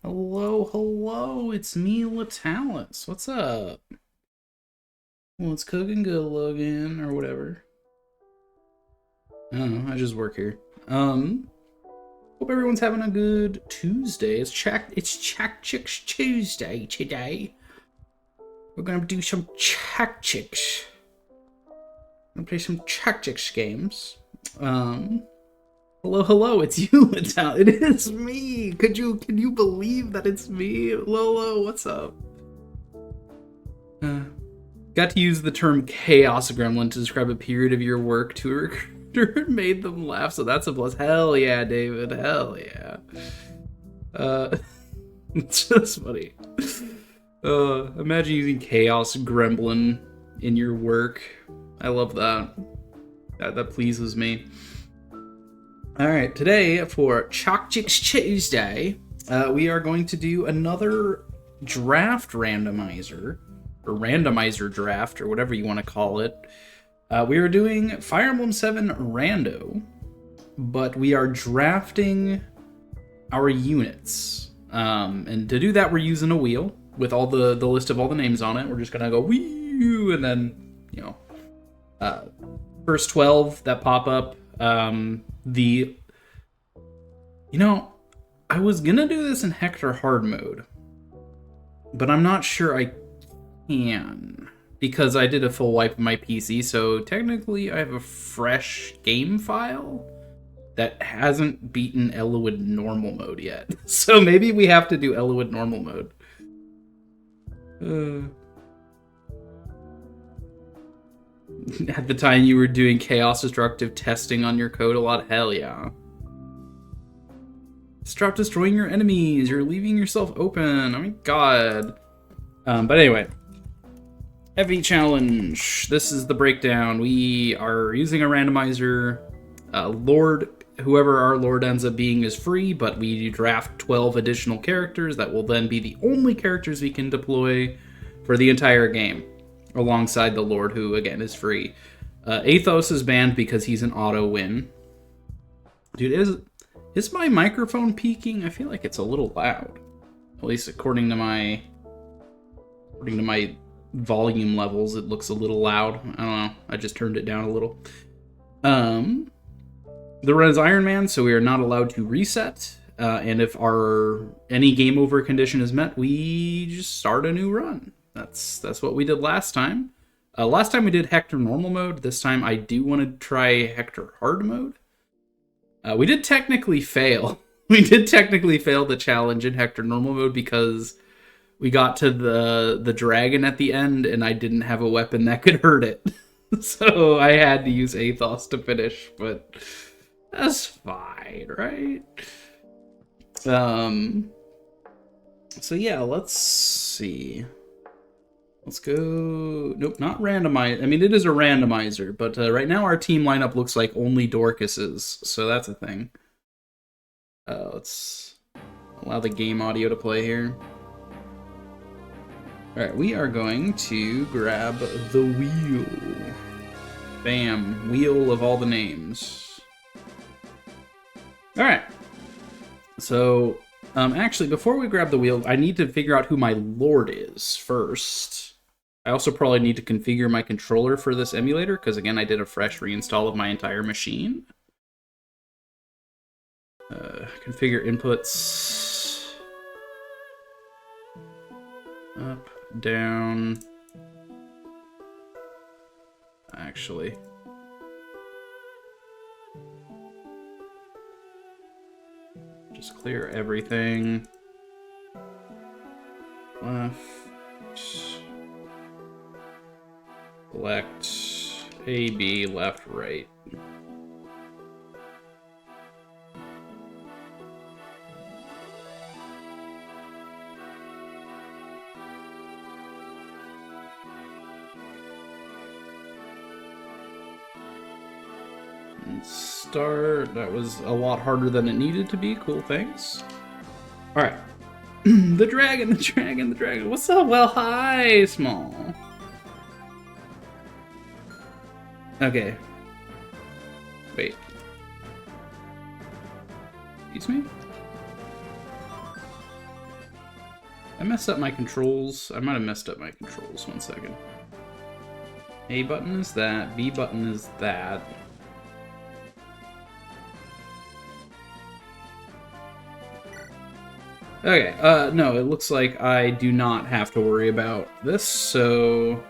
Hello, hello, it's me, Latalis. What's up? Well, it's cooking good, Logan, or whatever. I don't know, I just work here. Hope everyone's having a good Tuesday. It's Chack Chicks Tuesday today. We're gonna do some Chack Chicks. I'm gonna play some Chack Chicks games. Hello, it's you, Latalis. It is me! Can you believe that it's me? Lolo, what's up? Got to use the term chaos gremlin to describe a period of your work to a recruiter and made them laugh, so that's a plus. Hell yeah, David. Hell yeah. It's just funny. Imagine using chaos gremlin in your work. I love that. That pleases me. Alright, today for Chalk Chicks Tuesday, we are going to do another draft randomizer. Or randomizer draft, or whatever you want to call it. We are doing Fire Emblem 7 Rando, but we are drafting our units. And to do that, we're using a wheel with all the list of all the names on it. We're just gonna go wee, and then, first 12 that pop up. I was gonna do this in Hector hard mode, but I'm not sure I can, because I did a full wipe of my PC, so technically I have a fresh game file that hasn't beaten Elowood normal mode yet. So maybe we have to do Elowood normal mode. At the time you were doing chaos destructive testing on your code a lot? Hell yeah. Stop destroying your enemies. You're leaving yourself open. Oh my god. But anyway. Heavy challenge. This is the breakdown. We are using a randomizer. Whoever our Lord ends up being is free, but we draft 12 additional characters that will then be the only characters we can deploy for the entire game, alongside the Lord, who again is free. Athos is banned because he's an auto win. Dude, is my microphone peaking? I feel like it's a little loud. At least according to my volume levels, it looks a little loud. I don't know. I just turned it down a little. The run is Iron Man, so we are not allowed to reset. And if any game over condition is met, we just start a new run. That's what we did last time. Last time we did Hector normal mode. This time I do want to try Hector hard mode. We did technically fail. We did technically fail the challenge in Hector normal mode because we got to the dragon at the end, and I didn't have a weapon that could hurt it. So I had to use Athos to finish, but that's fine, right? So yeah, let's see. Let's go... Nope, not randomize. I mean, it is a randomizer, but right now our team lineup looks like only Dorcases, so that's a thing. Let's allow the game audio to play here. Alright, we are going to grab the wheel. Bam. Wheel of all the names. Alright. So, actually, before we grab the wheel, I need to figure out who my Lord is first. I also probably need to configure my controller for this emulator, because again, I did a fresh reinstall of my entire machine. Configure inputs. Up. Down. Actually. Just clear everything. Left. Select A, B, left, right. Start. That was a lot harder than it needed to be. Cool, thanks. Alright. The dragon. What's up? Well, hi, Small. Okay. Wait. Excuse me? I messed up my controls. I might have messed up my controls. 1 second. A button is that. B button is that. Okay, no, it looks like I do not have to worry about this, so...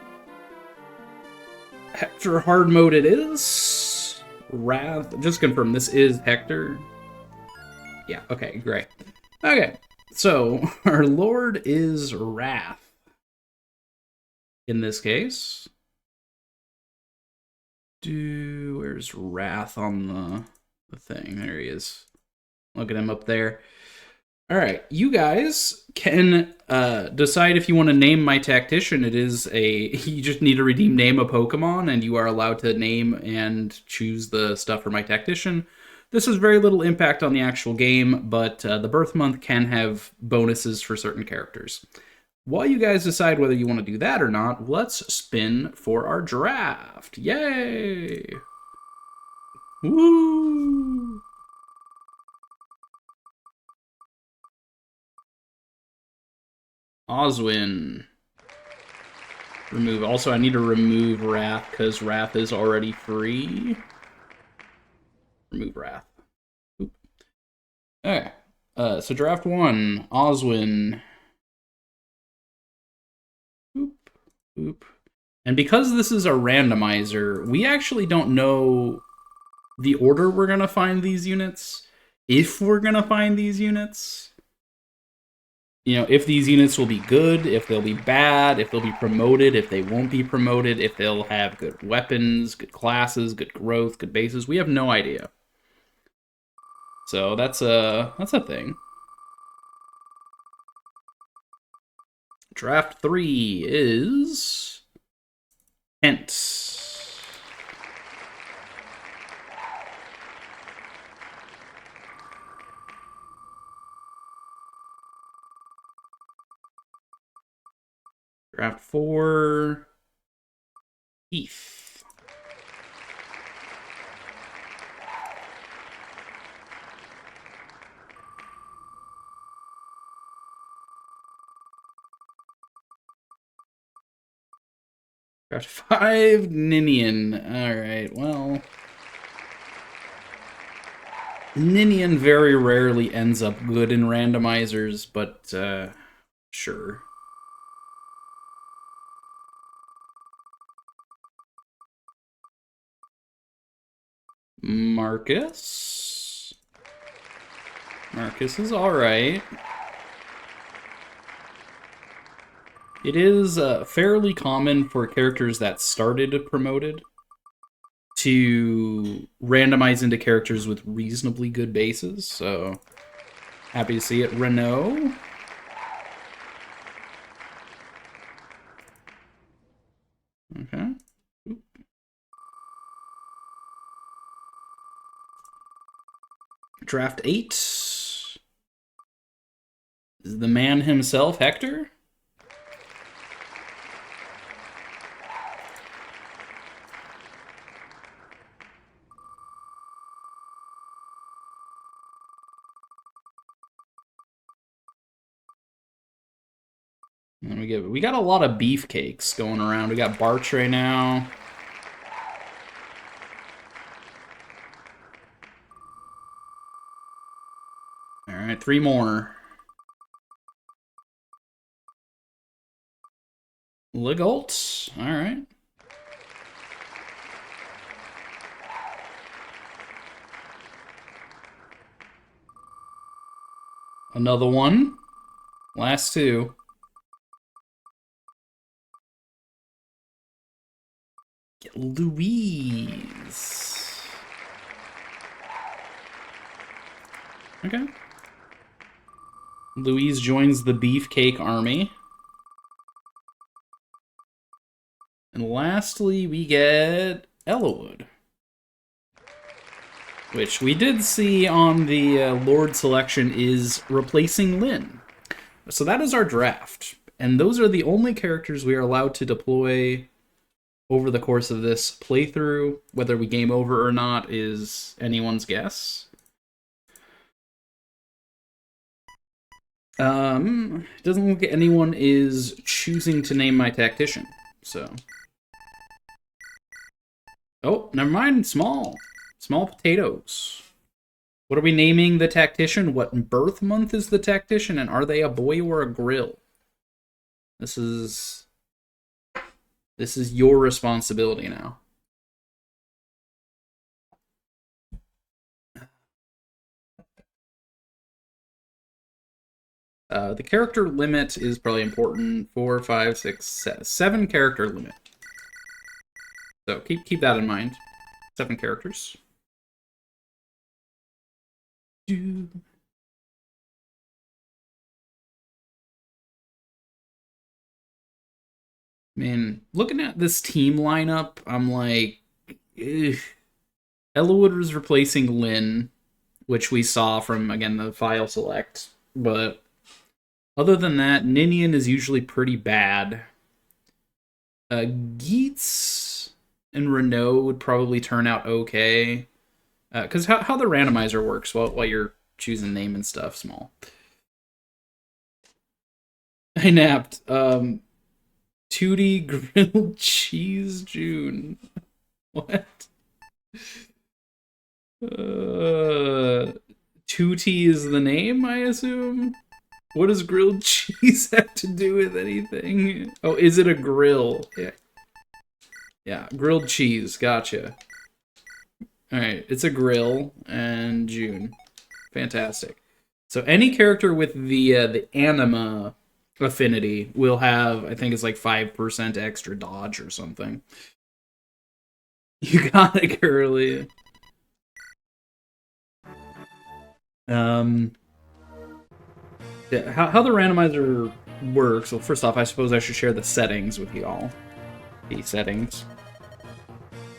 Hector hard mode it is. Wrath, just confirm, this is Hector. Yeah, okay, great. Okay, so our lord is Wrath. In this case. Where's Wrath on the thing? There he is. Look at him up there. Alright, you guys can decide if you want to name my tactician. It is you just need to name a Pokemon, and you are allowed to name and choose the stuff for my tactician. This has very little impact on the actual game, but the birth month can have bonuses for certain characters. While you guys decide whether you want to do that or not, let's spin for our draft. Yay! Woo! Oswin. Remove. Also, I need to remove Wrath because Wrath is already free. Remove Wrath. Oop. Okay. So draft 1. Oswin. Oop. Oop. And because this is a randomizer, we actually don't know the order we're going to find these units. If we're going to find these units. You know, if these units will be good, if they'll be bad, if they'll be promoted, if they won't be promoted, if they'll have good weapons, good classes, good growth, good bases. We have no idea. So that's a thing. Draft 3 is Kent. Draft 4, Heath. Draft 5, Ninian. Alright, well... Ninian very rarely ends up good in randomizers, but, sure. Marcus. Marcus is alright. It is fairly common for characters that started promoted to randomize into characters with reasonably good bases, so happy to see it. Renault. Okay. Oop. Draft 8 is the man himself, Hector. We got a lot of beefcakes going around. We got Barch right now. All right, 3 more. Legault. All right. Another one. Last 2. Get Louise. Okay. Louise joins the Beefcake Army. And lastly, we get Ellawood. Which we did see on the Lord selection is replacing Lynn. So that is our draft. And those are the only characters we are allowed to deploy over the course of this playthrough. Whether we game over or not is anyone's guess. It doesn't look like anyone is choosing to name my tactician, so. Oh, never mind, small. Small potatoes. What are we naming the tactician? What birth month is the tactician? And are they a boy or a grill? This is your responsibility now. The character limit is probably important. 4, 5, 6, 7 character limit. So keep that in mind. 7 characters. Man, looking at this team lineup, I'm like, ugh. Elwood was replacing Lynn, which we saw from, again, the file select. But other than that, Ninian is usually pretty bad. Geets and Renault would probably turn out okay. Because how the randomizer works while you're choosing name and stuff, small. I napped. Tootie grilled cheese June. What? Tootie is the name, I assume? What does grilled cheese have to do with anything? Oh, is it a grill? Yeah. Yeah, grilled cheese. Gotcha. Alright, it's a grill, and June. Fantastic. So any character with the anima affinity will have, I think it's like 5% extra dodge or something. You got it, Curly. Yeah, how the randomizer works. Well, first off, I suppose I should share the settings with you all. The settings.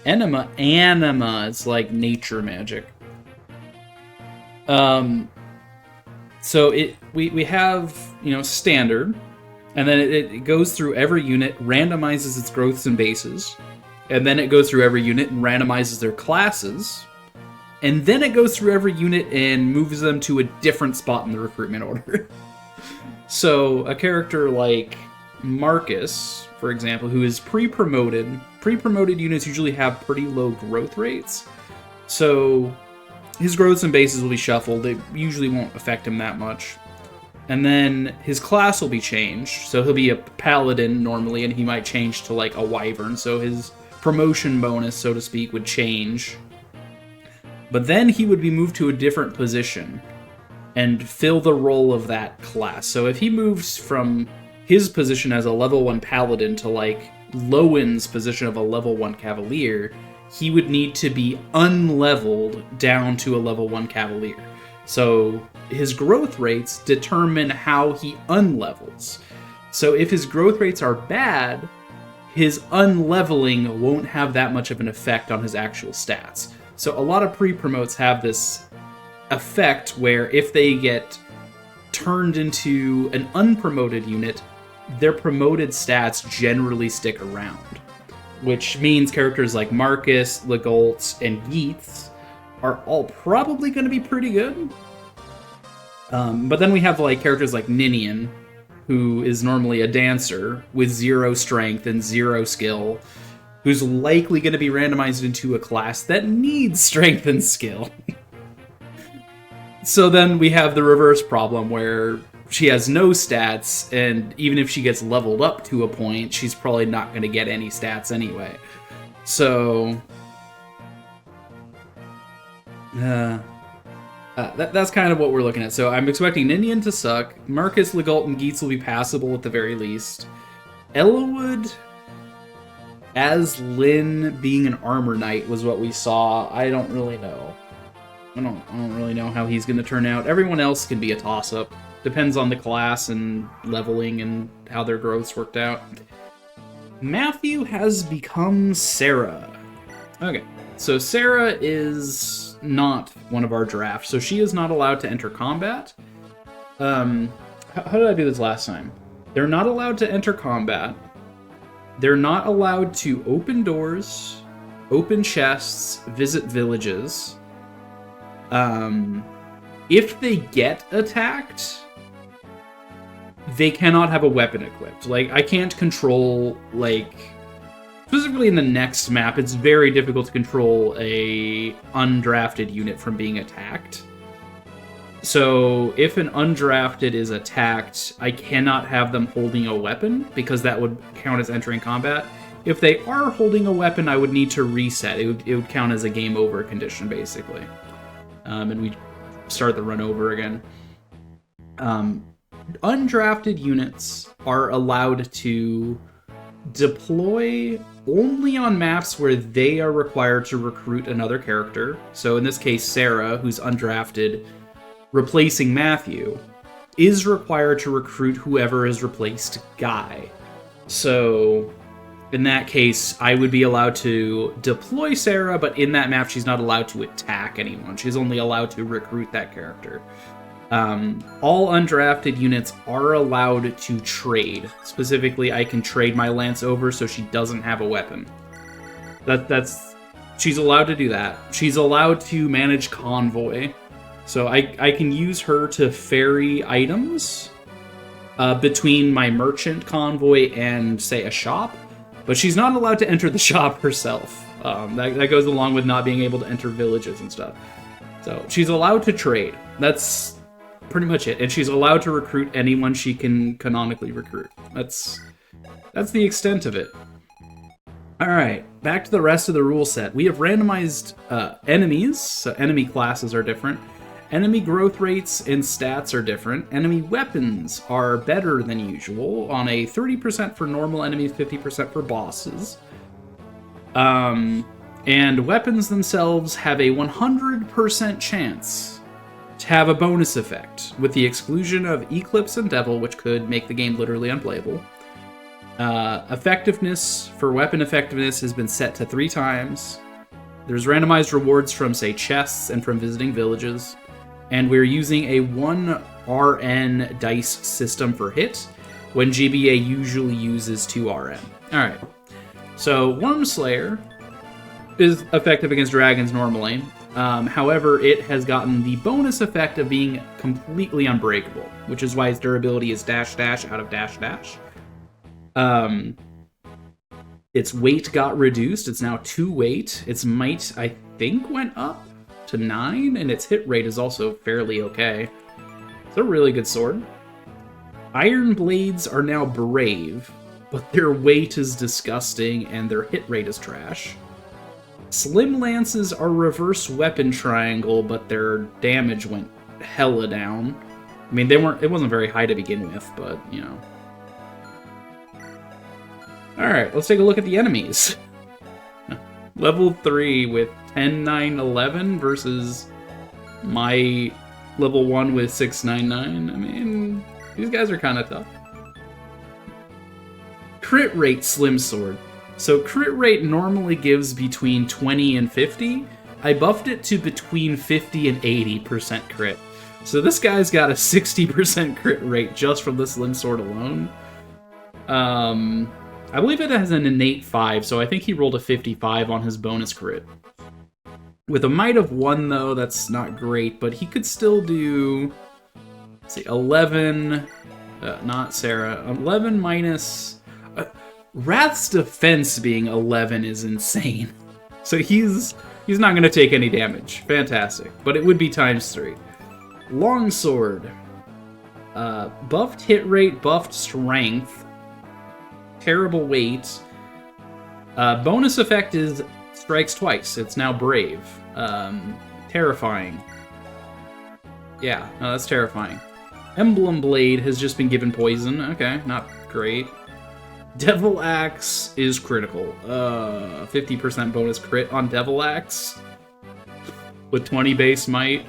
Anima, it's like nature magic. So we have, standard, and then it goes through every unit, randomizes its growths and bases, and then it goes through every unit and randomizes their classes, and then it goes through every unit and moves them to a different spot in the recruitment order. So a character like Marcus, for example, who is pre-promoted units usually have pretty low growth rates. So his growths and bases will be shuffled. They usually won't affect him that much. And then his class will be changed. So he'll be a paladin normally, and he might change to like a wyvern. So his promotion bonus, so to speak, would change. But then he would be moved to a different position and fill the role of that class. So if he moves from his position as a level 1 paladin to like Lowen's position of a level 1 cavalier, he would need to be unleveled down to a level 1 cavalier. So his growth rates determine how he unlevels. So if his growth rates are bad, his unleveling won't have that much of an effect on his actual stats. So a lot of pre-promotes have this effect where if they get turned into an unpromoted unit, their promoted stats generally stick around. Which means characters like Marcus, Legoltz, and Yeats are all probably going to be pretty good. But then we have like characters like Ninian, who is normally a dancer with 0 strength and 0 skill, who's likely going to be randomized into a class that needs strength and skill. So then we have the reverse problem where she has no stats, and even if she gets leveled up to a point, she's probably not going to get any stats anyway. So that's kind of what we're looking at. So I'm expecting Ninian to suck. Marcus, Legault, and Geets will be passable at the very least. Elwood as Lynn being an armor knight was what we saw. I don't really know. I don't really know how he's going to turn out. Everyone else can be a toss-up. Depends on the class and leveling and how their growths worked out. Matthew has become Sarah. Okay, so Sarah is not one of our drafts, so she is not allowed to enter combat. How did I do this last time? They're not allowed to enter combat. They're not allowed to open doors, open chests, visit villages. If they get attacked, they cannot have a weapon equipped. Like, I can't control, like... Specifically in the next map, it's very difficult to control a undrafted unit from being attacked. So, if an undrafted is attacked, I cannot have them holding a weapon, because that would count as entering combat. If they are holding a weapon, I would need to reset. It would count as a game over condition, basically. And we start the run over again. Undrafted units are allowed to deploy only on maps where they are required to recruit another character. So in this case, Sarah, who's undrafted, replacing Matthew, is required to recruit whoever has replaced Guy. So in that case, I would be allowed to deploy Sarah, but in that map, she's not allowed to attack anyone. She's only allowed to recruit that character. All undrafted units are allowed to trade. Specifically, I can trade my Lance over so she doesn't have a weapon. She's allowed to do that. She's allowed to manage convoy. So I can use her to ferry items between my merchant convoy and, say, a shop. But she's not allowed to enter the shop herself. That goes along with not being able to enter villages and stuff. So she's allowed to trade. That's pretty much it. And she's allowed to recruit anyone she can canonically recruit. That's the extent of it. Alright, back to the rest of the rule set. We have randomized enemies, so enemy classes are different. Enemy growth rates and stats are different. Enemy weapons are better than usual, on a 30% for normal enemies, 50% for bosses. And weapons themselves have a 100% chance to have a bonus effect, with the exclusion of Eclipse and Devil, which could make the game literally unplayable. Effectiveness for weapon effectiveness has been set to 3 times. There's randomized rewards from, say, chests and from visiting villages. And we're using a 1 RN dice system for hit, when GBA usually uses 2 RN. Alright, so Wormslayer is effective against dragons normally. However, it has gotten the bonus effect of being completely unbreakable, which is why its durability is dash dash out of dash dash. Its weight got reduced. It's now 2 weight. Its might, I think, went up to 9, and its hit rate is also fairly okay. It's a really good sword. Iron blades are now brave, but their weight is disgusting and their hit rate is trash. Slim lances are reverse weapon triangle, but their damage went hella down. I mean, it wasn't very high to begin with, but, you know. Alright, let's take a look at the enemies. Level 3 with 10, 9, 11 versus my level 1 with 6, 9, 9. I mean, these guys are kind of tough. Crit rate Slim Sword. So crit rate normally gives between 20 and 50. I buffed it to between 50 and 80% crit. So this guy's got a 60% crit rate just from the Slim Sword alone. I believe it has an innate 5, so I think he rolled a 55 on his bonus crit. With a might of 1, though, that's not great, but he could still do, let's see, 11, not Sarah, 11 minus, Wrath's defense being 11 is insane. So he's not going to take any damage. Fantastic. But it would be times 3. Longsword. Buffed hit rate, buffed strength. Terrible weight. Bonus effect is strikes twice. It's now brave. Terrifying. Yeah, no, that's terrifying. Emblem Blade has just been given poison. Okay, not great. Devil Axe is critical. 50% bonus crit on Devil Axe. With 20 base might.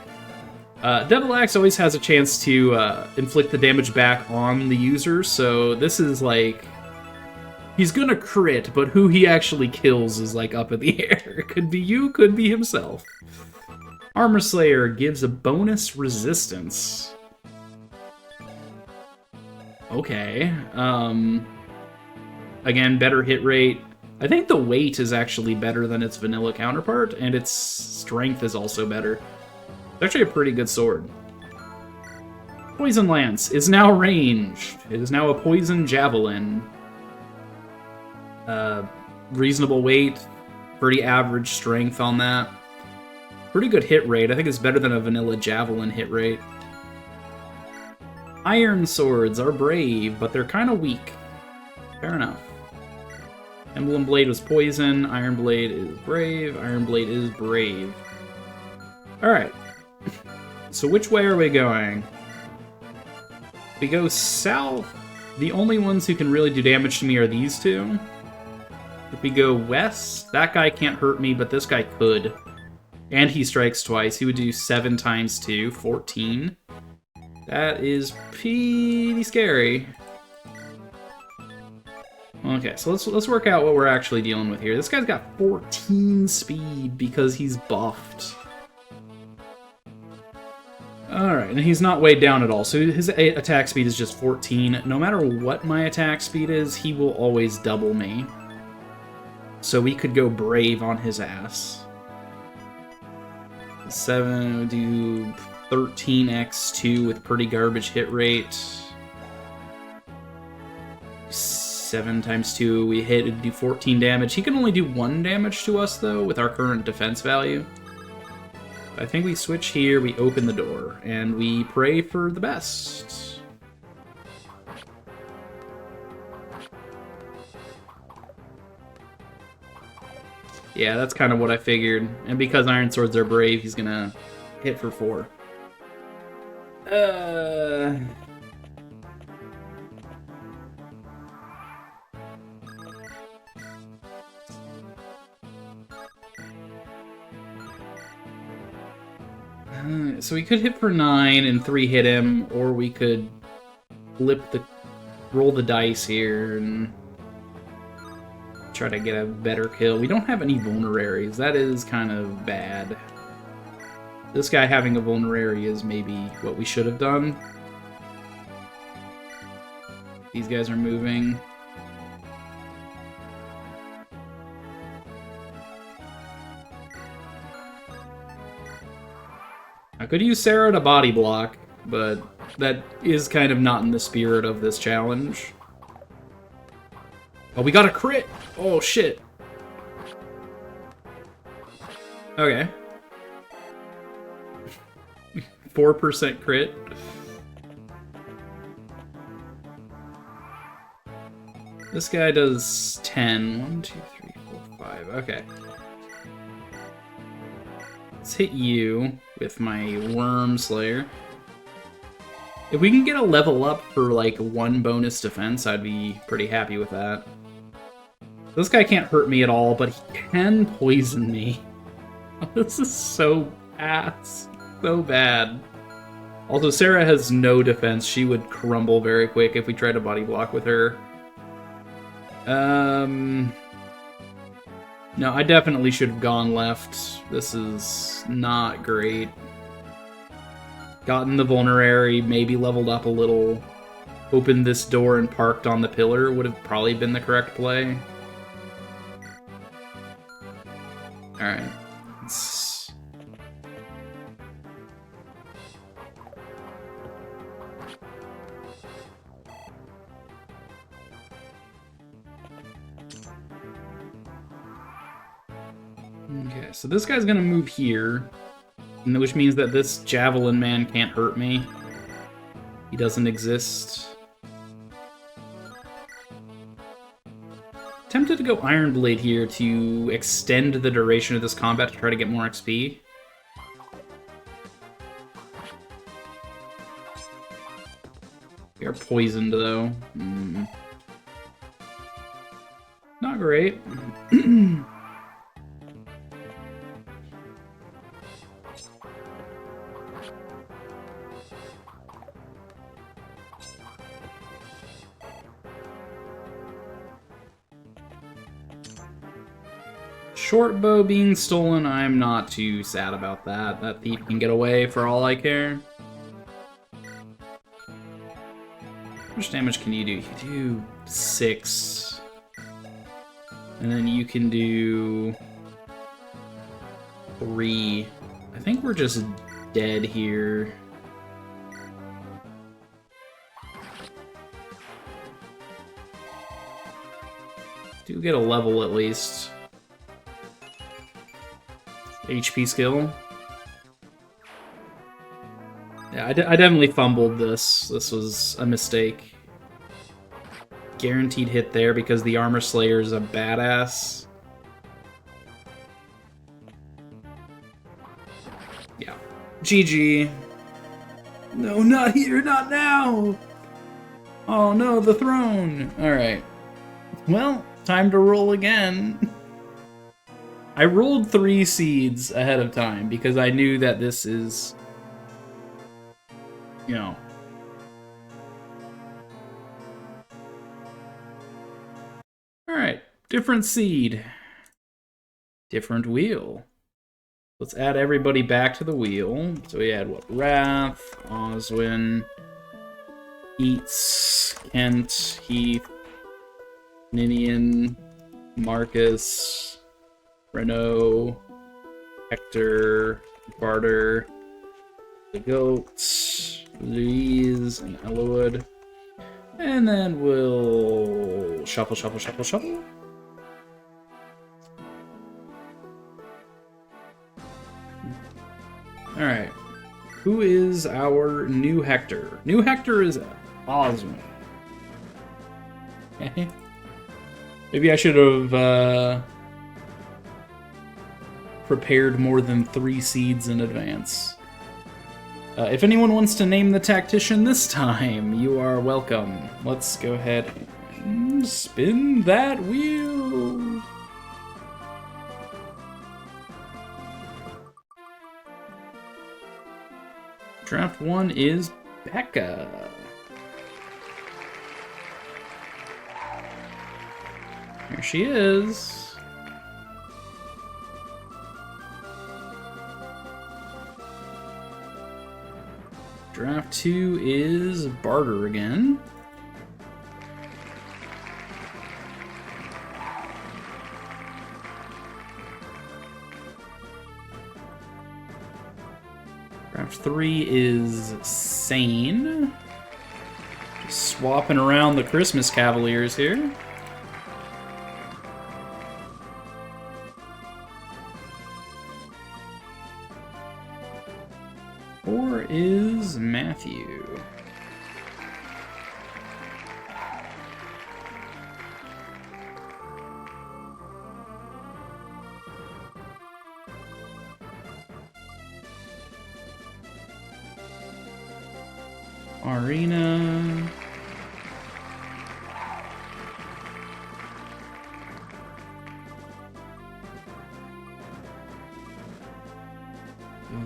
Devil Axe always has a chance to inflict the damage back on the user, so this is like... He's gonna crit, but who he actually kills is like up in the air. Could be you, could be himself. Armor Slayer gives a bonus resistance. Okay. Again, better hit rate. I think the weight is actually better than its vanilla counterpart, and its strength is also better. It's actually a pretty good sword. Poison Lance is now ranged. It is now a Poison Javelin. Reasonable weight, pretty average strength on that. Pretty good hit rate. I think it's better than a vanilla Javelin hit rate. Iron Swords are brave, but they're kind of weak. Fair enough. Emblem Blade was poison. Iron Blade is brave. Iron Blade is brave. Alright. So which way are we going? If we go south, the only ones who can really do damage to me are these two. If we go west, that guy can't hurt me, but this guy could. And he strikes twice. He would do 7 times 2, 14. That is pretty scary. Okay, so let's work out what we're actually dealing with here. This guy's got 14 speed because he's buffed. Alright, and he's not weighed down at all, so his attack speed is just 14. No matter what my attack speed is, he will always double me. So we could go brave on his ass. 7 would do 13x2 with pretty garbage hit rate. 7 times 2, we hit, it'd do 14 damage. He can only do 1 damage to us, though, with our current defense value. I think we switch here, we open the door, and we pray for the best. Yeah, that's kind of what I figured. And because Iron Swords are brave, he's gonna hit for 4. So we could hit for 9 and 3 hit him, or we could roll the dice here and try to get a better kill. We don't have any vulneraries. That is kind of bad. This guy having a vulnerary is maybe what we should have done. These guys are moving. I could use Sarah to body block, but that is kind of not in the spirit of this challenge. Oh, we got a crit! Oh, shit. Okay. 4% crit. This guy does 10. 1, 2, 3, 4, 5. Okay. Let's hit you with my Worm Slayer. If we can get a level up for, like, 1 bonus defense, I'd be pretty happy with that. This guy can't hurt me at all, but he can poison me. This is so ass. So bad. Also, Sarah has no defense. She would crumble very quick if we tried to body block with her. No, I definitely should have gone left. This is not great. Gotten the vulnerary, maybe leveled up a little. Opened this door and parked on the pillar would have probably been the correct play. Alright. Okay, so this guy's gonna move here, which means that this Javelin man can't hurt me. He doesn't exist. Tempted to go Iron Blade here to extend the duration of this combat to try to get more XP. We are poisoned, though. Not great. Short bow being stolen, I'm not too sad about that. That thief can get away for all I care. How much damage can you do? You do 6. And then you can do 3. I think we're just dead here. Do get a level at least. HP skill. Yeah, I definitely fumbled this. This was a mistake. Guaranteed hit there because the Armor Slayer is a badass. Yeah. GG. No, not here, not now! Oh no, the throne! Alright. Well, time to roll again. I rolled 3 seeds ahead of time because I knew that this is... You know... Alright, different seed. Different wheel. Let's add everybody back to the wheel. So we had, what, Wrath, Oswin, Eats, Kent, Heath, Ninian, Marcus, Renault, Hector, Barter, the Goats, Louise, and Elwood. And then we'll shuffle, shuffle, shuffle, shuffle. Alright. Who is our new Hector? New Hector is Oswin. Okay. Maybe I should have prepared more than 3 seeds in advance. If anyone wants to name the tactician this time, you are welcome. Let's go ahead and spin that wheel. Draft 1 is Becca. Here she is. Draft 2 is Barter again. Draft 3 is Sane. Just swapping around the Christmas Cavaliers here. Or is Matthew. Arena.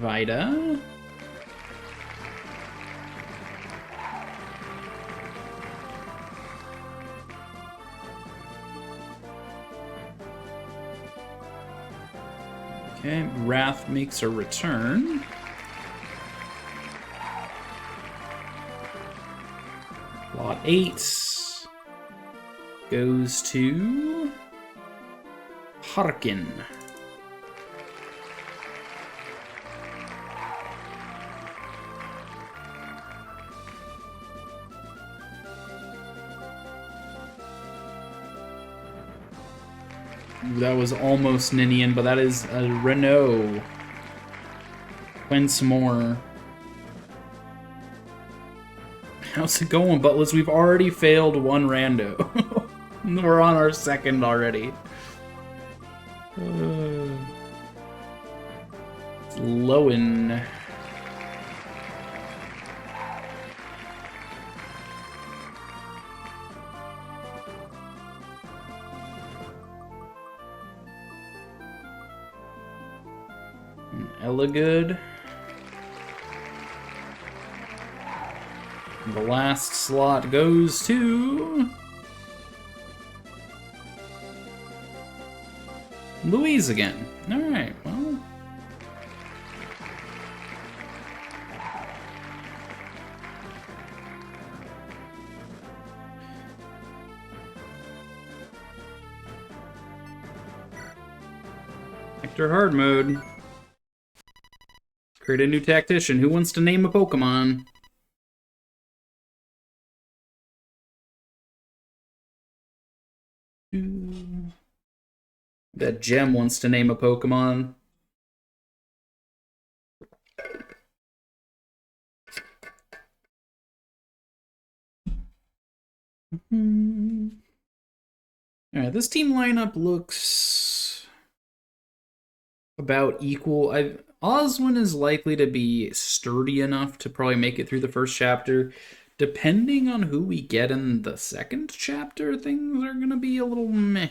Vida. Okay, Wrath makes a return. Lot 8 goes to Harkin. That was almost Ninian, but that is a Renault. Once more. How's it going, Butlers? We've already failed 1 rando. We're on our 2nd already. It's Lowen. Good. The last slot goes to Louise again. All right, well. Hector Hard Mode. Create a new tactician. Who wants to name a Pokemon? That Gem wants to name a Pokemon. Alright, this team lineup looks about equal. Oswin is likely to be sturdy enough to probably make it through the first chapter. Depending on who we get in the second chapter, things are going to be a little meh.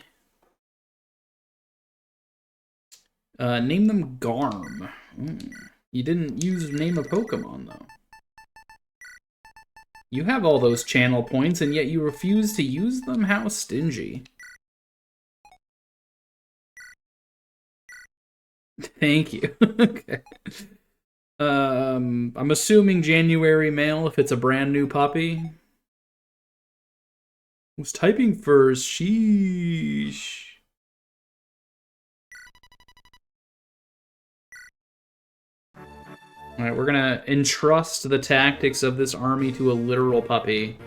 Name them Garm. You didn't use name a Pokemon, though. You have all those channel points, and yet you refuse to use them? How stingy. Thank you. Okay. I'm assuming January mail if it's a brand new puppy. Was typing first. Sheesh. Alright, we're gonna entrust the tactics of this army to a literal puppy.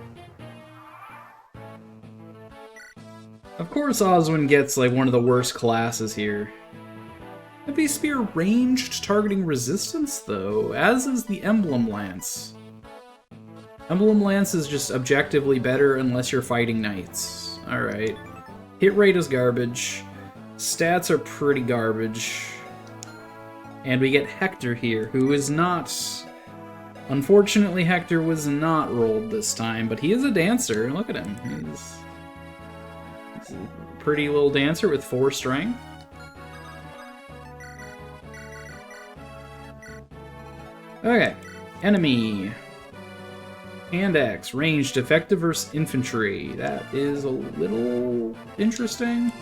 Of course Oswin gets like one of the worst classes here. Heavy Spear ranged, targeting resistance though, as is the Emblem Lance. Emblem Lance is just objectively better unless you're fighting knights. Alright. Hit rate is garbage. Stats are pretty garbage. And we get Hector here, who is not... Unfortunately, Hector was not rolled this time, but he is a dancer. Look at him. He's a pretty little dancer with 4 strength. Okay. Enemy. Hand axe. Ranged. Effective versus infantry. That is a little interesting.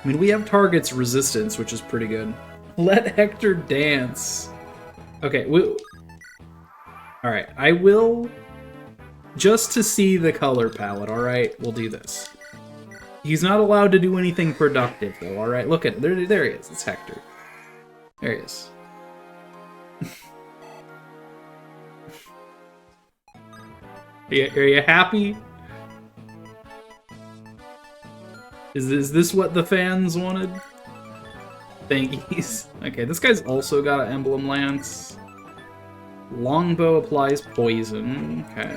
I mean, we have target's resistance, which is pretty good. Let Hector dance. Okay, alright, I will... Just to see the color palette, alright? We'll do this. He's not allowed to do anything productive, though, alright? Look at it. There he is. It's Hector. There he is. Are you happy? Is this what the fans wanted? Thankies. Okay, this guy's also got an Emblem Lance. Longbow applies poison. Okay.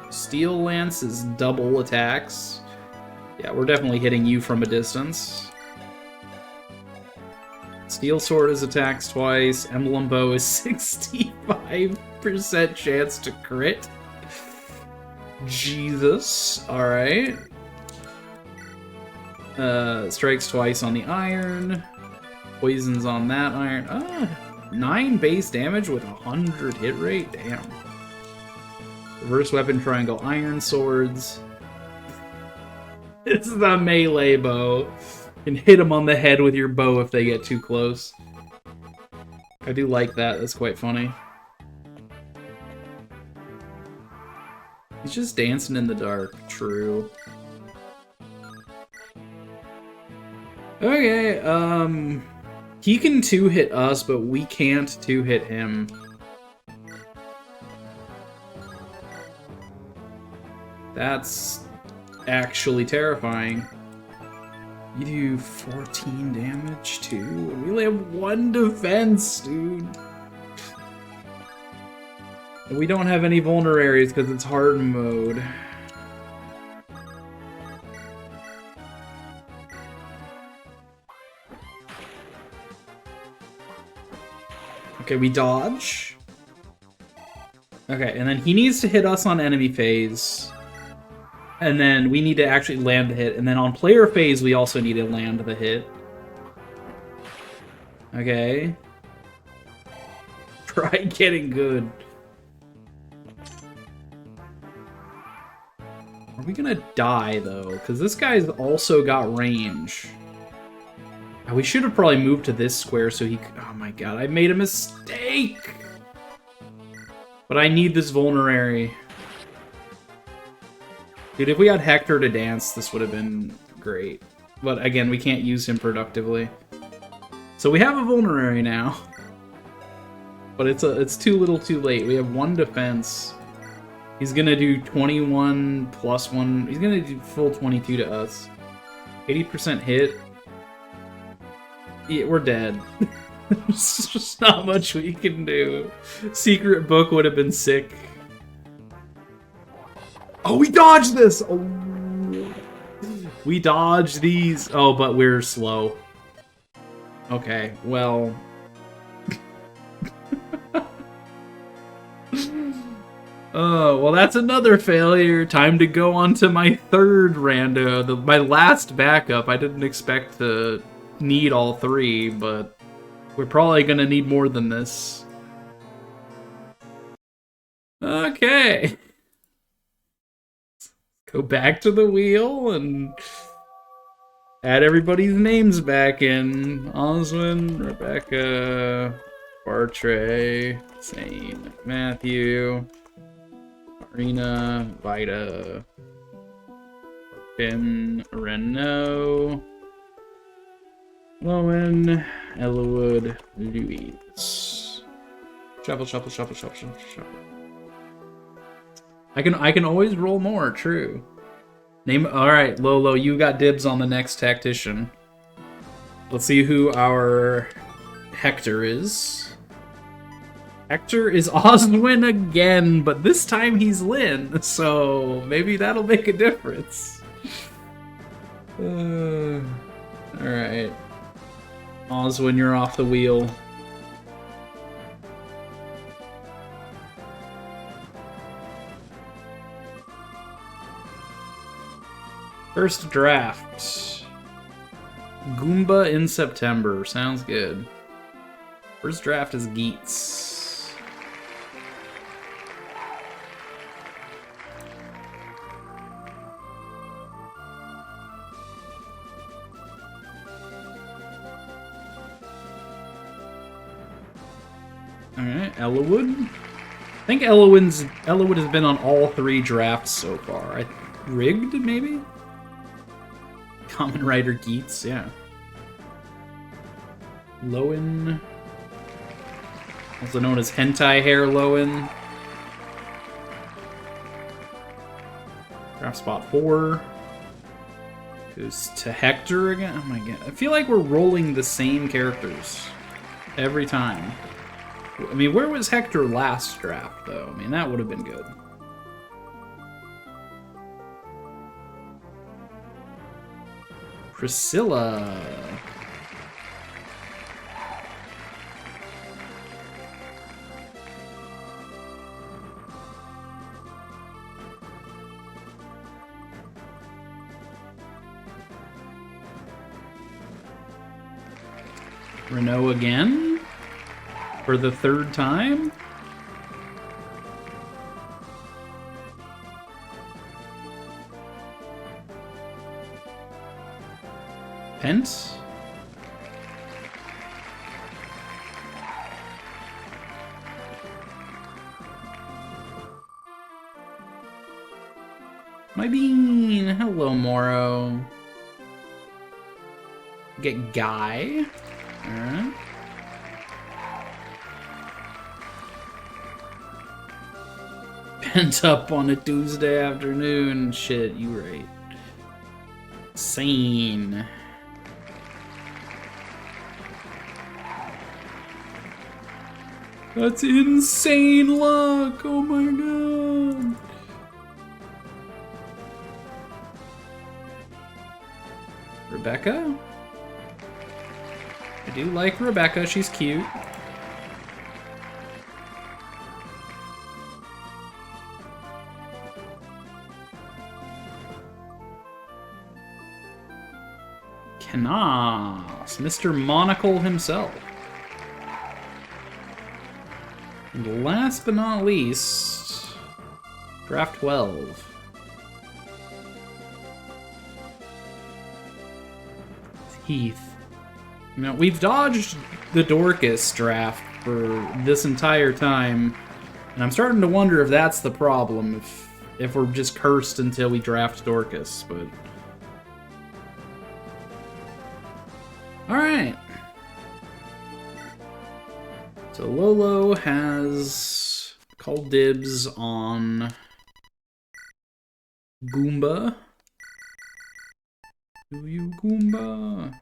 Steel Lance is double attacks. Yeah, we're definitely hitting you from a distance. Steel Sword is attacks twice. Emblem Bow is 65% chance to crit. Jesus. Alright. Strikes twice on the iron. Poisons on that iron. 9 base damage with 100 hit rate? Damn. Reverse weapon triangle iron swords. It's the melee bow. You can hit them on the head with your bow if they get too close. I do like that. That's quite funny. He's just dancing in the dark. True. Okay, he can 2-hit us, but we can't 2-hit him. That's actually terrifying. You do 14 damage too? We only have 1 defense, dude. And we don't have any vulneraries because it's hard mode. Okay, we dodge. Okay, and then he needs to hit us on enemy phase. And then we need to actually land the hit. And then on player phase, we also need to land the hit. Okay. Try getting good. Are we gonna die, though? Because this guy's also got range. We should have probably moved to this square so he could... Oh my god, I made a mistake! But I need this vulnerary. Dude, if we had Hector to dance, this would have been great. But again, we can't use him productively. So we have a vulnerary now. But it's too little too late. We have 1 defense. He's gonna do 21 plus 1. He's gonna do full 22 to us. 80% hit. Yeah, we're dead. There's just not much we can do. Secret book would have been sick. Oh, we dodged this! Oh. We dodged these. Oh, but we're slow. Okay, well... Oh, well, that's another failure. Time to go on to my third rando. My last backup. I didn't expect to need all three, but we're probably gonna need more than this. Okay. Go back to the wheel and add everybody's names back in. Oswin, Rebecca, Bartray, Sane, Matthew, Marina, Vida, Finn, Renault, Lowen, Elwood, Louise. Shuffle, shuffle, shuffle, shuffle, shuffle, shuffle. I can always roll more, true. Name. Alright, Lolo, you got dibs on the next tactician. Let's see who our Hector is. Hector is Oswin again, but this time he's Lynn, so maybe that'll make a difference. Alright. Oswin, you're off the wheel. First draft. Goomba in September. Sounds good. First draft is Geets. Alright, Elwood. I think Elwood has been on all three drafts so far. Rigged, maybe? Common Rider Geets, yeah. Lowen. Also known as Hentai Hair Lowen. Draft spot 4. Goes to Hector again. Oh my god. I feel like we're rolling the same characters every time. I mean, where was Hector last draft, though? I mean, that would have been good. Priscilla. Renault again? For the third time? Pence? My bean! Hello, Moro. Get Guy. Alright. Pent up on a Tuesday afternoon. Shit, you right. Sane. That's insane luck! Oh my god! Rebecca? I do like Rebecca, she's cute. Canas, Mr. Monocle himself. And last but not least, draft 12. Heath. You know, we've dodged the Dorcas draft for this entire time, and I'm starting to wonder if that's the problem, if we're just cursed until we draft Dorcas, but... Alright. So Lolo has called dibs on Goomba. Do you Goomba?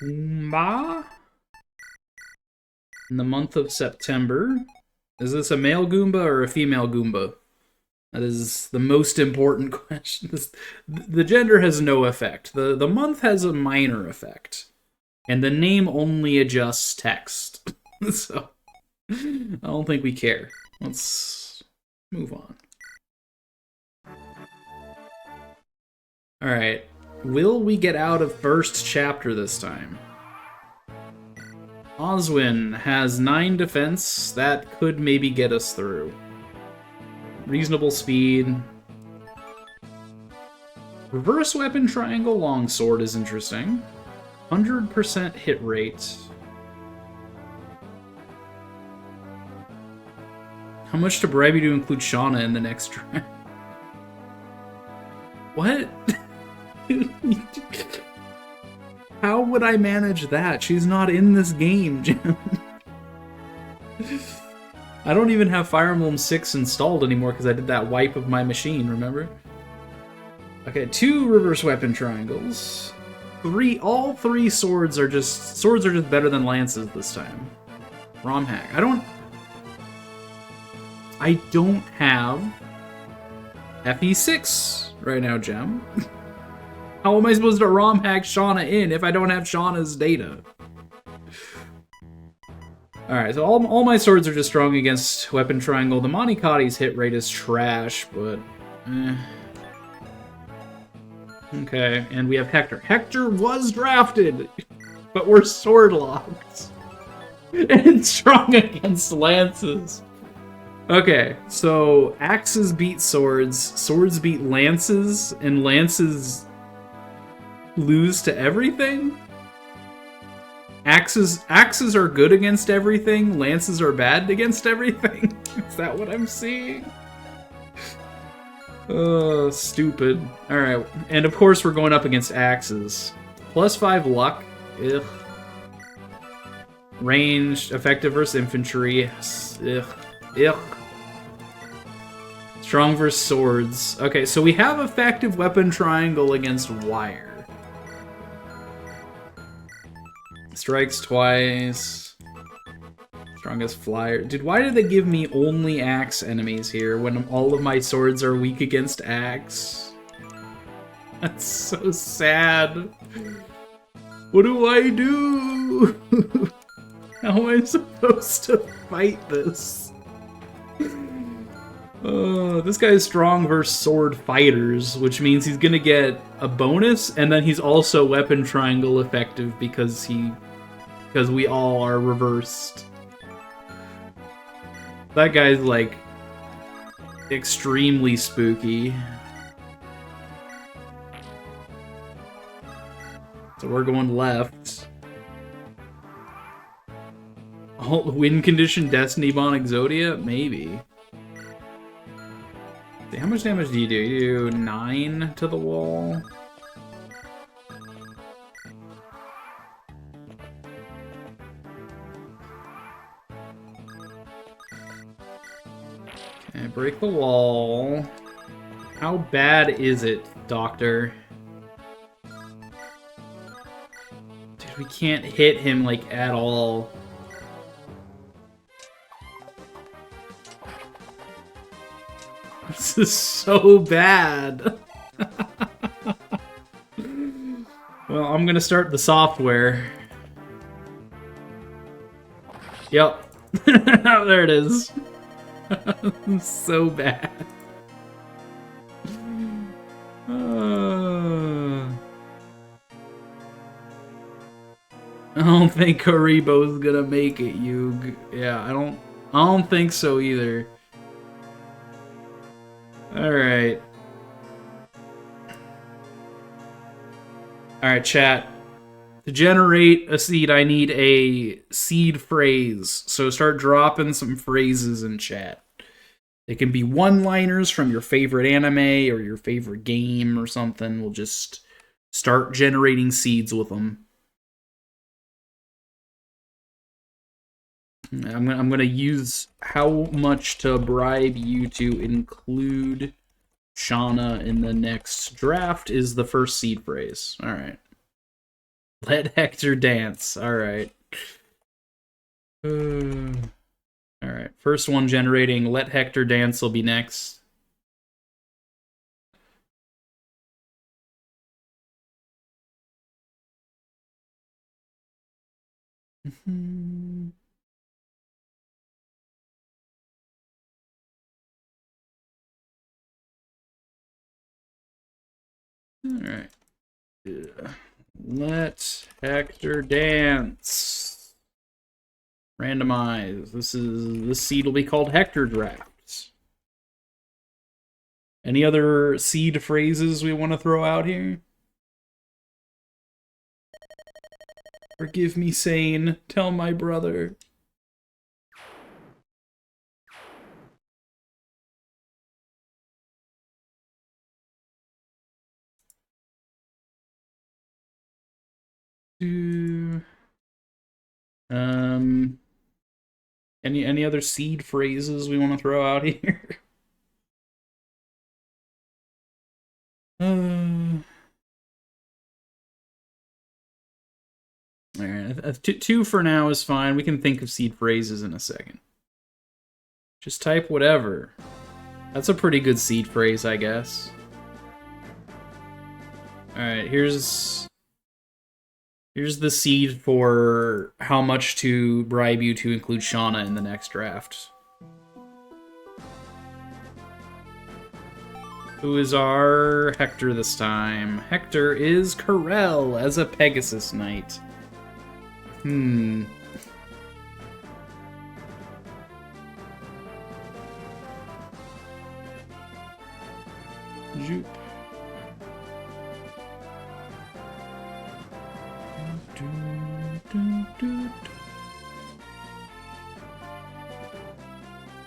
Goomba? In the month of September. Is this a male Goomba or a female Goomba? That is the most important question. The gender has no effect. The month has a minor effect. And the name only adjusts text. So, I don't think we care. Let's move on. Alright. Will we get out of first chapter this time? Oswin has 9 defense. That could maybe get us through. Reasonable speed. Reverse weapon triangle longsword is interesting. 100% hit rate. How much to bribe you to include Shauna in the next draft? What? How would I manage that? She's not in this game, Jim. I don't even have Fire Emblem 6 installed anymore because I did that wipe of my machine, remember? Okay, 2 reverse weapon triangles. All 3 swords are just better than lances this time. ROM hack. I don't have FE6 right now, Gem. How am I supposed to ROM hack Shauna in if I don't have Shauna's data? Alright, so all my swords are just strong against weapon triangle. The Monikati's hit rate is trash, but okay, and we have Hector. Hector was drafted, but we're sword locked. And strong against lances. Okay, so axes beat swords, swords beat lances, and lances lose to everything? Axes are good against everything, lances are bad against everything? Is that what I'm seeing? Oh, stupid. Alright, and of course we're going up against axes. +5 luck. Ugh. Ranged, effective versus infantry. Ugh. Ugh. Strong versus swords. Okay, so we have effective weapon triangle against wire. Strikes twice. Strongest flyer. Dude, why did they give me only axe enemies here when all of my swords are weak against axe? That's so sad. What do I do? How am I supposed to fight this? This guy is strong versus sword fighters, which means he's gonna get a bonus, and then he's also weapon triangle effective because we all are reversed. That guy's like extremely spooky. So we're going left. Win condition Destiny Bond Exodia? Maybe. How much damage do? You do 9 to the wall? Okay, break the wall. How bad is it, Doctor? Dude, we can't hit him, like, at all. This is so bad. Well, I'm gonna start the software. Yep. There it is. So bad. I don't think Karibo's gonna make it, Yug. Yeah, I don't think so either. Alright. Alright, chat. To generate a seed, I need a seed phrase. So start dropping some phrases in chat. They can be one-liners from your favorite anime or your favorite game or something. We'll just start generating seeds with them. I'm gonna use how much to bribe you to include Shauna in the next draft is the first seed phrase. All right. Let Hector dance. All right. All right. First one generating. Let Hector dance will be next. All right. Let Hector dance. Randomize. This seed will be called Hector Draft. Any other seed phrases we want to throw out here? Forgive me, Sane. Tell my brother. Any other seed phrases we want to throw out here? All right, two for now is fine. We can think of seed phrases in a second. Just type whatever. That's a pretty good seed phrase, I guess. All right, here's the seed for how much to bribe you to include Shauna in the next draft. Who is our Hector this time? Hector is Corel as a Pegasus Knight. Joop.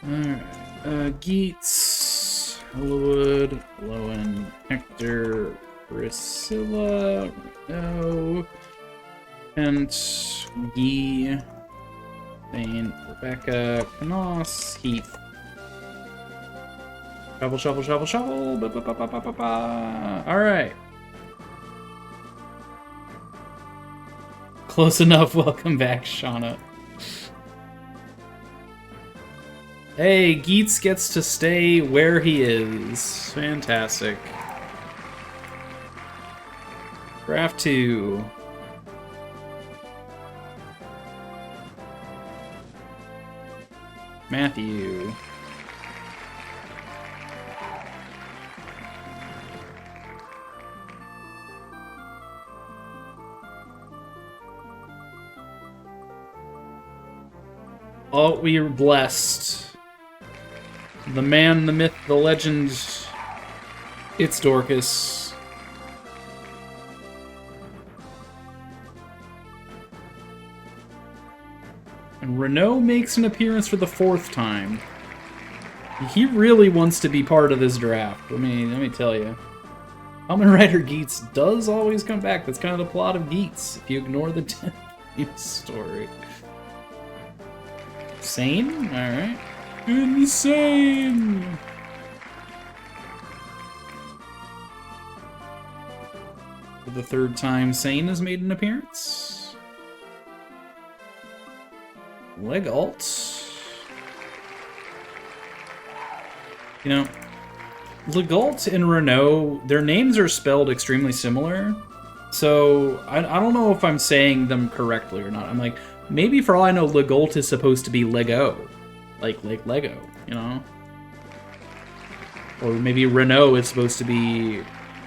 Alright, Geets, Hollywood, Lowen, Hector, Priscilla, no, Kent, Gee, Thane, Rebecca, Knos, Heath. Shuffle, shuffle, shuffle, shuffle. Ba, ba, ba, ba, ba, ba, ba. All right. Close enough. Welcome back, Shauna. Hey, Geets gets to stay where he is. Fantastic. Draft 2. Matthew. Oh, we are blessed. The man, the myth, the legend. It's Dorcas. And Renault makes an appearance for the 4th time. He really wants to be part of this draft. Let me tell you. Kamen Rider Geets does always come back. That's kind of the plot of Geets, if you ignore the story. Sane? Alright. Insane! For the 3rd time, Sane has made an appearance. Leg alt. You know, Legault and Renault, their names are spelled extremely similar. So, I don't know if I'm saying them correctly or not. I'm like, maybe for all I know, Legault is supposed to be Lego. Like Lego, you know? Or maybe Renault is supposed to be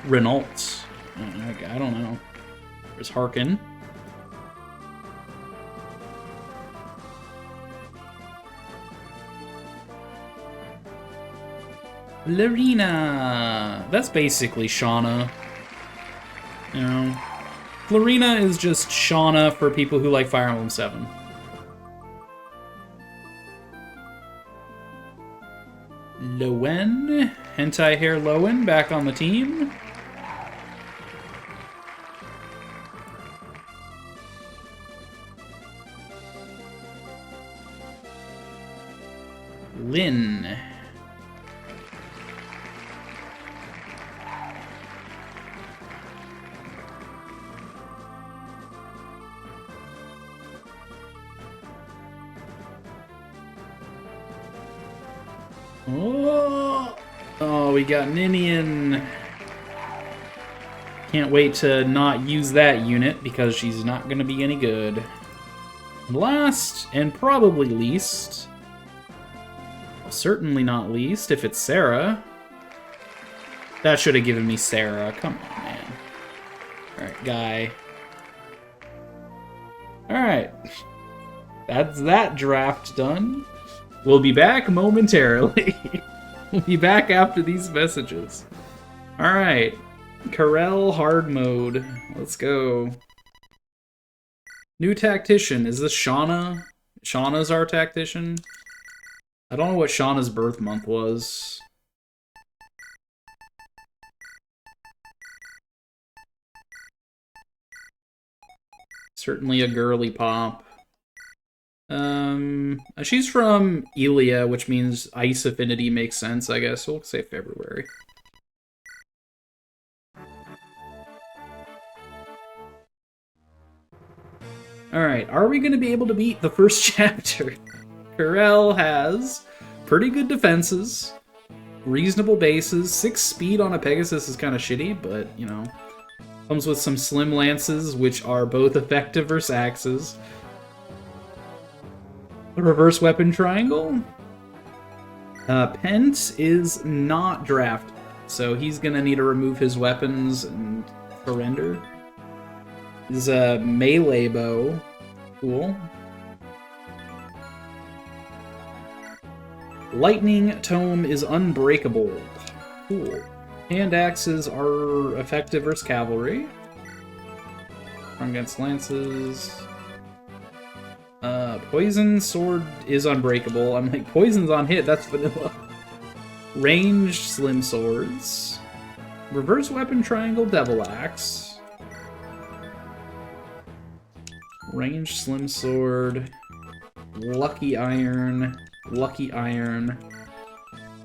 Renault. I don't know. There's Harkin. Lorena! That's basically Shauna. You know? Lorena is just Shauna for people who like Fire Emblem 7. Lowen, hentai hair Lowen, back on the team. Lynn. Oh, we got Ninian. Can't wait to not use that unit because she's not going to be any good. Last, and probably least, well, certainly not least, if it's Sarah. That should have given me Sarah. Come on, man. Alright, Guy. Alright. That's that draft done. We'll be back momentarily. We'll be back after these messages. Alright. Karel hard mode. Let's go. New tactician. Is this Shauna? Shauna's our tactician? I don't know what Shauna's birth month was. Certainly a girly pop. She's from Elia, which means ice affinity makes sense, I guess. We'll say February. Alright, are we going to be able to beat the first chapter? Karel has pretty good defenses, reasonable bases, 6 speed on a Pegasus is kind of shitty, but, you know. Comes with some slim lances, which are both effective versus axes. A reverse weapon triangle. Pent is not drafted, so he's going to need to remove his weapons and surrender. Is a melee bow. Cool. Lightning tome is unbreakable. Cool. Hand axes are effective versus cavalry. Strong against lances. Poison sword is unbreakable. I'm like, poison's on hit, that's vanilla. Ranged slim swords. Reverse weapon triangle devil axe. Ranged slim sword, lucky iron,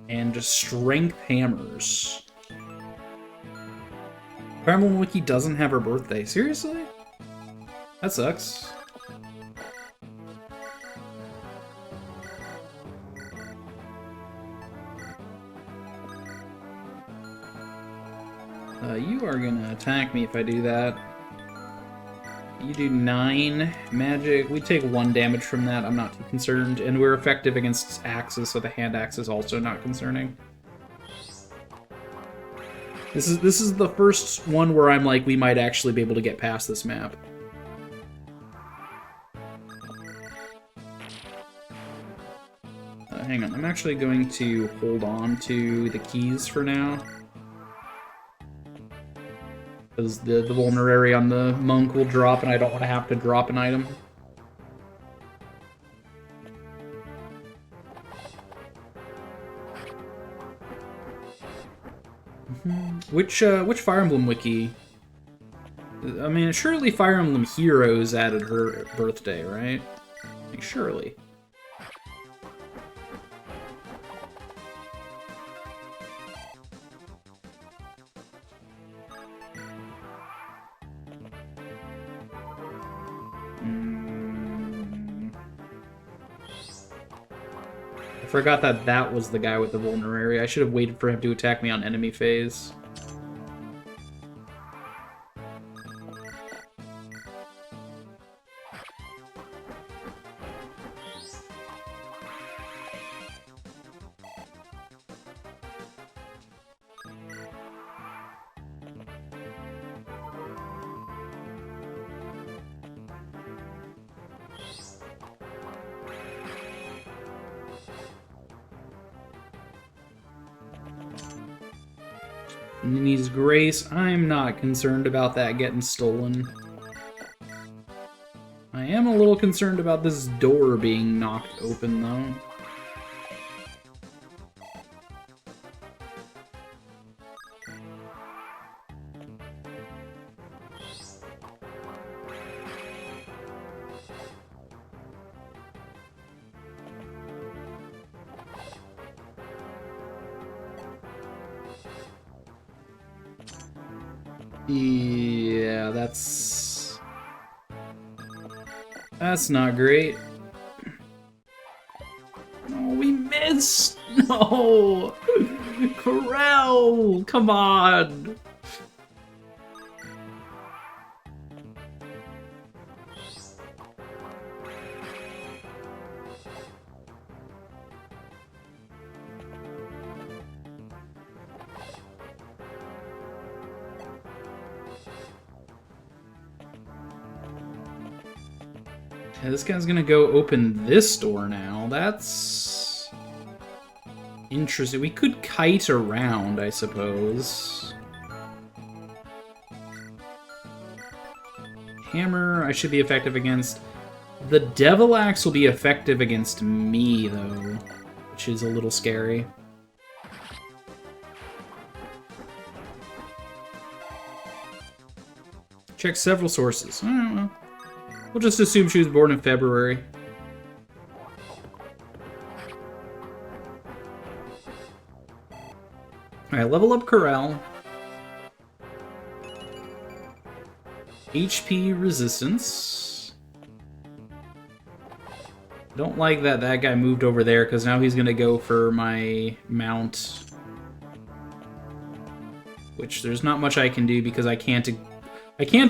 and just strength hammers. Fire Emblem Wiki doesn't have her birthday. Seriously? That sucks. You are gonna attack me if I do that. You do 9 magic. We take 1 damage from that. I'm not too concerned. And we're effective against axes, so the hand axe is also not concerning. This is the first one where I'm like, we might actually be able to get past this map. Hang on, I'm actually going to hold on to the keys for now. Because the vulnerary on the monk will drop, and I don't want to have to drop an item. Which Fire Emblem wiki? I mean, surely Fire Emblem Heroes added her birthday, right? Like, surely. I forgot that that was the guy with the vulnerary. I should have waited for him to attack me on enemy phase. Nini's Grace, I'm not concerned about that getting stolen. I am a little concerned about this door being knocked open, though. Yeah, that's not great. Oh, we missed! No! Corel! Come on! Okay, this guy's gonna go open this door now. That's interesting. We could kite around, I suppose. Hammer, I should be effective against. The Devil Axe will be effective against me, though, which is a little scary. Check several sources. I don't know. We'll just assume she was born in February. Alright, level up Corel. HP resistance. Don't like that that guy moved over there, because now he's going to go for my mount. Which there's not much I can do because I can't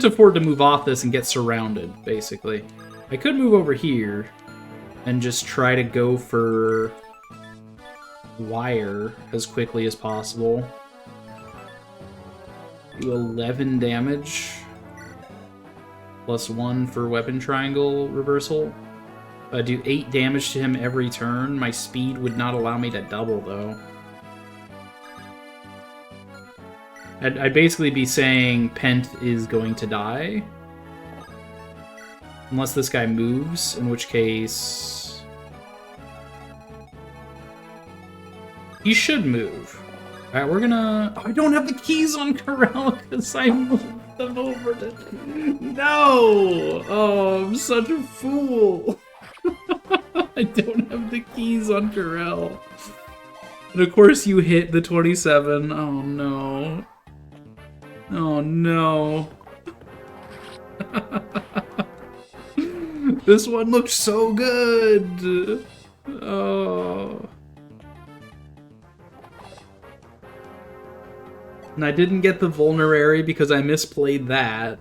afford to move off this and get surrounded, basically. I could move over here and just try to go for wire as quickly as possible. Do 11 damage. +1 for weapon triangle reversal. Do 8 damage to him every turn. My speed would not allow me to double, though. I'd basically be saying Pent is going to die. Unless this guy moves, in which case... he should move. Alright, we're gonna... Oh, I don't have the keys on Corel because I moved them over to... No! Oh, I'm such a fool! I don't have the keys on Corel. And of course you hit the 27. Oh no. Oh no. This one looks so good. Oh. And I didn't get the vulnerary because I misplayed that.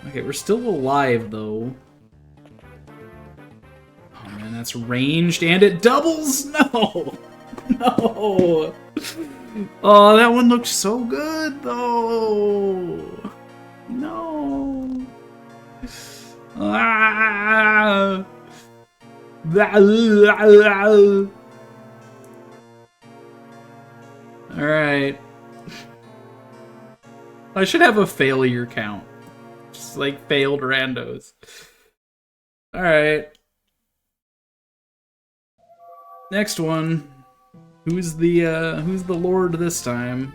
Okay, we're still alive though. Oh man, that's ranged and it doubles? No! No! Oh, that one looks so good though! No! Ah! Alright. I should have a failure count. Just like failed randos. Alright. Next one. Who's the Lord this time?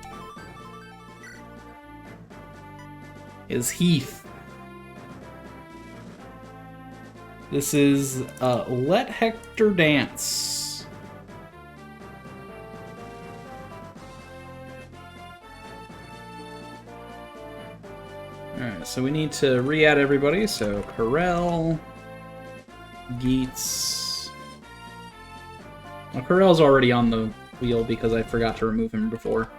Is Heath. This is Let Hector Dance. Alright, so we need to re-add everybody. So Corel, Geets. Well, Corel's already on the wheel because I forgot to remove him before.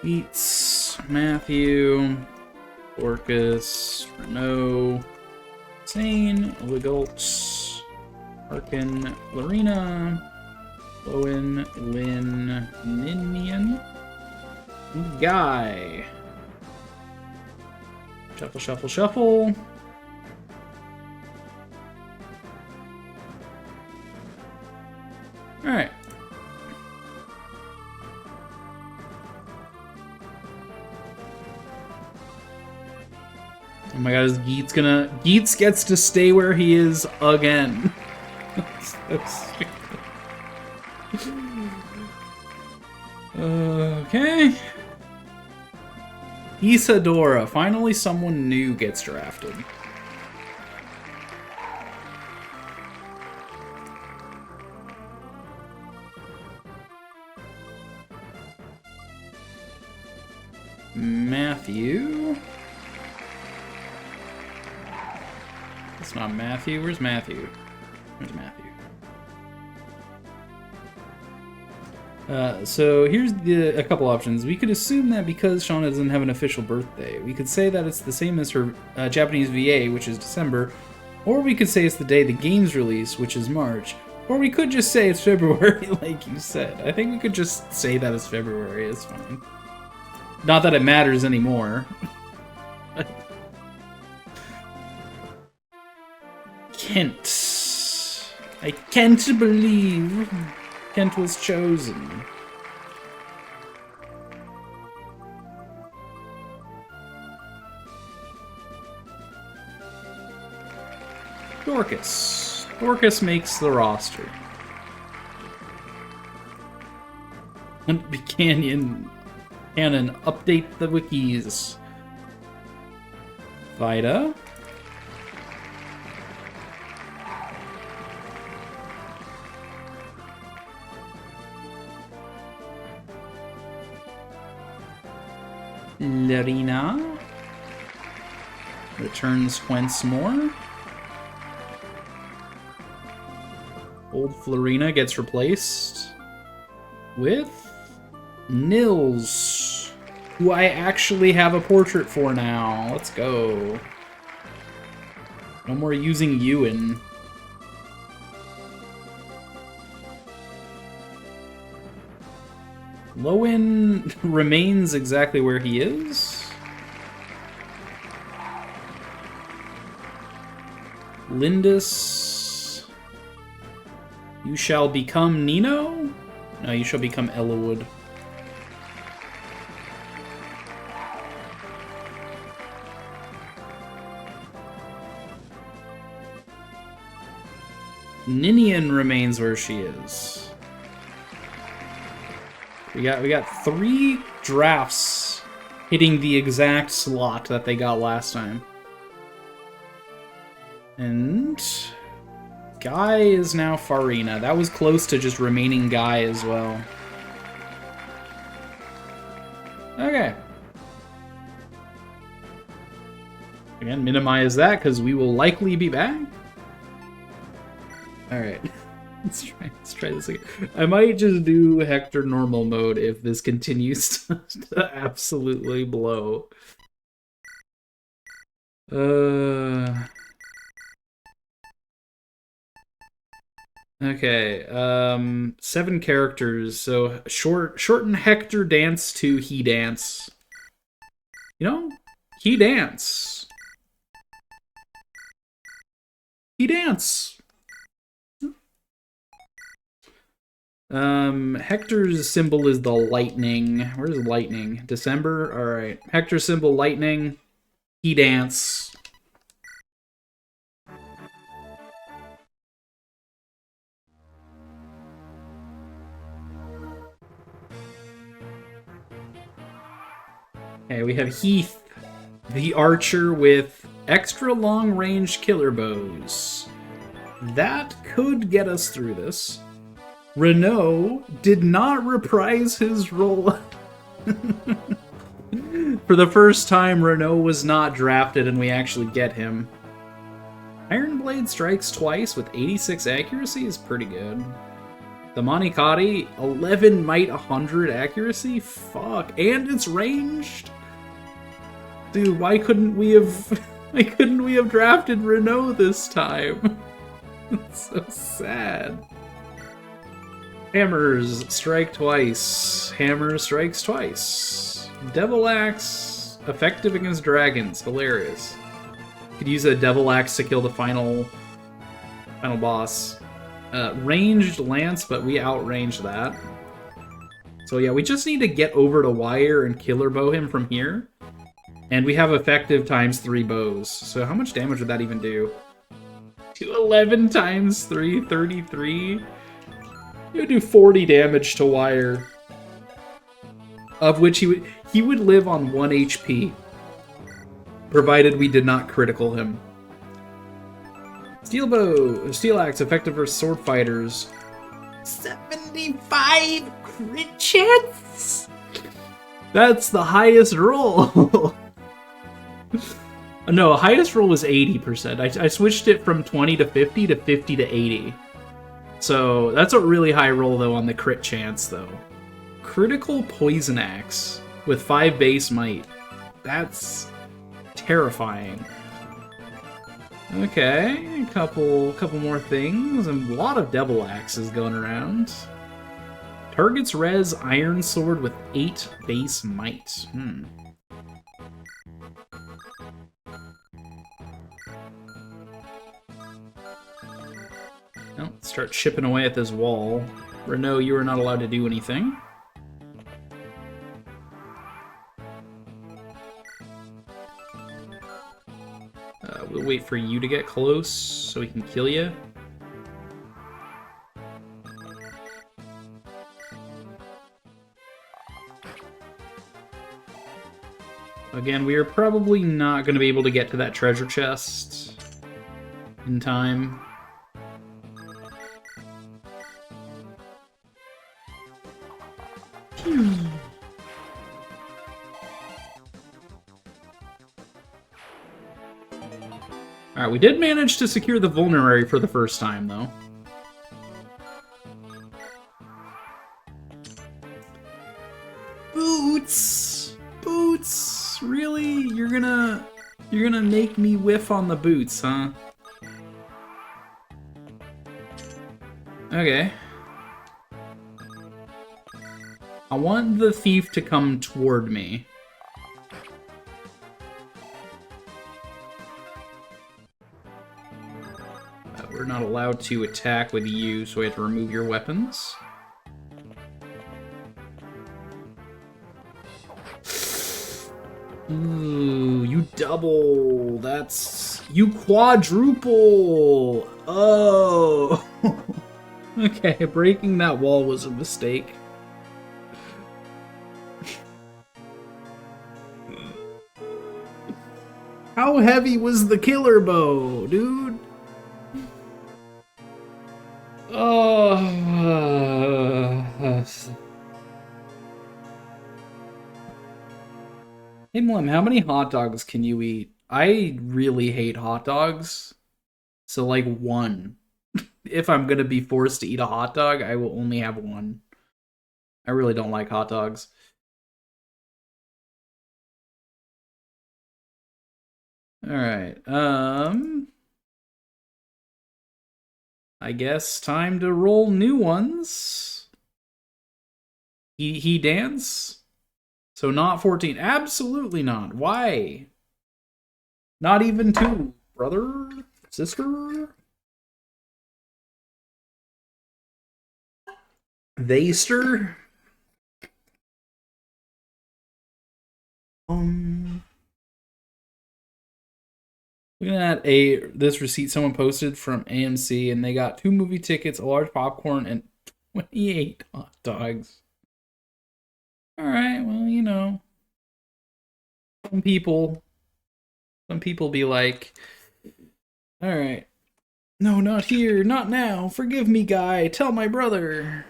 Geets, Matthew, Orcus, Renault, Sane, Ligult, Arkin, Lorena, Owen, Lynn, Ninian, and Guy. Shuffle, shuffle, shuffle. Alright. Oh my god, is Geets gonna... Geets gets to stay where he is again. So stupid. Okay. Isadora. Finally someone new gets drafted. Matthew. It's not Matthew. Where's Matthew? Where's Matthew? So here's a couple options. We could assume that because Shauna doesn't have an official birthday, we could say that it's the same as her Japanese VA, which is December, or we could say it's the day the game's release, which is March, or we could just say it's February, like you said. I think we could just say that it's February. It's fine. Not that it matters anymore. Kent. I can't believe Kent was chosen. Dorcas. Dorcas makes the roster. And Canyon update the wikis. Vida. Larina returns once more. Old Florina gets replaced with Nils, who I actually have a portrait for now. Let's go. No more using Ewan. Lowen remains exactly where he is. Lindis, you shall become Nino? No, you shall become Ellawood. Ninian remains where she is. We got 3 drafts hitting the exact slot that they got last time. And Guy is now Farina. That was close to just remaining Guy as well. Okay. Again, minimize that because we will likely be back. Alright. Let's try this again. I might just do Hector normal mode if this continues to absolutely blow. Okay, 7 characters, so shorten Hector dance to he dance. You know? He dance. He dance. Hector's symbol is the lightning. Where's lightning? December? Alright. Hector's symbol, lightning. He dance. Okay, we have Heath, the archer with extra long-range killer bows. That could get us through this. Renault did not reprise his role. For the first time, Renault was not drafted and we actually get him. Ironblade strikes twice with 86 accuracy is pretty good. The Manikati, 11 might, 100 accuracy? Fuck. And it's ranged? Dude, why couldn't we have drafted Renault this time? It's so sad. Hammers strike twice. Hammer strikes twice. Devil Axe, effective against dragons. Hilarious. Could use a Devil Axe to kill the final boss. Ranged lance, but we outranged that. So yeah, we just need to get over to wire and killer bow him from here. And we have effective times 3 bows. So how much damage would that even do? 211 times 3, 33. He would do 40 damage to wire. Of which he would live on 1 HP. Provided we did not critical him. Steel bow, steel axe, effective for sword fighters. 75 crit chance? That's the highest roll. No, highest roll was 80%. I switched it from 20 to 50 to 50 to 80. So that's a really high roll, though, on the crit chance, though. Critical Poison Axe with 5 base might. That's terrifying. Okay, a couple more things, and a lot of Devil Axes going around. Target's res Iron Sword with 8 base might. Well, let's start chipping away at this wall. Rando, you are not allowed to do anything. We'll wait for you to get close so we can kill you. Again, we are probably not going to be able to get to that treasure chest in time. Alright, we did manage to secure the vulnerary for the first time, though. Boots! Boots! Really? You're gonna make me whiff on the boots, huh? Okay. I want the thief to come toward me. We're not allowed to attack with you, so we have to remove your weapons. Ooh, you double. That's... You quadruple! Oh! Okay, breaking that wall was a mistake. How heavy was the killer bow, dude? Oh. Hey, Mlim, how many hot dogs can you eat? I really hate hot dogs. So, like, 1. If I'm gonna be forced to eat a hot dog, I will only have 1. I really don't like hot dogs. Alright, I guess time to roll new ones. He dance? So not 14. Absolutely not. Why? Not even 2. Brother? Sister? Theyster? Looking at this receipt someone posted from AMC, and they got 2 movie tickets, a large popcorn, and 28 hot dogs. Alright, well, you know. Some people be like, alright. No, not here, not now. Forgive me, guy. Tell my brother.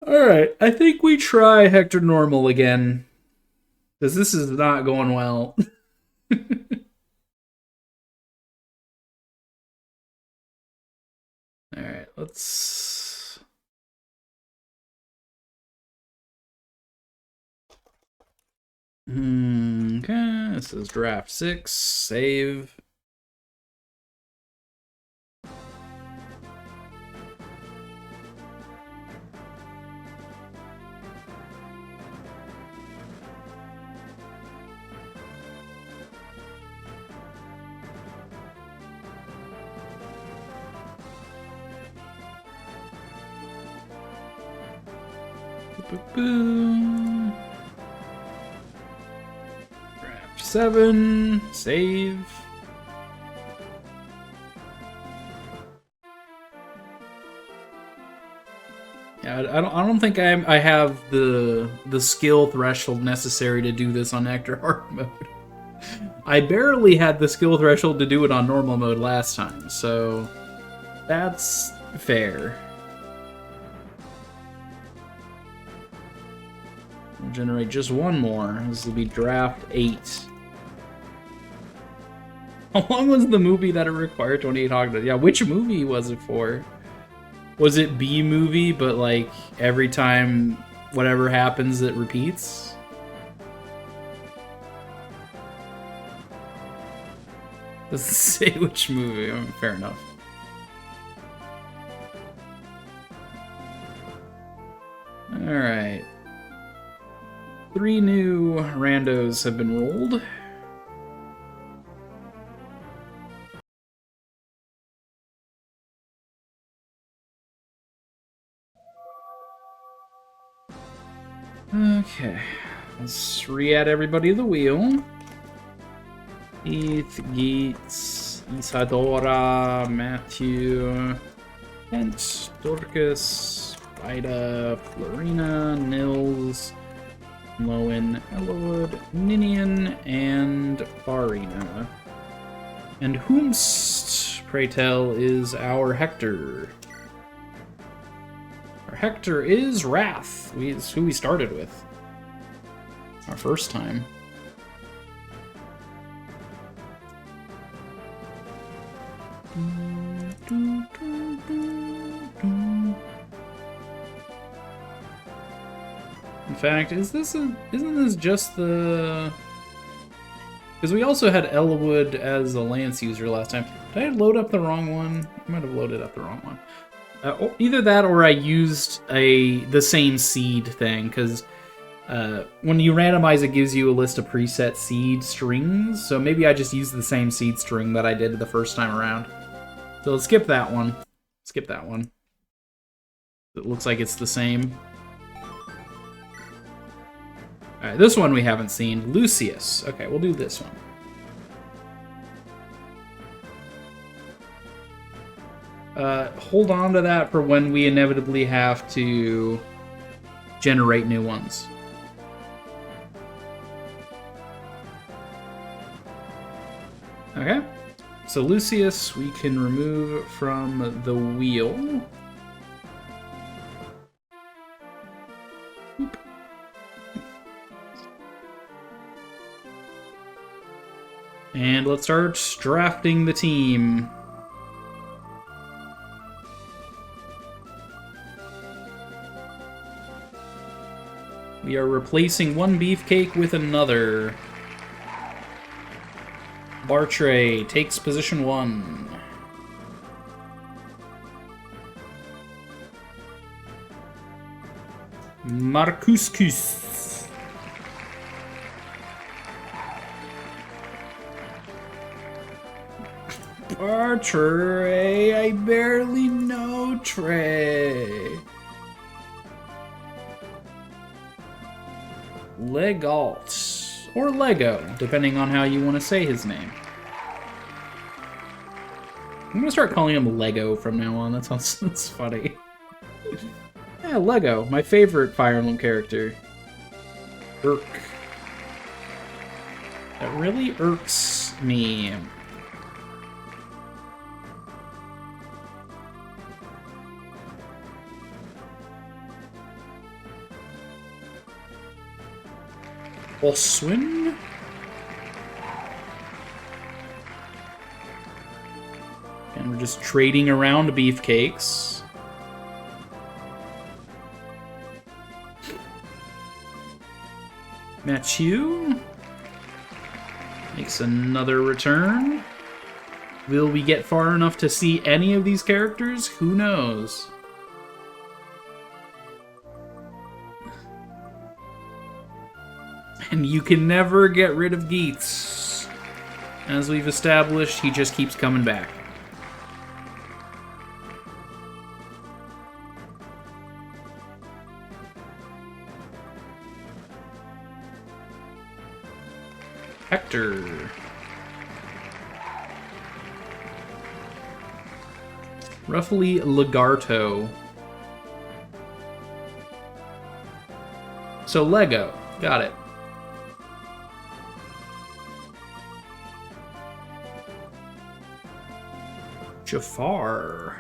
Alright, I think we try Hector Normal again. Because this is not going well. Alright, let's... Okay, this is draft 6. Save. Boom. Draft 7. Save. Yeah, I don't think I have the skill threshold necessary to do this on Hector Hard mode. I barely had the skill threshold to do it on normal mode last time, so that's Fair. We'll generate just one more. This will be draft 8. How long was the movie that it required 28 Hogdog? Yeah, which movie was it for? Was it B movie, but like every time whatever happens, it repeats? Doesn't say which movie. Fair enough. Alright. 3 new randos have been rolled. Okay. Let's re-add everybody to the wheel. Heath, Geets, Isadora, Matthew, Kent, Dorcas, Ida, Florina, Nils, Lowen, Elwood, Ninian, and Farina. And whomst, pray tell, is our Hector? Our Hector is Wrath. It's who we started with. Our first time. In fact, isn't this just the... Because we also had Elwood as a Lance user last time. Did I load up the wrong one? I might have loaded up the wrong one. Either that or I used the same seed thing, because when you randomize, it gives you a list of preset seed strings, so maybe I just used the same seed string that I did the first time around. So let's skip that one. Skip that one. It looks like it's the same. Alright, this one we haven't seen. Lucius. Okay, we'll do this one. Hold on to that for when we inevitably have to generate new ones. Okay. So Lucius, we can remove from the wheel. Oop. And let's start drafting the team. We are replacing one beefcake with another. Bartray takes position 1. Marcuscus. Bartray, I barely know Trey. Legalt, or Lego, depending on how you want to say his name. I'm gonna start calling him Lego from now on. That's funny. Yeah, Lego, my favorite Fire Emblem character. Irk. That really irks me. Oswin? And we're just trading around beefcakes. Matthew makes another return. Will we get far enough to see any of these characters? Who knows? And you can never get rid of Geets. As we've established, he just keeps coming back. Hector. Roughly Lagarto. So Lego. Got it. Jafar.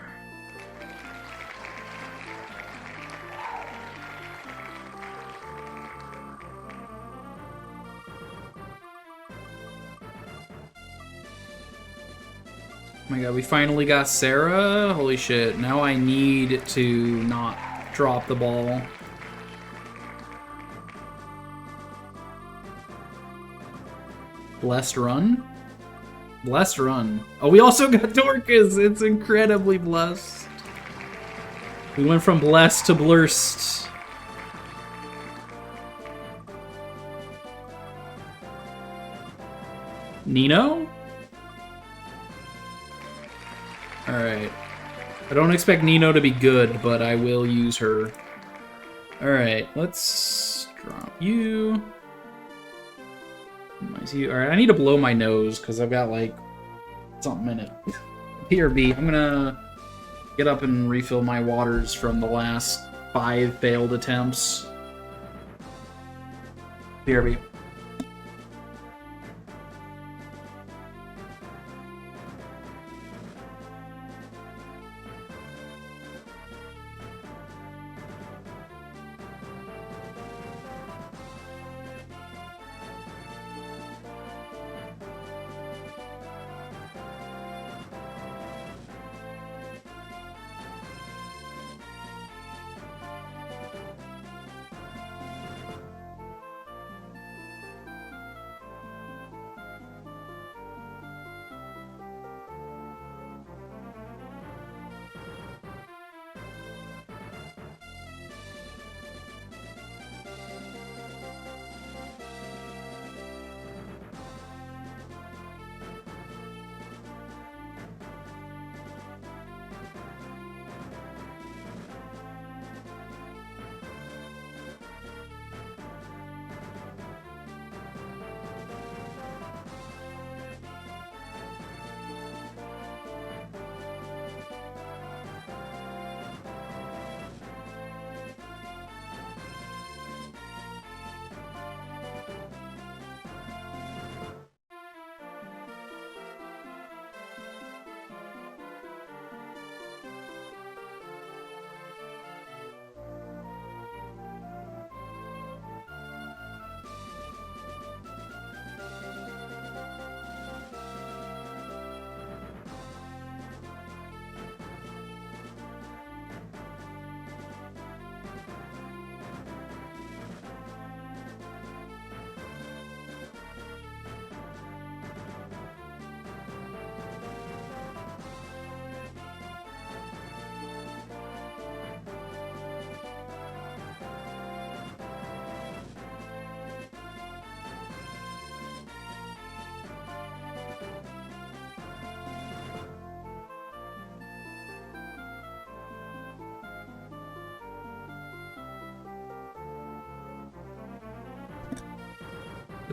Oh my god, we finally got Sarah? Holy shit, now I need to not drop the ball. Blessed run? Blessed run. Oh, we also got Dorcas! It's incredibly blessed. We went from blessed to blurst. Nino? Alright. I don't expect Nino to be good, but I will use her. Alright, let's drop you. Alright, I need to blow my nose, because I've got, like, something in it. PRB, I'm gonna get up and refill my waters from the last 5 failed attempts. PRB.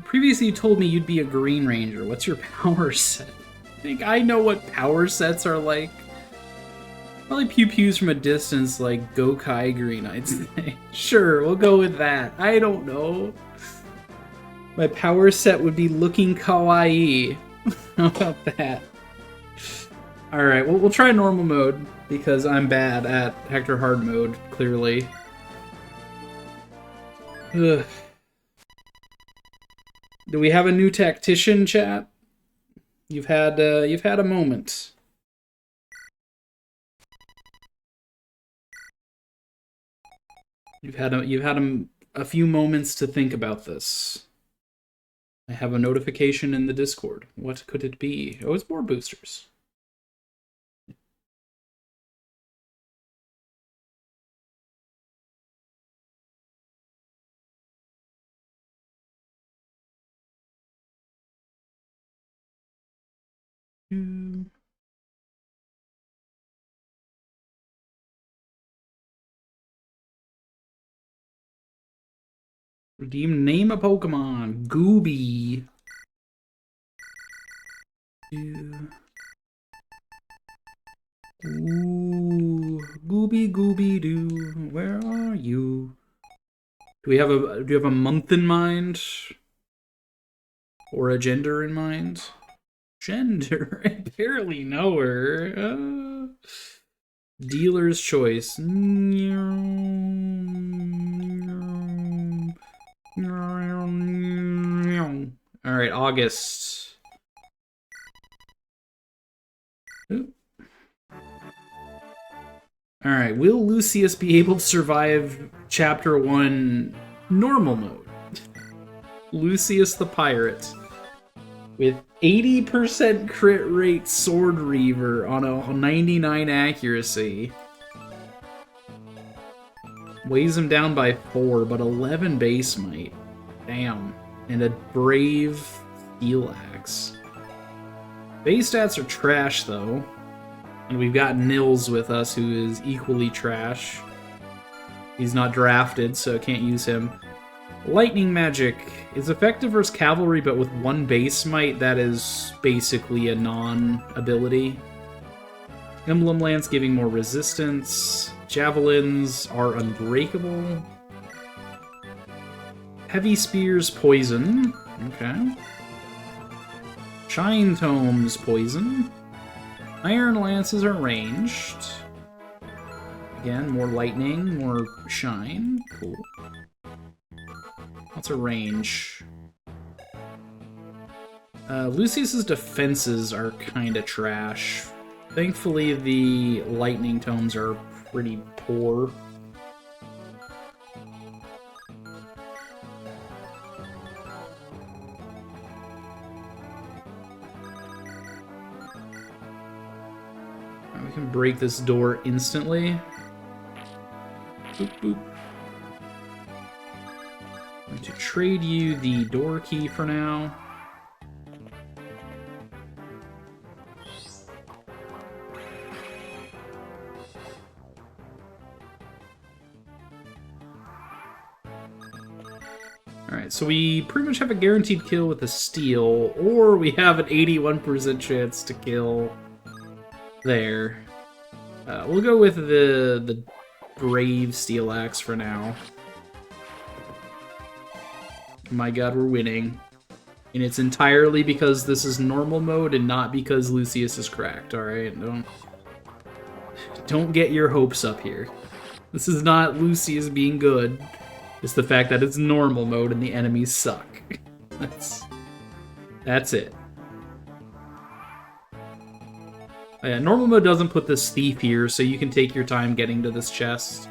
Previously you told me you'd be a Green Ranger. What's your power set? I think I know what power sets are like. Probably pew-pews from a distance like Gokai Green, I'd say. Sure, we'll go with that. I don't know. My power set would be looking kawaii. How about that? Alright, we'll try normal mode, because I'm bad at Hector hard mode, clearly. Ugh. Do we have a new tactician, chat? You've had a moment. You've had a few moments to think about this. I have a notification in the Discord. What could it be? Oh, it's more boosters. Redeem name a Pokemon. Gooby. Ooh, Gooby Gooby Doo. Where are you? Do you have a month in mind? Or a gender in mind? Gender? I barely know her. Dealer's choice. Alright, August. Alright, will Lucius be able to survive Chapter 1 normal mode? Lucius the Pirate. With 80% crit rate Sword Reaver on a 99 accuracy. Weighs him down by 4, but 11 base might. Damn. And a Brave Steel Axe. Base stats are trash, though. And we've got Nils with us, who is equally trash. He's not drafted, so can't use him. Lightning Magic is effective versus Cavalry, but with 1 base might, that is basically a non-ability. Emblem Lance giving more resistance. Javelins are unbreakable. Heavy Spears, poison. Okay. Shine Tomes, poison. Iron Lances are ranged. Again, more lightning, more shine. Cool. What's a range? Lucius's defenses are kind of trash. Thankfully, the lightning tomes are pretty poor. We can break this door instantly. Boop, boop. I'm going to trade you the door key for now. Alright, so we pretty much have a guaranteed kill with a steal, or we have an 81% chance to kill there. We'll go with the Brave Steel Axe for now. My god, we're winning. And it's entirely because this is normal mode and not because Lucius is cracked, alright? Don't get your hopes up here. This is not Lucius being good. It's the fact that it's normal mode and the enemies suck. That's it. Yeah, normal mode doesn't put this thief here, so you can take your time getting to this chest.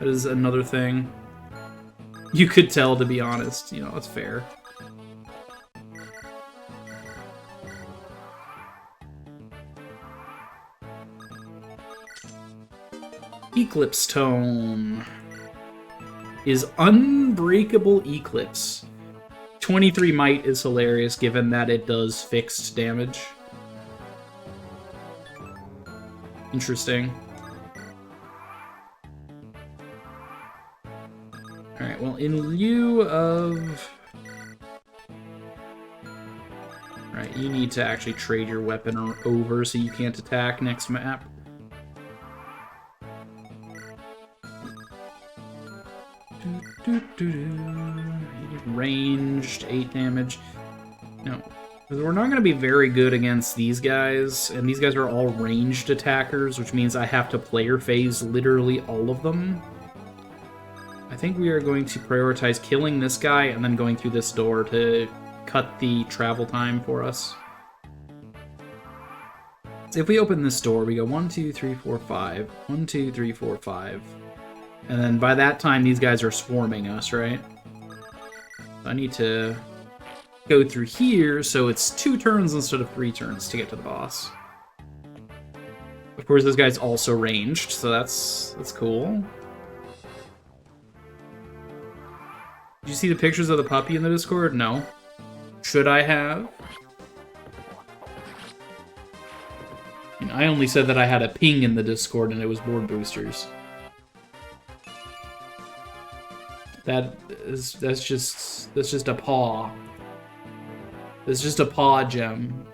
That is another thing. You could tell, to be honest. You know, it's fair. Eclipse Tome is Unbreakable Eclipse. 23 might is hilarious, given that it does fixed damage. Interesting. Alright, well, in lieu of... Alright, you need to actually trade your weapon over so you can't attack next map. Ranged, 8 damage. No, we're not going to be very good against these guys, and these guys are all ranged attackers, which means I have to player phase literally all of them. I think we are going to prioritize killing this guy and then going through this door to cut the travel time for us. So if we open this door, we go 1, 2, 3, 4, 5. 1, 2, 3, 4, 5. And then by that time, these guys are swarming us, right? I need to go through here, so it's 2 turns instead of 3 turns to get to the boss. Of course, this guy's also ranged, so that's cool. Did you see the pictures of the puppy in the Discord? No. Should I have? I only said that I had a ping in the Discord and it was board boosters. That's just a paw. It's just a paw gem.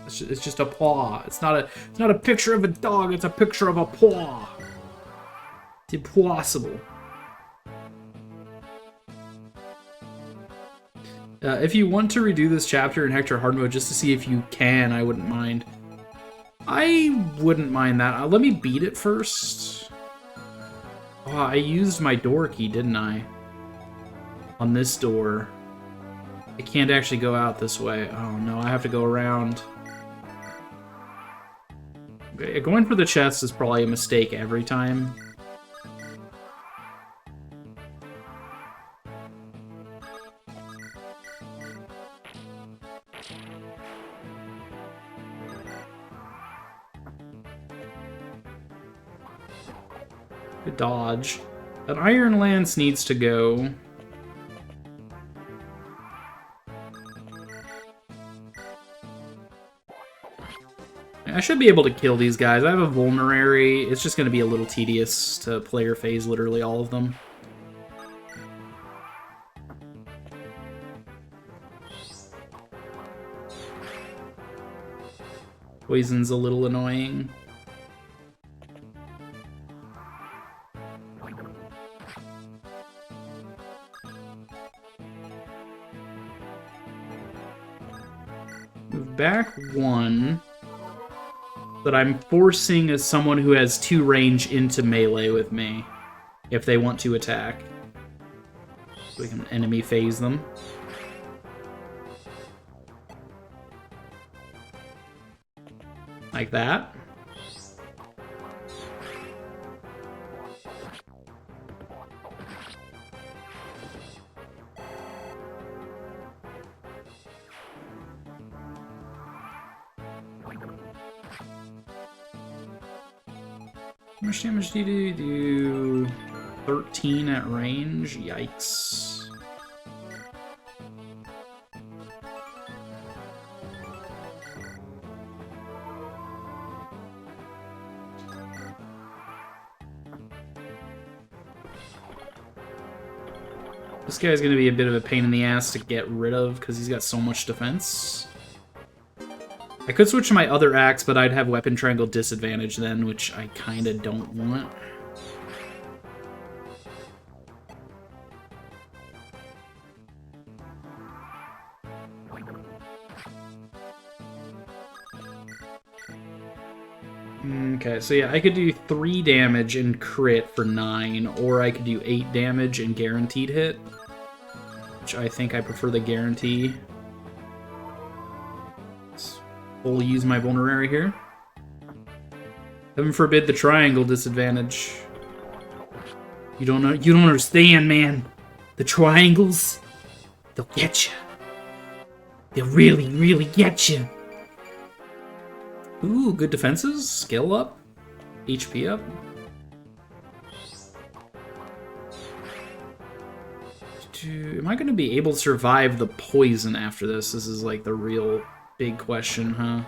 It's just a paw. It's not a picture of a dog. It's a picture of a paw. It's impossible. If you want to redo this chapter in Hector hard mode just to see if you can, I wouldn't mind. I wouldn't mind that. Let me beat it first. Oh, I used my door key, didn't I? On this door. I can't actually go out this way. Oh no, I have to go around. Going for the chest is probably a mistake every time. Good dodge. An Iron Lance needs to go. I should be able to kill these guys. I have a vulnerary. It's just going to be a little tedious to player phase literally all of them. Poison's a little annoying. Move back one. That I'm forcing as someone who has 2 range into melee with me if they want to attack. So we can enemy phase them. Like that. How much damage do you do? 13 at range? Yikes. This guy's gonna be a bit of a pain in the ass to get rid of because he's got so much defense. I could switch to my other axe, but I'd have weapon triangle disadvantage then, which I kinda don't want. Okay, so yeah, I could do 3 damage and crit for 9, or I could do 8 damage and guaranteed hit, which I think I prefer the guarantee. We'll use my vulnerary here. Heaven forbid the triangle disadvantage. You don't know. You don't understand, man. The triangles, they'll get you. They'll really, really get you. Ooh, good defenses. Skill up. HP up. Am I going to be able to survive the poison after this? This is like the real big question, huh?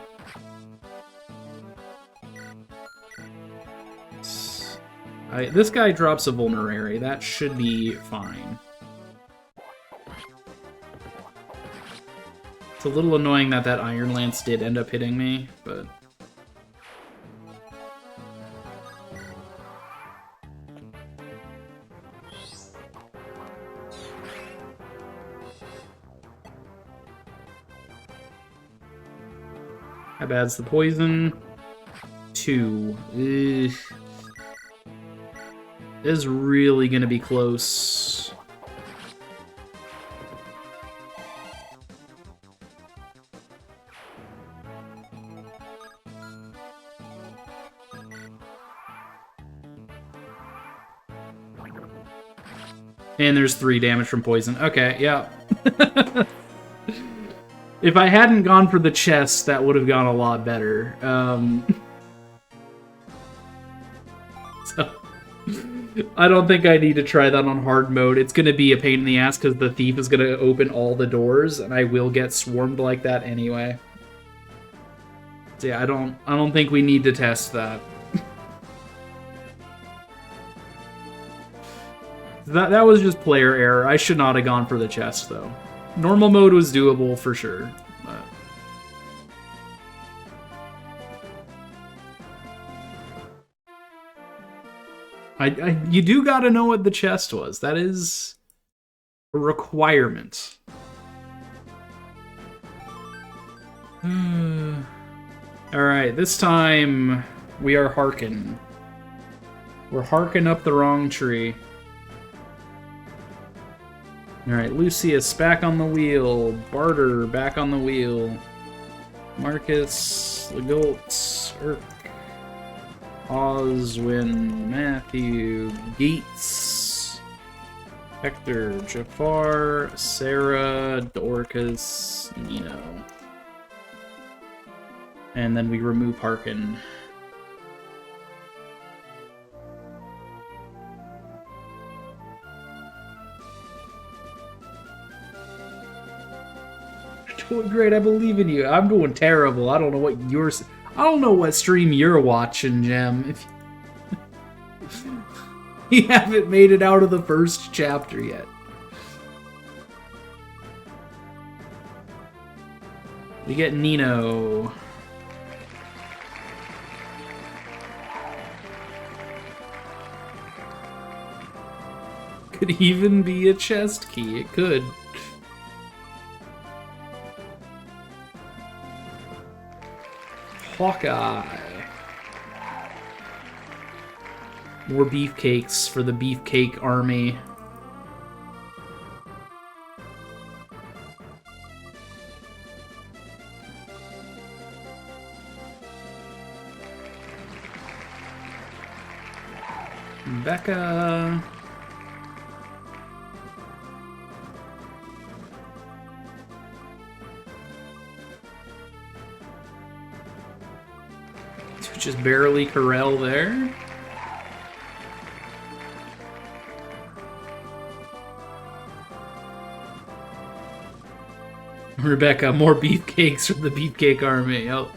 This guy drops a vulnerary. That should be fine. It's a little annoying that that Iron Lance did end up hitting me, but... How bad's the poison? 2. Ugh. This is really gonna be close. And there's 3 damage from poison. Okay, yeah. If I hadn't gone for the chest, that would have gone a lot better. So, I don't think I need to try that on hard mode. It's going to be a pain in the ass because the thief is going to open all the doors, and I will get swarmed like that anyway. So yeah, I don't think we need to test that. That was just player error. I should not have gone for the chest, though. Normal mode was doable for sure. But you do gotta know what the chest was. That is a requirement. Alright, this time we are harking. We're harking up the wrong tree. Alright, Lucius back on the wheel. Barter back on the wheel. Marcus, Legault, Urk. Oswin, Matthew, Gates, Hector, Jafar, Sarah, Dorcas, Nino. And then we remove Harkin. You're doing great, I believe in you. I'm doing terrible. I don't know what I don't know what stream you're watching, Gem. If you haven't made it out of the first chapter yet. We get Nino. Could even be a chest key. It could. Hawkeye. More beefcakes for the beefcake army. Becca. Just barely Corel there. Rebecca, more beefcakes from the beefcake army. Oh.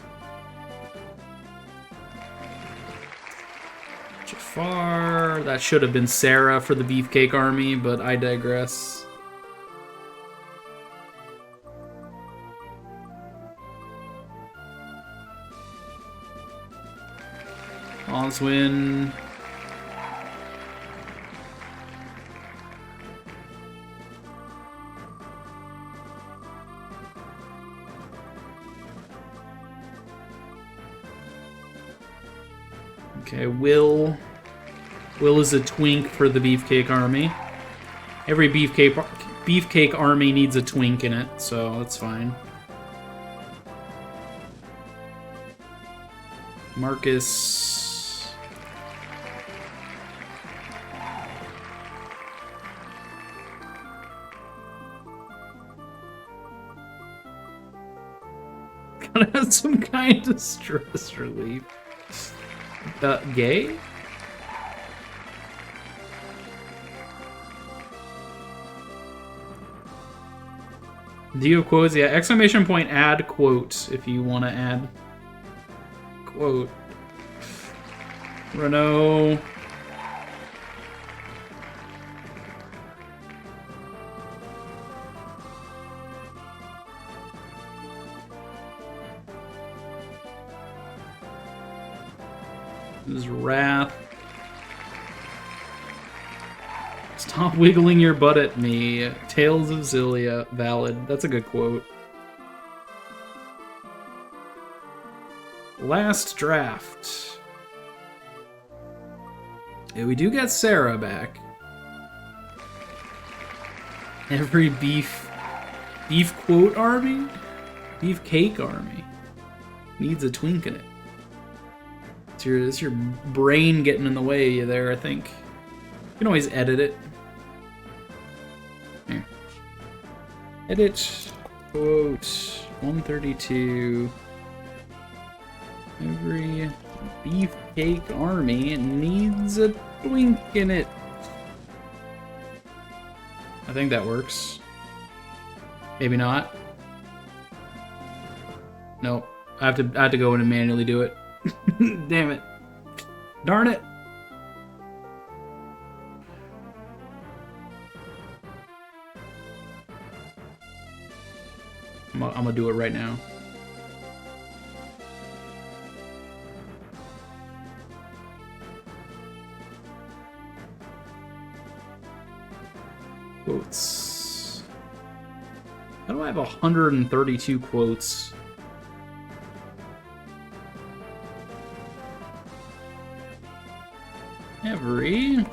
Jafar. That should have been Sarah for the beefcake army, but I digress. Oswin. Okay, Will. Will is a twink for the beefcake army. Every beefcake army needs a twink in it, so that's fine. Marcus. Gotta have some kind of stress relief. Gay? Do you have quotes? Yeah, exclamation point add quote if you want to add quote. Renault. This is Wrath. Stop wiggling your butt at me. Tales of Zillia. Valid. That's a good quote. Last draft. Yeah, we do get Sarah back. Every beef quote army? Beef cake army. Needs a twink in it. It's your brain getting in the way there, I think. You can always edit it. Here. Edit. Quote. 132. Every beefcake army needs a twink in it. I think that works. Maybe not. Nope. I have to go in and manually do it. Damn it. Darn it. I'm gonna do it right now. Quotes. How do I have 132 quotes? Every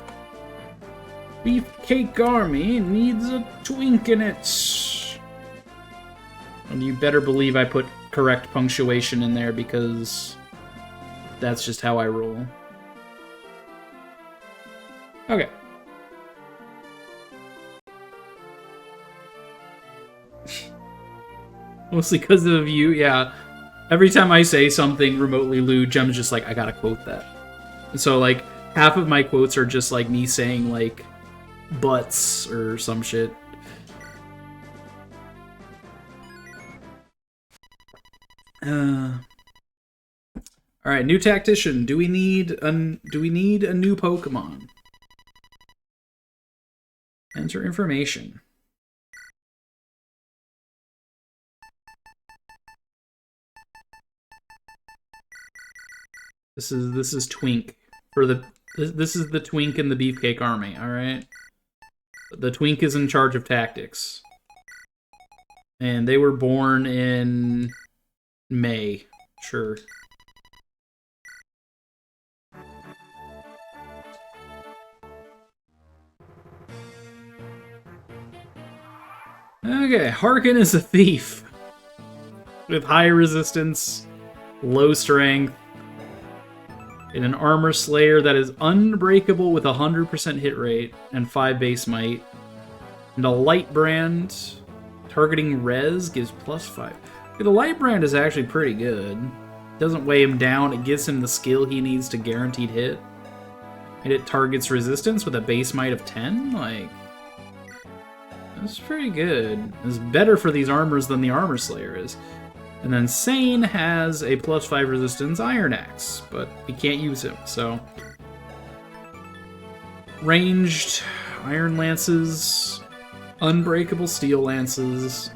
beefcake army needs a twink in it. And you better believe I put correct punctuation in there because that's just how I roll. Okay. Mostly because of you, yeah. Every time I say something remotely lewd, Jem's just like, I gotta quote that. And so, like, half of my quotes are just, like, me saying, like, butts or some shit. Alright, new tactician. Do we need a new Pokemon? Enter information. This is Twink for the this is the Twink in the Beefcake Army, alright? The Twink is in charge of tactics. And they were born in May. Sure. Okay, Harkin is a thief. With high resistance, low strength, and an armor slayer that is unbreakable with 100% hit rate and 5 base might. And a light brand targeting res gives +5. The light brand is actually pretty good. Doesn't weigh him down, it gives him the skill he needs to guaranteed hit. And it targets resistance with a base might of 10? Like, that's pretty good. It's better for these armors than the Armor Slayer is. And then Sane has a +5 resistance Iron Axe, but we can't use him, so... Ranged Iron Lances, Unbreakable Steel Lances,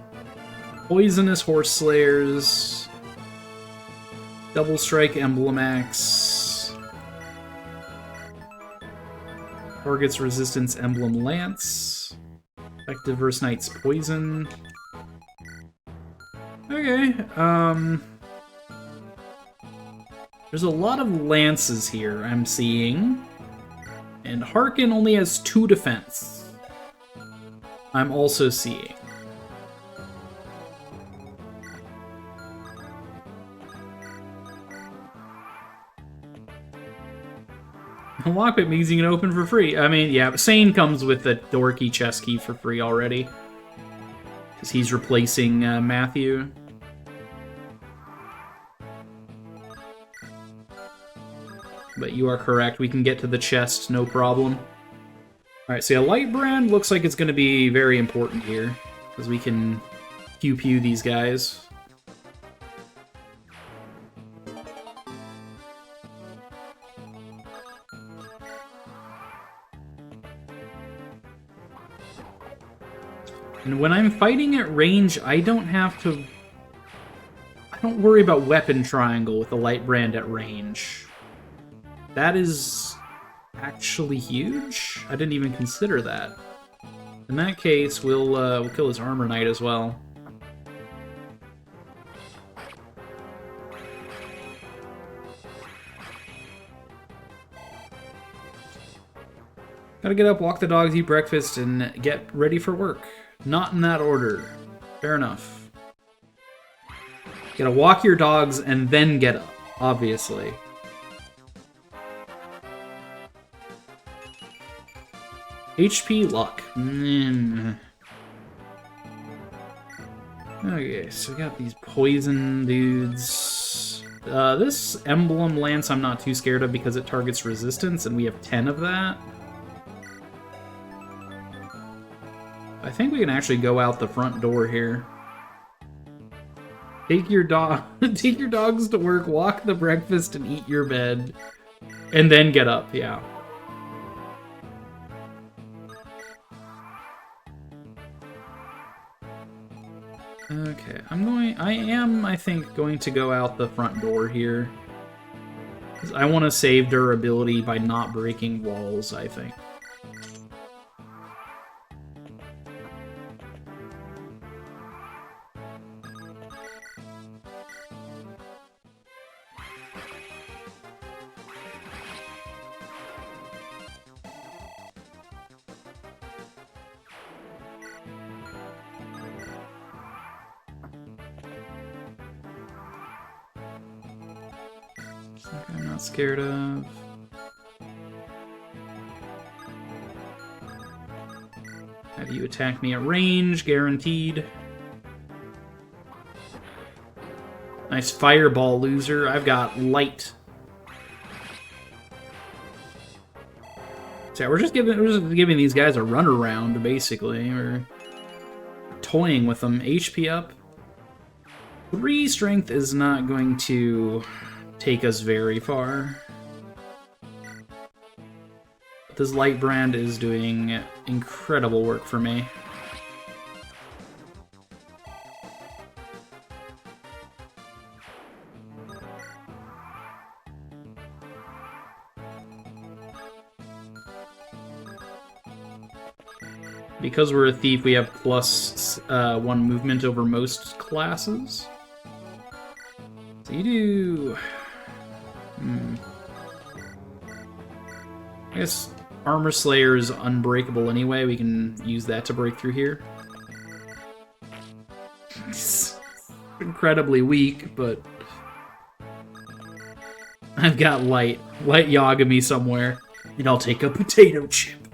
Poisonous Horse Slayers, Double Strike Emblem Axe, targets Resistance Emblem Lance, Effective vs. Knight's Poison. Okay, there's a lot of lances here I'm seeing, and Harkin only has 2 defense. I'm also seeing. Lockpick means you can open for free. I mean, yeah, Sane comes with a dorky chest key for free already. Because he's replacing Matthew. But you are correct, we can get to the chest, no problem. Alright, so yeah, Light Brand looks like it's going to be very important here. Because we can pew-pew these guys. And when I'm fighting at range, I don't have to... I don't worry about weapon triangle with the Light Brand at range. That is actually huge? I didn't even consider that. In that case, we'll kill his Armor Knight as well. Gotta get up, walk the dogs, eat breakfast, and get ready for work. Not in that order. Fair enough. Gotta walk your dogs and then get up, obviously. HP luck. Okay, so we got these poison dudes. This Emblem Lance I'm not too scared of because it targets resistance, and we have 10 of that. I think we can actually go out the front door here. Take your take your dogs to work, walk the breakfast, and eat your bed. And then get up, yeah. Okay, I am, I think, going to go out the front door here. 'Cause I want to save durability by not breaking walls, I think. I'm not scared of. Have you attack me at range, guaranteed. Nice fireball, loser. I've got light. So yeah, we're just giving these guys a runaround, basically. We're toying with them. HP up. 3 strength is not going to take us very far. But this light brand is doing incredible work for me. Because we're a thief, we have plus 1 movement over most classes. So you do... I guess Armor Slayer is unbreakable anyway. We can use that to break through here. It's incredibly weak, but... I've got light. Light Yagami somewhere. And I'll take a potato chip.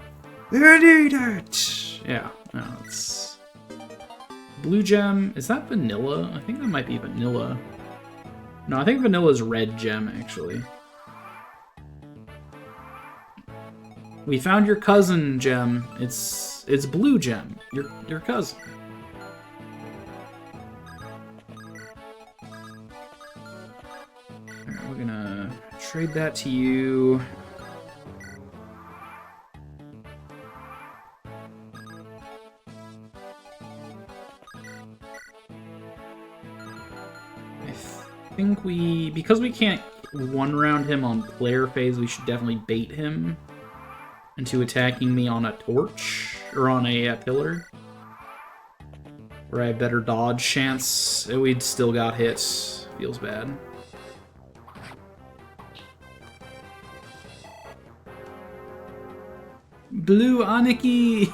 I need it! Yeah, no, it's... Blue gem, is that vanilla? I think that might be vanilla. No, I think vanilla's red gem, actually. We found your cousin, Gem. It's blue gem, your cousin. Alright, we're gonna trade that to you. I think because we can't one-round him on player phase, we should definitely bait him into attacking me on a torch, or on a pillar. Where I have better dodge chance. We'd still got hit. Feels bad. Blue Aniki!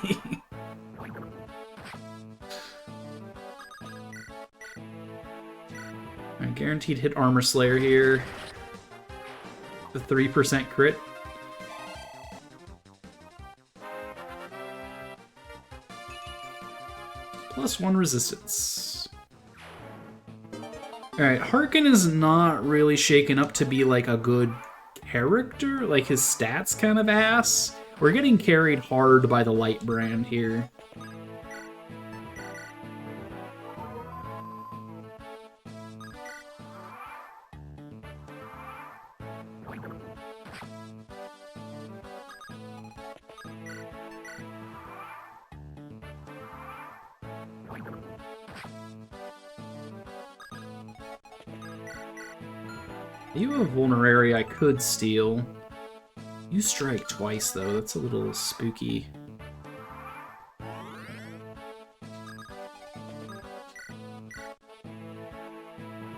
Guaranteed hit Armor Slayer here. The 3% crit. Plus 1 resistance. Alright, Harkin is not really shaken up to be like a good character. Like his stats kind of ass. We're getting carried hard by the light brand here. You have Vulnerary I could steal. You strike twice, though. That's a little spooky.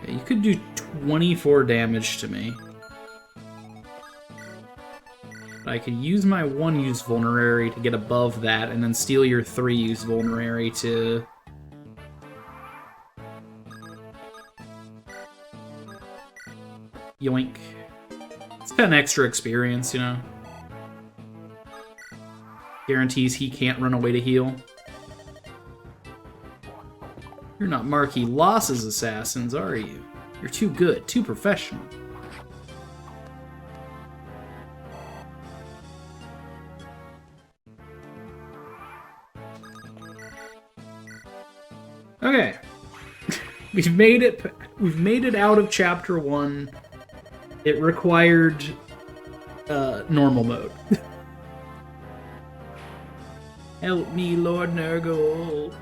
Yeah, you could do 24 damage to me. But I could use my 1-use Vulnerary to get above that, and then steal your 3-use Vulnerary to... Yoink. It's 10 extra experience, you know. Guarantees he can't run away to heal. You're not Marquis Loss's assassins, are you? You're too good, too professional. Okay. We've made it out of chapter 1. It required normal mode. Help me, Lord Nurgle.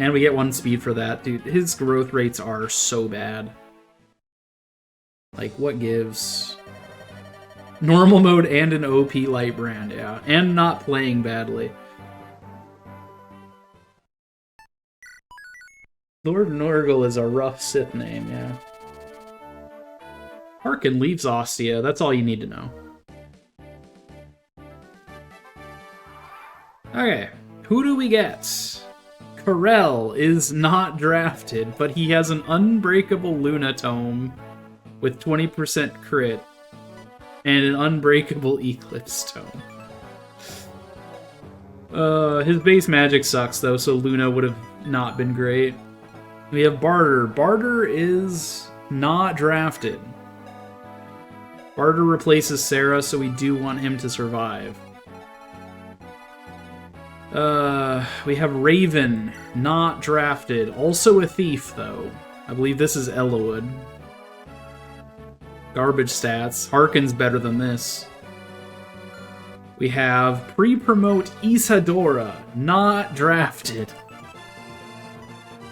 And we get 1 speed for that. Dude, his growth rates are so bad. Like, what gives? Normal mode and an OP light brand, yeah. And not playing badly. Lord Nurgle is a rough Sith name, yeah. Harkin leaves Ostia, that's all you need to know. Okay, who do we get? Corel is not drafted, but he has an unbreakable Luna Tome with 20% crit. and an unbreakable Eclipse Tome. His base magic sucks, though, so Luna would have not been great. We have Barter. Barter is not drafted. Barter replaces Sarah, so we do want him to survive. We have Raven, not drafted. Also a thief, though. I believe this is Ellawood. Garbage stats. Harkin's better than this. We have pre-promote Isadora, not drafted.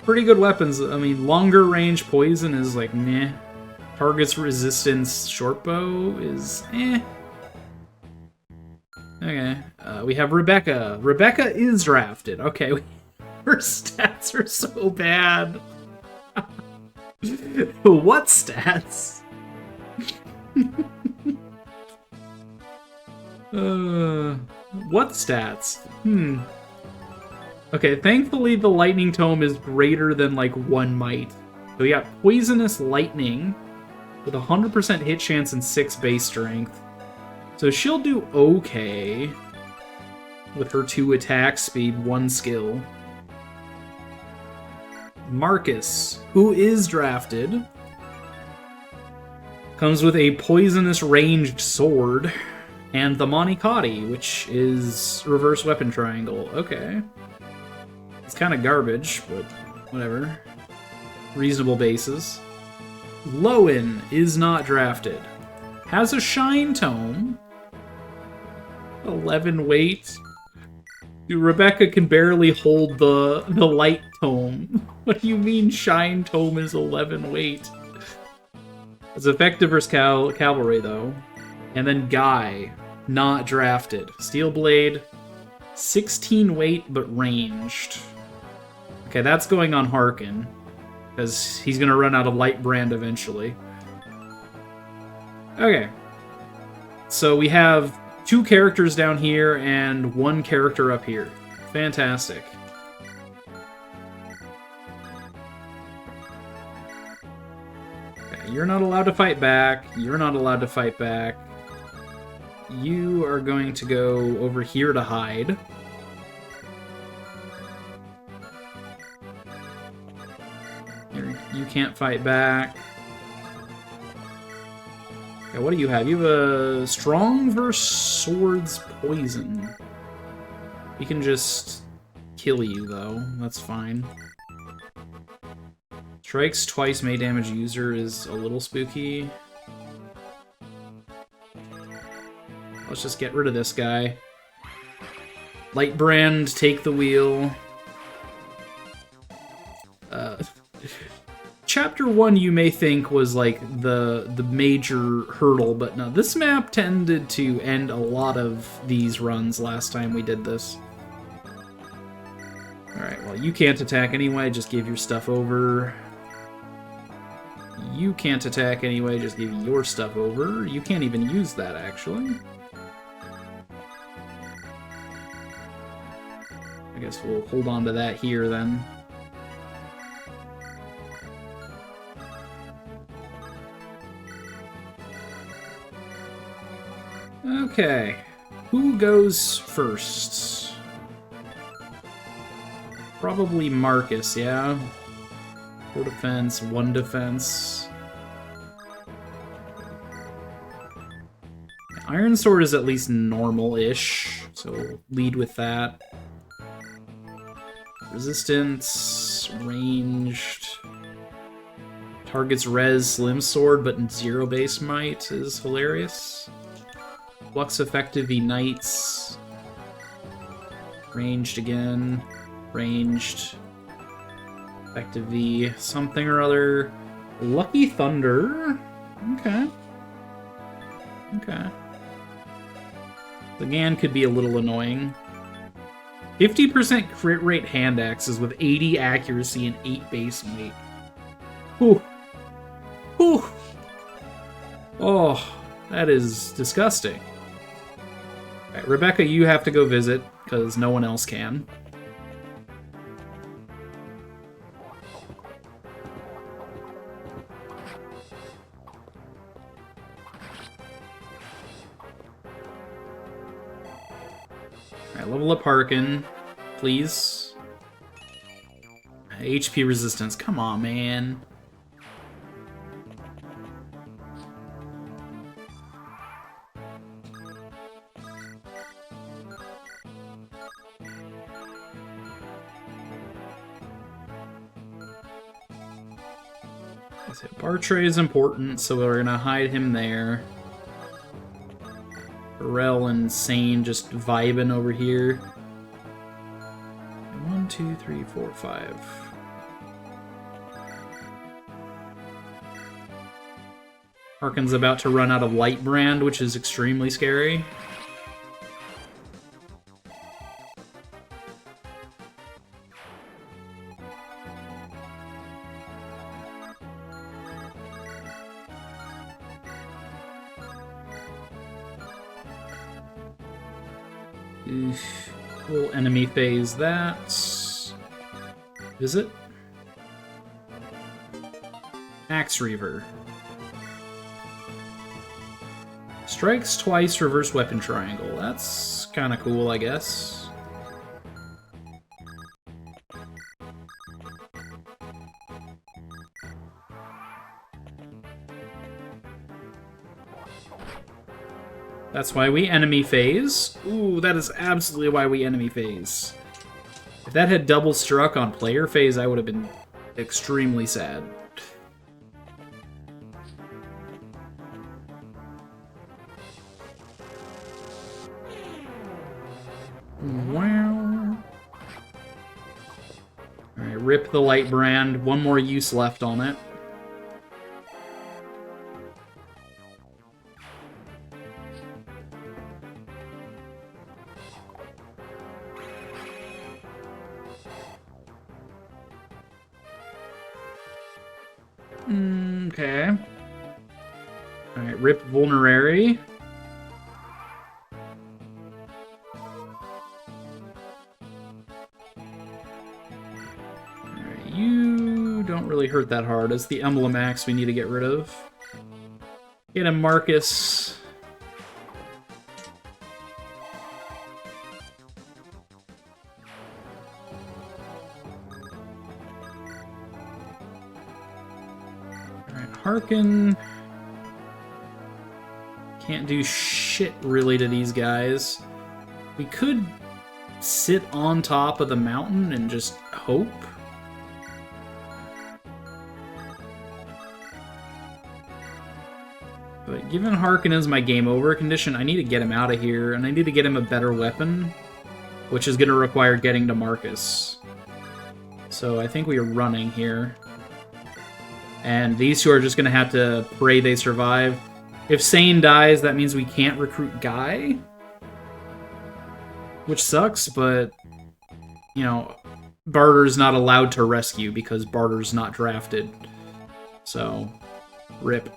Pretty good weapons. I mean, longer range poison is like meh. Target's resistance shortbow is eh. Okay. We have Rebecca. Rebecca is drafted. Okay. Her stats are so bad. What stats? What stats? Okay, thankfully the lightning tome is greater than like 1 might. So we got poisonous lightning with 100% hit chance and 6 base strength. So she'll do okay with her 2 attack speed, 1 skill. Marcus, who is drafted, comes with a poisonous ranged sword and the Monikati, which is reverse weapon triangle. Okay. It's kind of garbage, but whatever. Reasonable bases. Lowen is not drafted. Has a Shine Tome. 11 weight. Dude, Rebecca can barely hold the Light Tome. What do you mean Shine Tome is 11 weight? It's effective versus Cavalry, though. And then Guy, not drafted. Steel Blade, 16 weight, but ranged. Okay, that's going on Harkin, because he's going to run out of Light Brand eventually. Okay. So we have 2 characters down here and 1 character up here. Fantastic. Okay, you're not allowed to fight back. You're not allowed to fight back. You are going to go over here to hide. You can't fight back. Okay, what do you have? You have a strong versus swords poison. He can just kill you, though. That's fine. Strikes twice may damage user is a little spooky. Let's just get rid of this guy. Light Brand, take the wheel. Chapter 1 you may think was like the major hurdle, but no, this map tended to end a lot of these runs last time we did this. Alright, well, you can't attack anyway, just give your stuff over. You can't attack anyway, just give your stuff over. You can't even use that, actually. I guess we'll hold on to that here, then. Okay, who goes first? Probably Marcus, yeah? 4 defense, 1 defense. Iron Sword is at least normal-ish, so we'll lead with that. Resistance, ranged. Targets res Slim Sword, but in 0 base might is hilarious. Flux effective Knights. Ranged again. Ranged. Effective V. Something or other. Lucky Thunder. Okay. Okay. The Gan could be a little annoying. 50% crit rate hand axes with 80 accuracy and 8 base weight. Whew. Whew. Oh, that is disgusting. Alright, Rebecca, you have to go visit, because no one else can. Level up Harkin, please. HP resistance. Come on, man. Bartray is important, so we're gonna hide him there. Pharrell and Sane just vibing over here. 1, 2, 3, 4, 5. Harkin's about to run out of Light Brand, which is extremely scary. We'll enemy phase that. Is it? Axe Reaver. Strikes twice, reverse weapon triangle. That's kind of cool, I guess. That's why we enemy phase. Ooh, that is absolutely why we enemy phase. If that had double struck on player phase, I would have been extremely sad. Wow. Alright, rip the Light Brand. One more use left on it. Okay. Alright, rip Vulnerary. Alright, you don't really hurt that hard. It's the Emblem Axe we need to get rid of. Get a Marcus. Harkin can't do shit really to these guys. We could sit on top of the mountain and just hope. But given Harkin is my game over condition, I need to get him out of here, and I need to get him a better weapon, which is going to require getting to Marcus. So I think we are running here. And these two are just going to have to pray they survive. If Sane dies, that means we can't recruit Guy. Which sucks, but, you know, Barter's not allowed to rescue because Barter's not drafted. So, rip.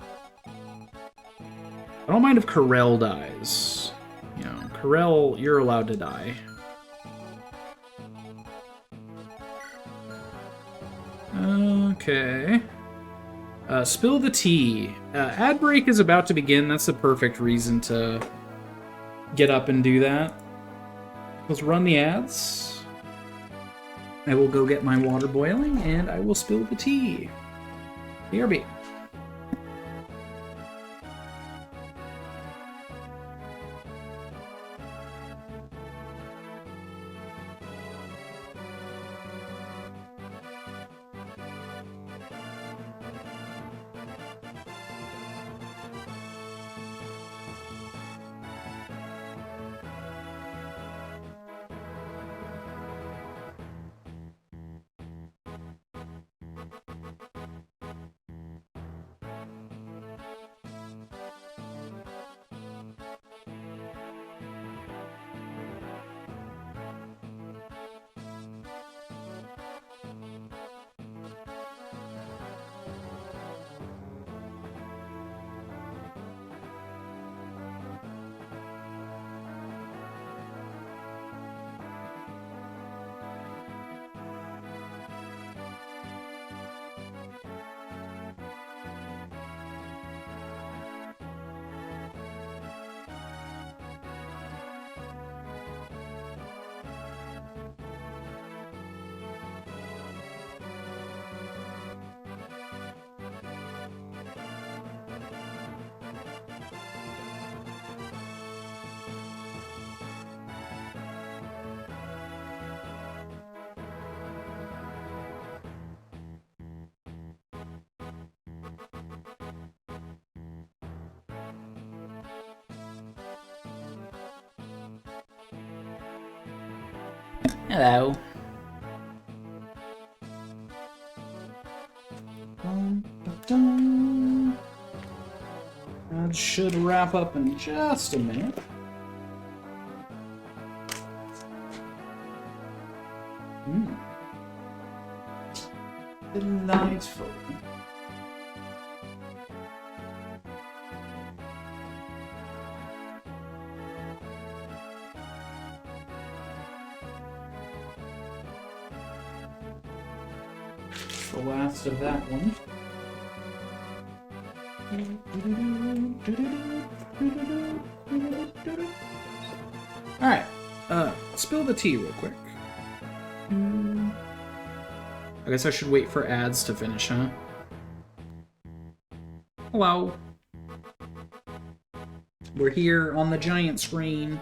I don't mind if Corel dies. You know, Corel, you're allowed to die. Okay. Spill the tea. Ad break is about to begin. That's the perfect reason to get up and do that. Let's run the ads. I will go get my water boiling, and I will spill the tea. BRB. Hello. That should wrap up in just a minute. Delightful. The last of that one. Alright, spill the tea real quick. I guess I should wait for ads to finish, huh? Hello. We're here on the giant screen.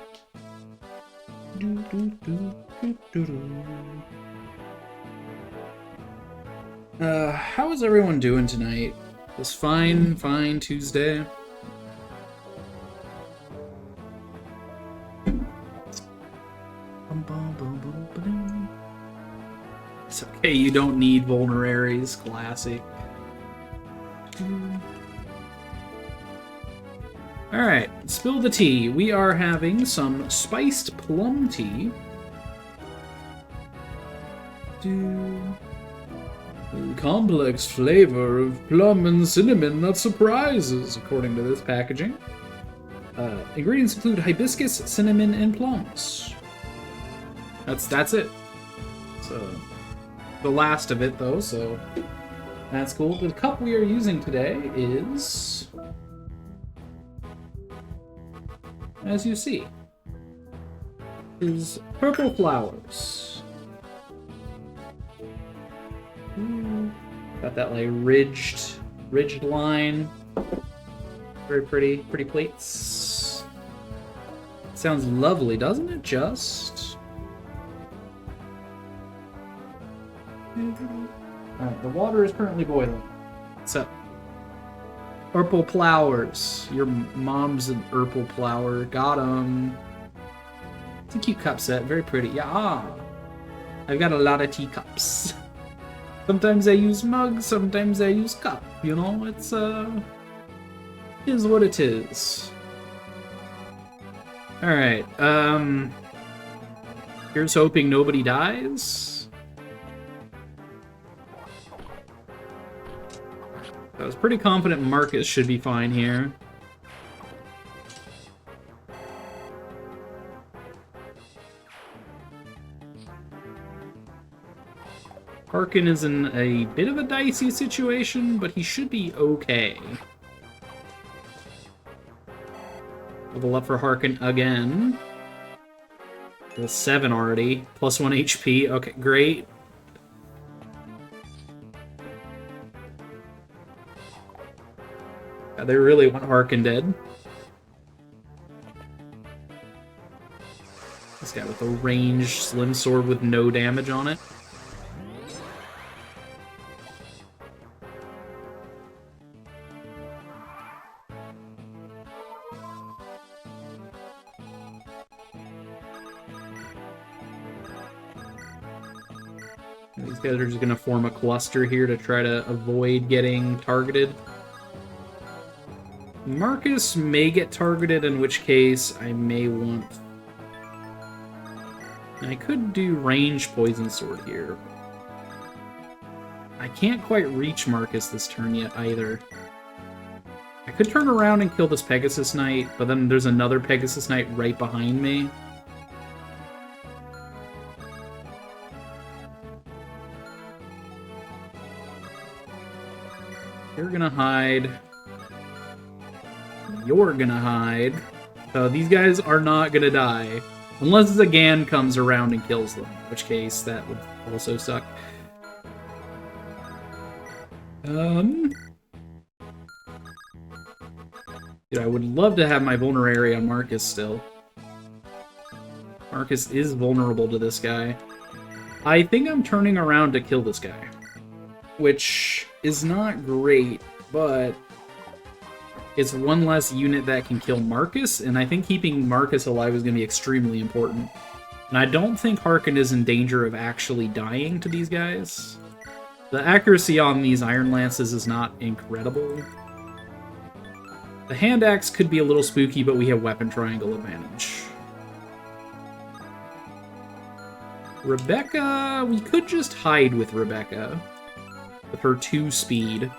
How is everyone doing tonight? This fine Tuesday? It's okay, you don't need vulneraries. Classic. Alright, spill the tea. We are having some spiced plum tea. Complex flavor of plum and cinnamon that surprises, according to this packaging. Ingredients include hibiscus, cinnamon, and plums. That's it. So, the last of it, though, so that's cool. The cup we are using today is, as you see, is purple flowers. Got that like ridged line. Very pretty plates. Sounds lovely, doesn't it? Just. Alright, the water is currently boiling. So, purple flowers. Your mom's an purple flower. Got 'em. It's a cute cup set. Very pretty. Yeah. I've got a lot of teacups. Sometimes I use mugs, sometimes I use cup, you know, it's, is what it is. Alright, here's hoping nobody dies. I was pretty confident Marcus should be fine here. Harkin is in a bit of a dicey situation, but he should be okay. Level up for Harkin again. Level 7 already. Plus 1 HP. Okay, great. Yeah, they really want Harkin dead. This guy with a ranged slim sword with no damage on it. These guys are just going to form a cluster here to try to avoid getting targeted. Marcus may get targeted, in which case I may want... I could do range poison sword here. I can't quite reach Marcus this turn yet either. I could turn around and kill this Pegasus Knight, but then there's another Pegasus Knight right behind me. You're gonna hide. You're gonna hide. So these guys are not gonna die. Unless Zagan comes around and kills them. In which case, that would also suck. Dude, I would love to have my vulnerary on Marcus still. Marcus is vulnerable to this guy. I think I'm turning around to kill this guy. Which is not great, but it's one less unit that can kill Marcus, and I think keeping Marcus alive is going to be extremely important. And I don't think Harkin is in danger of actually dying to these guys. The accuracy on these Iron Lances is not incredible. The hand axe could be a little spooky, but we have weapon triangle advantage. Rebecca, we could just hide with Rebecca with her 2 speed.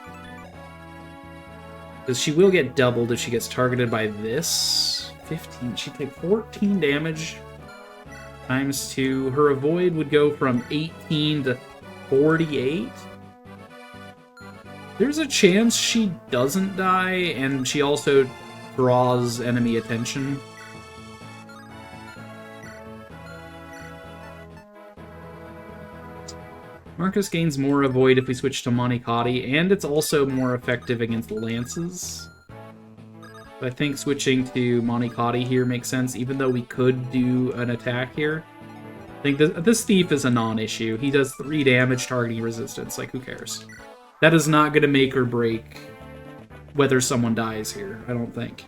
Because she will get doubled if she gets targeted by this. 15, she'd take 14 damage times 2. Her avoid would go from 18 to 48. There's a chance she doesn't die, and she also draws enemy attention. Marcus gains more avoid if we switch to Monicati, and it's also more effective against lances. I think switching to Monicati here makes sense, even though we could do an attack here. I think this thief is a non-issue. He does 3 damage targeting resistance, like who cares? That is not going to make or break whether someone dies here, I don't think.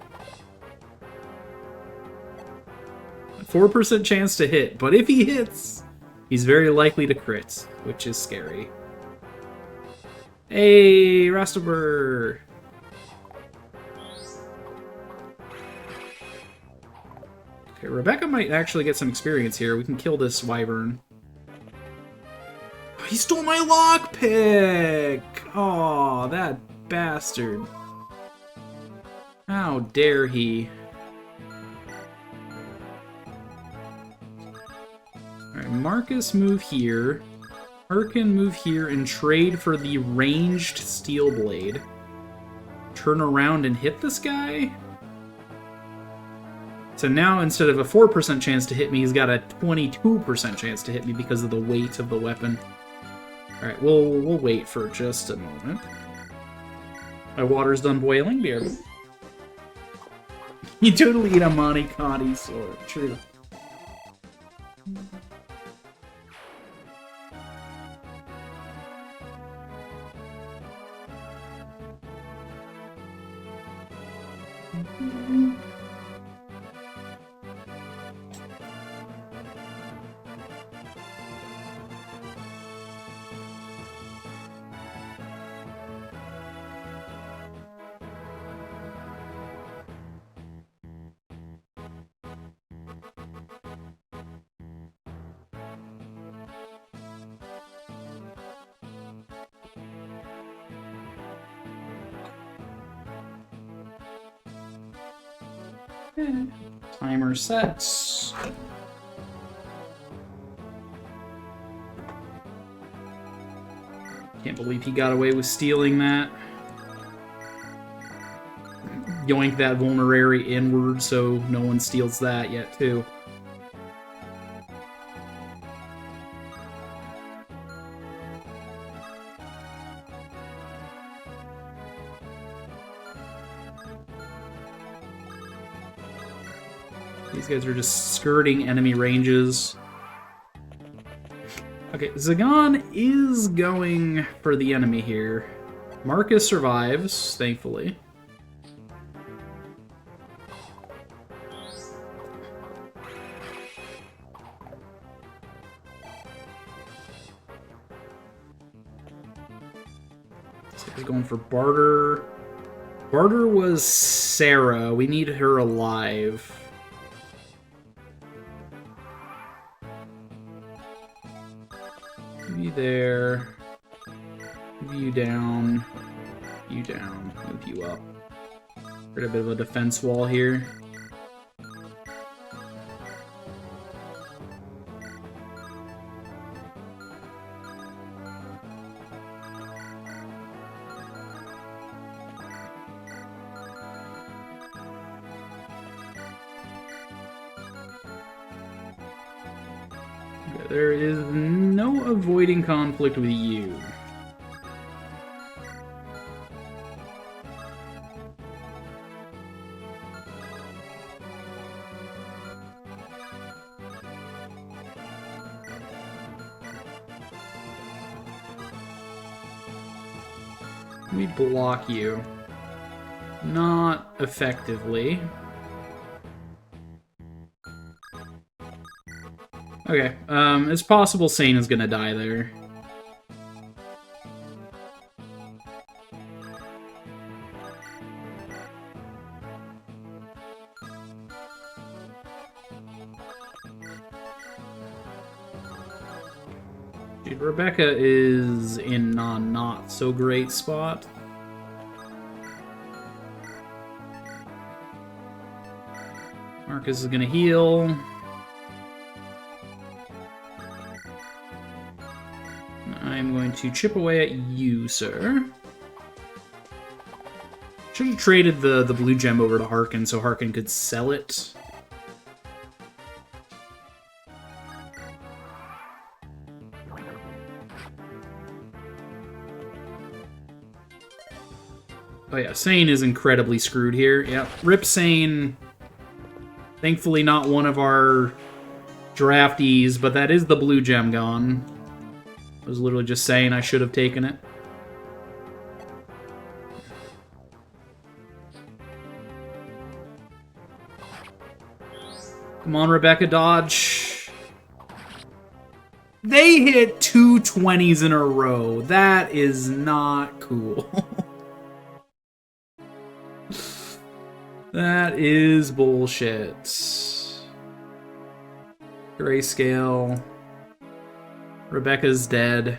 4% chance to hit, but if he hits, he's very likely to crit, which is scary. Hey, Rastaber! Okay, Rebecca might actually get some experience here. We can kill this wyvern. He stole my lockpick! Aw, that bastard. How dare he? Alright, Marcus move here. Harkin move here and trade for the ranged steel blade. Turn around and hit this guy? So now, instead of a 4% chance to hit me, he's got a 22% chance to hit me because of the weight of the weapon. Alright, we'll wait for just a moment. My water's done boiling, beer. You totally eat a Monicati sword, true. Timer sets. Can't believe he got away with stealing that. Yoink that vulnerary inward so no one steals that yet, too. These guys are just skirting enemy ranges. Okay, Zagan is going for the enemy here. Marcus survives, thankfully. This guy's going for Barter. Barter was Sarah. We need her alive. Move you there. Move you down. You down. Move you up. Get a bit of a defense wall here. There is no avoiding conflict with you. We block you. Not effectively. Okay, it's possible Sane is gonna die there. Dude, Rebecca is in a not so great spot. Marcus is gonna heal. I'm going to chip away at you, sir. Should have traded the blue gem over to Harkin so Harkin could sell it. Oh yeah, Sane is incredibly screwed here. Yep, rip Sane. Thankfully not one of our draftees, but that is the blue gem gone. I was literally just saying I should have taken it. Come on, Rebecca, dodge. They hit 2 20s in a row. That is not cool. That is bullshit. Grayscale. Rebecca's dead.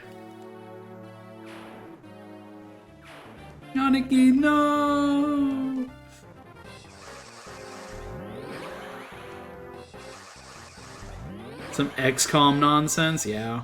Yannicki, no! Some XCOM nonsense, yeah.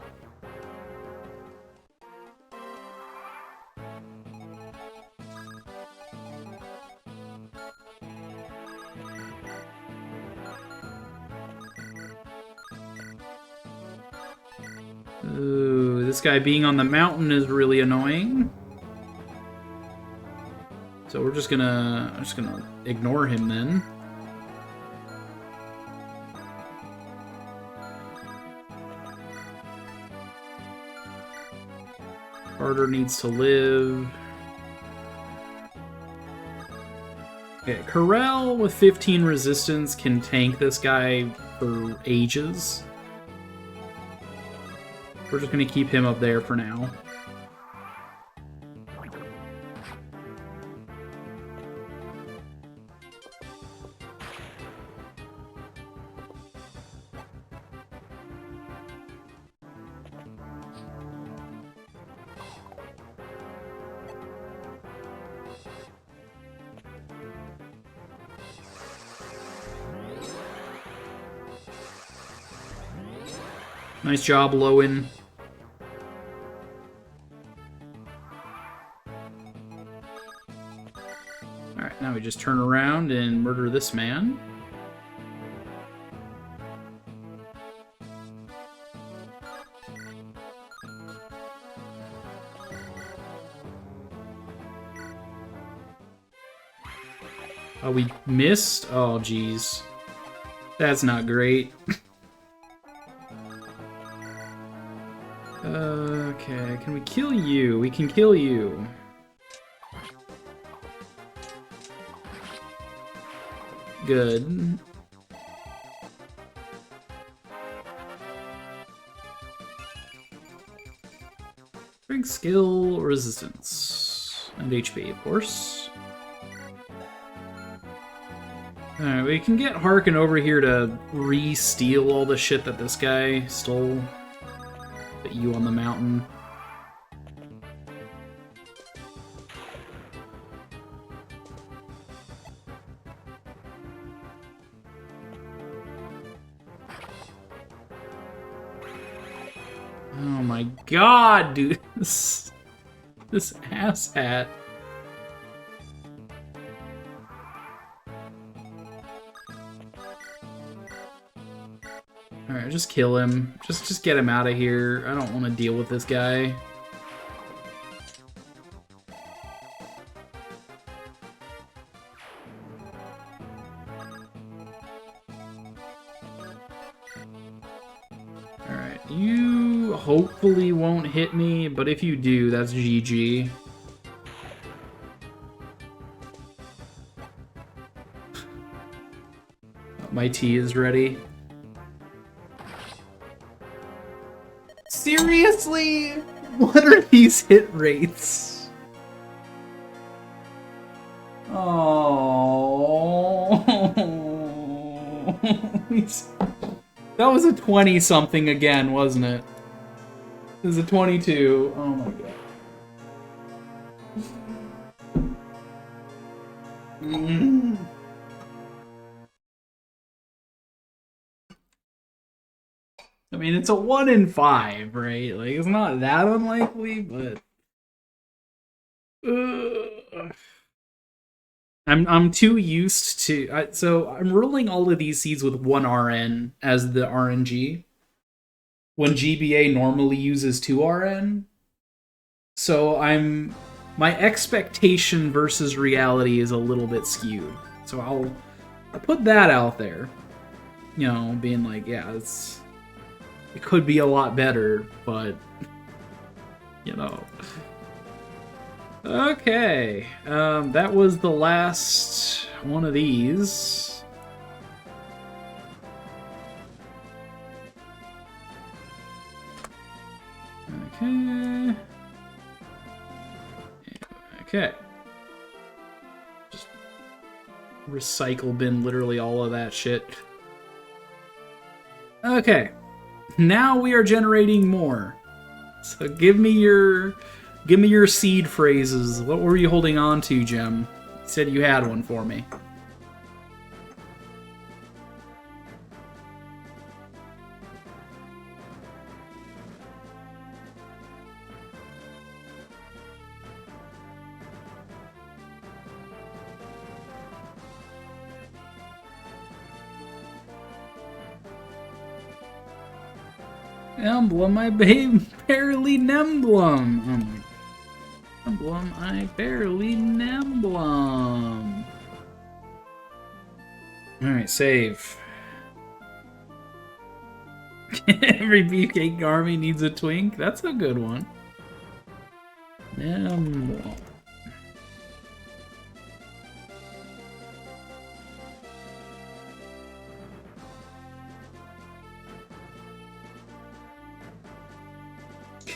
Ooh, this guy being on the mountain is really annoying. So we're just gonna ignore him then. Carter needs to live. Okay, Corel with 15 resistance can tank this guy for ages. We're just gonna keep him up there for now. Nice job, Lowen. Alright, now we just turn around and murder this man. Oh, we missed? Oh, jeez. That's not great. Okay, can we kill you? We can kill you. Good. Strength, skill, resistance. And HP, of course. Alright, we can get Harkin over here to re-steal all the shit that this guy stole. Put you on the mountain. Oh my god, dude. This asshat. Alright, just kill him. Just get him out of here. I don't want to deal with this guy. Alright, you hopefully won't hit me, but if you do, that's GG. My tea is ready. Seriously? What are these hit rates? Oh. That was a 20-something again, wasn't it? It was a 22. Oh my god. I mean, it's a 1 in 5, right? Like, it's not that unlikely, but I'm too used to. So I'm rolling all of these seeds with 1 RN as the RNG when GBA normally uses 2 RN. So my expectation versus reality is a little bit skewed. So I'll put that out there. You know, being like, yeah, it could be a lot better, but you know. Okay, that was the last one of these. Okay. Okay. Just recycle bin literally all of that shit. Okay. Now we are generating more. So give me your seed phrases. What were you holding on to, Jim? You said you had one for me. Emblem, I barely nemblem. Emblem, I barely nemblem. Alright, save. Every beefcake army needs a twink. That's a good one. Emblem.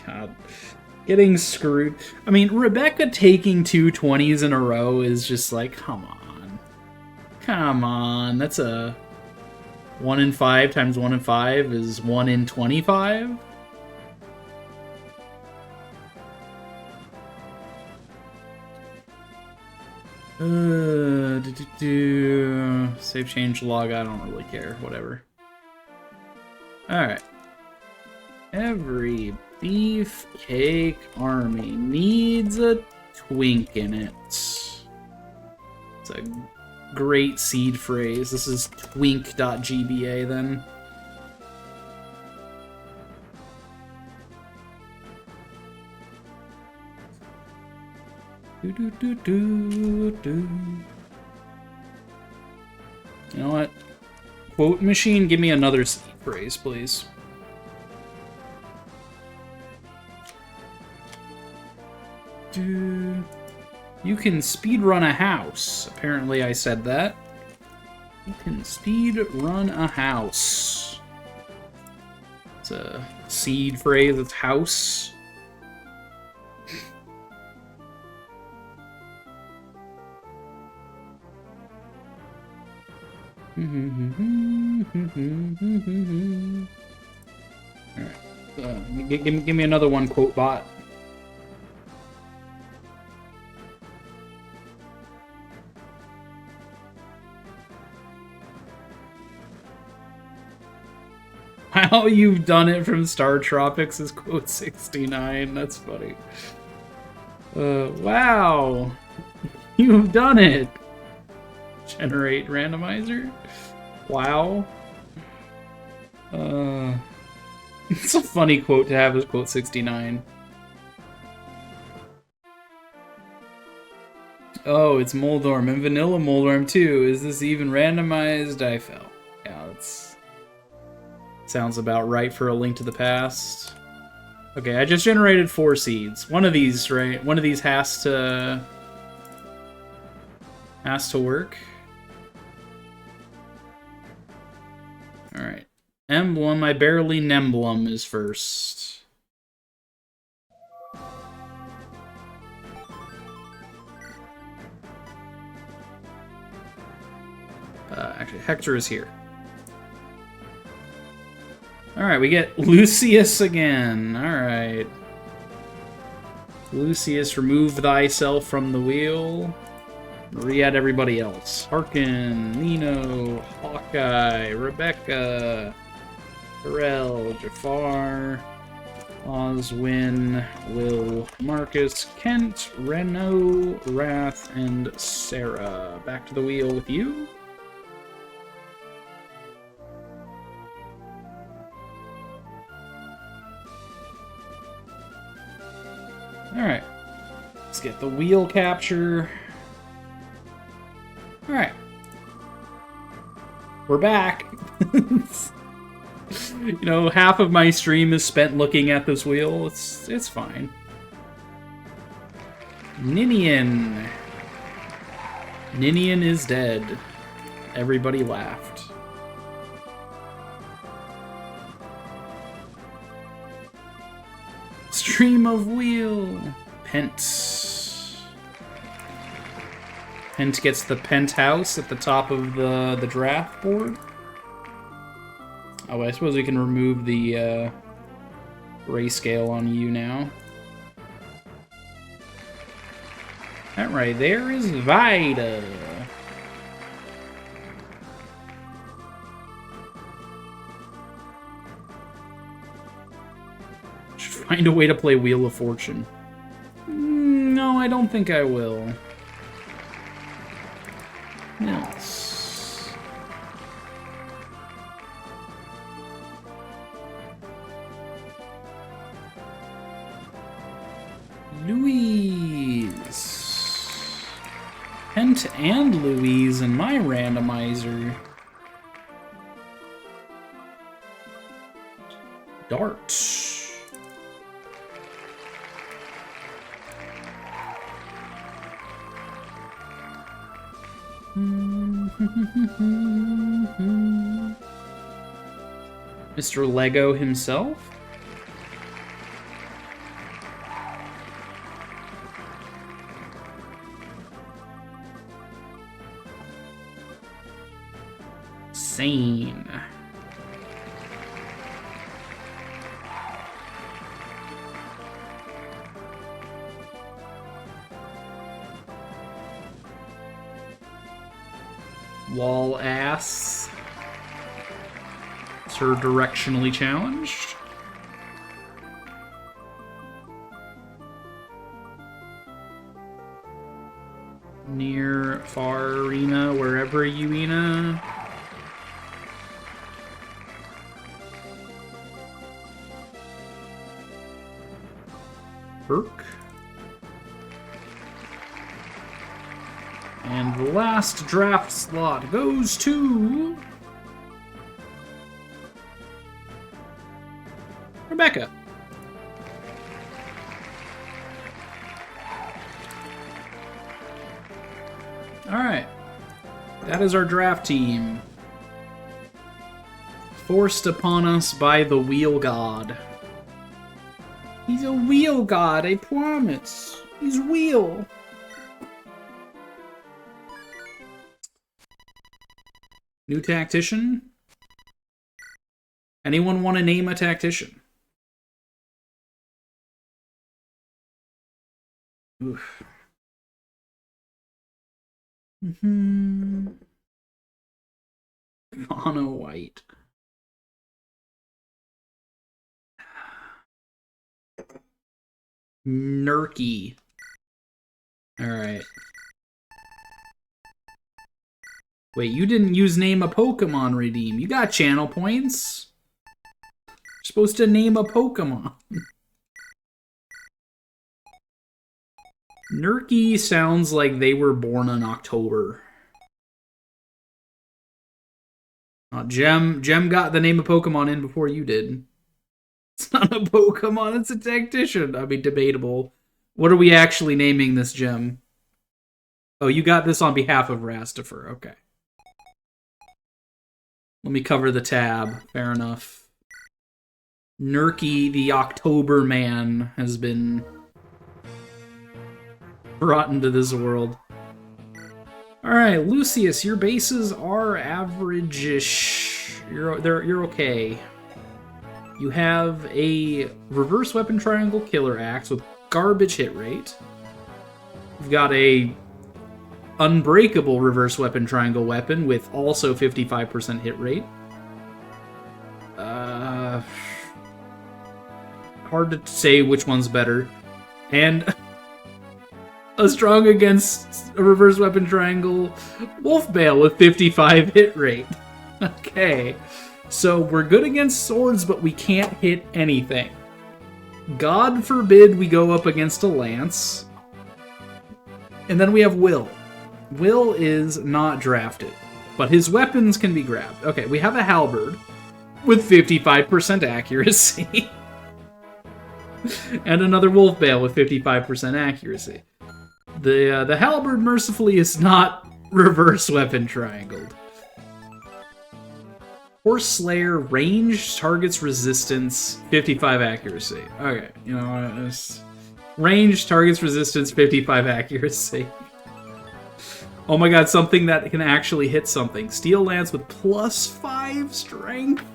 God. Getting screwed. I mean, Rebecca taking 2 20s in a row is just like, come on. Come on. That's a 1 in 5 times 1 in 5 is 1 in 25? Save change log, I don't really care. Whatever. Alright. Every beefcake army needs a twink in it. It's a great seed phrase. This is twink.gba then. You know what? Quote machine, give me another seed phrase, please. You can speedrun a house. Apparently I said that. You can speedrun a house. It's a seed phrase, it's house. Alright. Give me another one, quote bot. How you've done it from Star Tropics is quote 69. That's funny. Wow. You've done it. Generate randomizer. Wow. It's a funny quote to have as quote 69. Oh, it's Moldorm and Vanilla Moldorm too. Is this even randomized? I fell. Yeah, that's... sounds about right for A Link to the Past. Okay, I just generated 4 seeds. One of these, right? One of these has to work. Alright. Emblem, I barely nemblem is first. Actually, Hector is here. Alright, we get Lucius again. Alright. Lucius, remove thyself from the wheel. Re-add everybody else. Harkin, Nino, Hawkeye, Rebecca, Pharrell, Jafar, Oswin, Will, Marcus, Kent, Reno, Wrath, and Sarah. Back to the wheel with you. Alright. Let's get the wheel capture. Alright. We're back. You know, half of my stream is spent looking at this wheel. It's fine. Ninian. Ninian is dead. Everybody laughed. Stream of wheel. Pent. Pent gets the penthouse at the top of the draft board. Oh, I suppose we can remove the grayscale on you now. That right there is Vida. Should find a way to play Wheel of Fortune. No, I don't think I will. Nils. Louise. Pent and Louise in my randomizer. Dart. Mr. Lego himself? Sane. Wall ass. Is her directionally challenged? Near, far, arena, wherever you Ina. Burke. And the last draft slot goes to Rebecca. Alright. That is our draft team. Forced upon us by the wheel god. He's a wheel god, I promise. He's wheel. New tactician? Anyone want to name a tactician? Oof. Mono White. Nerky. Alright. Wait, you didn't use name a Pokemon redeem. You got channel points. You're supposed to name a Pokemon. Nerky sounds like they were born in October. Gem got the name of Pokemon in before you did. It's not a Pokemon, it's a tactician. I mean, debatable. What are we actually naming this gem? Oh, you got this on behalf of Rastifer. Okay. Let me cover the tab. Fair enough. Nerky, the October man, has been brought into this world. Alright, Lucius, your bases are average-ish. You're okay. You have a reverse weapon triangle killer axe with garbage hit rate. You've got a unbreakable reverse weapon triangle weapon with also 55% hit rate. Hard to say which one's better. And a strong against a reverse weapon triangle wolf bale with 55 hit rate. Okay. So we're good against swords, but we can't hit anything. God forbid we go up against a lance. And then we have Will. Will is not drafted, but his weapons can be grabbed. Okay, we have a halberd with 55% accuracy. And another wolf bale with 55% accuracy. The halberd, mercifully, is not reverse weapon triangled. Horse Slayer, range, targets resistance, 55 accuracy. Okay, you know, range, targets resistance, 55 accuracy. Oh my god, something that can actually hit something. Steel Lance with +5 strength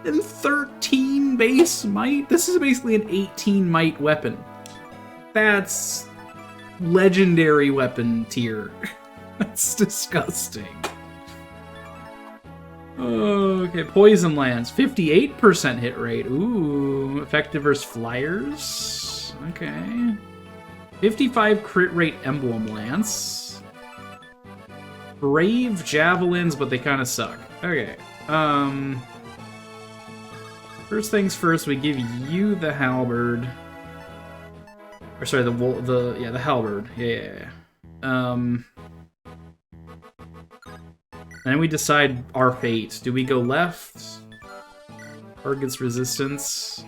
and 13 base might. This is basically an 18 might weapon. That's legendary weapon tier. That's disgusting. Okay, Poison Lance, 58% hit rate. Ooh, effective versus flyers. Okay. 55 crit rate Emblem Lance. Brave Javelins, but they kind of suck. Okay. First things first, we give you the halberd. Or sorry, the halberd. Yeah. And then we decide our fate. Do we go left? Target's resistance.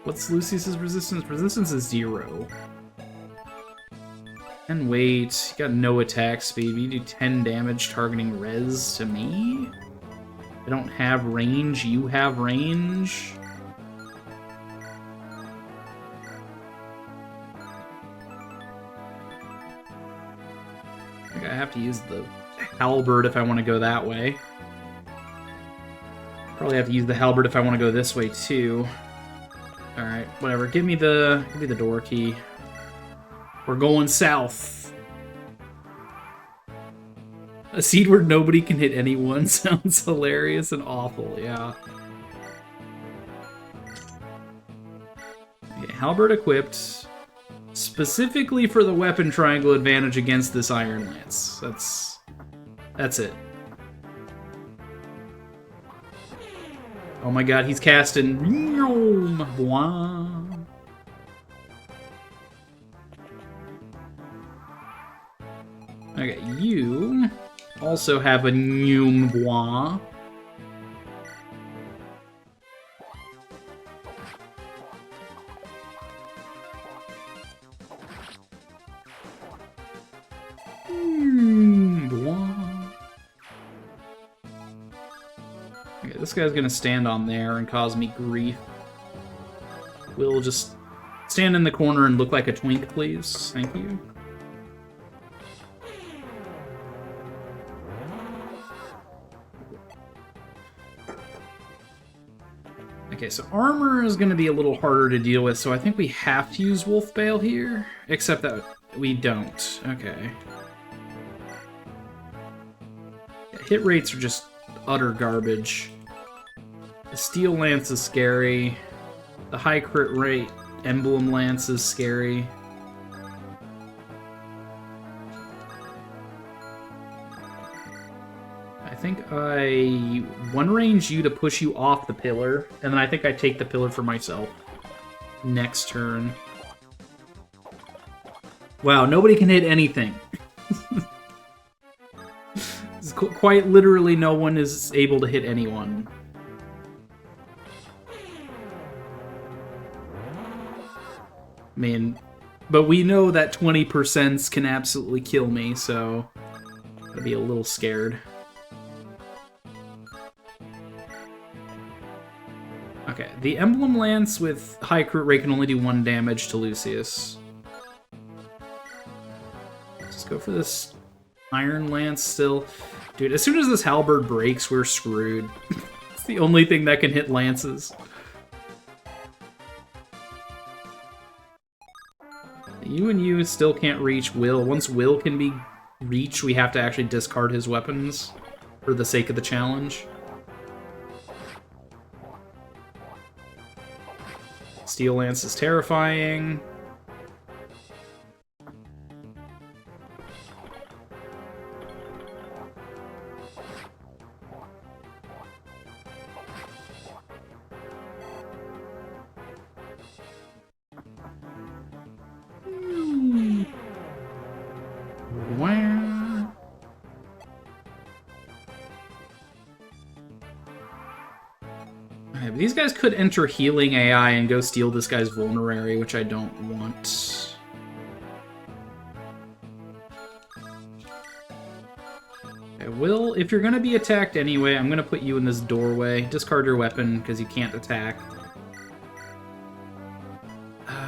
What's Lucius's resistance? Resistance is 0. And wait, you got no attack speed. You do 10 damage targeting res to me? I don't have range, you have range? I have to use the halberd if I want to go that way. Probably have to use the halberd if I want to go this way too. Alright, whatever. Give me the door key. We're going south. A seed where nobody can hit anyone sounds hilarious and awful, yeah. Okay, halberd equipped. Specifically for the weapon triangle advantage against this Iron Lance. That's it. Oh my god, he's casting. Okay, you also have a Numbois. Okay, this guy's gonna stand on there and cause me grief. We'll just stand in the corner and look like a twink, please. Thank you. Okay, so armor is going to be a little harder to deal with, so I think we have to use Wolf Bale here, except that we don't. Okay. Yeah, hit rates are just utter garbage. The Steel Lance is scary. The high crit rate Emblem Lance is scary. I think I one-range you to push you off the pillar, and then I think I take the pillar for myself next turn. Wow, nobody can hit anything. Quite literally no one is able to hit anyone. Man, but we know that 20% can absolutely kill me, so I'd be a little scared. Okay, the Emblem Lance with high crit rate can only do 1 damage to Lucius. Let's go for this Iron Lance still. Dude, as soon as this halberd breaks, we're screwed. It's the only thing that can hit lances. You and you still can't reach Will. Once Will can be reached, we have to actually discard his weapons for the sake of the challenge. Steel Lance is terrifying. These guys could enter healing AI and go steal this guy's vulnerary, which I don't want. Okay, Will, if you're going to be attacked anyway, I'm going to put you in this doorway. Discard your weapon, because you can't attack.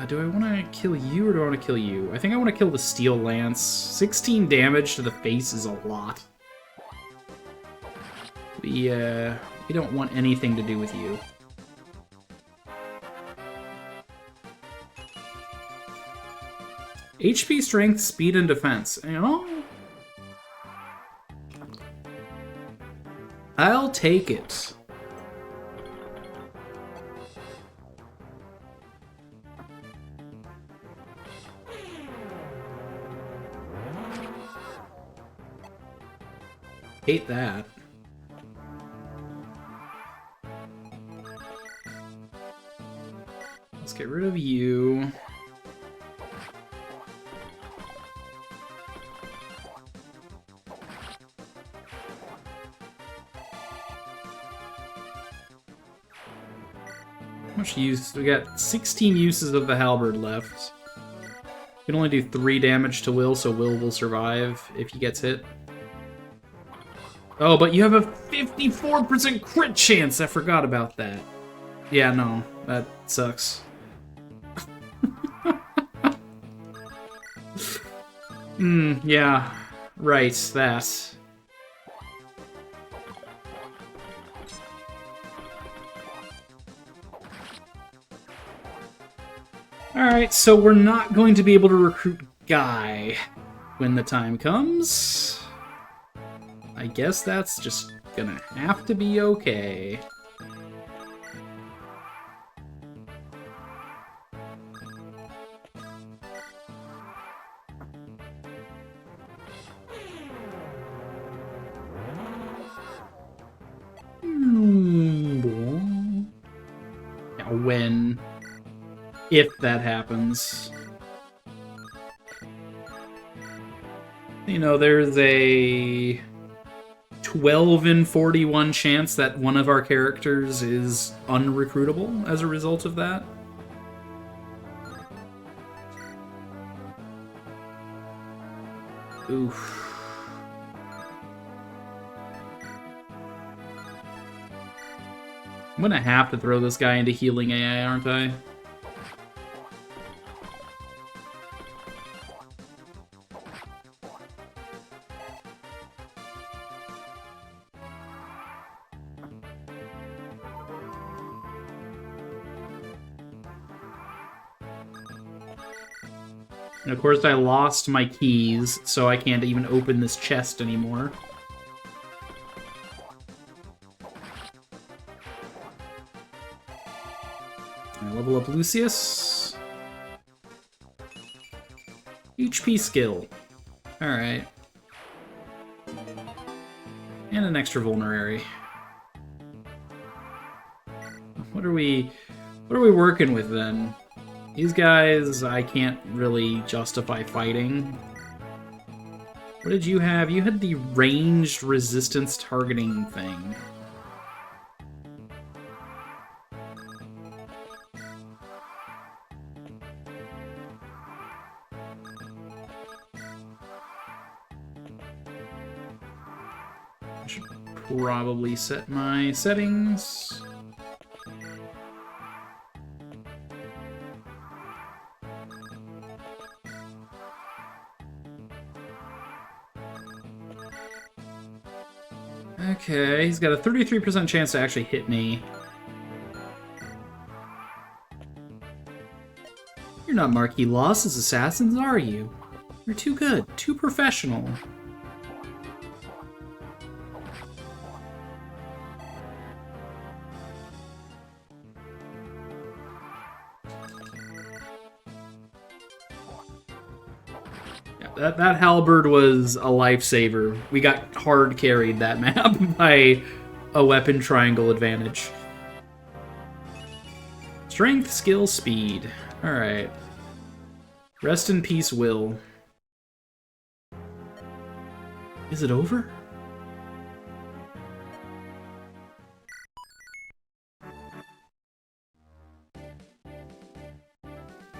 Do I want to kill you, or do I want to kill you? I think I want to kill the Steel Lance. 16 damage to the face is a lot. We don't want anything to do with you. HP, strength, speed, and defense. You know? I'll take it. Hate that. Let's get rid of you. How much use? We got 16 uses of the halberd left. We can only do 3 damage to Will, so Will will survive if he gets hit. Oh, but you have a 54% crit chance! I forgot about that. Yeah, no, that sucks. Yeah, right, that. Alright, so we're not going to be able to recruit Guy when the time comes. I guess that's just gonna have to be okay. Yeah, when, if that happens. You know, there's a 12 in 41 chance that one of our characters is unrecruitable as a result of that. Oof. I'm gonna have to throw this guy into healing AI, aren't I? And of course I lost my keys, so I can't even open this chest anymore. I level up Lucius. HP skill. Alright. And an extra vulnerary. What are we working with then? These guys, I can't really justify fighting. What did you have? You had the ranged resistance targeting thing. I should probably set my settings. Okay, he's got a 33% chance to actually hit me. You're not Marquis Loss's assassins, are you? You're too good, too professional. That halberd was a lifesaver. We got hard carried that map by a weapon triangle advantage. Strength, skill, speed. Alright. Rest in peace, Will. Is it over?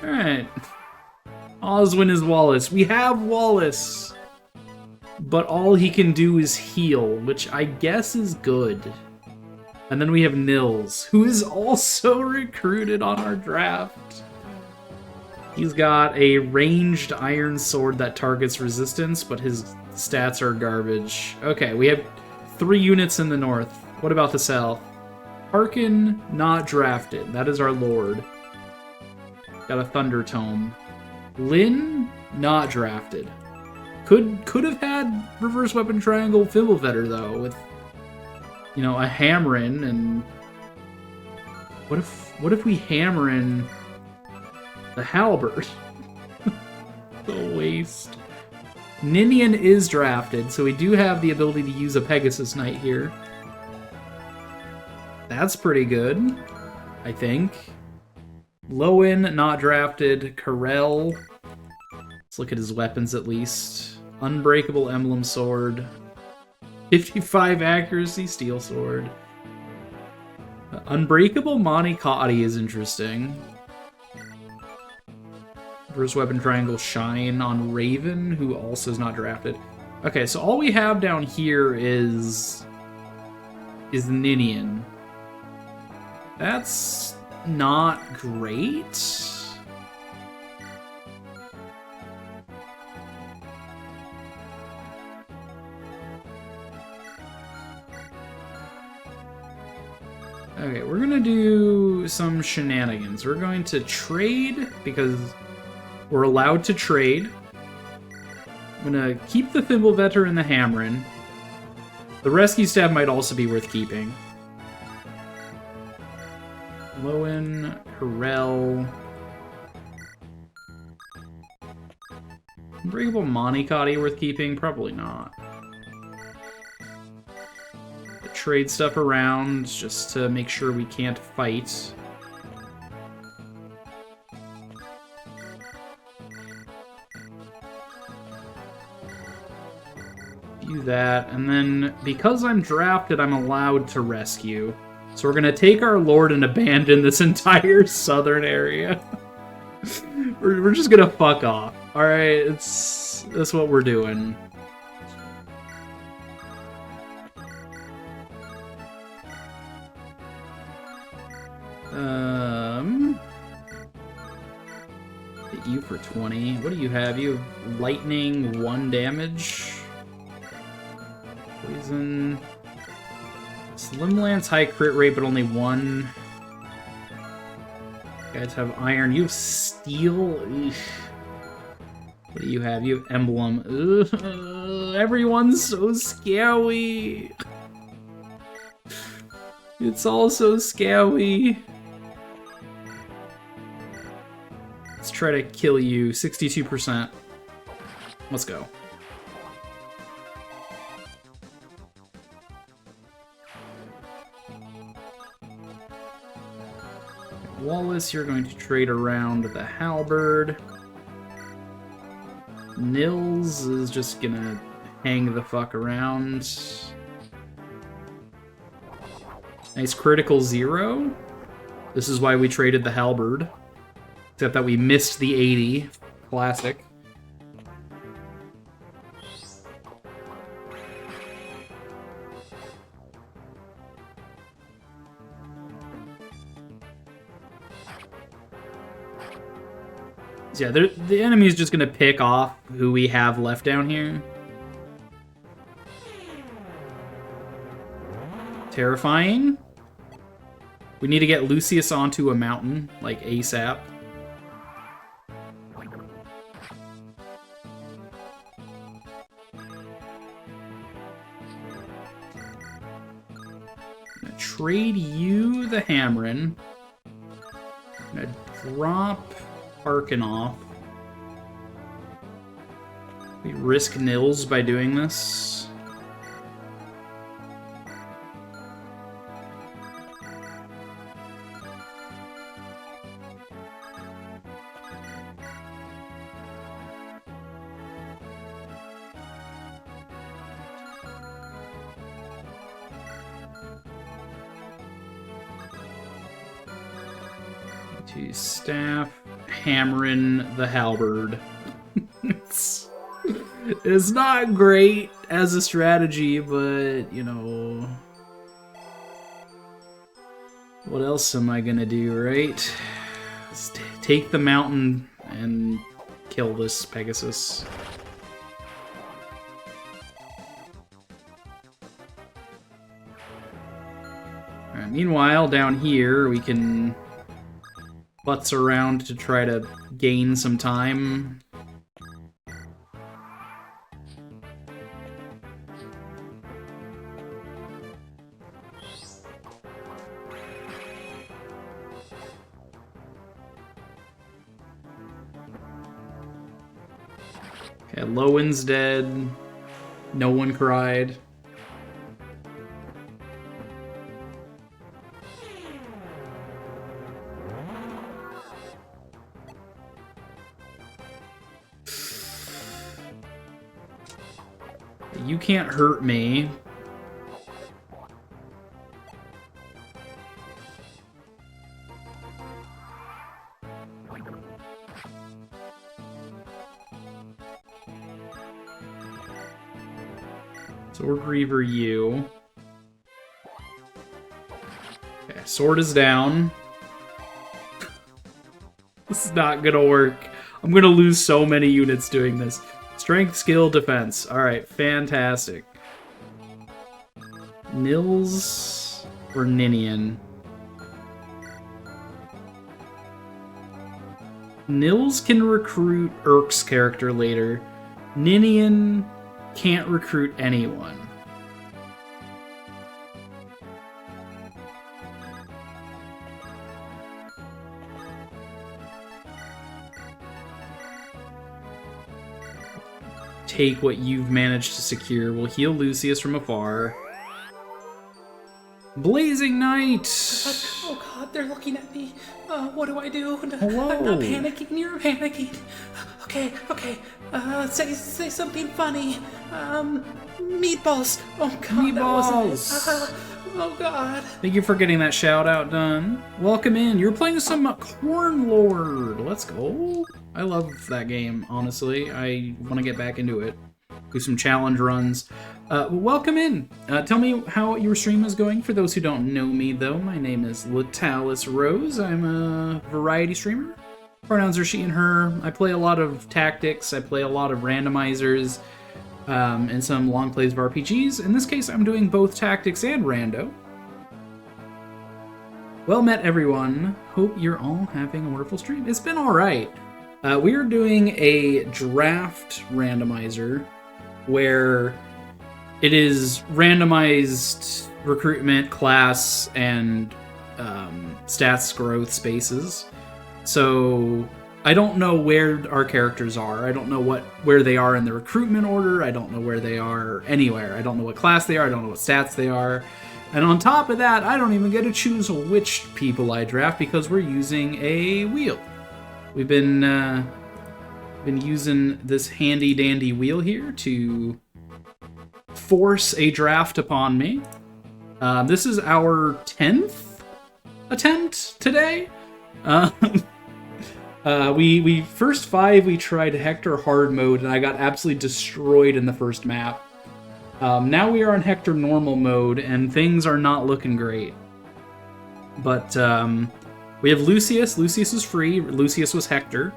Alright. Oswin is Wallace. We have Wallace! But all he can do is heal, which I guess is good. And then we have Nils, who is also recruited on our draft. He's got a ranged iron sword that targets resistance, but his stats are garbage. Okay, we have 3 units in the north. What about the south? Harkin, not drafted. That is our lord. Got a Thunder Tome. Lin, not drafted. Could have had reverse weapon triangle Fimbulvetter though, with you know a Hamrin and what if we hammer in the halberd? The waste. Ninian is drafted, so we do have the ability to use a Pegasus Knight here. That's pretty good, I think. Lowen, not drafted. Karel. Let's look at his weapons at least. Unbreakable Emblem Sword. 55 accuracy, Steel Sword. Unbreakable Monikati is interesting. Reverse Weapon Triangle Shine on Raven, who also is not drafted. Okay, so all we have down here is Ninian. That's not great. Okay, we're gonna do some shenanigans. We're going to trade because we're allowed to trade. I'm gonna keep the Fimbulvetter and the Hamrin. The Rescue Staff might also be worth keeping. Lowen, Karel. Unbreakable Monikati worth keeping? Probably not. Trade stuff around just to make sure we can't fight. Do that, and then because I'm drafted, I'm allowed to rescue. So we're gonna take our lord and abandon this entire southern area. we're just gonna fuck off. Alright, that's what we're doing. Hit you for 20. What do you have? You have lightning, 1 damage. Poison. Slimlance high crit rate, but only 1. You guys have iron. You have steel. Eesh. What do you have? You have emblem. Ugh, everyone's so scary. It's all so scary. Let's try to kill you. 62%. Let's go. Wallace, you're going to trade around the halberd. Nils is just gonna hang the fuck around. Nice critical 0. This is why we traded the halberd. Except that we missed the 80. Classic. So yeah, the enemy is just going to pick off who we have left down here. Terrifying. We need to get Lucius onto a mountain, like ASAP. Trade you the Hammerin. I'm gonna drop Arkin off. We risk Nils by doing this. To staff, Hammerin the halberd. it's not great as a strategy, but, you know... What else am I gonna do, right? Let's take the mountain and kill this Pegasus. Alright, meanwhile, down here, we can... butts around to try to gain some time. Okay, Lowen's dead. No one cried. You can't hurt me. Sword Reaver you. Okay, sword is down. This is not gonna work. I'm gonna lose so many units doing this. Strength, skill, defense. Alright, fantastic. Nils or Ninian? Nils can recruit Urk's character later. Ninian can't recruit anyone. Take what you've managed to secure. We'll heal Lucius from afar. Blazing Knight! Oh god, they're looking at me. What do I do? Hello. I'm not panicking, you're panicking. Okay. Say something funny. Meatballs. Oh god, Meatballs. That wasn't it. Oh god. Thank you for getting that shout out done. Welcome in. You're playing some Corn Lord. Let's go. I love that game, honestly. I want to get back into it. Do some challenge runs. Welcome in. Tell me how your stream is going. For those who don't know me, though, my name is Latalis Rose. I'm a variety streamer. Pronouns are she and her. I play a lot of tactics. I play a lot of randomizers. And some long plays of RPGs. In this case, I'm doing both tactics and rando. Well met, everyone. Hope you're all having a wonderful stream. It's been alright. We are doing a draft randomizer where it is randomized recruitment, class, and stats growth spaces. So I don't know where our characters are. I don't know where they are in the recruitment order. I don't know where they are anywhere. I don't know what class they are. I don't know what stats they are. And on top of that, I don't even get to choose which people I draft because we're using a wheel. We've been using this handy dandy wheel here to force a draft upon me. This is our 10th attempt today. We first 5 we tried Hector hard mode and I got absolutely destroyed in the first map. Now we are on Hector normal mode and things are not looking great. But we have Lucius. Lucius is free. Lucius was Hector.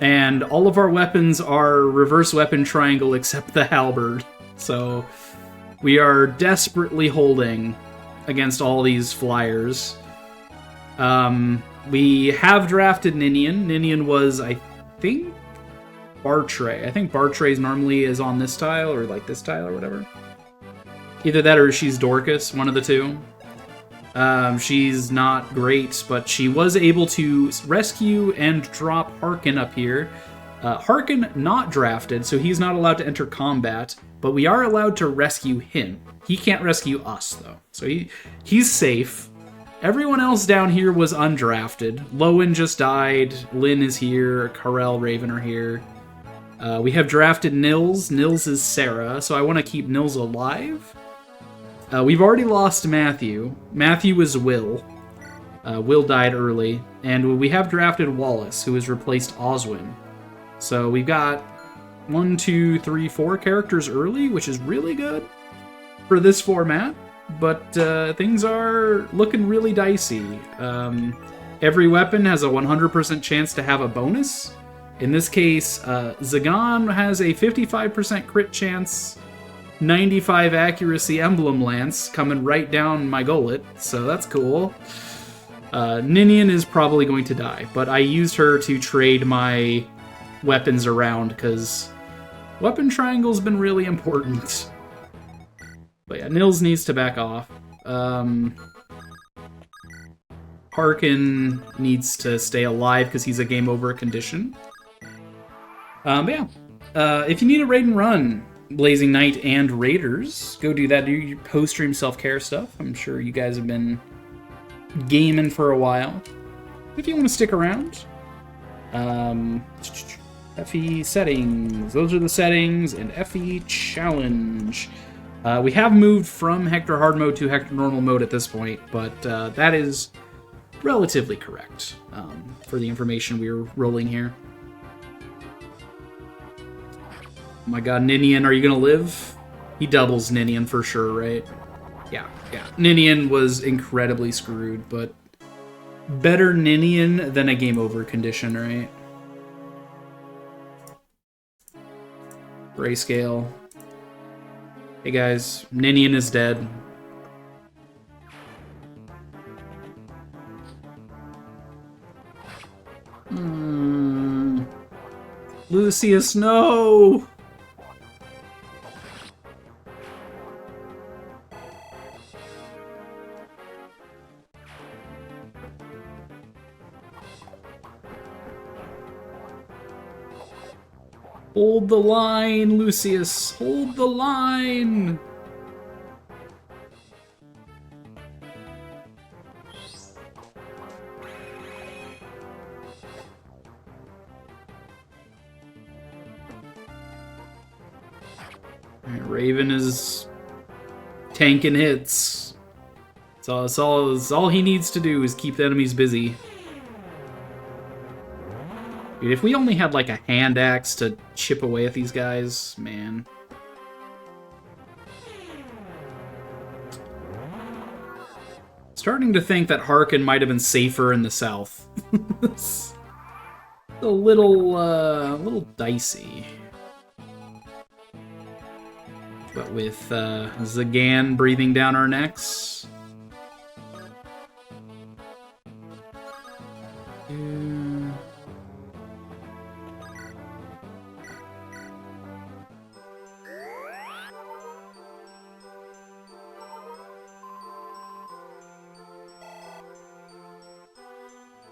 And all of our weapons are reverse weapon triangle except the halberd. So we are desperately holding against all these flyers. We have drafted Ninian. Ninian was, I think, Bartray. I think Bartray's normally is on this tile, or like this tile, or whatever. Either that or she's Dorcas, one of the two. She's not great, but she was able to rescue and drop Harkin up here. Harkin not drafted, so he's not allowed to enter combat, but we are allowed to rescue him. He can't rescue us, though, so he's safe. Everyone else down here was undrafted. Lowen just died. Lynn is here. Karel, Raven are here. We have drafted Nils. Nils is Sarah, so I want to keep Nils alive. We've already lost Matthew. Matthew is Will. Will died early. And we have drafted Wallace, who has replaced Oswin. So we've got 1, 2, 3, 4 characters early, which is really good for this format. But things are looking really dicey. Every weapon has a 100% chance to have a bonus. In this case, Zagan has a 55% crit chance, 95 accuracy emblem lance coming right down my gullet, so that's cool. Ninian is probably going to die, but I used her to trade my weapons around because weapon triangle's been really important. But yeah, Nils needs to back off. Harkin needs to stay alive because he's a game over condition. But yeah, if you need a raid and run, Blazing Knight and Raiders, go do that. Do your post-stream self-care stuff. I'm sure you guys have been gaming for a while. If you want to stick around, FE settings. Those are the settings, and FE challenge. We have moved from Hector hard mode to Hector normal mode at this point, but that is relatively correct for the information we're rolling here. Oh my god, Ninian, are you gonna live? He doubles Ninian for sure, right? Yeah. Ninian was incredibly screwed, but better Ninian than a game over condition, right? Grayscale. Hey guys, Ninian is dead. Lucius, no! Hold the line, Lucius. Hold the line. Raven is tanking hits. That's all he needs to do is keep the enemies busy. Dude, if we only had like a hand axe to chip away at these guys, man. Starting to think that Harkin might have been safer in the south. It's a little dicey. But with Zagan breathing down our necks.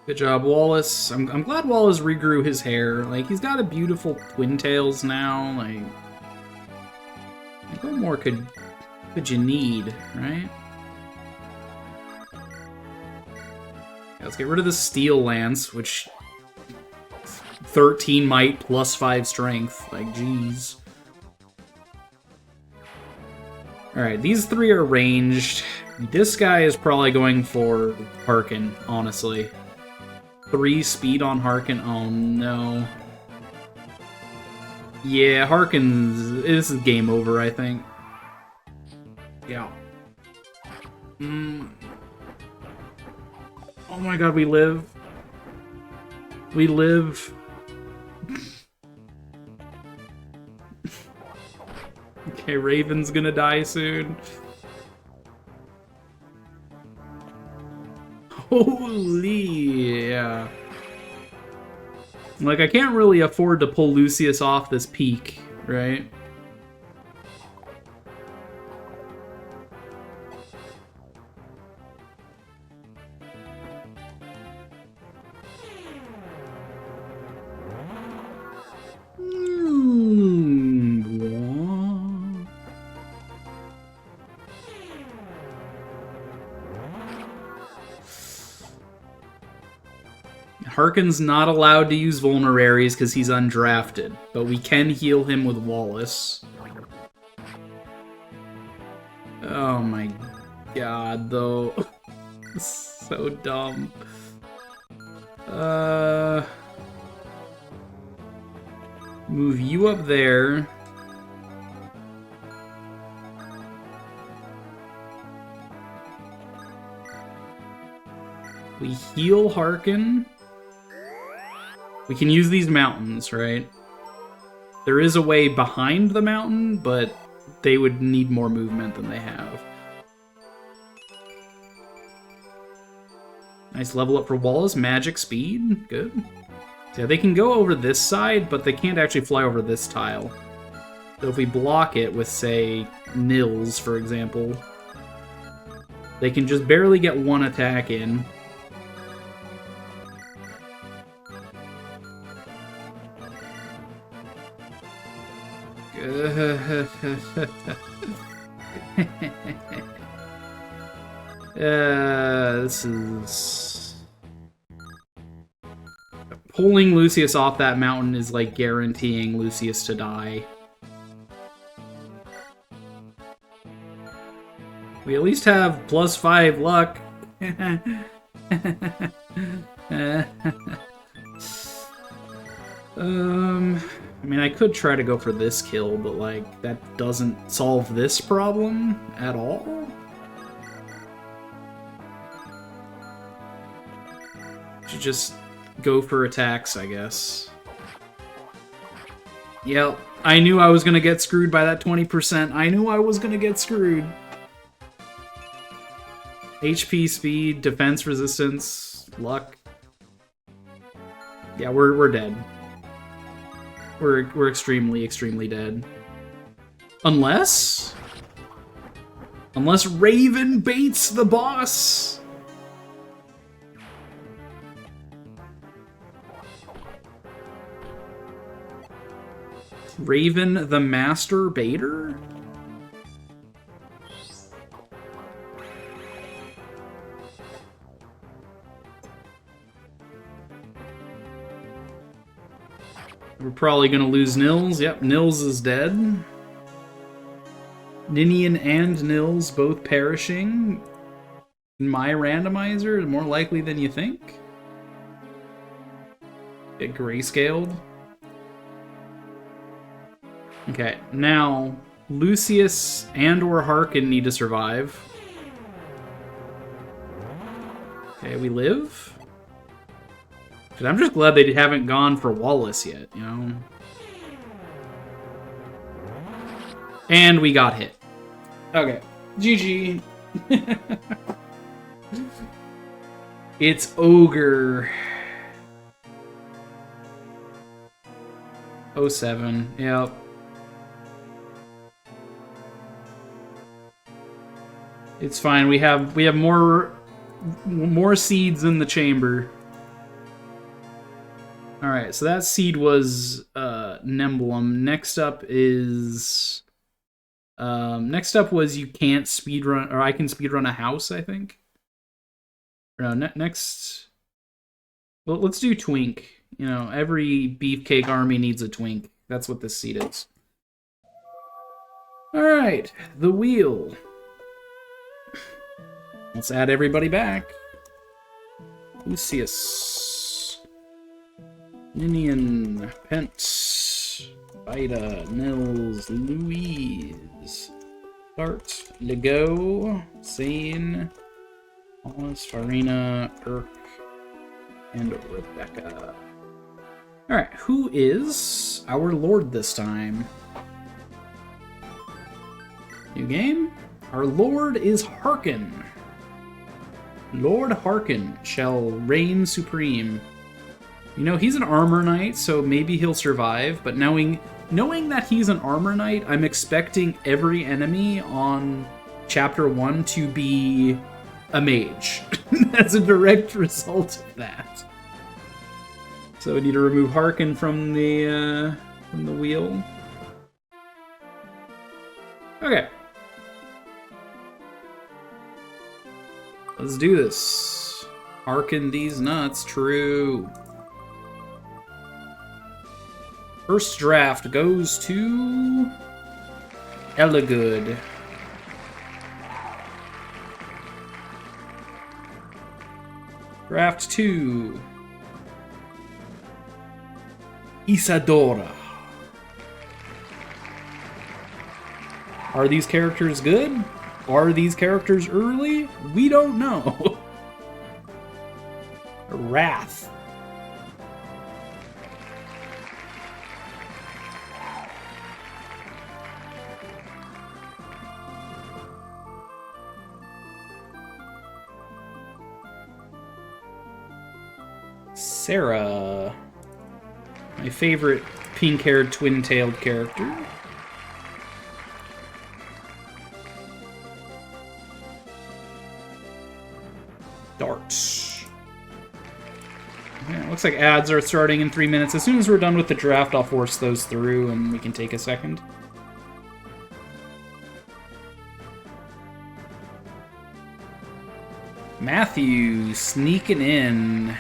Good job, Wallace. I'm glad Wallace regrew his hair. Like, he's got a beautiful twin tails now. Like what more could you need, right? Yeah, let's get rid of the Steel Lance, which 13 might plus 5 strength. Like, jeez. Alright, these three are ranged. This guy is probably going for Harkin, honestly. 3 speed on Harkin. Oh no. Yeah, Harkin. This is game over, I think. Yeah. Oh my god, we live. We live. Okay, Raven's gonna die soon. Holy, yeah. Like, I can't really afford to pull Lucius off this peak, right? Harkin's not allowed to use vulneraries because he's undrafted, but we can heal him with Wallace. Oh my god, though. So dumb. Move you up there. We heal Harkin. We can use these mountains, right? There is a way behind the mountain, but they would need more movement than they have. Nice level up for Wallace. Magic speed. Good. So yeah, they can go over this side, but they can't actually fly over this tile. So if we block it with, say, Nils, for example, they can just barely get one attack in. This is... Pulling Lucius off that mountain is like guaranteeing Lucius to die. We at least have +5 luck. I mean, I could try to go for this kill, but, like, that doesn't solve this problem at all. Should just go for attacks, I guess. Yep, I knew I was gonna get screwed by that 20%. I knew I was gonna get screwed. HP, speed, defense, resistance, luck. Yeah, we're dead. We're extremely, extremely dead. Unless Raven baits the boss. Raven the Master Baiter? We're probably going to lose Nils. Yep, Nils is dead. Ninian and Nils both perishing. My randomizer is more likely than you think. Get grayscaled. Okay, now Lucius and or Harkin need to survive. Okay, we live. I'm just glad they haven't gone for Wallace yet, you know? And we got hit. Okay. GG. It's Ogre. 07. Yep. It's fine. We have more seeds in the chamber. Alright, so that seed was Nemblem. Next up was you can't speedrun, or I can speedrun a house, I think. No, next... Well, let's do Twink. You know, every beefcake army needs a Twink. That's what this seed is. Alright, the wheel. Let's add everybody back. Lucius. Ninian, Pence, Vida, Nils, Louise, Bart, Lego, Zane, Wallace, Farina, Irk, and Rebecca. Alright, who is our lord this time? New game? Our lord is Harkin. Lord Harkin shall reign supreme. You know, he's an armor knight, so maybe he'll survive, but knowing that he's an armor knight, I'm expecting every enemy on Chapter 1 to be a mage. As a direct result of that. So we need to remove Harkin from the wheel. Okay. Let's do this. Harkin these nuts, true. First draft goes to Ellagood. Draft 2. Isadora. Are these characters good? Are these characters early? We don't know. Wrath. Sarah. My favorite pink-haired, twin-tailed character. Darts. Yeah, looks like ads are starting in 3 minutes. As soon as we're done with the draft, I'll force those through and we can take a second. Matthew sneaking in.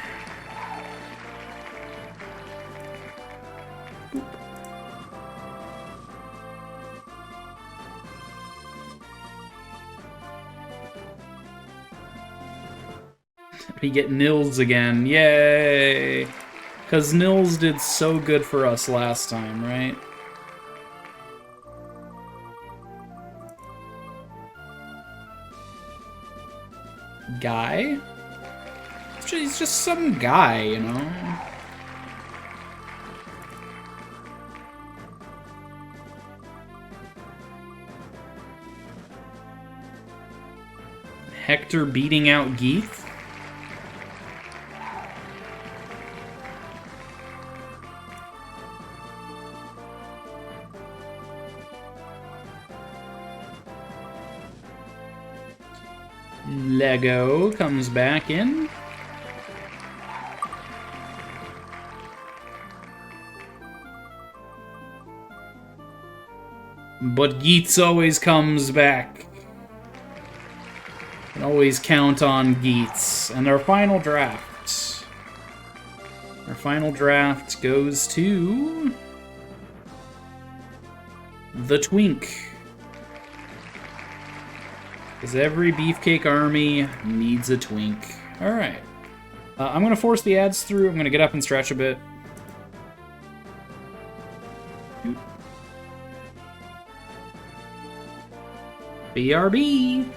We get Nils again. Yay! Because Nils did so good for us last time, right? Guy? He's just some guy, you know? Hector beating out Geeth? Lego comes back in. But Geets always comes back. Can always count on Geets. And our final draft. Our final draft goes to the Twink. Because every beefcake army needs a twink. Alright. I'm going to force the ads through. I'm going to get up and stretch a bit. BRB!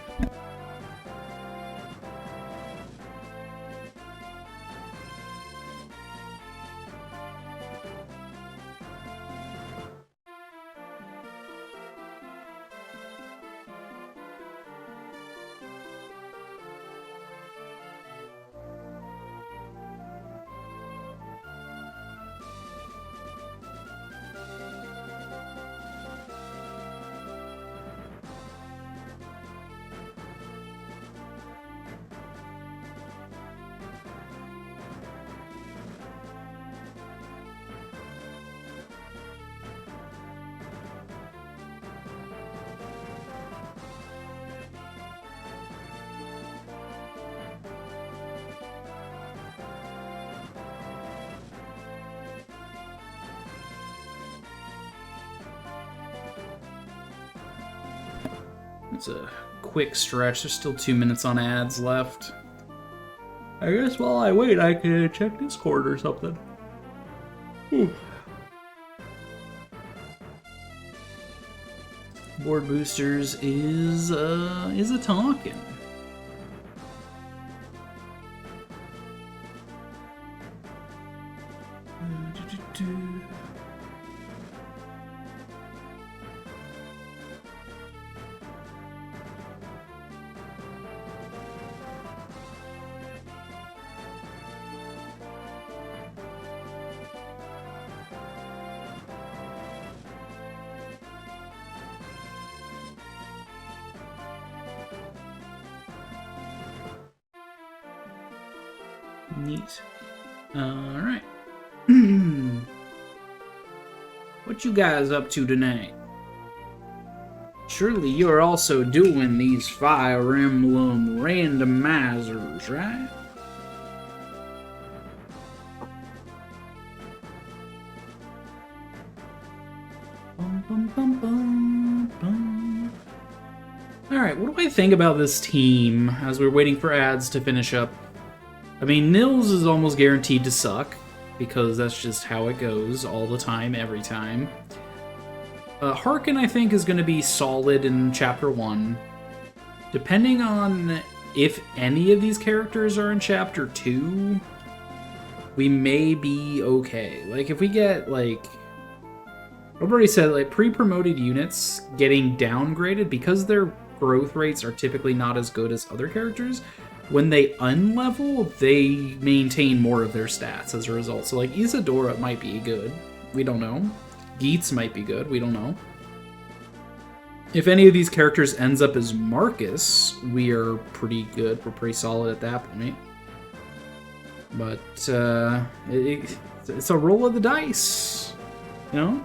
It's a quick stretch. There's still 2 minutes on ads left. I guess while I wait, I can check Discord or something. Board boosters is a talking. Neat. Alright. What you guys up to tonight? Surely you're also doing these Fire Emblem randomizers, right? Alright, what do I think about this team as we're waiting for ads to finish up? I mean, Nils is almost guaranteed to suck, because that's just how it goes all the time, every time. Harkin, I think, is going to be solid in Chapter 1. Depending on if any of these characters are in Chapter 2, we may be okay. Like, if we get, like... I've already said, like, pre-promoted units getting downgraded because their growth rates are typically not as good as other characters. When they unlevel, they maintain more of their stats as a result. So, like, Isadora might be good. We don't know. Geats might be good. We don't know. If any of these characters ends up as Marcus, we are pretty good. We're pretty solid at that point. But, it's a roll of the dice. You know?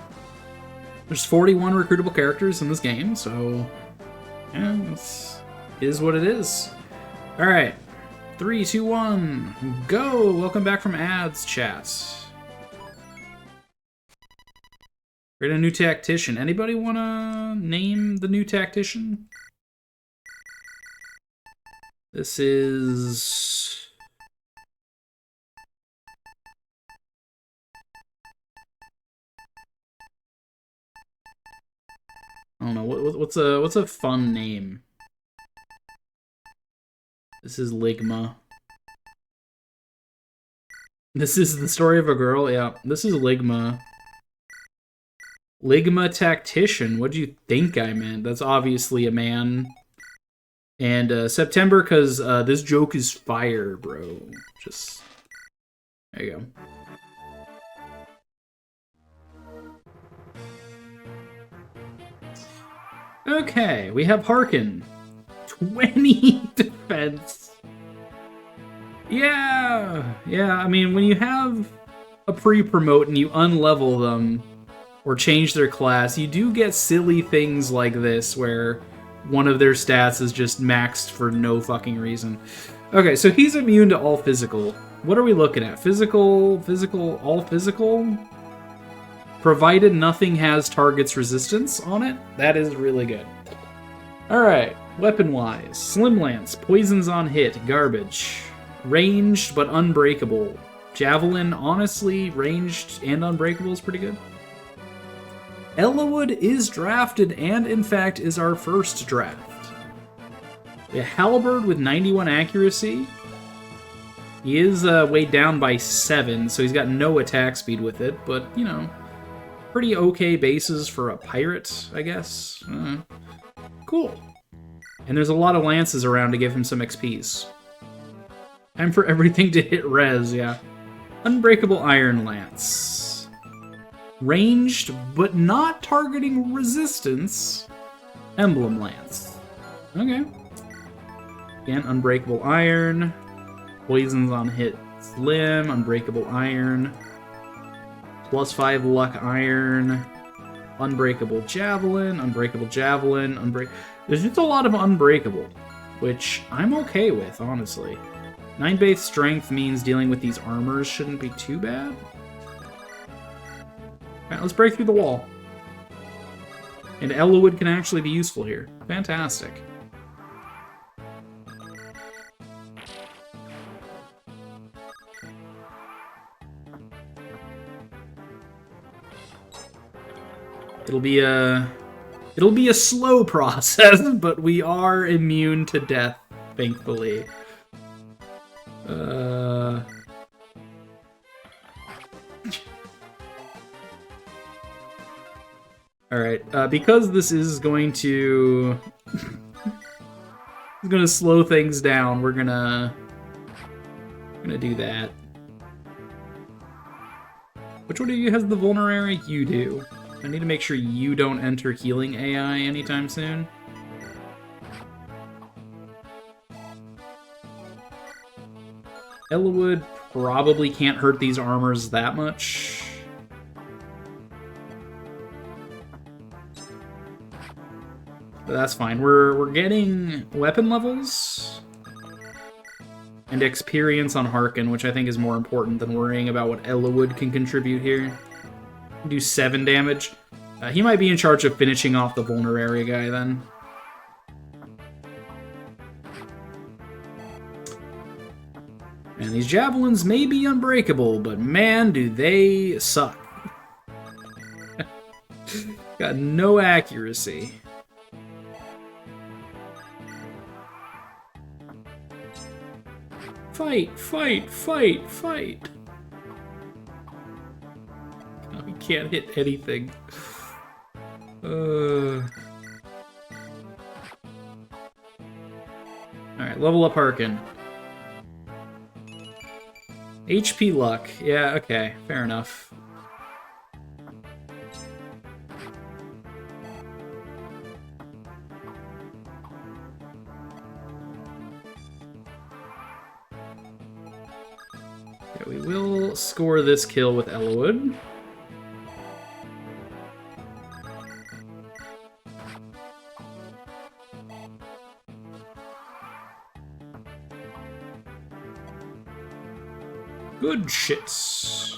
There's 41 recruitable characters in this game, so... yeah, it is what it is. Alright. 3, 2, 1, go! Welcome back from ads, chat. Create a new tactician. Anybody wanna name the new tactician? This is... I don't know, what's a fun name? This is Ligma. This is the story of a girl? Yeah, this is Ligma. Ligma Tactician, what do you think I meant? That's obviously a man. And September, because this joke is fire, bro. Just... there you go. Okay, we have Harkin. 20 defense. Yeah, I mean, when you have a pre-promote and you unlevel them or change their class, you do get silly things like this where one of their stats is just maxed for no fucking reason. Okay, so he's immune to all physical. What are we looking at? Physical, all physical? Provided nothing has target's resistance on it? That is really good. Alright, weapon-wise. Slim Lance, poisons on hit, garbage. Ranged, but unbreakable. Javelin, honestly, ranged and unbreakable is pretty good. Ellawood is drafted, and in fact is our first draft. A Halberd with 91 accuracy. He is weighed down by 7, so he's got no attack speed with it, but, you know, pretty okay bases for a pirate, I guess. Cool. And there's a lot of lances around to give him some XPs. Time for everything to hit res, yeah. Unbreakable Iron Lance. Ranged, but not targeting resistance. Emblem Lance. Okay. Again, Unbreakable Iron. Poisons on hit Slim. Unbreakable Iron. +5 luck Iron. Unbreakable Javelin. Unbreakable Javelin. There's just a lot of unbreakable, which I'm okay with, honestly. 9 base strength means dealing with these armors shouldn't be too bad. Alright, let's break through the wall. And Ellawood can actually be useful here. Fantastic. It'll be a slow process, but we are immune to death, thankfully. Alright, because this is going to... it's gonna slow things down, we're gonna do that. Which one of you has the vulnerary? You do. I need to make sure you don't enter healing AI anytime soon. Ellawood Probably can't hurt these armors that much. But that's fine. We're getting weapon levels and experience on Harkin, which I think is more important than worrying about what Ellawood can contribute here. Do 7 damage. He might be in charge of finishing off the vulnerary guy then. And these javelins may be unbreakable, but man, do they suck. Got no accuracy. Fight, fight, fight, fight. Oh, we can't hit anything. Alright, level up Harkin. HP luck. Yeah, okay, fair enough. Yeah, we will score this kill with Ellawood. Good shits.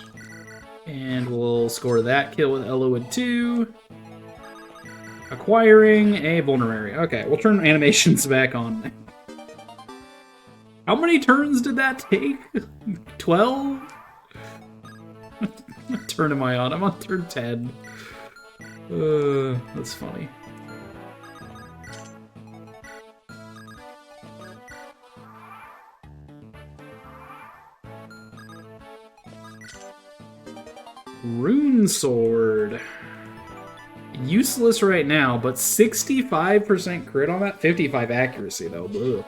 And we'll score that kill with Ellawood too. Acquiring a vulnerary. Okay, we'll turn animations back on. How many turns did that take? 12? What turn am I on? I'm on turn 10. That's funny. Rune Sword. Useless right now, but 65% crit on that? 55 accuracy, though. Ugh.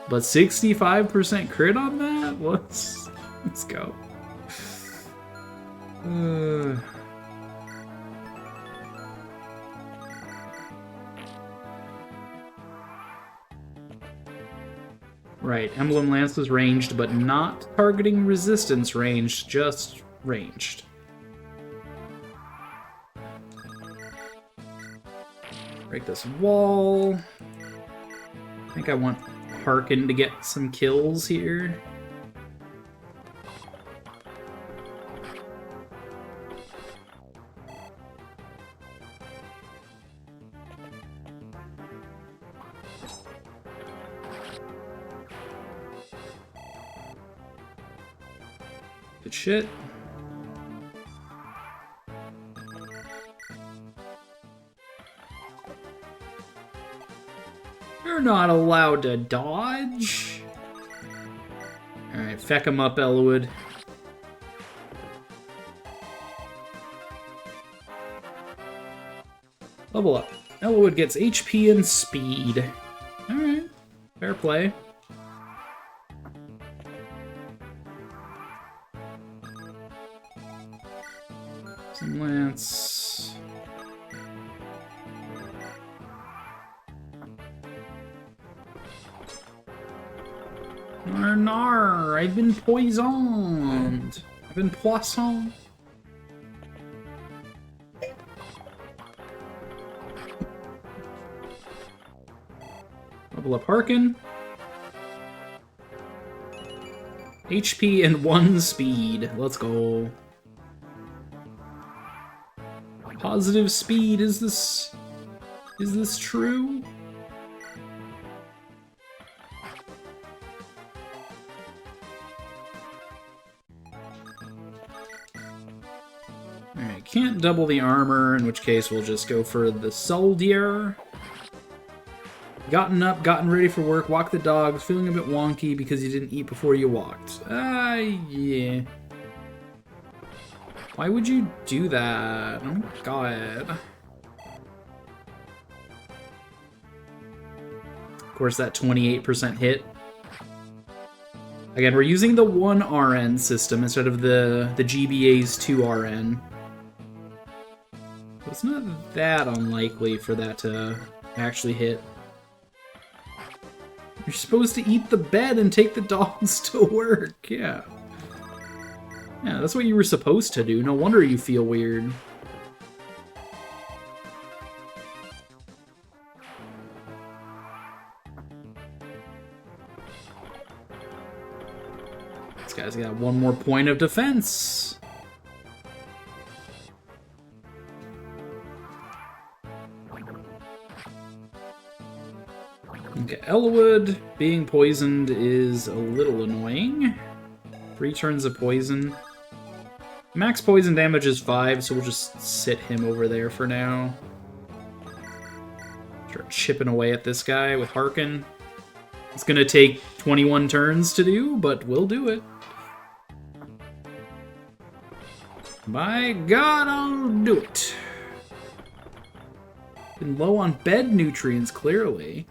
But 65% crit on that? Let's go. Right, Emblem Lance was ranged, but not targeting resistance ranged, just ranged. Break this wall. I think I want Harkin to get some kills here. Good shit. You're not allowed to dodge. Alright, feck him up, Ellawood. Level up. Ellawood gets HP and speed. Alright, fair play. Some lance. Nar, I've been poisoned. I've been poisoned. Level up Harkin. HP and 1 speed. Let's go. Positive speed. Is this true? Alright, can't double the armor, in which case we'll just go for the soldier. Gotten up, gotten ready for work, walk the dogs, feeling a bit wonky because you didn't eat before you walked. Yeah. Why would you do that? Oh my god. Of course, that 28% hit. Again, we're using the 1 RN system instead of the GBA's 2 RN. It's not that unlikely for that to actually hit. You're supposed to eat the bed and take the dogs to work, yeah. Yeah, that's what you were supposed to do. No wonder you feel weird. This guy's got one more point of defense. Okay, Elwood being poisoned is a little annoying. 3 turns of poison. Max poison damage is 5, so we'll just sit him over there for now. Start chipping away at this guy with Harkin. It's gonna take 21 turns to do, but we'll do it. By God, I'll do it. Been low on bed nutrients, clearly.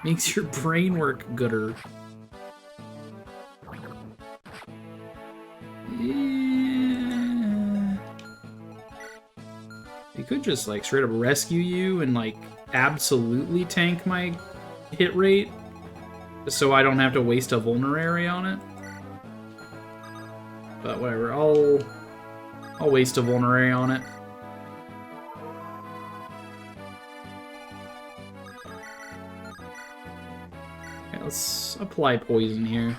Makes your brain work gooder. Yeah. He could just, like, straight up rescue you and, like, absolutely tank my hit rate. Just so I don't have to waste a vulnerary on it. But whatever, I'll waste a vulnerary on it. Okay, let's apply poison here.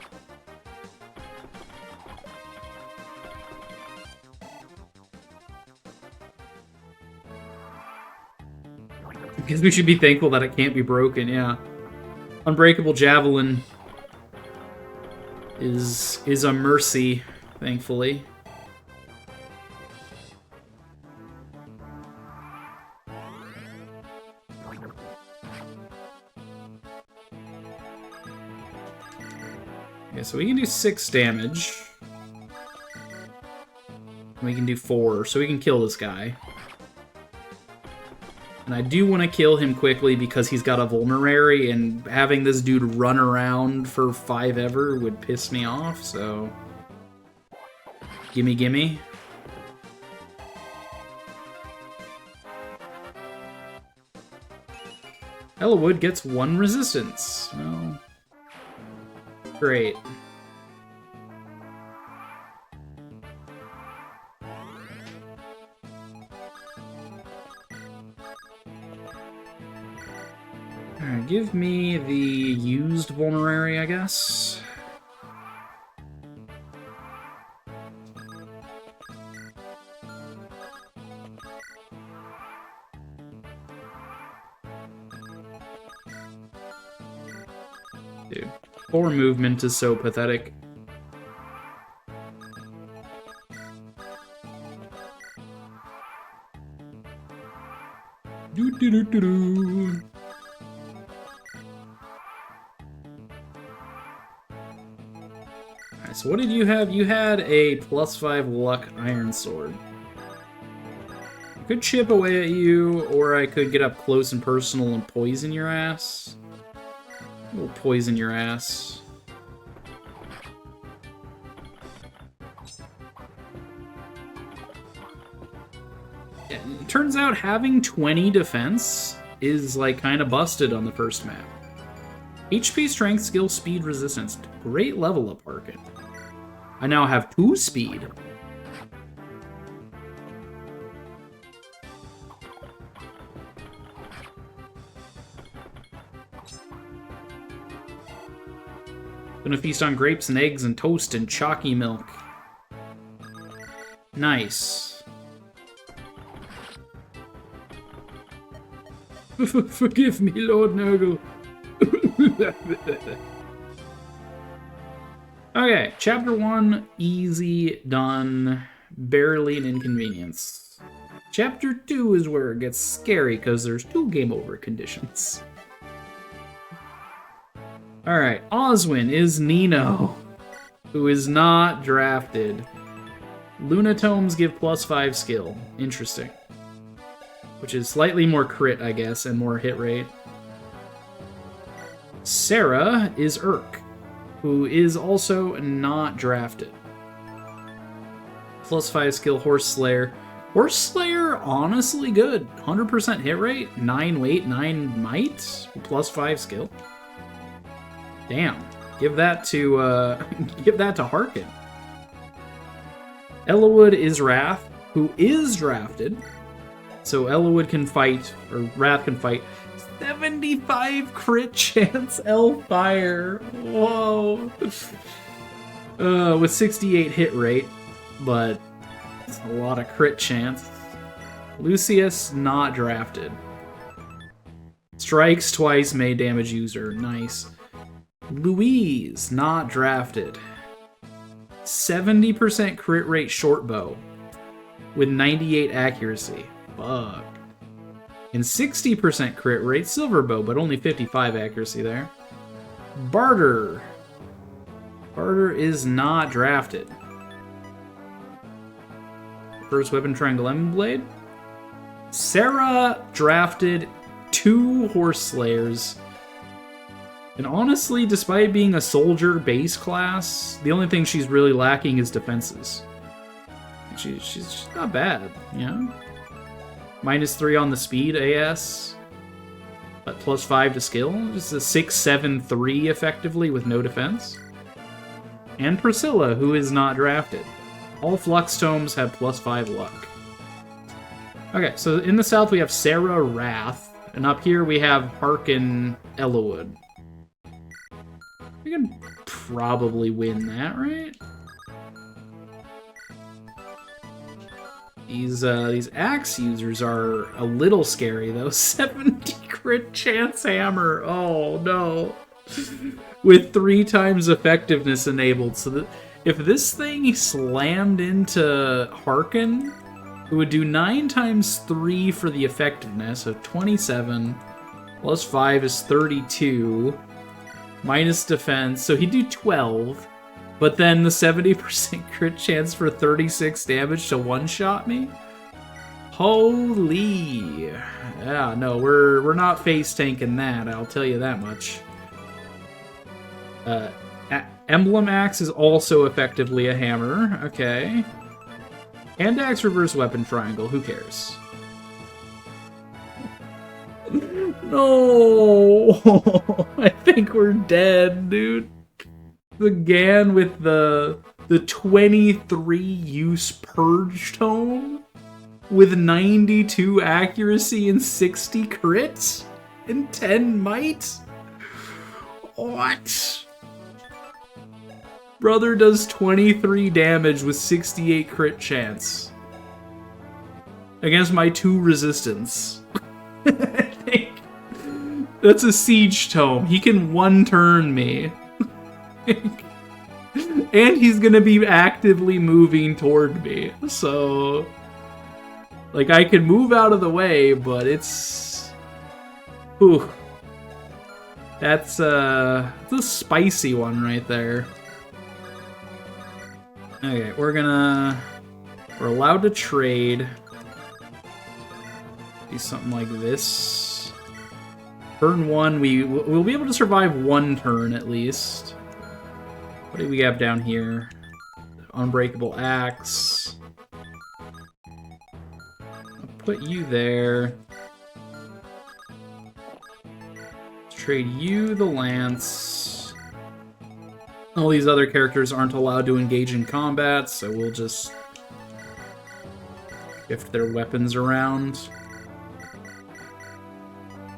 I guess we should be thankful that it can't be broken, yeah. Unbreakable Javelin is a mercy, thankfully. Okay, so we can do 6 damage. We can do 4, so we can kill this guy. And I do want to kill him quickly because he's got a vulnerary, and having this dude run around for 5 ever would piss me off, so... Gimme, gimme. Elwood gets 1 resistance. Well, great. Alright, give me the used vulnerary, I guess. Dude, 4 movement is so pathetic. Do-do-do-do-do. Alright, so what did you have? You had a +5 luck iron sword. I could chip away at you, or I could get up close and personal and poison your ass. We'll poison your ass. It turns out having 20 defense is like kind of busted on the first map. HP, strength, skill, speed, resistance. Great level up, Harkin. I now have 2 speed. Gonna feast on grapes and eggs and toast and chalky milk. Nice. Forgive me, Lord Nurgle. Okay, chapter 1, easy, done, barely an inconvenience. Chapter 2 is where it gets scary because there's 2 game over conditions. Alright, Oswin is Nino, who is not drafted. Lunatomes give +5 skill. Interesting. Which is slightly more crit, I guess, and more hit rate. Sarah is Urk, who is also not drafted. +5 skill, Horse Slayer. Horse Slayer, honestly good. 100% hit rate, 9 weight, 9 might, +5 skill. Damn. Give that to Harkin. Ellawood is Wrath, who is drafted. So Ellawood can fight, or Wrath can fight. 75 crit chance Hellfire. Whoa. With 68 hit rate, but it's a lot of crit chance. Lucius, not drafted. Strikes twice, may damage user. Nice. Louise, not drafted. 70% crit rate short bow with 98 accuracy. Fuck. And 60% crit rate silver bow, but only 55 accuracy there. Barter. Barter is not drafted. First weapon, Triangle Lemon Blade. Sarah drafted 2 Horse Slayers. And honestly, despite being a soldier base class, the only thing she's really lacking is defenses. She's not bad, you know? -3 on the speed AS, but +5 to skill. Just a 6-7-3 effectively with no defense. And Priscilla, who is not drafted. All Flux Tomes have +5 luck. Okay, so in the south we have Sarah Wrath, and up here we have Harkin Ellawood. We can probably win that, right? These axe users are a little scary though. 70 crit chance hammer. Oh no. With 3 times effectiveness enabled. So that if this thing slammed into Harkin, it would do 9 times 3 for the effectiveness, so 27 plus 5 is 32 minus defense, so he'd do 12. But then the 70% crit chance for 36 damage to one-shot me? Holy. Yeah, no, we're not face tanking that, I'll tell you that much. Emblem Axe is also effectively a hammer, okay. Hand Axe Reverse Weapon Triangle, who cares? No! I think we're dead, dude. The Gan with the 23 use Purge Tome with 92 accuracy and 60 crits and 10 might? What? Brother does 23 damage with 68 crit chance against my 2 resistance. I think that's a Siege Tome. He can one-turn me. And he's gonna be actively moving toward me, so like I can move out of the way, but it's ooh, that's a spicy one right there. Okay, we're allowed to trade. Do something like this. Turn 1, we'll be able to survive 1 turn at least. What do we have down here? Unbreakable Axe. I'll put you there. Let's trade you the Lance. All these other characters aren't allowed to engage in combat, so we'll just shift their weapons around.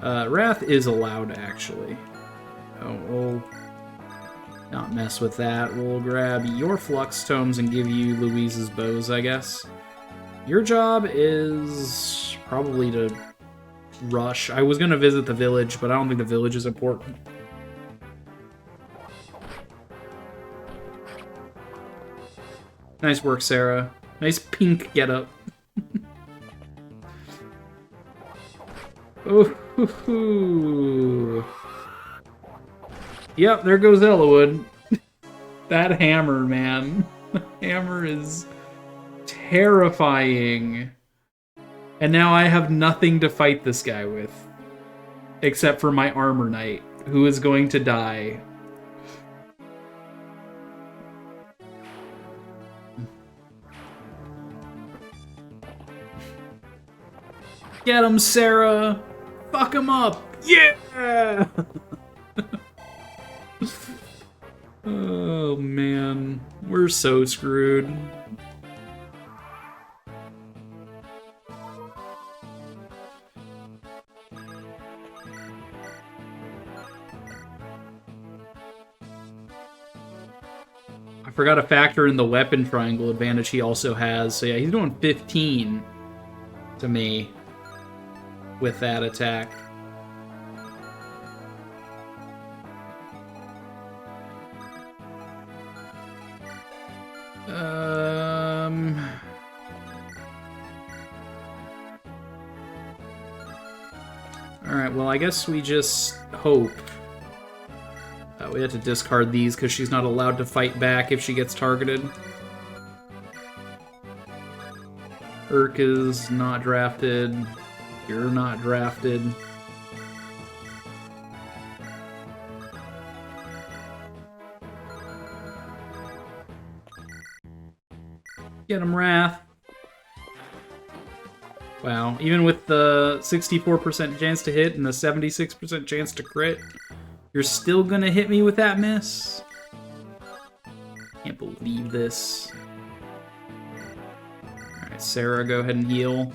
Wrath is allowed, actually. Oh, we'll not mess with that. We'll grab your Flux Tomes and give you Louise's bows, I guess. Your job is probably to rush. I was going to visit the village, but I don't think the village is important. Nice work, Sarah. Nice pink getup. Ooh. Yep, there goes Ellawood. That hammer, man. The hammer is terrifying. And now I have nothing to fight this guy with. Except for my Armor Knight, who is going to die. Get him, Sarah! Fuck him up! Yeah! Oh man, we're so screwed. I forgot to factor in the weapon triangle advantage he also has. So yeah, he's doing 15 to me with that attack. Alright, well, I guess we just hope. We have to discard these because she's not allowed to fight back if she gets targeted. Urka's not drafted. You're not drafted. Get him, Wrath. Wow, even with the 64% chance to hit and the 76% chance to crit, you're still gonna hit me with that miss? Can't believe this. Alright, Sarah, go ahead and heal.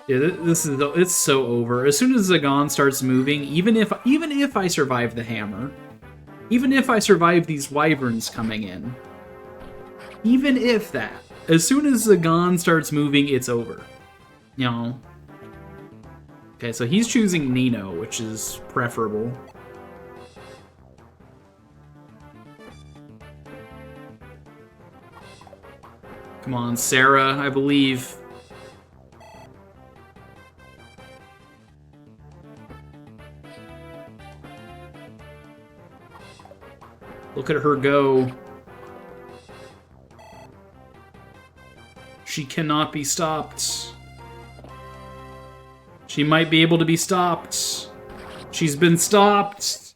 Yeah, it's so over. As soon as Zagon starts moving, even if I survive the hammer, even if I survive these wyverns coming in, even if that, as soon as Zagon starts moving, it's over. You know. Okay, so he's choosing Nino, which is preferable. Come on, Sarah, I believe. Look at her go. She cannot be stopped. She might be able to be stopped. She's been stopped.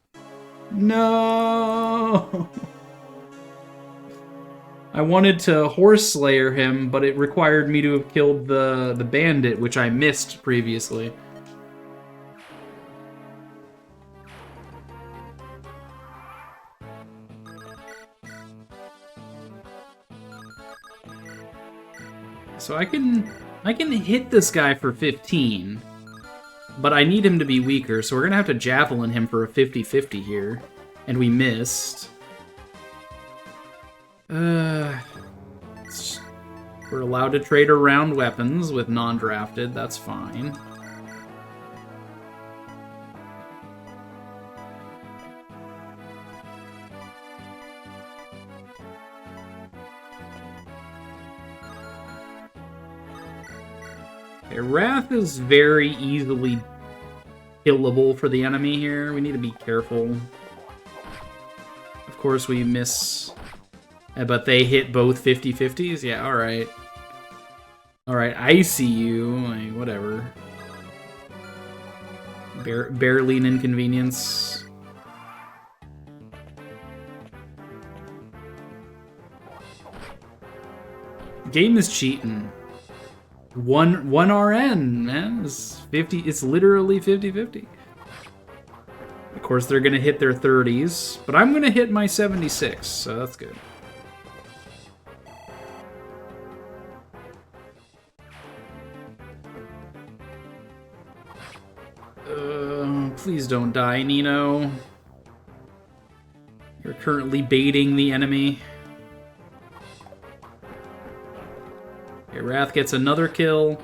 No! I wanted to Horse Slayer him, but it required me to have killed the bandit, which I missed previously. So I can hit this guy for 15, but I need him to be weaker, so we're gonna have to javelin him for a 50-50 here, and we missed. We're allowed to trade around weapons with non-drafted, that's fine. Okay, Wrath is very easily killable for the enemy here. We need to be careful. Of course we miss... But they hit both 50-50s? Yeah, alright. Alright, I see you. Like, whatever. Barely an inconvenience. Game is cheating. One RN, man. It's 50. It's literally 50-50. Of course, they're gonna hit their 30s, but I'm gonna hit my 76, so that's good. Please don't die, Nino. You're currently baiting the enemy. Okay, Wrath gets another kill.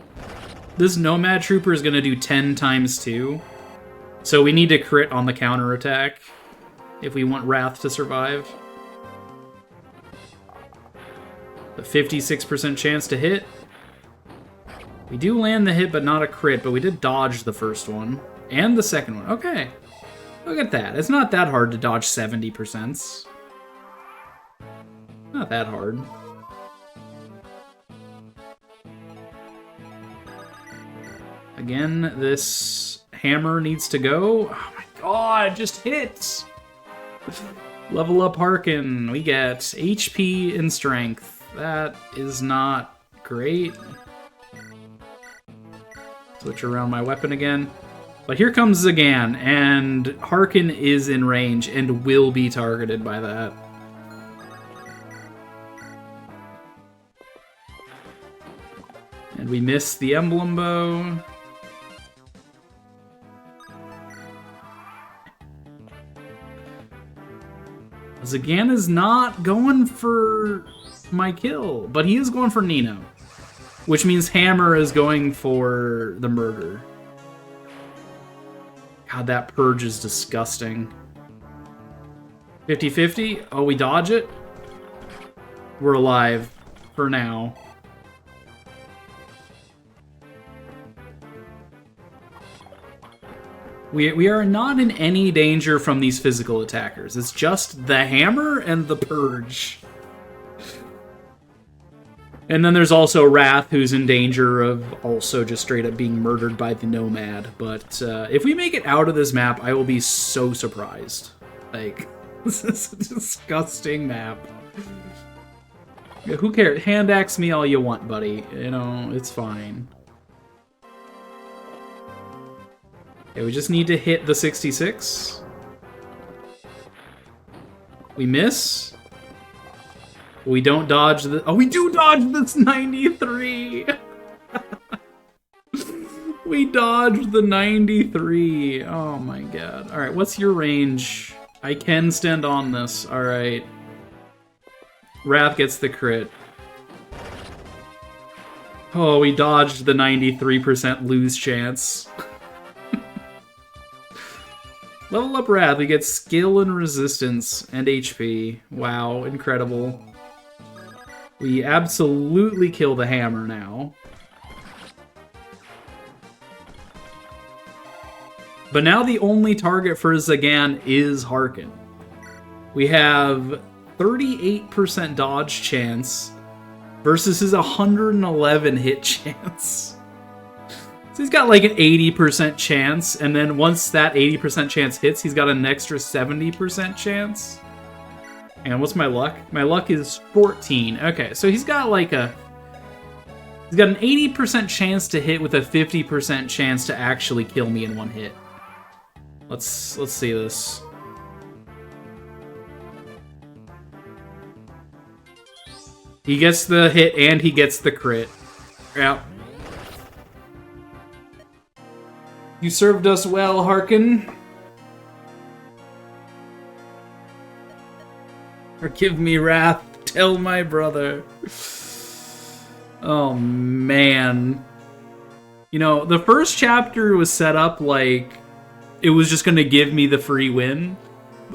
This Nomad Trooper is going to do 10 times 2. So we need to crit on the counterattack if we want Wrath to survive. A 56% chance to hit. We do land the hit, but not a crit, but we did dodge the first one. And the second one. Okay. Look at that. It's not that hard to dodge 70%. Not that hard. Again, this hammer needs to go. Oh my god, just hits! Level up Harkin. We get HP and strength. That is not great. Switch around my weapon again. But here comes Zagan, and Harkin is in range and will be targeted by that. And we miss the emblem bow. Zagan is not going for my kill, but he is going for Nino, which means Hammer is going for the murder. God, that purge is disgusting. 50-50. Oh, we dodge it? We're alive for now. We are not in any danger from these physical attackers. It's just the hammer and the purge. And then there's also Wrath, who's in danger of also just straight up being murdered by the Nomad. But if we make it out of this map, I will be so surprised. Like, this is a disgusting map. Who cares? Hand axe me all you want, buddy. You know, it's fine. Okay, we just need to hit the 66. We miss. We don't dodge the... Oh, we do dodge this 93! We dodged the 93. Oh my god. Alright, what's your range? I can stand on this. Alright. Wrath gets the crit. Oh, we dodged the 93% lose chance. Level up Wrath, we get skill and resistance and HP. Wow, incredible. We absolutely kill the hammer now. But now the only target for Zagan is Harkin. We have 38% dodge chance versus his 111 hit chance. So he's got like an 80% chance, and then once that 80% chance hits, he's got an extra 70% chance. And what's my luck? My luck is 14. Okay, so he's got like a... He's got an 80% chance to hit with a 50% chance to actually kill me in one hit. Let's see this. He gets the hit and he gets the crit. Yeah. You served us well, Harkin. Forgive me, Wrath. Tell my brother. Oh, man. You know, the first chapter was set up like it was just going to give me the free win.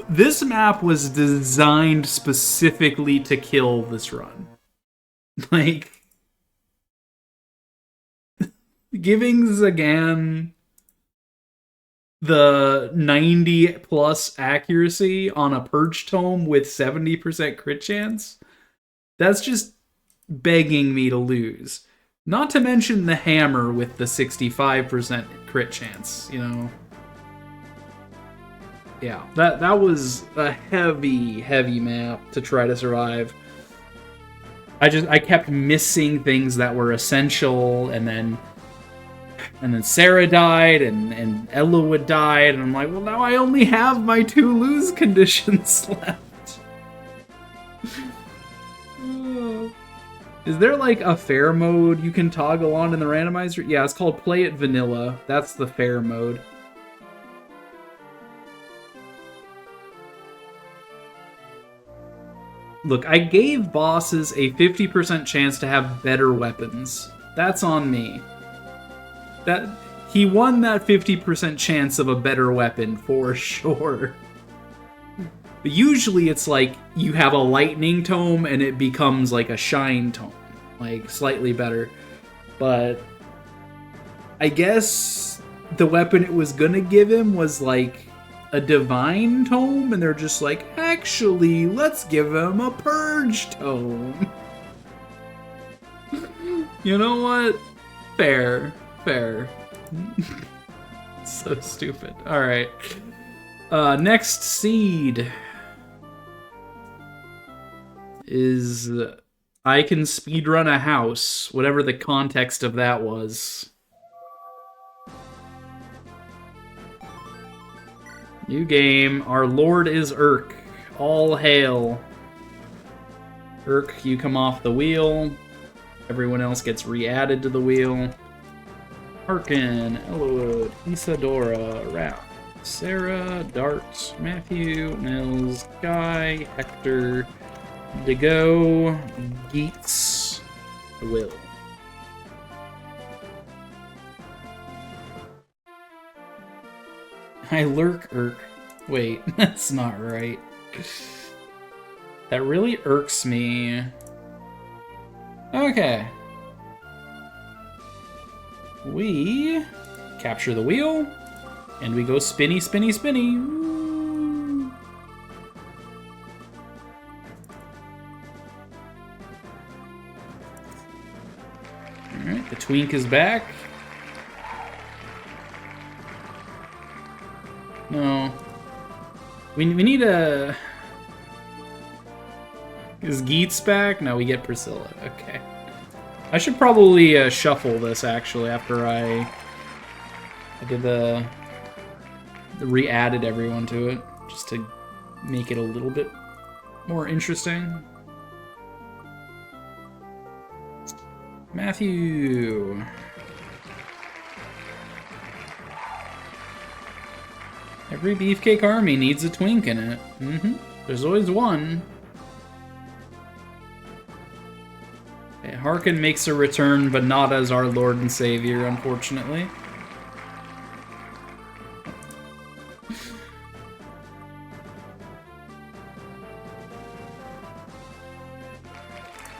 This map was designed specifically to kill this run. Like, giving Zagan the 90 plus accuracy on a Purge Tome with 70% crit chance, that's just begging me to lose. Not to mention the hammer with the 65% crit chance, you know. Yeah, that was a heavy map to try to survive. I kept missing things that were essential, and then Sarah died, and Elwood died, and I'm like, well, now I only have my 2 lose conditions left. Is there like a fair mode you can toggle on in the randomizer? Yeah, it's called Play It Vanilla. That's the fair mode. Look, I gave bosses a 50% chance to have better weapons. That's on me. He won that 50% chance of a better weapon for sure. But usually it's like you have a lightning tome and it becomes like a shine tome, like slightly better. But I guess the weapon it was gonna give him was like a divine tome, and they're just like, actually, let's give him a purge tome. You know what? Fair. So stupid. Alright. Next seed is I can speedrun a house, whatever the context of that was. New game. Our lord is Urk. All hail. Urk, you come off the wheel. Everyone else gets re-added to the wheel. Harkin, Elwood, Isadora, Wrath. Sarah, Dart, Matthew, Nils, Guy, Hector, Dego, Geets, Will. I lurk irk. Wait, that's not right. That really irks me. Okay. We capture the wheel, and we go spinny, spinny, spinny. Alright, the twink is back. No. We need a... Is Geets back? No, we get Priscilla. Okay. I should probably shuffle this, actually, after I did the re-added everyone to it, just to make it a little bit more interesting. Matthew. Every beefcake army needs a twink in it. There's always one. Okay, Harkin makes a return, but not as our Lord and Savior, unfortunately.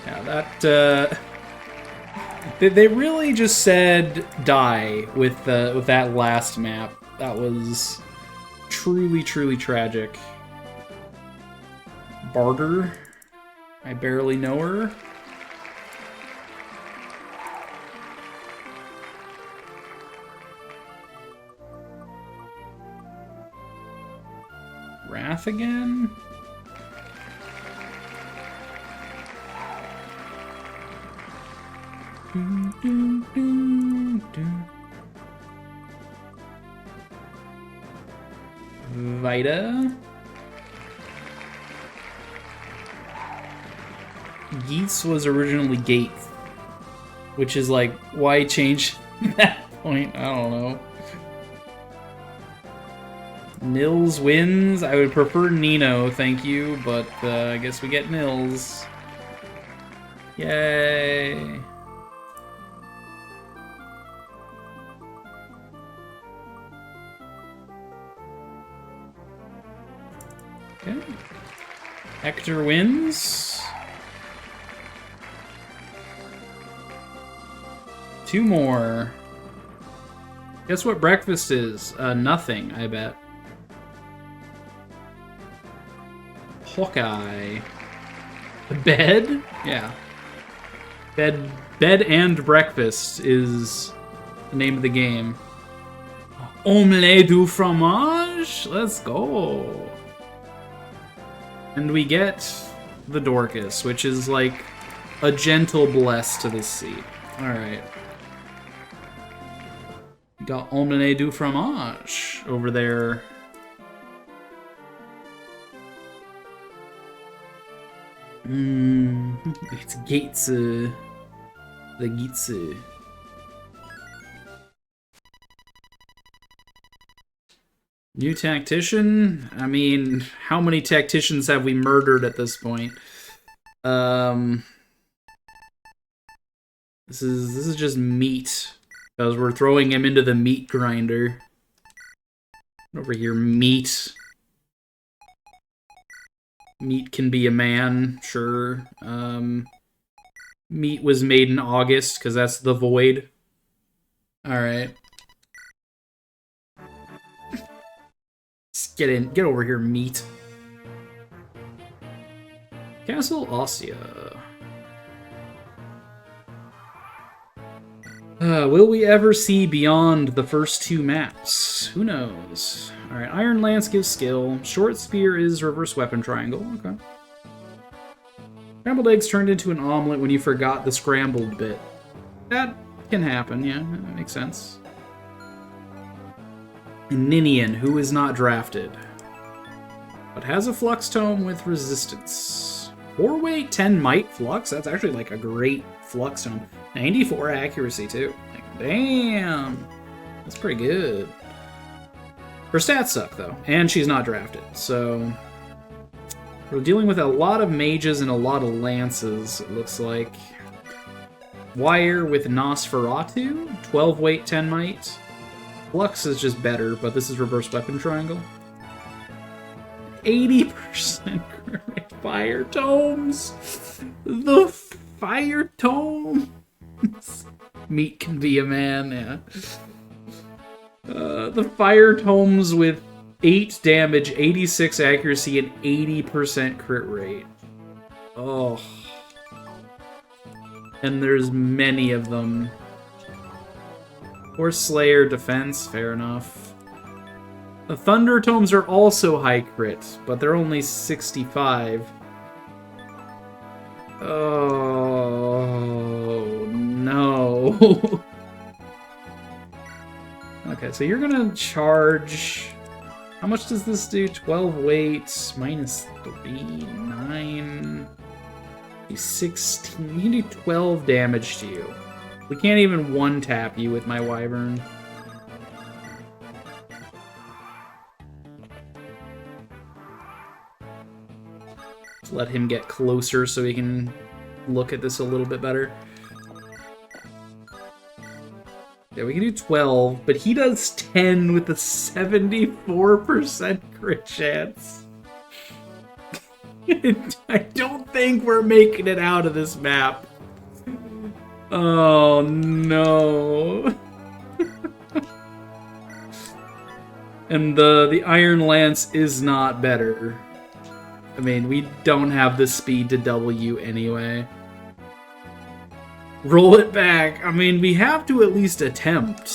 Yeah, that they really just said die with that last map. That was truly, truly tragic. Barter. I barely know her. Wrath again? Vita. Geets was originally Gate, which is like, why change that point? I don't know. Nils wins. I would prefer Nino, thank you, but I guess we get Nils. Yay. Okay. Hector wins. 2 more. Guess what breakfast is? Nothing, I bet. Hawkeye. Bed? Yeah. Bed and breakfast is the name of the game. Omelette du fromage? Let's go. And we get the Dorcas, which is like a gentle bless to the sea. Alright. Got omelette du fromage over there. It's Gates, the Gates. New tactician? I mean, how many tacticians have we murdered at this point? This is just meat, because we're throwing him into the meat grinder. Over here, meat. Meat can be a man, sure. Meat was made in August, because that's the void. Alright. Just get in. Get over here, meat. Castle Ossia. Will we ever see beyond the first 2 maps? Who knows? Alright, Iron Lance gives skill. Short Spear is reverse weapon triangle. Okay. Scrambled eggs turned into an omelet when you forgot the scrambled bit. That can happen, yeah. That makes sense. Ninian, who is not drafted, but has a Flux Tome with resistance. 4 weight, 10 might Flux? That's actually like a great Flux Tome. 94 accuracy, too. Like, damn! That's pretty good. Her stats suck, though, and she's not drafted, so... We're dealing with a lot of mages and a lot of lances, it looks like. Wire with Nosferatu, 12 weight, 10 might. Flux is just better, but this is reverse weapon triangle. 80% fire tomes! The fire tomes! Meat can be a man, yeah. The fire tomes with 8 damage, 86 accuracy, and 80% crit rate. Oh. And there's many of them. Or Slayer defense, fair enough. The Thunder Tomes are also high crit, but they're only 65. Oh, no. Okay, so you're gonna charge... How much does this do? 12 weight, minus 3, 9... 16. You can do 12 damage to you. We can't even one-tap you with my Wyvern. Let him get closer so he can look at this a little bit better. Yeah, we can do 12, but he does 10 with a 74% crit chance. I don't think we're making it out of this map. Oh no. And the Iron Lance is not better. I mean, we don't have the speed to W anyway. Roll it back. I mean, we have to at least attempt.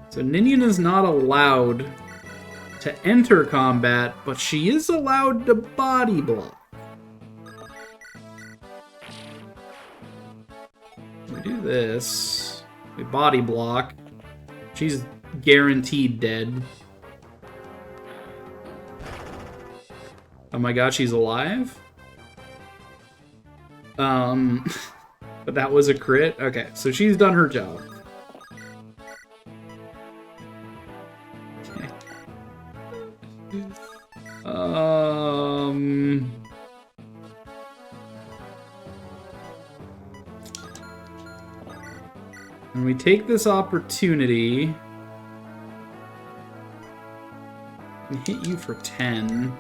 So Ninian is not allowed to enter combat, but she is allowed to body block. We do this. We body block. She's guaranteed dead. Oh my god, she's alive? But that was a crit? Okay, so she's done her job. And we take this opportunity and hit you for 10.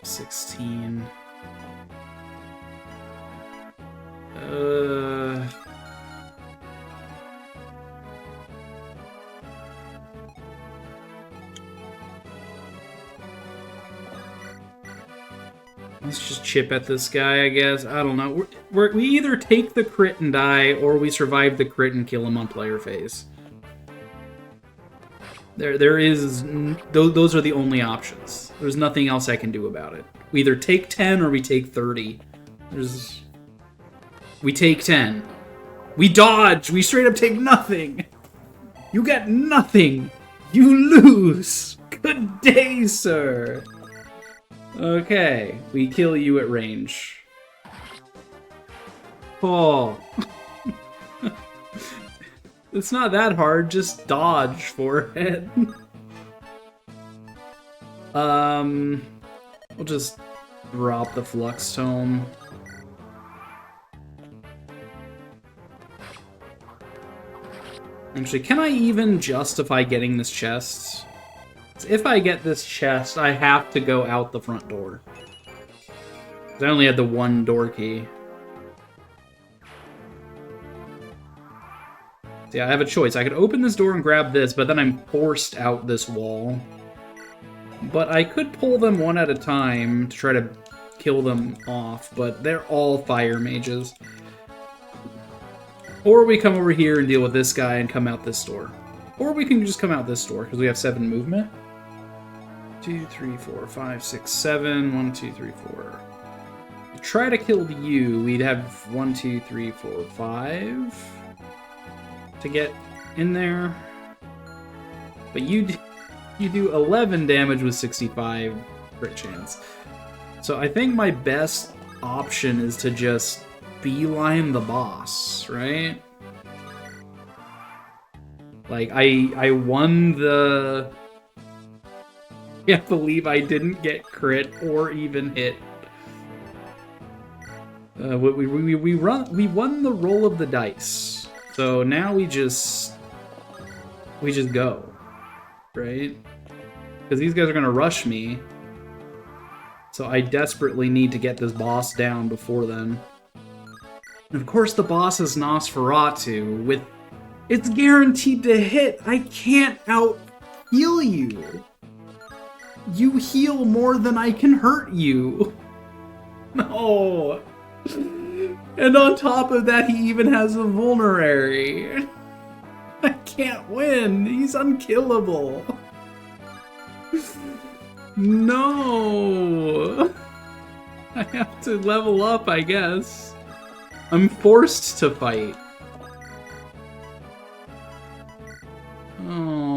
16. Let's just chip at this guy, I guess. I don't know. We either take the crit and die, or we survive the crit and kill him on player phase. There is... Those are the only options. There's nothing else I can do about it. We either take 10 or we take 30. We take 10. We dodge! We straight up take nothing! You get nothing! You lose! Good day, sir! Okay, we kill you at range. Oh. It's not that hard, just dodge forehead. We'll just drop the Flux Tome. Actually, can I even justify getting this chest? If I get this chest, I have to go out the front door. I only had the one door key. So yeah, I have a choice. I could open this door and grab this, but then I'm forced out this wall. But I could pull them one at a time to try to kill them off, but they're all fire mages. Or we come over here and deal with this guy and come out this door. Or we can just come out this door, because we have 7 movement. 2, 3, 4, 5, 6, 7. 1, 2, 3, 4. To try to kill you, we'd have 1, 2, 3, 4, 5 to get in there. But you do 11 damage with 65 crit chance. So I think my best option is to just beeline the boss, right? Like, I won the... I can't believe I didn't get crit or even hit. We won the roll of the dice. So now we just go, right? Because these guys are gonna rush me. So I desperately need to get this boss down before then. And of course the boss is Nosferatu with... It's guaranteed to hit! I can't out-heal you! You heal more than I can hurt you! No! And on top of that, he even has a vulnerary. I can't win! He's unkillable! No! I have to level up, I guess. I'm forced to fight. Oh.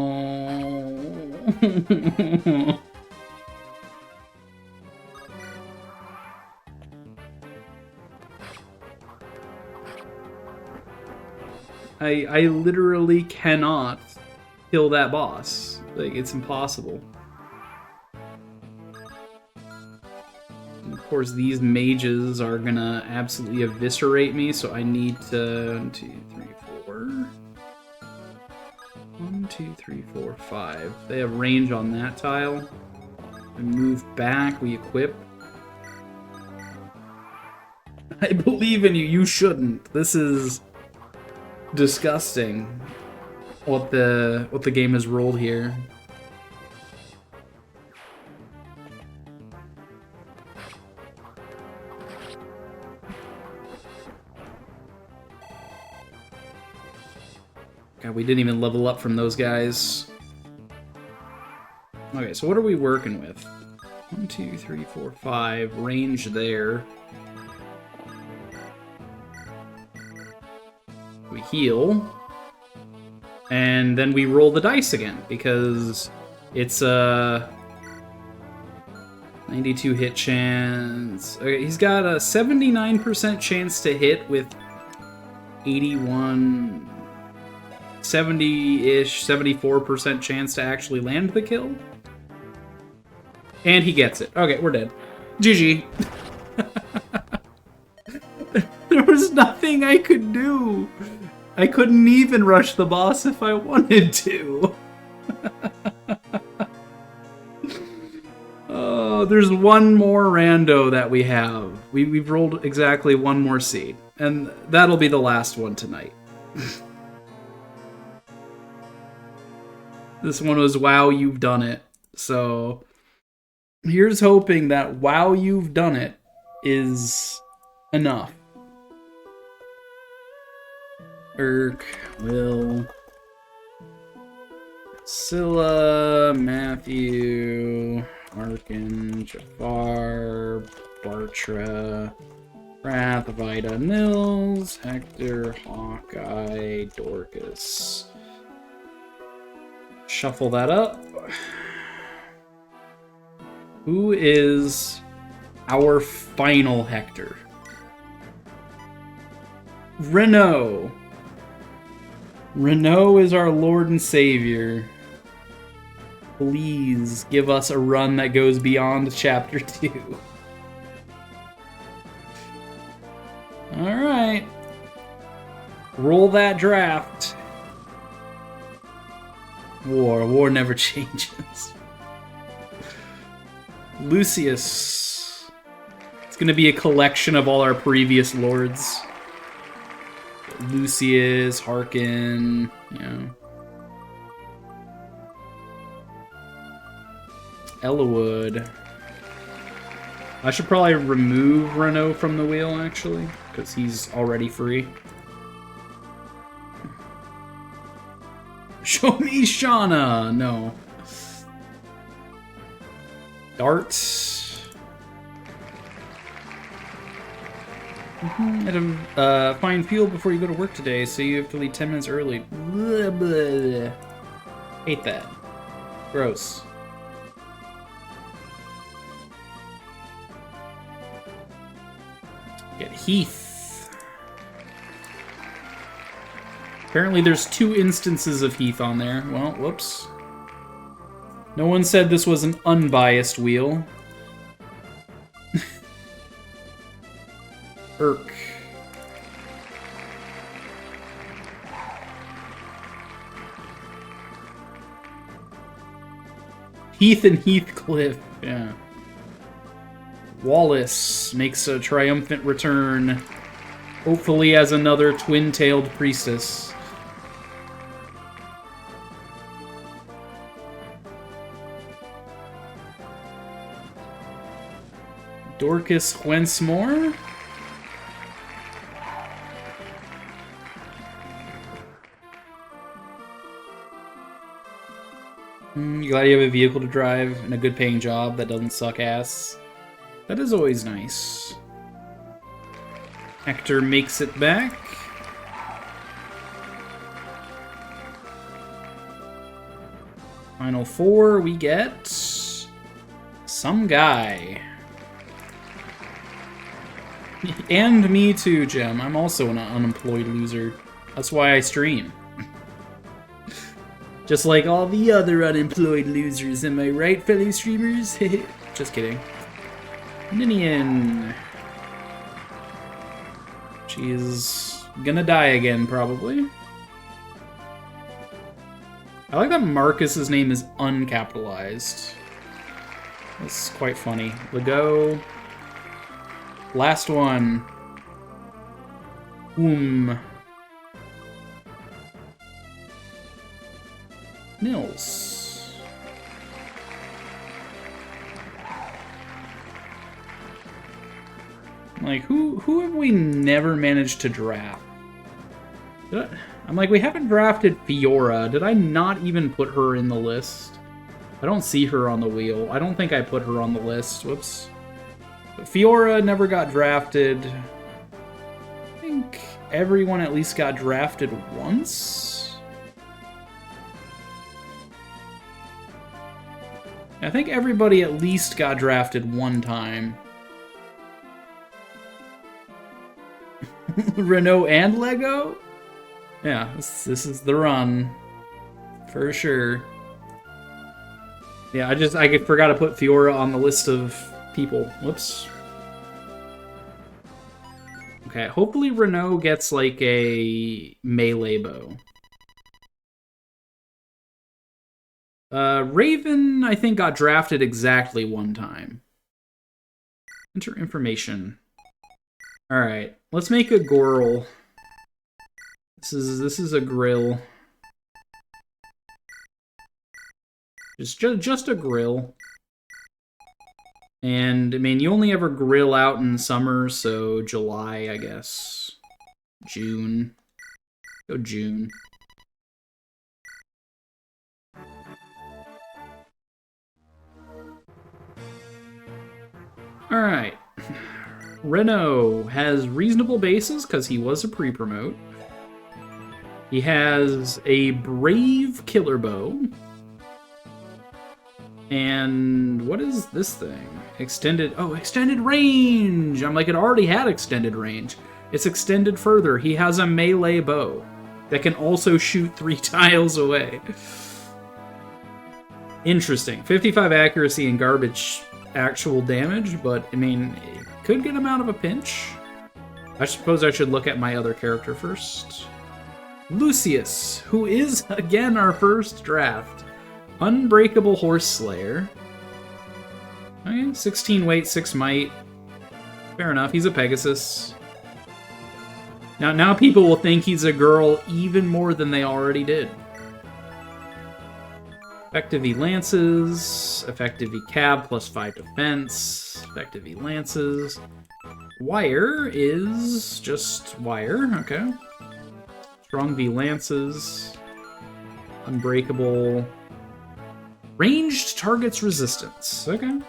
I literally cannot kill that boss. Like, it's impossible. And of course, these mages are gonna absolutely eviscerate me, so I need to... 1, 2, 3, 4... 1, 2, 3, 4, 5. They have range on that tile. We move back, we equip. I believe in you, you shouldn't. This is disgusting what the game has rolled here. God, we didn't even level up from those guys. Okay, so what are we working with? 1, 2, 3, 4, 5. Range there. We heal. And then we roll the dice again, because it's a 92 hit chance. Okay, he's got a 79% chance to hit with 81... 70-ish, 74% chance to actually land the kill. And he gets it. Okay, we're dead. GG. There was nothing I could do. I couldn't even rush the boss if I wanted to. Oh, there's one more rando that we have. We've rolled exactly one more seed. And that'll be the last one tonight. This one was Wow, You've Done It. So here's hoping that Wow, You've Done It is enough. Urk, Will, Scylla, Matthew, Arkin, Jafar, Bartra, Wrath, Vida, Nils, Hector, Hawkeye, Dorcas. Shuffle that up. Who is our final Hector? Rando. Rando is our Lord and Savior. Please give us a run that goes beyond Chapter 2. Alright. Roll that draft. War never changes. Lucius. It's gonna be a collection of all our previous lords. Lucius, Harkin, you know. Ellawood. I should probably remove Rando from the wheel, actually, because he's already free. Show me Shauna! No. Dart. Find fuel before you go to work today, so you have to leave 10 minutes early. Blah, blah. Hate that. Gross. Get Heath. Apparently there's 2 instances of Heath on there. Well, whoops. No one said this was an unbiased wheel. Irk. Heath and Heathcliff, yeah. Wallace makes a triumphant return, hopefully as another twin-tailed priestess. Dorcas Wensmore? You glad you have a vehicle to drive and a good paying job that doesn't suck ass? That is always nice. Hector makes it back. Final 4, we get some guy. And me too, Jim. I'm also an unemployed loser. That's why I stream. Just like all the other unemployed losers, am I right, fellow streamers? Just kidding. Ninian. She's gonna die again, probably. I like that Marcus's name is uncapitalized. That's quite funny. Lego. Last one. Nils. Like, who have we never managed to draft? I'm like, we haven't drafted Fiora. Did I not even put her in the list? I don't see her on the wheel. I don't think I put her on the list. Whoops. But Fiora never got drafted. I think everyone at least got drafted once. I think everybody at least got drafted one time. Renault and Lego? Yeah, this is the run. For sure. Yeah, I forgot to put Fiora on the list of people. Whoops. Okay, hopefully Renault gets like a melee bow. Raven, I think, got drafted exactly one time. Enter information. Alright, let's make a girl. This is a grill. Just a grill. And, I mean, you only ever grill out in summer, so July, I guess. June. Go June. Alright. Renault has reasonable bases, because he was a pre-promote. He has a Brave Killer Bow. And what is this thing? Extended range! I'm like, it already had extended range. It's extended further. He has a melee bow that can also shoot 3 tiles away. Interesting. 55 accuracy and garbage actual damage, but, I mean, it could get him out of a pinch. I suppose I should look at my other character first. Lucius, who is, again, our first draft. Unbreakable Horse Slayer. Okay, 16 weight, 6 might. Fair enough, he's a Pegasus. Now people will think he's a girl even more than they already did. Effective E Lances, Effective E Cab, plus 5 defense, Effective E Lances. Wire is just wire, okay. Strong V Lances. Unbreakable. Ranged targets resistance, okay.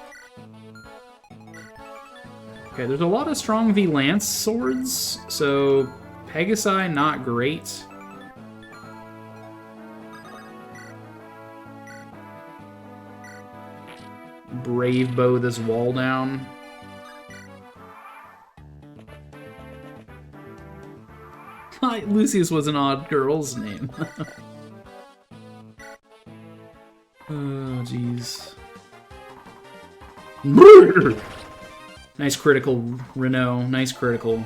Okay, there's a lot of strong V Lance swords, so Pegasi, not great. Brave bow this wall down. Lucius was an odd girl's name. Oh, jeez. Nice critical, Rando. Nice critical.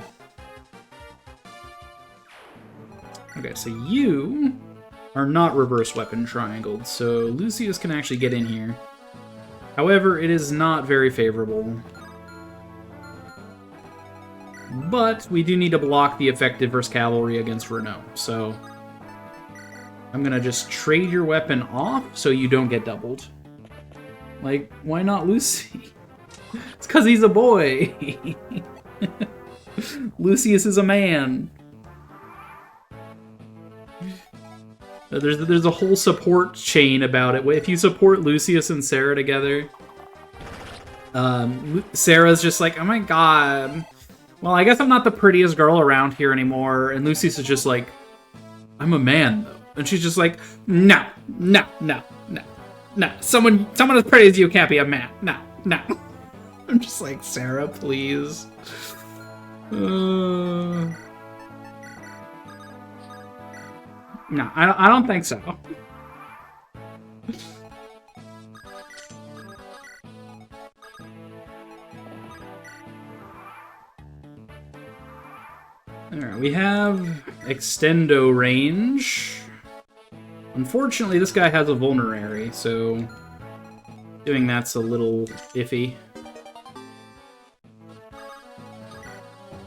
Okay, so you are not reverse weapon triangled, so Lucius can actually get in here. However, it is not very favorable. But we do need to block the effective versus cavalry against Rando, so I'm gonna just trade your weapon off so you don't get doubled. Like, why not Lucy? It's because he's a boy. Lucius is a man. There's a whole support chain about it. If you support Lucius and Sarah together, Sarah's just like, oh my god. Well, I guess I'm not the prettiest girl around here anymore. And Lucius is just like, I'm a man, though. And she's just like, no. Someone as pretty as you can't be a man. No. I'm just like, Sarah, please. No, I don't think so. Alright, we have extendo range. Unfortunately, this guy has a vulnerary, so doing that's a little iffy.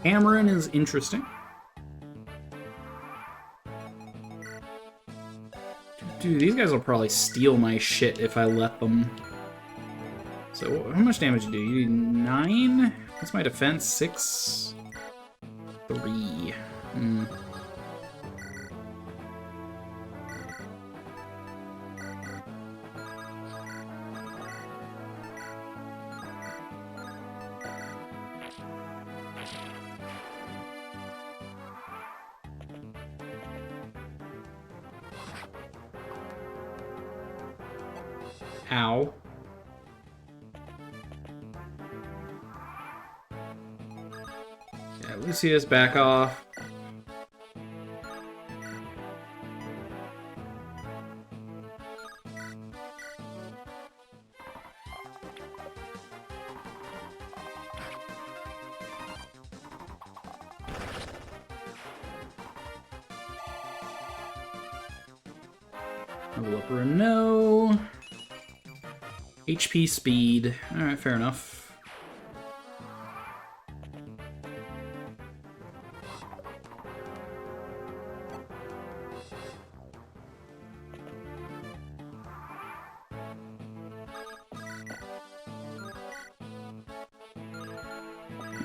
Cameron is interesting. Dude, these guys will probably steal my shit if I let them. So, how much damage do you do? 9? What's my defense? 6? 3. Ow. Yeah, Lucius, back off. Level up Rando. HP speed. Alright, fair enough.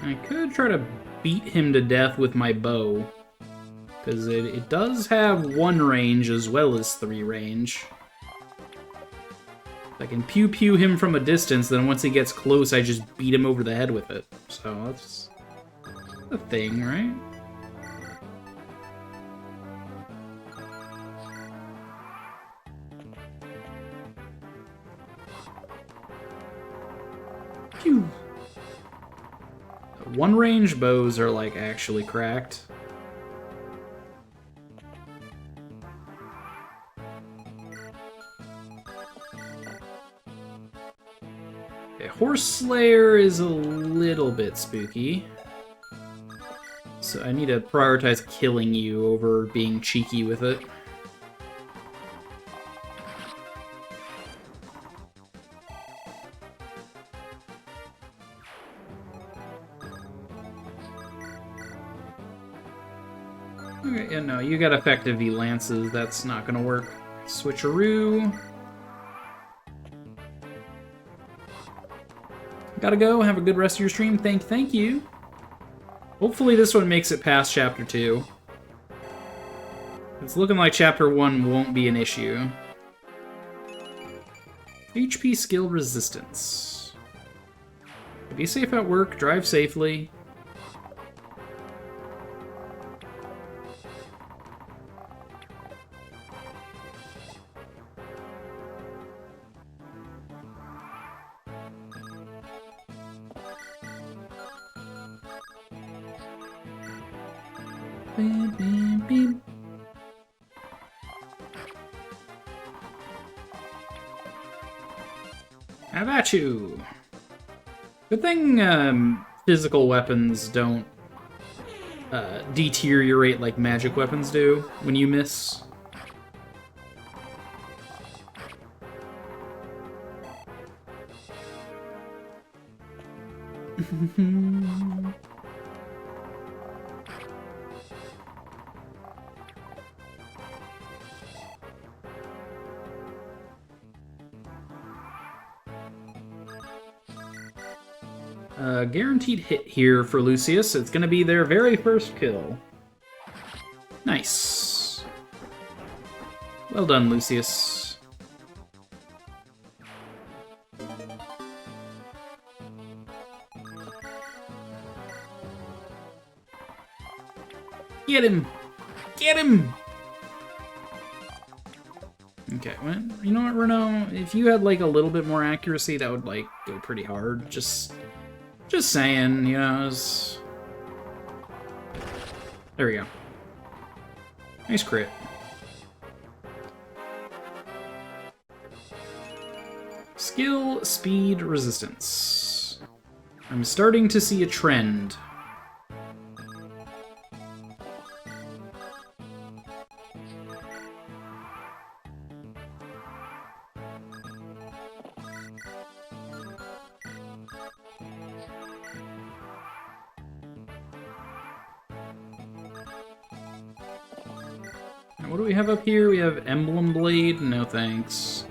I could try to beat him to death with my bow, because it does have 1 range as well as 3 range. I can pew-pew him from a distance, then once he gets close, I just beat him over the head with it. So that's a thing, right? Pew! 1-range bows are, like, actually cracked. Horse Slayer is a little bit spooky. So I need to prioritize killing you over being cheeky with it. Okay, yeah, no, you got effective V-Lances, that's not gonna work. Switcheroo. Gotta go. Have a good rest of your stream. Thank you. Hopefully this one makes it past Chapter 2. It's looking like Chapter 1 won't be an issue. HP skill resistance. Be safe at work. Drive safely. Beep, beep, beep. How about you? Good thing physical weapons don't deteriorate like magic weapons do when you miss. Guaranteed hit here for Lucius. It's going to be their very first kill. Nice. Well done, Lucius. Get him! Get him! Okay, well, you know what, Rando? If you had, like, a little bit more accuracy, that would, like, go pretty hard. Just saying, you know, There we go. Nice crit. Skill, speed, resistance. I'm starting to see a trend. What do we have up here? We have Emblem Blade? No thanks.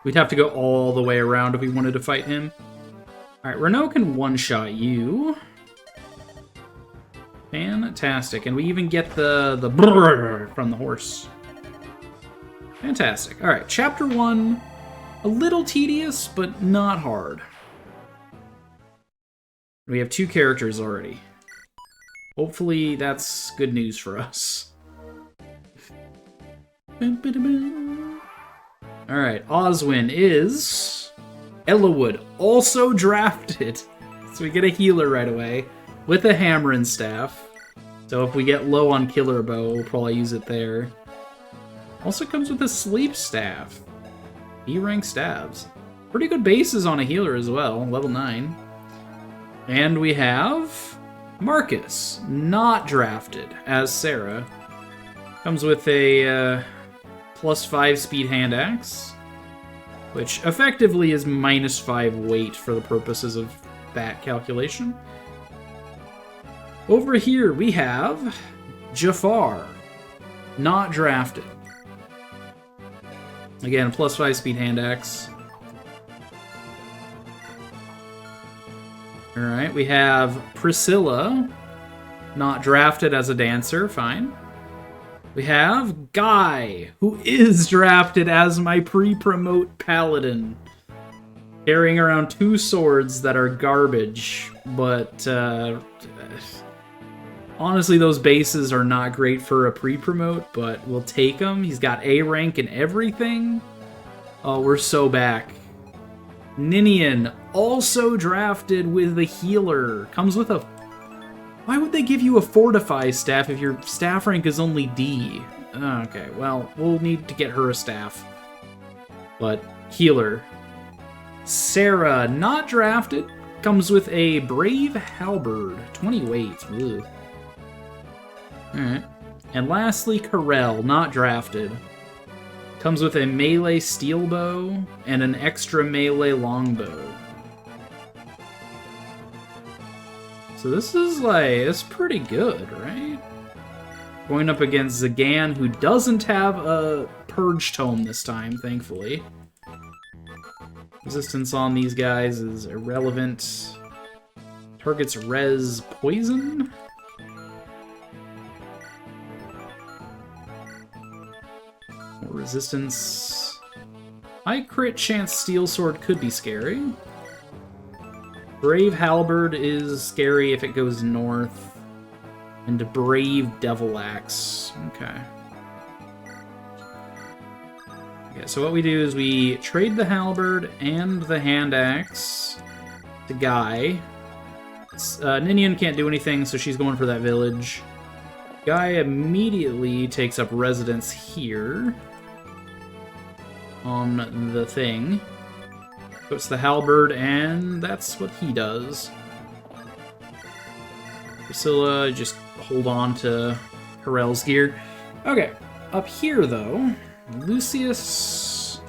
We'd have to go all the way around if we wanted to fight him. Alright, Rando can one-shot you. Fantastic. And we even get the brrr from the horse. Fantastic. Alright, Chapter 1. A little tedious, but not hard. We have 2 characters already. Hopefully that's good news for us. Alright, Oswin is Ellawood, also drafted. So we get a healer right away with a hammer and staff. So if we get low on killer bow, we'll probably use it there. Also comes with a sleep staff. B-rank stabs. Pretty good bases on a healer as well, level 9. And we have Marcus, not drafted, as Sarah. Comes with a +5 speed hand axe, which effectively is -5 weight for the purposes of that calculation. Over here we have Jafar, not drafted. Again, +5 speed hand axe. Alright, we have Priscilla, not drafted as a dancer, fine. We have Guy, who is drafted as my pre-promote paladin. Carrying around 2 swords that are garbage, but honestly those bases are not great for a pre-promote, but we'll take them. He's got A rank and everything. Oh, we're so back. Ninian, also drafted with the healer. Comes with a... Why would they give you a Fortify staff if your staff rank is only D? Okay, well, we'll need to get her a staff. But, healer. Sarah, not drafted. Comes with a Brave Halberd. 20 weight. Ugh. Alright. And lastly, Karel, not drafted. Comes with a melee steel bow and an extra melee longbow. So this is it's pretty good, right? Going up against Zagan, who doesn't have a Purge Tome this time, thankfully. Resistance on these guys is irrelevant. Targets res poison? Resistance. High crit chance steel sword could be scary. Brave Halberd is scary if it goes north. And Brave Devil Axe. Okay. Okay, so what we do is we trade the Halberd and the Hand Axe to Guy. Ninian can't do anything, so she's going for that village. Guy immediately takes up residence here on the thing. Puts the halberd, and that's what he does. Priscilla, just hold on to Harel's gear. Okay, up here, though, Lucius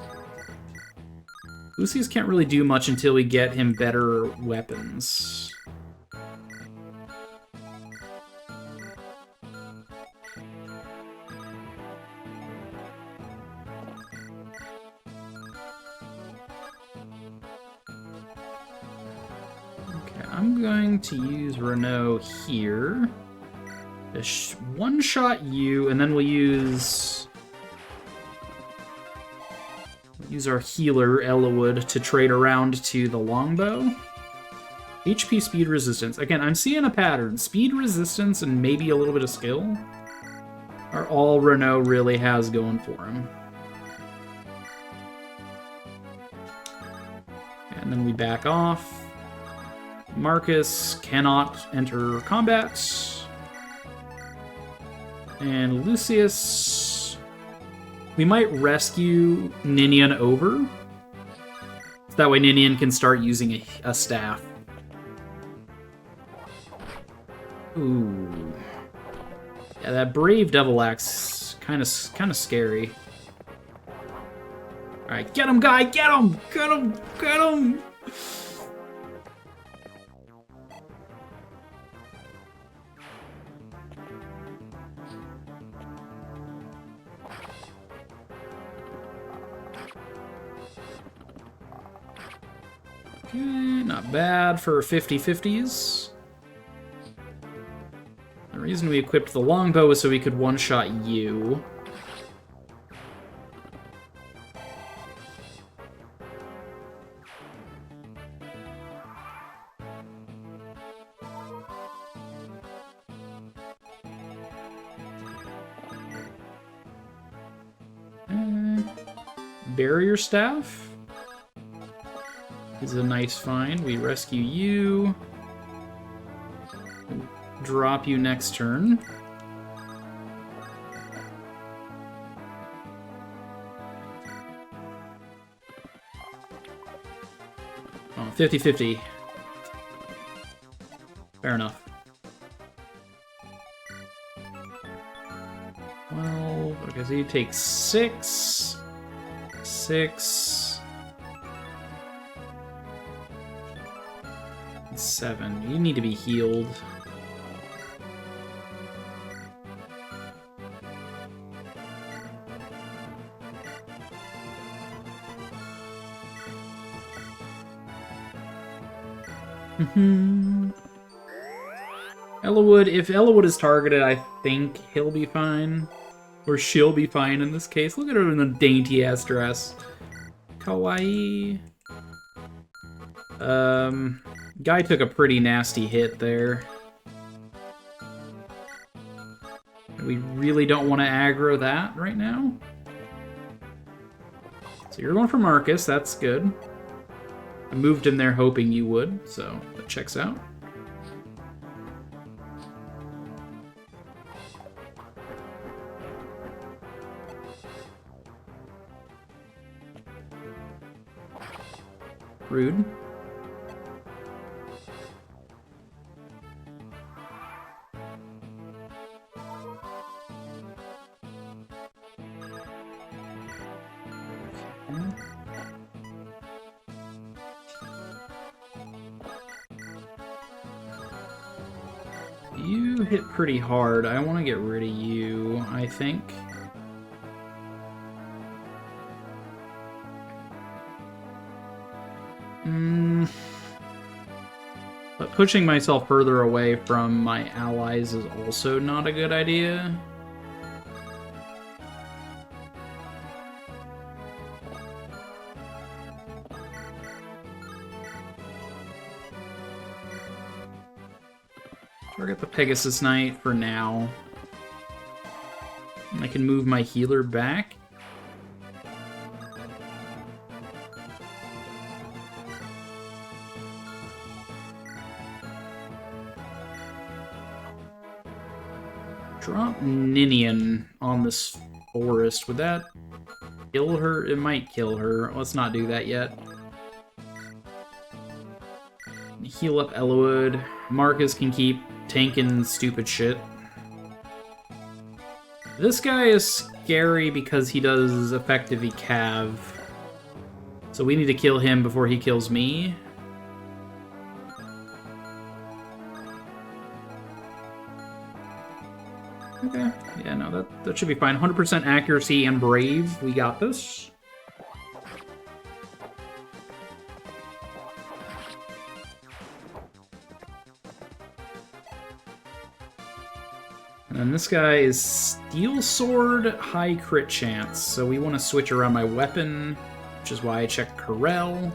can't really do much until we get him better weapons. I'm going to use Rando here to one-shot you, and then we'll use our healer, Ellawood, to trade around to the longbow. HP, speed, resistance. Again, I'm seeing a pattern. Speed, resistance, and maybe a little bit of skill are all Rando really has going for him. And then we back off. Marcus cannot enter combat. And Lucius... We might rescue Ninian over. So that way Ninian can start using a staff. Ooh. Yeah, that Brave Devil Axe kind of scary. Alright, get him, guy! Get him! Get him! Get him! Okay, not bad for 50-50s. The reason we equipped the longbow was so we could one-shot you. Barrier staff is a nice find. We rescue you. Drop you next turn. Oh, 50-50. Fair enough. Well, okay, so you take 6. 6. 7. You need to be healed. Ellawood, if Ellawood is targeted, I think he'll be fine. Or she'll be fine in this case. Look at her in a dainty-ass dress. Kawaii. Guy took a pretty nasty hit there. We really don't want to aggro that right now. So you're going for Marcus, that's good. I moved him there hoping you would, so that checks out. Rude. You hit pretty hard. I want to get rid of you, I think. But pushing myself further away from my allies is also not a good idea. Target the Pegasus Knight for now. And I can move my healer back. Drop Ninian on this forest. Would that kill her? It might kill her. Let's not do that yet. Heal up Elowood. Marcus can keep tanking stupid shit. This guy is scary because he does effective cav. So we need to kill him before he kills me. Okay, yeah, no, that should be fine. 100% accuracy and brave. We got this. And then this guy is Steel Sword, high crit chance. So we want to switch around my weapon, which is why I checked Corel.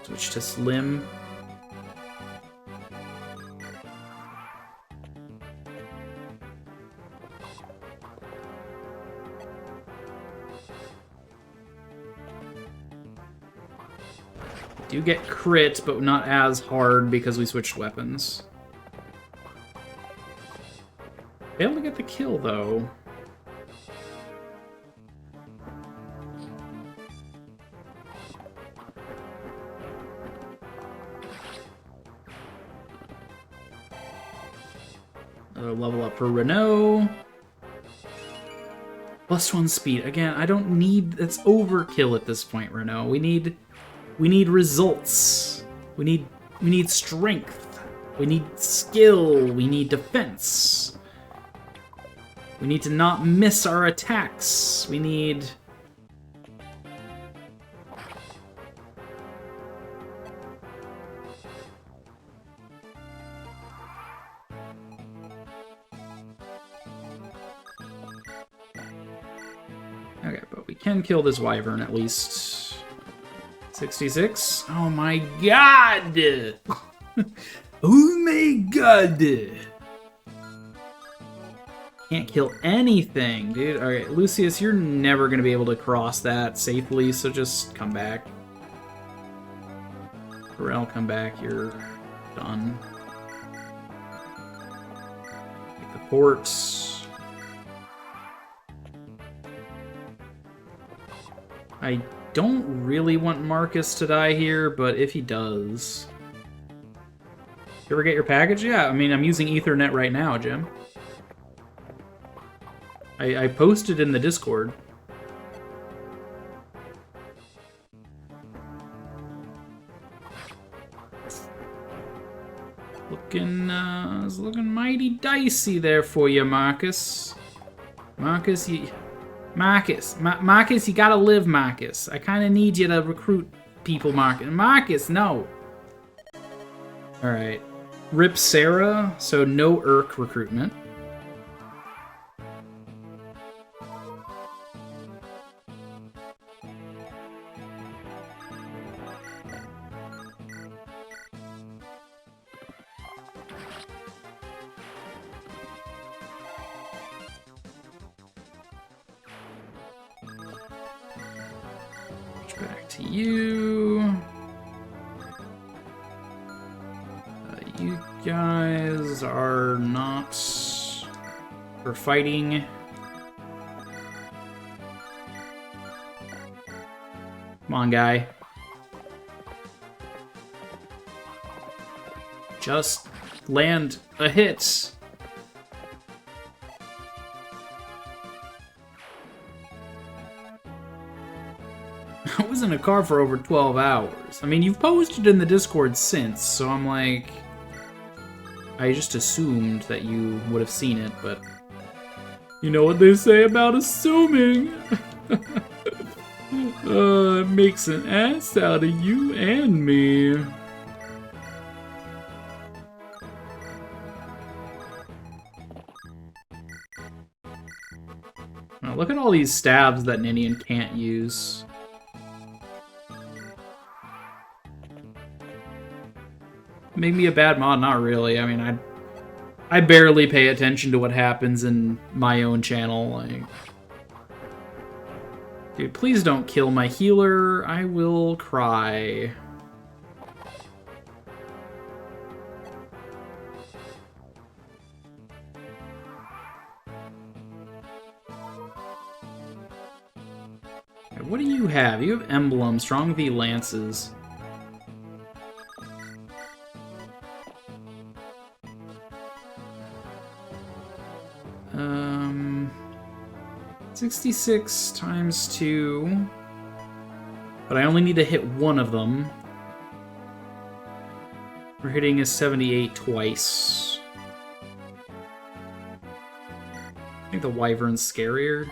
Switch to Slim. Do get crit, but not as hard because we switched weapons. Failed to get the kill, though. Another level up for Renault. +1 speed. Again, I don't need... That's overkill at this point, Renault. We need results. We need strength. We need skill. We need defense. We need to not miss our attacks. We need... Okay, but we can kill this wyvern at least. 66. Oh my god! Oh my god! Can't kill anything, dude. Alright, Lucius, you're never gonna be able to cross that safely, so just come back. Corel, come back. You're done. Take the ports. I don't really want Marcus to die here, but if he does... You ever get your package? Yeah, I mean, I'm using Ethernet right now, Jim. I posted in the Discord. It's looking mighty dicey there for you, Marcus. Marcus, you gotta live, Marcus. I kind of need you to recruit people, Marcus. Marcus, no. All right. Rip Sarah, so no Irk recruitment. Back to you. You guys are not for fighting. Come on, guy. Just land a hit. I was in a car for over 12 hours. I mean, you've posted in the Discord since, so I'm like... I just assumed that you would have seen it, but... You know what they say about assuming! It makes an ass out of you and me. Now, look at all these stabs that Ninian can't use. Make me a bad mod? Not really. I mean, I barely pay attention to what happens in my own channel. Like, dude, please don't kill my healer. I will cry. what do you have? You have Emblem, Strong V Lances. 66 times 2. But I only need to hit one of them. We're hitting a 78 twice. I think the Wyvern's scarier.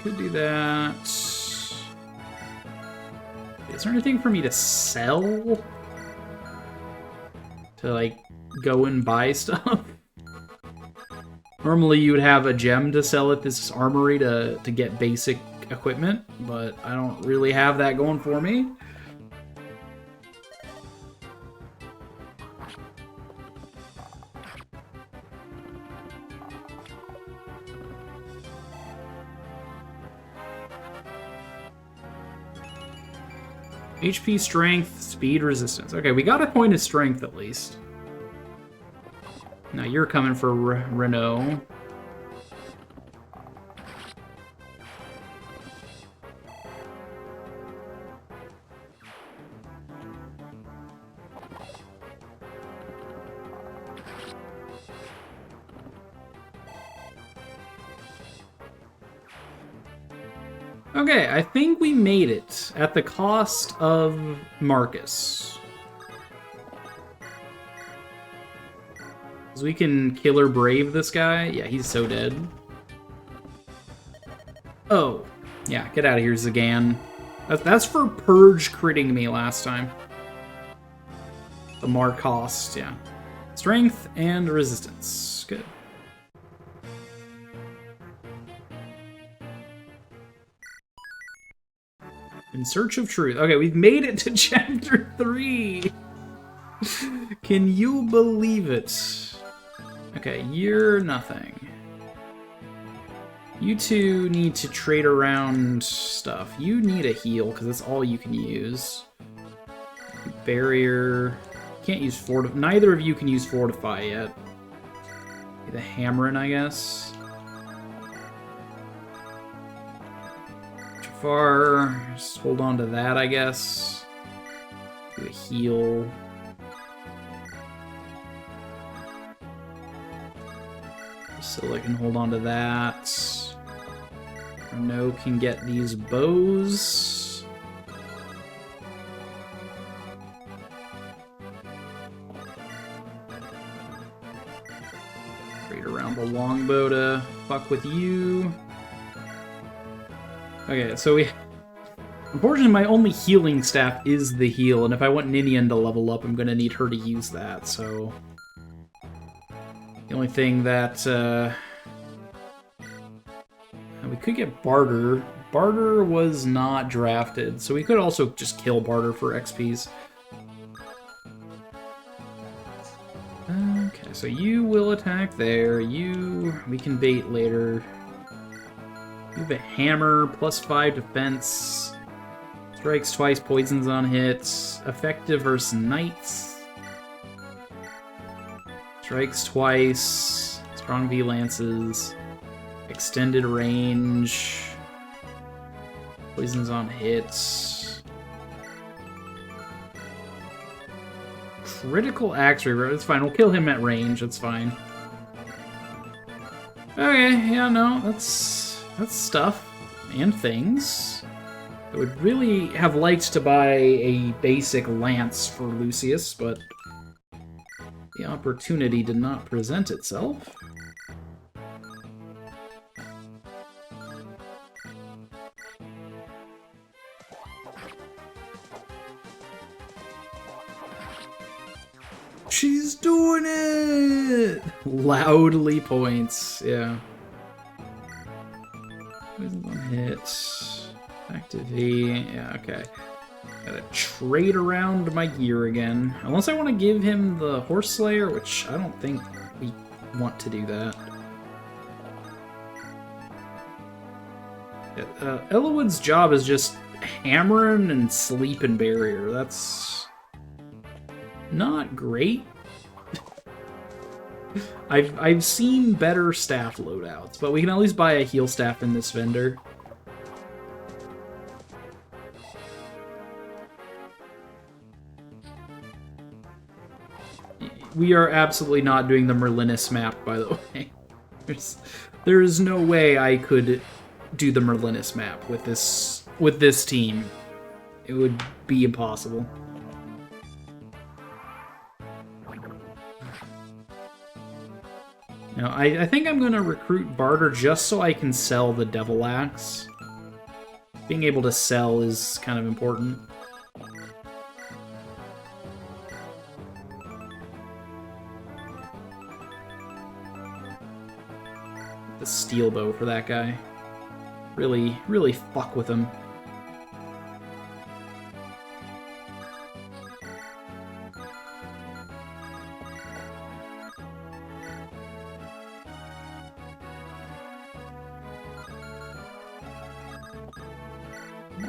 Could do that. Is there anything for me to sell? To, like, go and buy stuff? Normally you would have a gem to sell at this armory to get basic equipment, but I don't really have that going for me. HP, strength, speed, resistance. Okay, we got a point of strength at least. Now you're coming for Rando. Okay, I think we made it at the cost of Marcus. Because we can Killer Brave this guy. Yeah, he's so dead. Oh, yeah, get out of here, Zagan. That's for Purge critting me last time. The Mar cost, yeah. Strength and resistance. Good. In Search of Truth. Okay, we've made it to Chapter 3! Can you believe it? Okay, you're nothing. You two need to trade around stuff. You need a heal, because that's all you can use. Barrier. Can't use Fortify. Neither of you can use Fortify yet. The Hammerin, I guess. Far. Just hold on to that, I guess. Do a heal. So I can hold on to that. Rando can get these bows. Trade around the longbow to fuck with you. Okay, so we... Unfortunately, my only healing staff is the heal, and if I want Ninian to level up, I'm gonna need her to use that, so... The only thing that, we could get Barter. Barter was not drafted, so we could also just kill Barter for XPs. Okay, so you will attack there. We can bait later. You have a hammer, +5 defense. Strikes twice, poisons on hits. Effective versus knights. Strikes twice. Strong V lances. Extended range. Poisons on hits. Critical axe reroll. It's fine. We'll kill him at range. That's fine. Okay, yeah, no, that's stuff and things. I would really have liked to buy a basic lance for Lucius, but the opportunity did not present itself. She's doing it! Loudly points, yeah. Poisons on hits. Active V. Yeah, okay. Gotta trade around my gear again. Unless I want to give him the Horse Slayer, which I don't think we want to do that. Ellawood's job is just hammering and sleeping barrier. That's not great. I've seen better staff loadouts, but we can at least buy a heal staff in this vendor. We are absolutely not doing the Merlinus map, by the way. There is no way I could do the Merlinus map with this team. It would be impossible. Now, I think I'm going to recruit Barter just so I can sell the Devil Axe. Being able to sell is kind of important. The steel bow for that guy. Really, really fuck with him.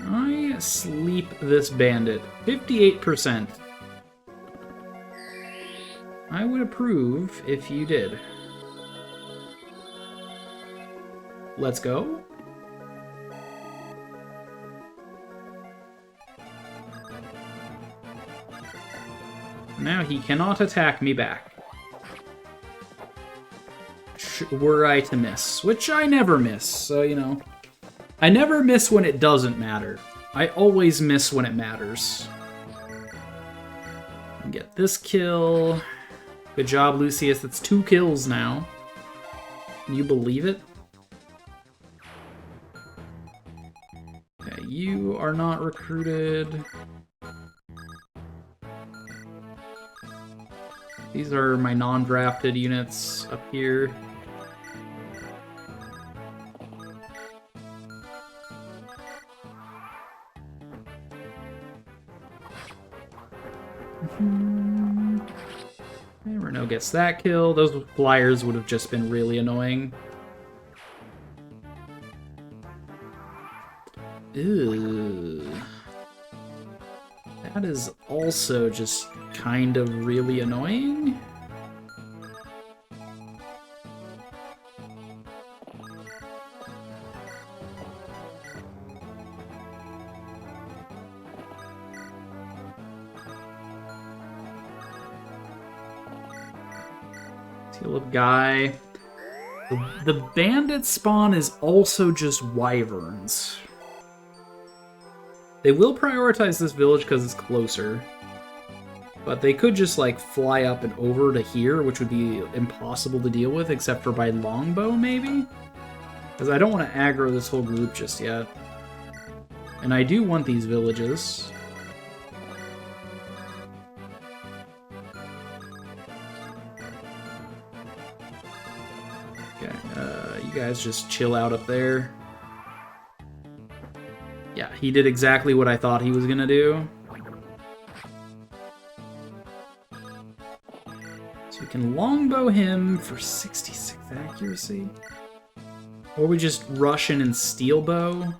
I sleep this bandit. 58%. I would approve if you did. Let's go. Now he cannot attack me back. Were I to miss, which I never miss, so you know. I never miss when it doesn't matter. I always miss when it matters. Get this kill. Good job, Lucius. That's 2 kills now. Can you believe it? Okay, you are not recruited. These are my non-drafted units up here. Rando gets that kill. Those flyers would have just been really annoying. Ew. That is also just kind of really annoying. Seal of Guy. The bandit spawn is also just wyverns. They will prioritize this village because it's closer. But they could just, like, fly up and over to here, which would be impossible to deal with, except for by longbow, maybe? Because I don't want to aggro this whole group just yet. And I do want these villages. Okay, you guys just chill out up there. Yeah, he did exactly what I thought he was gonna do. So we can longbow him for 66 accuracy. Or we just rush in and steel bow,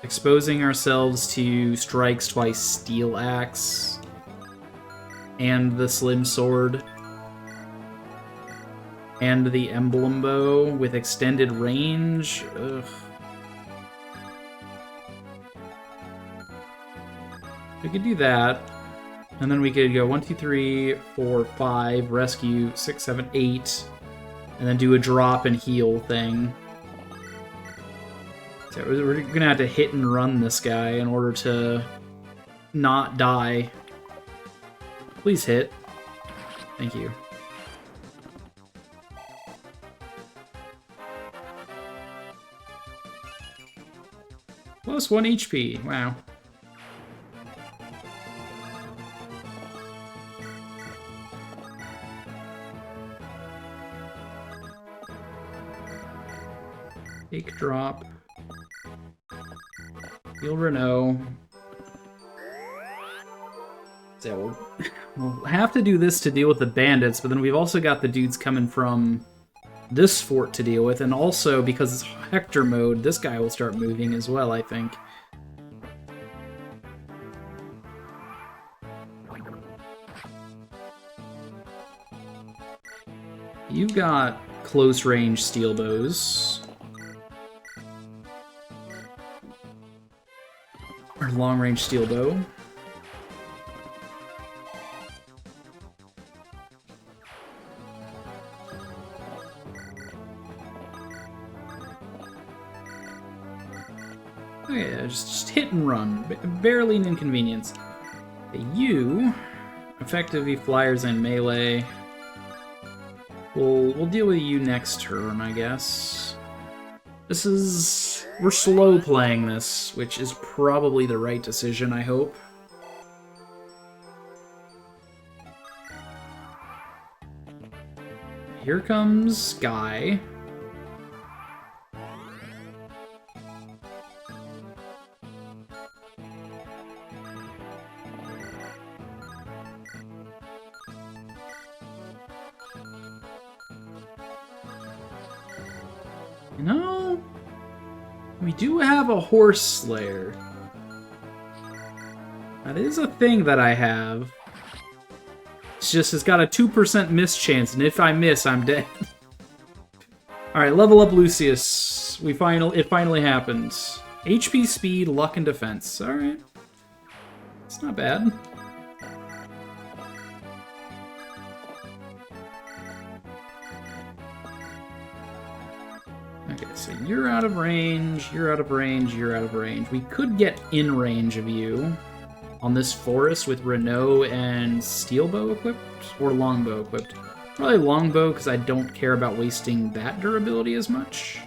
exposing ourselves to strikes twice steel axe and the slim sword and the emblem bow with extended range. Ugh. We could do that, and then we could go 1, 2, 3, 4, 5, rescue 6, 7, 8, and then do a drop and heal thing. So we're gonna have to hit and run this guy in order to not die. Please hit. Thank you. Plus 1 HP. Wow. Take drop. Heal Rando. So we'll have to do this to deal with the bandits, but then we've also got the dudes coming from this fort to deal with, and also because it's Hector mode, this guy will start moving as well, I think. You've got close range steel bows. Or long range steel bow. Oh yeah, just hit and run. Barely an inconvenience. Okay, you, effectively flyers and melee. We'll deal with you next turn, I guess. We're slow playing this, which is probably the right decision, I hope. Here comes Guy. You know, we do have a horse slayer. That is a thing that I have. It's got a 2% miss chance, and if I miss, I'm dead. Alright, level up Lucius. It finally happened. HP, speed, luck, and defense. Alright. It's not bad. Okay, so you're out of range, you're out of range, you're out of range. We could get in range of you on this forest with Rando and steel bow equipped, or longbow equipped. Probably longbow, because I don't care about wasting that durability as much.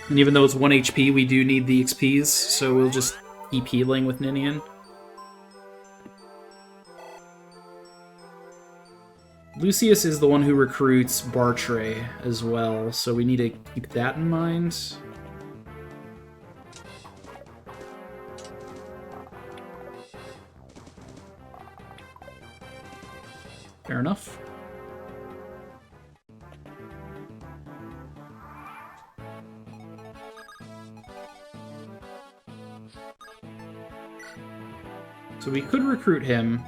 And even though it's 1 HP, we do need the XPs, so we'll just keep healing with Ninian. Lucius is the one who recruits Bartray as well, so we need to keep that in mind. Fair enough. So we could recruit him,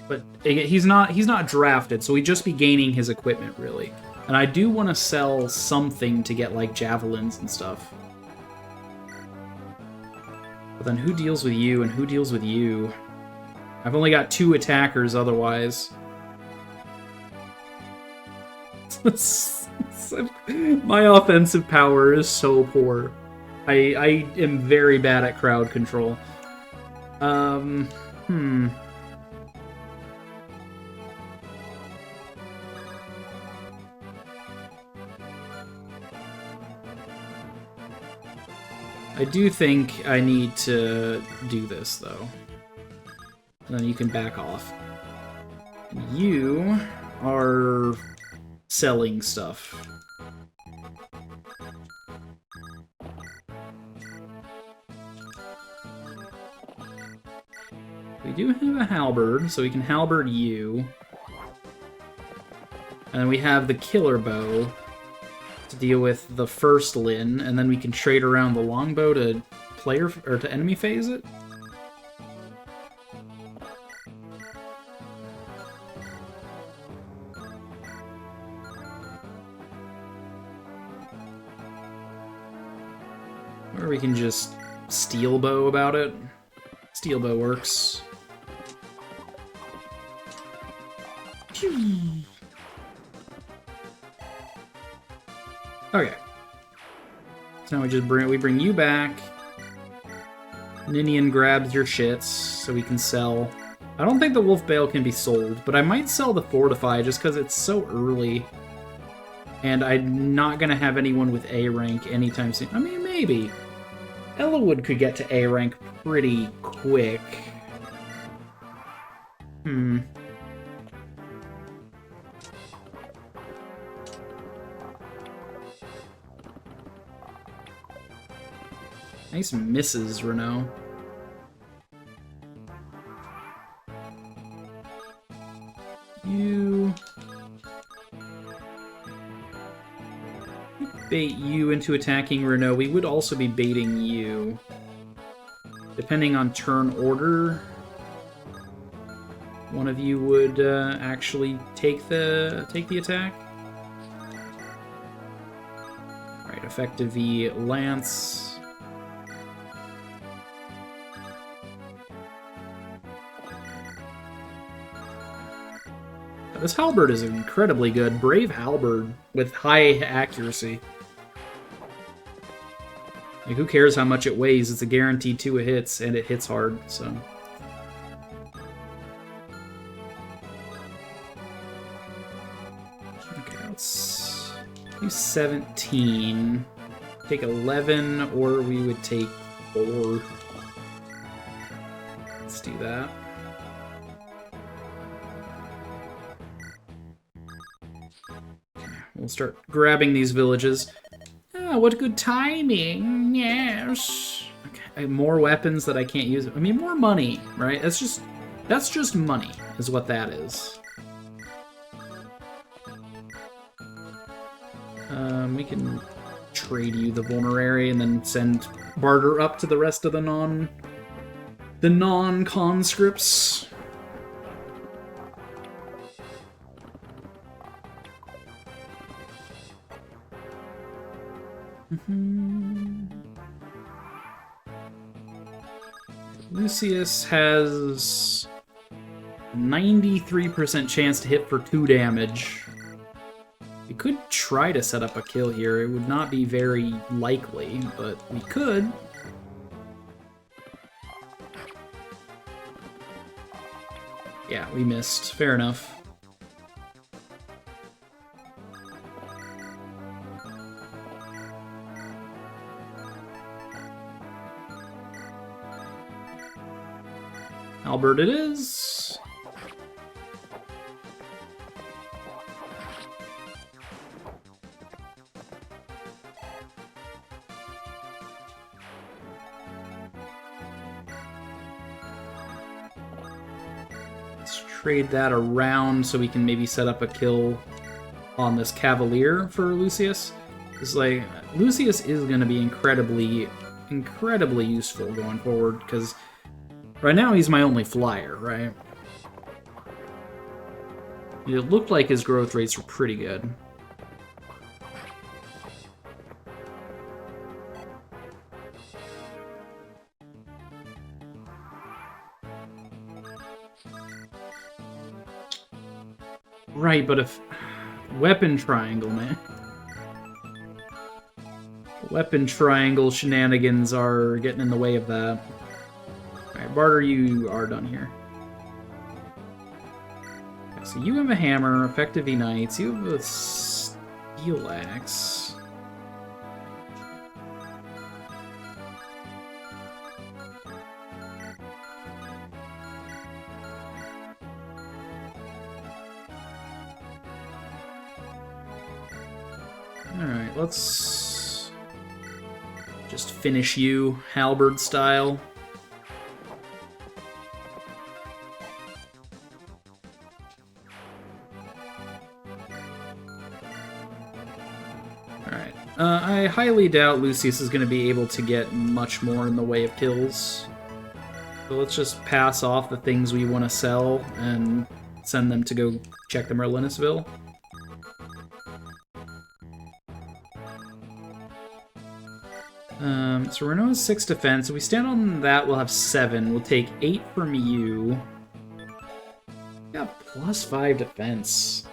but he's not drafted, so we'd just be gaining his equipment, really. And I do want to sell something to get, like, javelins and stuff. But then who deals with you and who deals with you? I've only got 2 attackers otherwise. My offensive power is so poor. I am very bad at crowd control. I do think I need to do this, though. And then you can back off. You are selling stuff. We do have a halberd, so we can halberd you. And then we have the killer bow to deal with the first Lin, and then we can trade around the longbow to player or to enemy phase it. Or we can just steel bow about it. Steel bow works. Okay. So now we bring you back. Ninian grabs your shits so we can sell. I don't think the Wolf Bale can be sold, but I might sell the Fortify just because it's so early. And I'm not going to have anyone with A rank anytime soon. I mean, maybe. Ellawood could get to A rank pretty quick. Nice misses, Renault. bait you into attacking Renault, we would also be baiting you. Depending on turn order, one of you would actually take the attack. All right, effective V Lance. This halberd is incredibly good. Brave halberd with high accuracy. Like, who cares how much it weighs? It's a guaranteed 2 hits, and it hits hard, so. Okay, let's do 17. Take 11, or we would take 4. Let's do that. We'll start grabbing these villages. Ah, what good timing! Yes. Okay, more weapons that I can't use. I mean, more money, right? That's just money, is what that is. We can trade you the vulnerary and then send barter up to the rest of the non-conscripts. Lucius has 93% chance to hit for 2 damage. We could try to set up a kill here. It would not be very likely, but we could. Yeah, we missed. Fair enough. Albert it is. Let's trade that around so we can maybe set up a kill on this Cavalier for Lucius. It's like, Lucius is going to be incredibly useful going forward, because right now he's my only flyer, right? It looked like his growth rates were pretty good. Right, but if... Weapon triangle, man. Weapon triangle shenanigans are getting in the way of that. Alright, Barter, you are done here. Okay, so you have a hammer, effective E-Knights, you have a steel axe. Alright, let's just finish you, halberd style. Alright, I highly doubt Lucius is going to be able to get much more in the way of kills. So let's just pass off the things we want to sell and send them to go check the Merlinisville. So Renault has 6 defense. If we stand on that, we'll have 7. We'll take 8 from you. Yeah, plus 5 defense.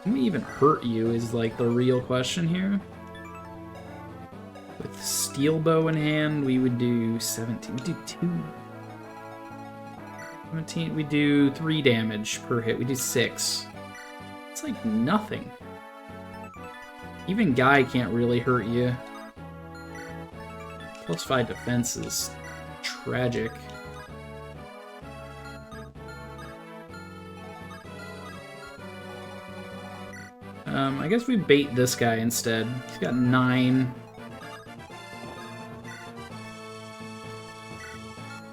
Can we even hurt you is like the real question here. With steel bow in hand, we would do 17. We do 2. 17. We do 3 damage per hit. We do 6. It's like nothing. Even Guy can't really hurt you. Plus 5 defense is tragic. I guess we bait this guy instead. He's got 9.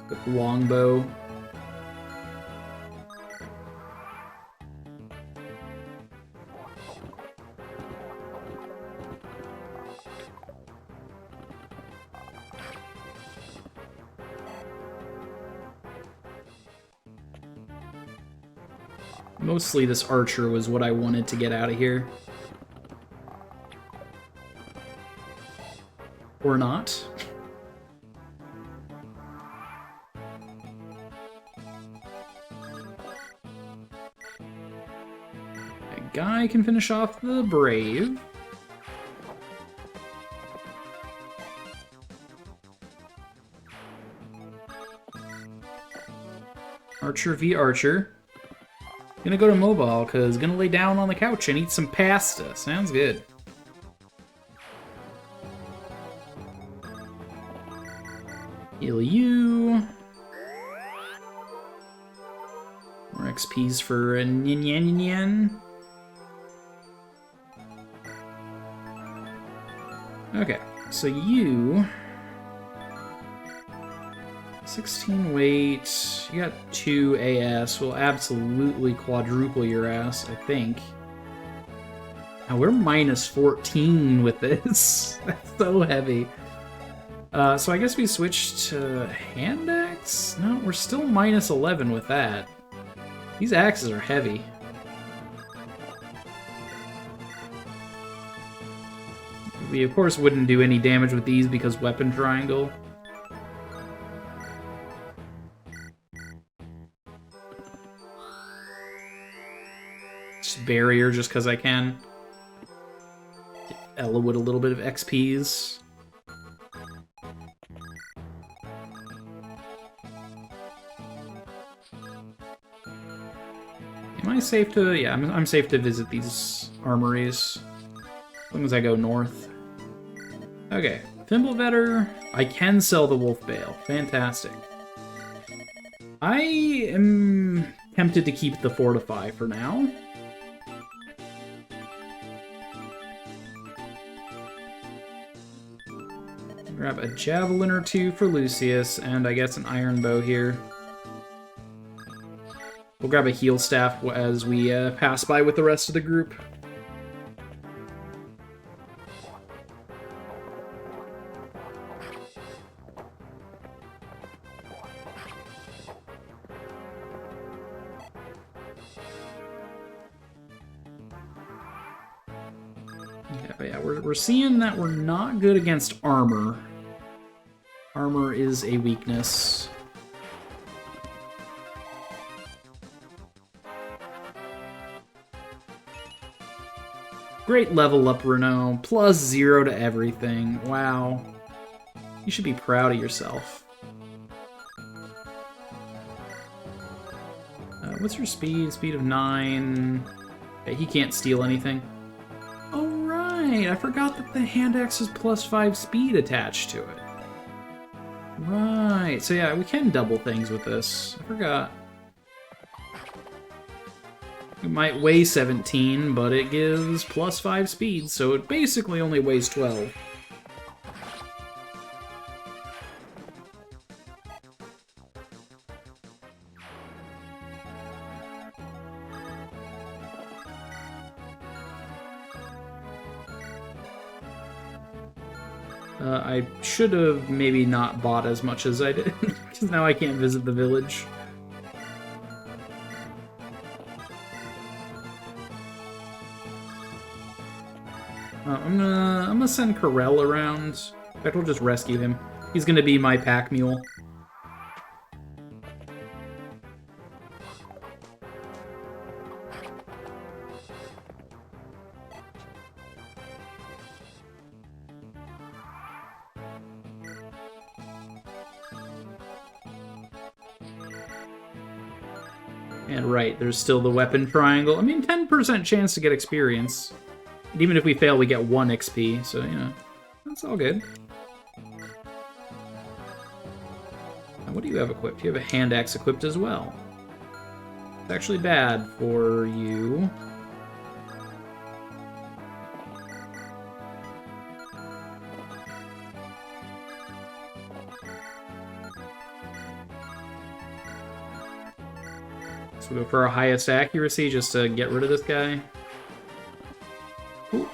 With longbow. Mostly this archer was what I wanted to get out of here. Or not. A guy can finish off the brave. Archer v. Archer. Gonna go to mobile, because gonna lay down on the couch and eat some pasta. Sounds good. Heal you. More XPs for a Nyan. Okay, so you... 16 weight, you got 2 AS, will absolutely quadruple your ass, I think. Now we're minus 14 with this. That's so heavy. So I guess we switched to hand axe? No, we're still minus 11 with that. These axes are heavy. We of course wouldn't do any damage with these because weapon triangle. Barrier just because I can. Get Ellawood a little bit of XPs. Am I safe to... Yeah, I'm safe to visit these armories. As long as I go north. Okay, Thimblevetter. I can sell the Wolf Bale. Fantastic. I am tempted to keep the Fortify for now. Grab a javelin or two for Lucius, and I guess an iron bow here. We'll grab a heal staff as we pass by with the rest of the group. Yeah, but yeah, we're seeing that we're not good against armor. Armor is a weakness. Great level up, Renault. Plus 0 to everything. Wow. You should be proud of yourself. What's your speed? Speed of 9. Okay, he can't steal anything. Oh, right. I forgot that the hand axe has plus 5 speed attached to it. Right, so yeah, we can double things with this. I forgot. It might weigh 17, but it gives plus 5 speed, so it basically only weighs 12. I should have maybe not bought as much as I did, because now I can't visit the village. I'm gonna send Corel around. In fact, we'll just rescue him. He's gonna be my pack mule. And right, there's still the weapon triangle. I mean, 10% chance to get experience. And even if we fail, we get 1 XP, so, you know, that's all good. Now, what do you have equipped? You have a hand axe equipped as well. It's actually bad for you. So we'll go for our highest accuracy just to get rid of this guy. Cool.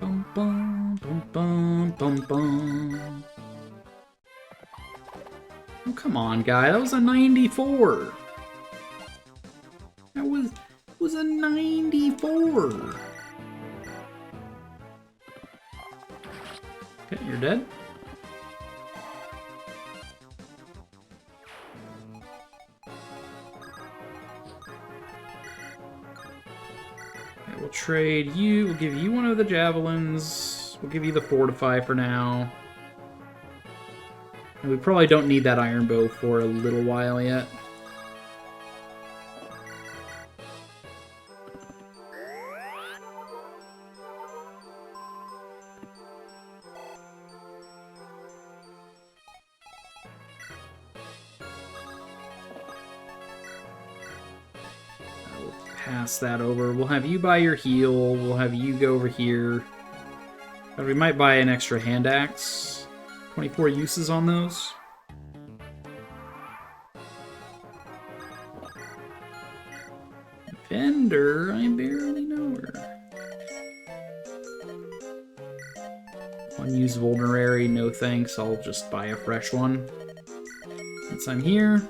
Bum, bum, bum, bum, bum, bum. Oh, come on, guy. That was a 94. That was a 94. Okay, you're dead. Okay, we'll trade you. We'll give you one of the javelins. We'll give you the fortify for now. And we probably don't need that iron bow for a little while yet. Pass that over. We'll have you buy your heal. We'll have you go over here. We might buy an extra hand axe. 24 uses on those. Vendor, I barely know her. Unused vulnerary, no thanks. I'll just buy a fresh one. Once I'm here.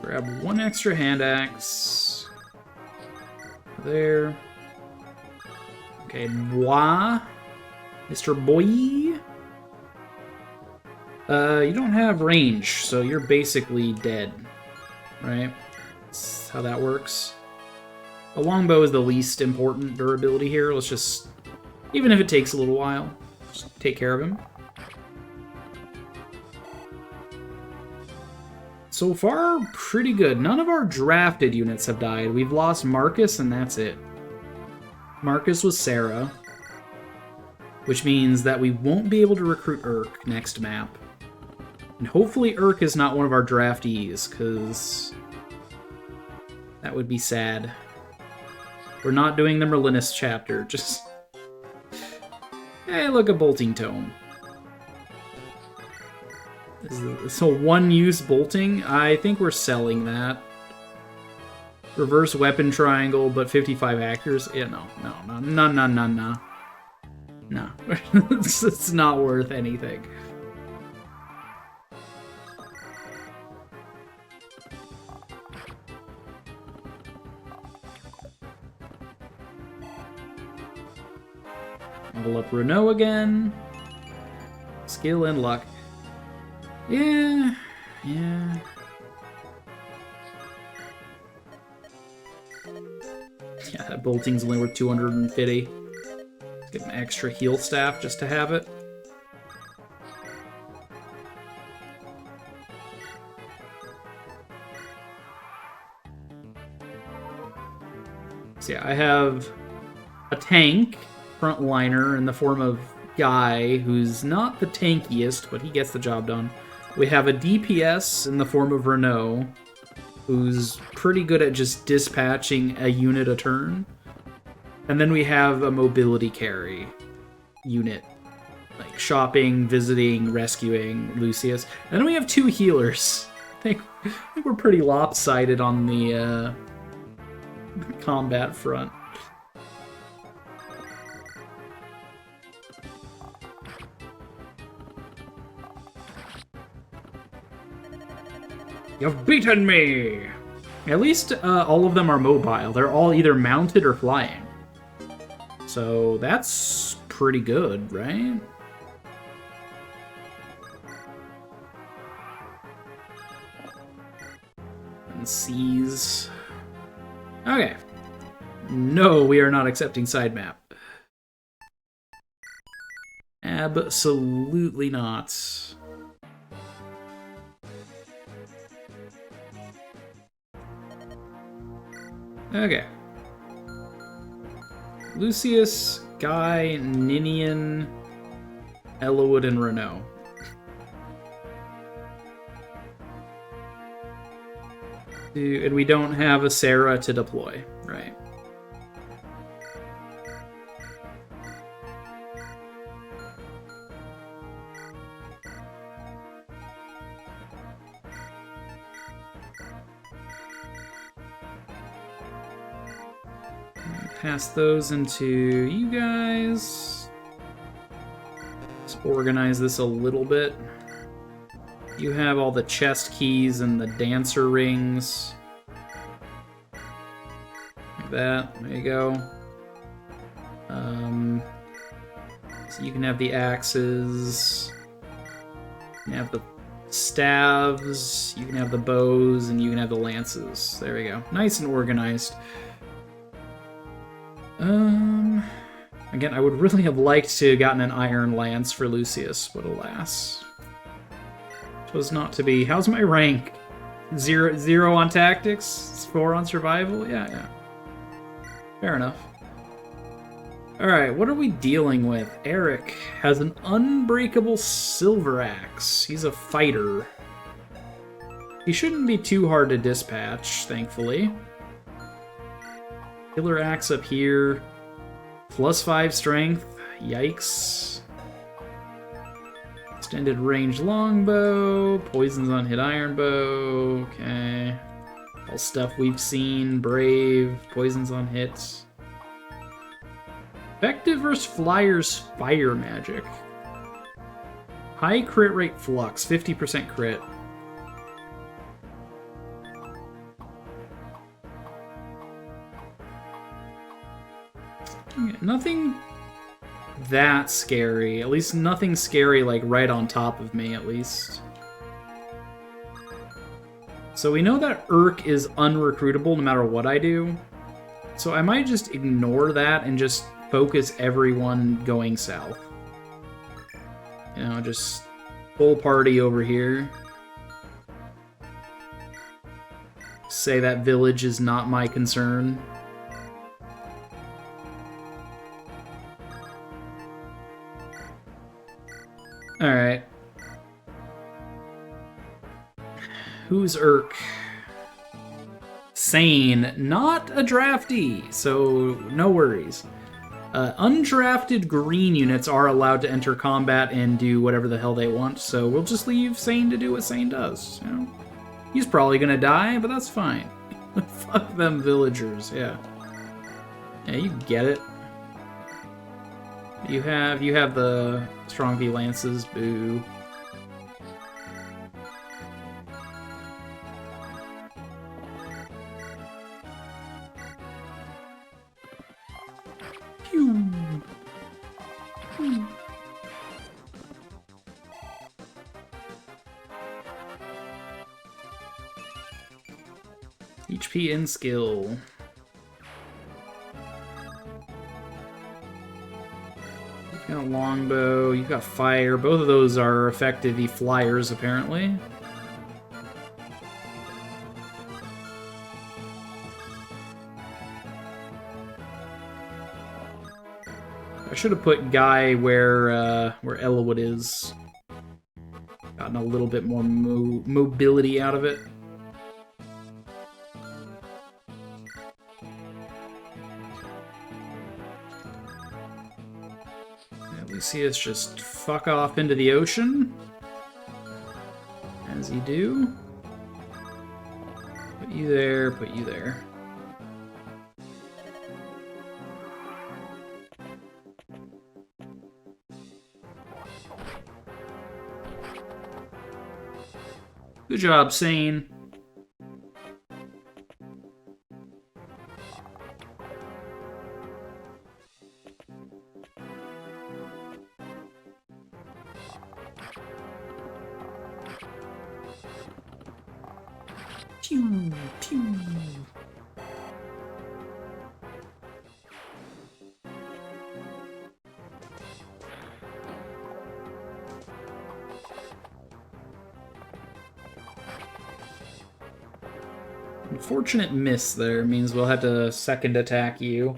Grab one extra hand axe. There. Okay, Bois. Mr. Boy. You don't have range, so you're basically dead. Right? That's how that works. A longbow is the least important durability here. Let's just... Even if it takes a little while, just take care of him. So far, pretty good. None of our drafted units have died. We've lost Marcus, and that's it. Marcus was Sarah, which means that we won't be able to recruit Urk next map. And hopefully Urk is not one of our draftees, because that would be sad. We're not doing the Merlinus chapter, just... Hey, look, a bolting tome. So one-use bolting? I think we're selling that. Reverse weapon triangle, but 55 accuracy. Yeah, no. No. It's not worth anything. Level up Renault again. Skill and luck. Yeah. Yeah, that bolting's only worth 250. Let's get an extra heal staff just to have it. So yeah, I have a tank frontliner in the form of Guy, who's not the tankiest, but he gets the job done. We have a DPS in the form of Renault, who's pretty good at just dispatching a unit a turn. And then we have a mobility carry unit, like shopping, visiting, rescuing Lucius. And then we have two healers. I think we're pretty lopsided on the combat front. You've beaten me! At least all of them are mobile. They're all either mounted or flying. So that's pretty good, right? And seize. Okay. No, we are not accepting side map. Absolutely not. Okay. Lucius, Guy, Ninian, Elowood, and Renault. And we don't have a Sarah to deploy, right? pass those into you guys. Let's organize this a little bit. You have all the chest keys and the dancer rings. Like that. There you go. So you can have the axes. You can have the staves. You can have the bows, and you can have the lances. There we go. Nice and organized. Again, I would really have liked to have gotten an iron lance for Lucius, but alas. It was not to be. How's my rank? Zero on tactics? 4 on survival? Yeah. Fair enough. Alright, what are we dealing with? Eric has an unbreakable silver axe. He's a fighter. He shouldn't be too hard to dispatch, thankfully. Killer axe up here. +5 strength. Yikes. Extended range longbow. Poisons on hit iron bow. Okay. All stuff we've seen. Brave. Poisons on hits. Effective versus Flyer's fire magic. High crit rate flux. 50% crit. Nothing that scary. At least nothing scary like right on top of me, at least. So we know that Urk is unrecruitable no matter what I do. So I might just ignore that and just focus everyone going south. You know, just full party over here. Say that village is not my concern. Alright. Who's Urk? Sane, not a drafty, so no worries. Undrafted green units are allowed to enter combat and do whatever the hell they want, so we'll just leave Sane to do what Sane does. You know? He's probably gonna die, but that's fine. Fuck them villagers, yeah. Yeah, you get it. You have the strong V lances, boo. Pew. HP and skill. You've got longbow, you've got fire. Both of those are effective flyers, apparently. I should have put Guy where Elwood is. Gotten a little bit more mobility out of it. Lucius just fuck off into the ocean. As you do. Put you there, put you there. Good job, Sane. Pew, pew. Unfortunate miss there means we'll have to second attack you.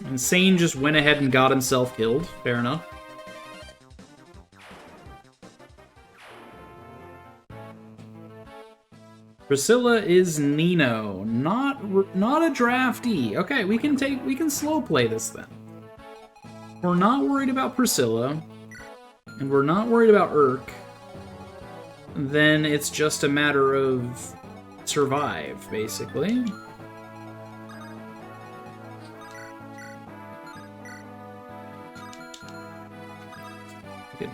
Insane just went ahead and got himself killed. Fair enough. Priscilla is Nino, not a drafty. Okay, we can slow play this then. We're not worried about Priscilla, and we're not worried about Urk. Then it's just a matter of survive, basically. I could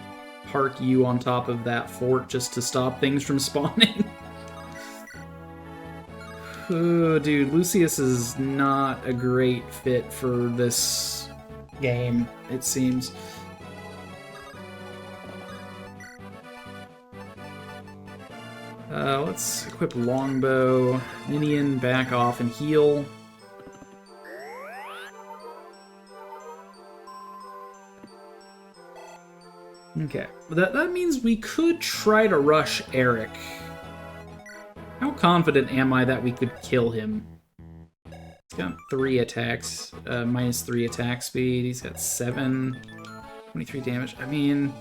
park you on top of that fort just to stop things from spawning. Oh, dude, Lucius is not a great fit for this game, it seems. Let's equip Longbow. Minion, back off and heal. Okay, that means we could try to rush Eric. How confident am I that we could kill him? He's got 3 attacks, minus 3 attack speed. He's got 23 damage. I mean,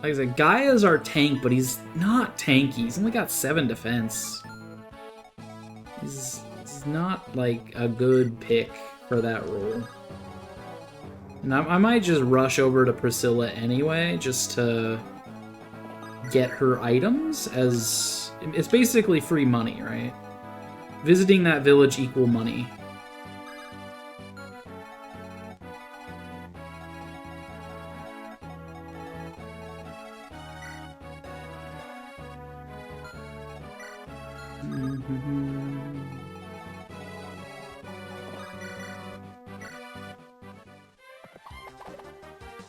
like I said, Gaia's our tank, but he's not tanky. He's only got 7 defense. He's not, like, a good pick for that role. And I might just rush over to Priscilla anyway, just to get her items, as it's basically free money, right? Visiting that village equal money.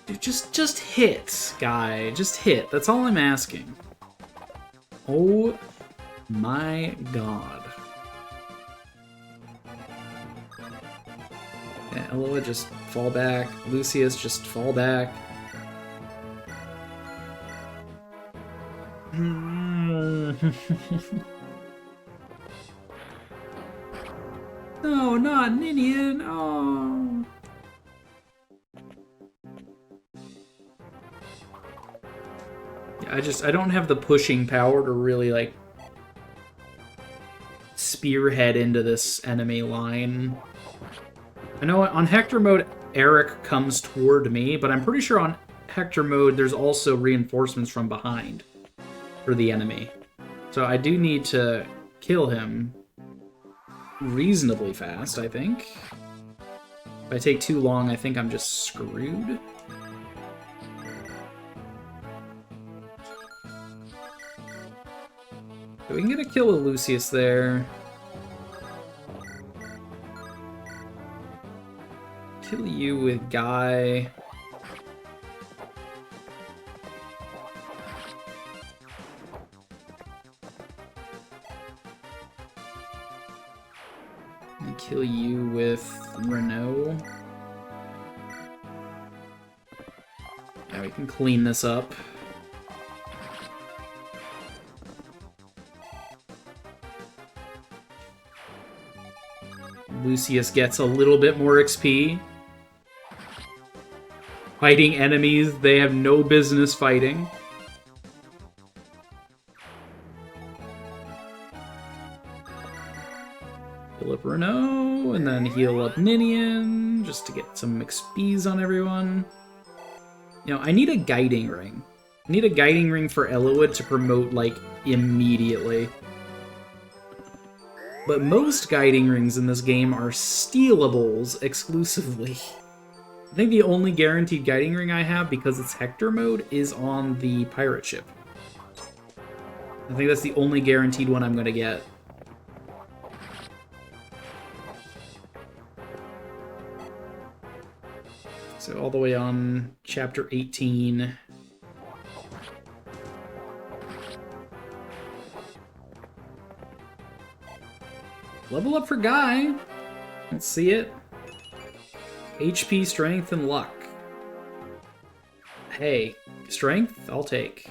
Dude, just hit, guy. Just hit. That's all I'm asking. Oh my god. Yeah, Eloa, just fall back. Lucius, just fall back. No, not Ninian. Oh. Yeah, I don't have the pushing power to really, like, spearhead into this enemy line. I know on Hector Mode, Eric comes toward me, but I'm pretty sure on Hector Mode there's also reinforcements from behind for the enemy. So I do need to kill him reasonably fast, I think. If I take too long, I think I'm just screwed. So we can get a kill with Lucius there. Kill you with Guy. And kill you with Rando. Yeah, we can clean this up. Lucius gets a little bit more XP. Fighting enemies they have no business fighting. Heal up Rando, and then heal up Ninian, just to get some XPs on everyone. You know, I need a guiding ring. I need a guiding ring for Eloa to promote, like, immediately. But most guiding rings in this game are stealables exclusively. I think the only guaranteed guiding ring I have, because it's Hector Mode, is on the pirate ship. I think that's the only guaranteed one I'm going to get. So all the way on Chapter 18. Level up for Guy. Let's see it. HP, strength, and luck. Hey, strength, I'll take.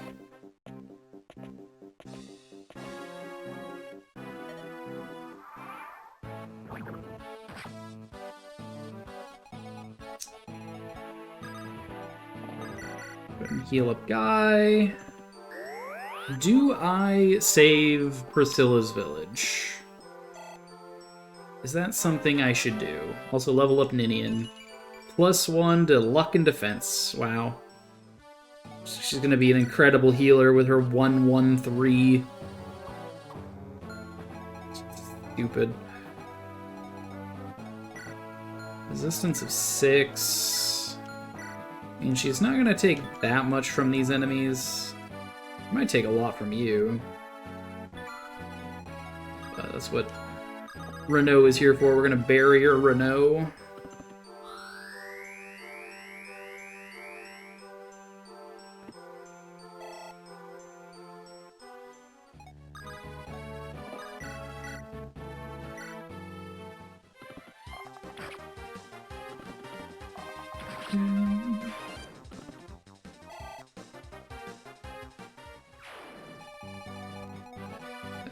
Heal up Guy. Do I save Priscilla's village? Is that something I should do? Also level up Ninian. +1 to luck and defense. Wow. She's gonna be an incredible healer with her 1-1-3. stupid. Resistance of 6. I mean, she's not gonna take that much from these enemies. She might take a lot from you. That's what Renault is here for. We're gonna barrier Renault.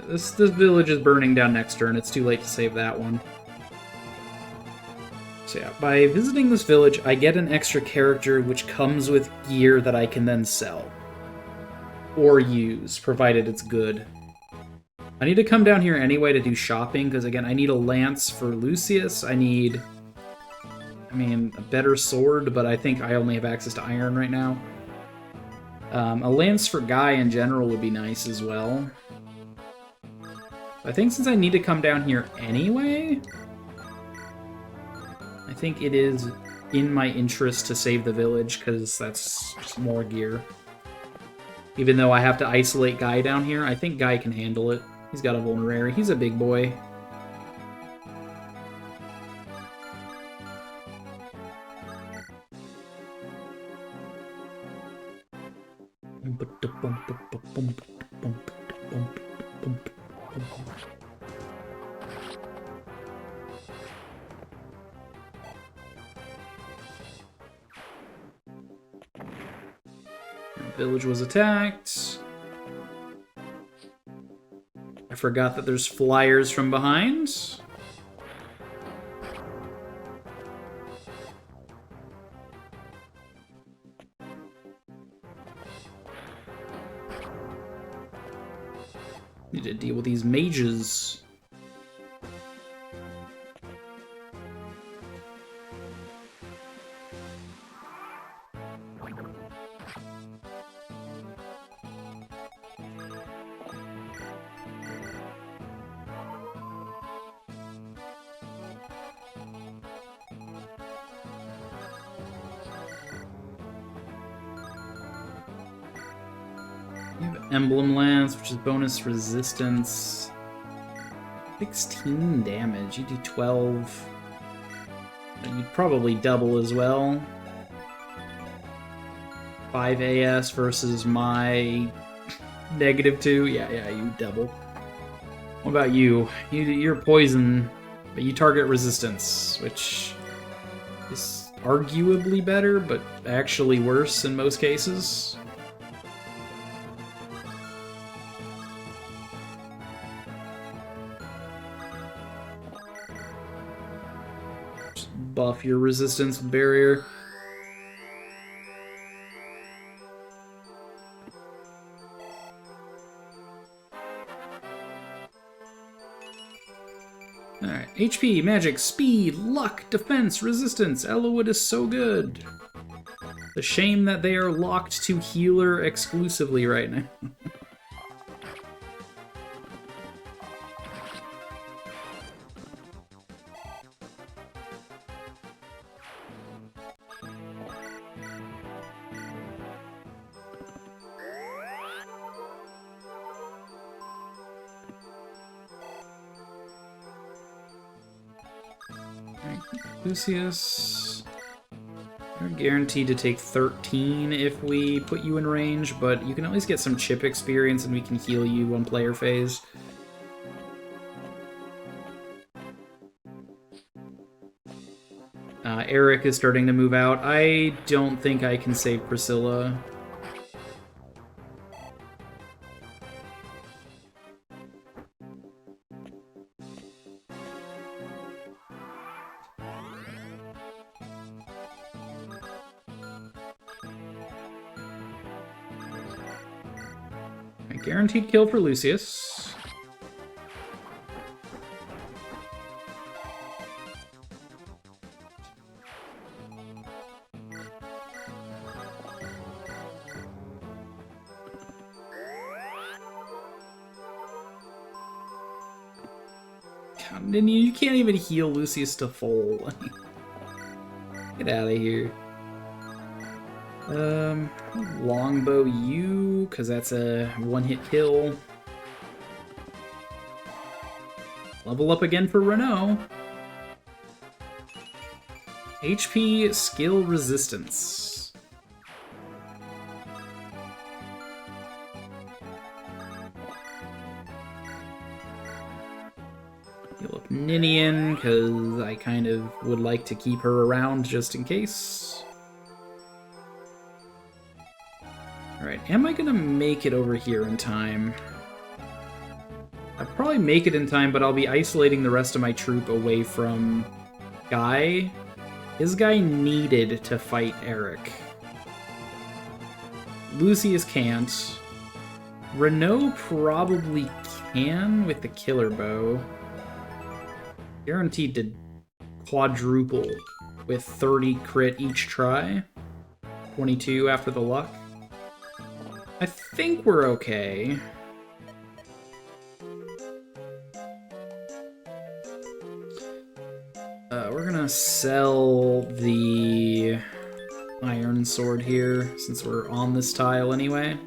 This village is burning down next turn. It's too late to save that one. So yeah, by visiting this village, I get an extra character which comes with gear that I can then sell. Or use, provided it's good. I need to come down here anyway to do shopping, because again, I need a lance for Lucius. I need, I mean, a better sword, but I think I only have access to iron right now. A lance for Guy in general would be nice as well. I think since I need to come down here anyway, I think it is in my interest to save the village, because that's just more gear. Even though I have to isolate Guy down here, I think Guy can handle it. He's got a vulnerary. He's a big boy. Village was attacked. I forgot that there's flyers from behind. Need to deal with these mages. You have Emblem Lance, which is bonus resistance. 16 damage. You do 12. You'd probably double as well. 5 AS versus my -2. Yeah, you double. What about you? You're poison, but you target resistance, which is arguably better, but actually worse in most cases. Buff your resistance barrier. Alright, HP, magic, speed, luck, defense, resistance. Elowood is so good. The shame that they are locked to healer exclusively right now. Lucius, you're guaranteed to take 13 if we put you in range, but you can at least get some chip experience and we can heal you on player phase. Eric is starting to move out. I don't think I can save Priscilla. Guaranteed kill for Lucius. You can't even heal Lucius to full. Get out of here. Longbow you, because that's a one-hit kill. Level up again for Renault. HP skill resistance. Heal up Ninian, because I kind of would like to keep her around just in case. Alright, am I gonna make it over here in time? I'll probably make it in time, but I'll be isolating the rest of my troop away from Guy. His guy needed to fight Eric. Lucius can't. Renault probably can with the killer bow. Guaranteed to quadruple with 30 crit each try. 22 after the luck. I think we're okay. We're gonna sell the iron sword here, since we're on this tile anyway.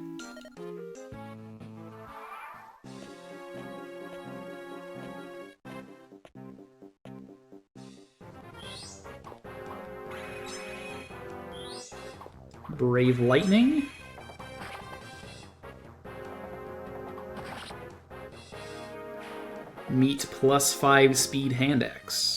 Brave Lightning. Meet +5 speed hand axe.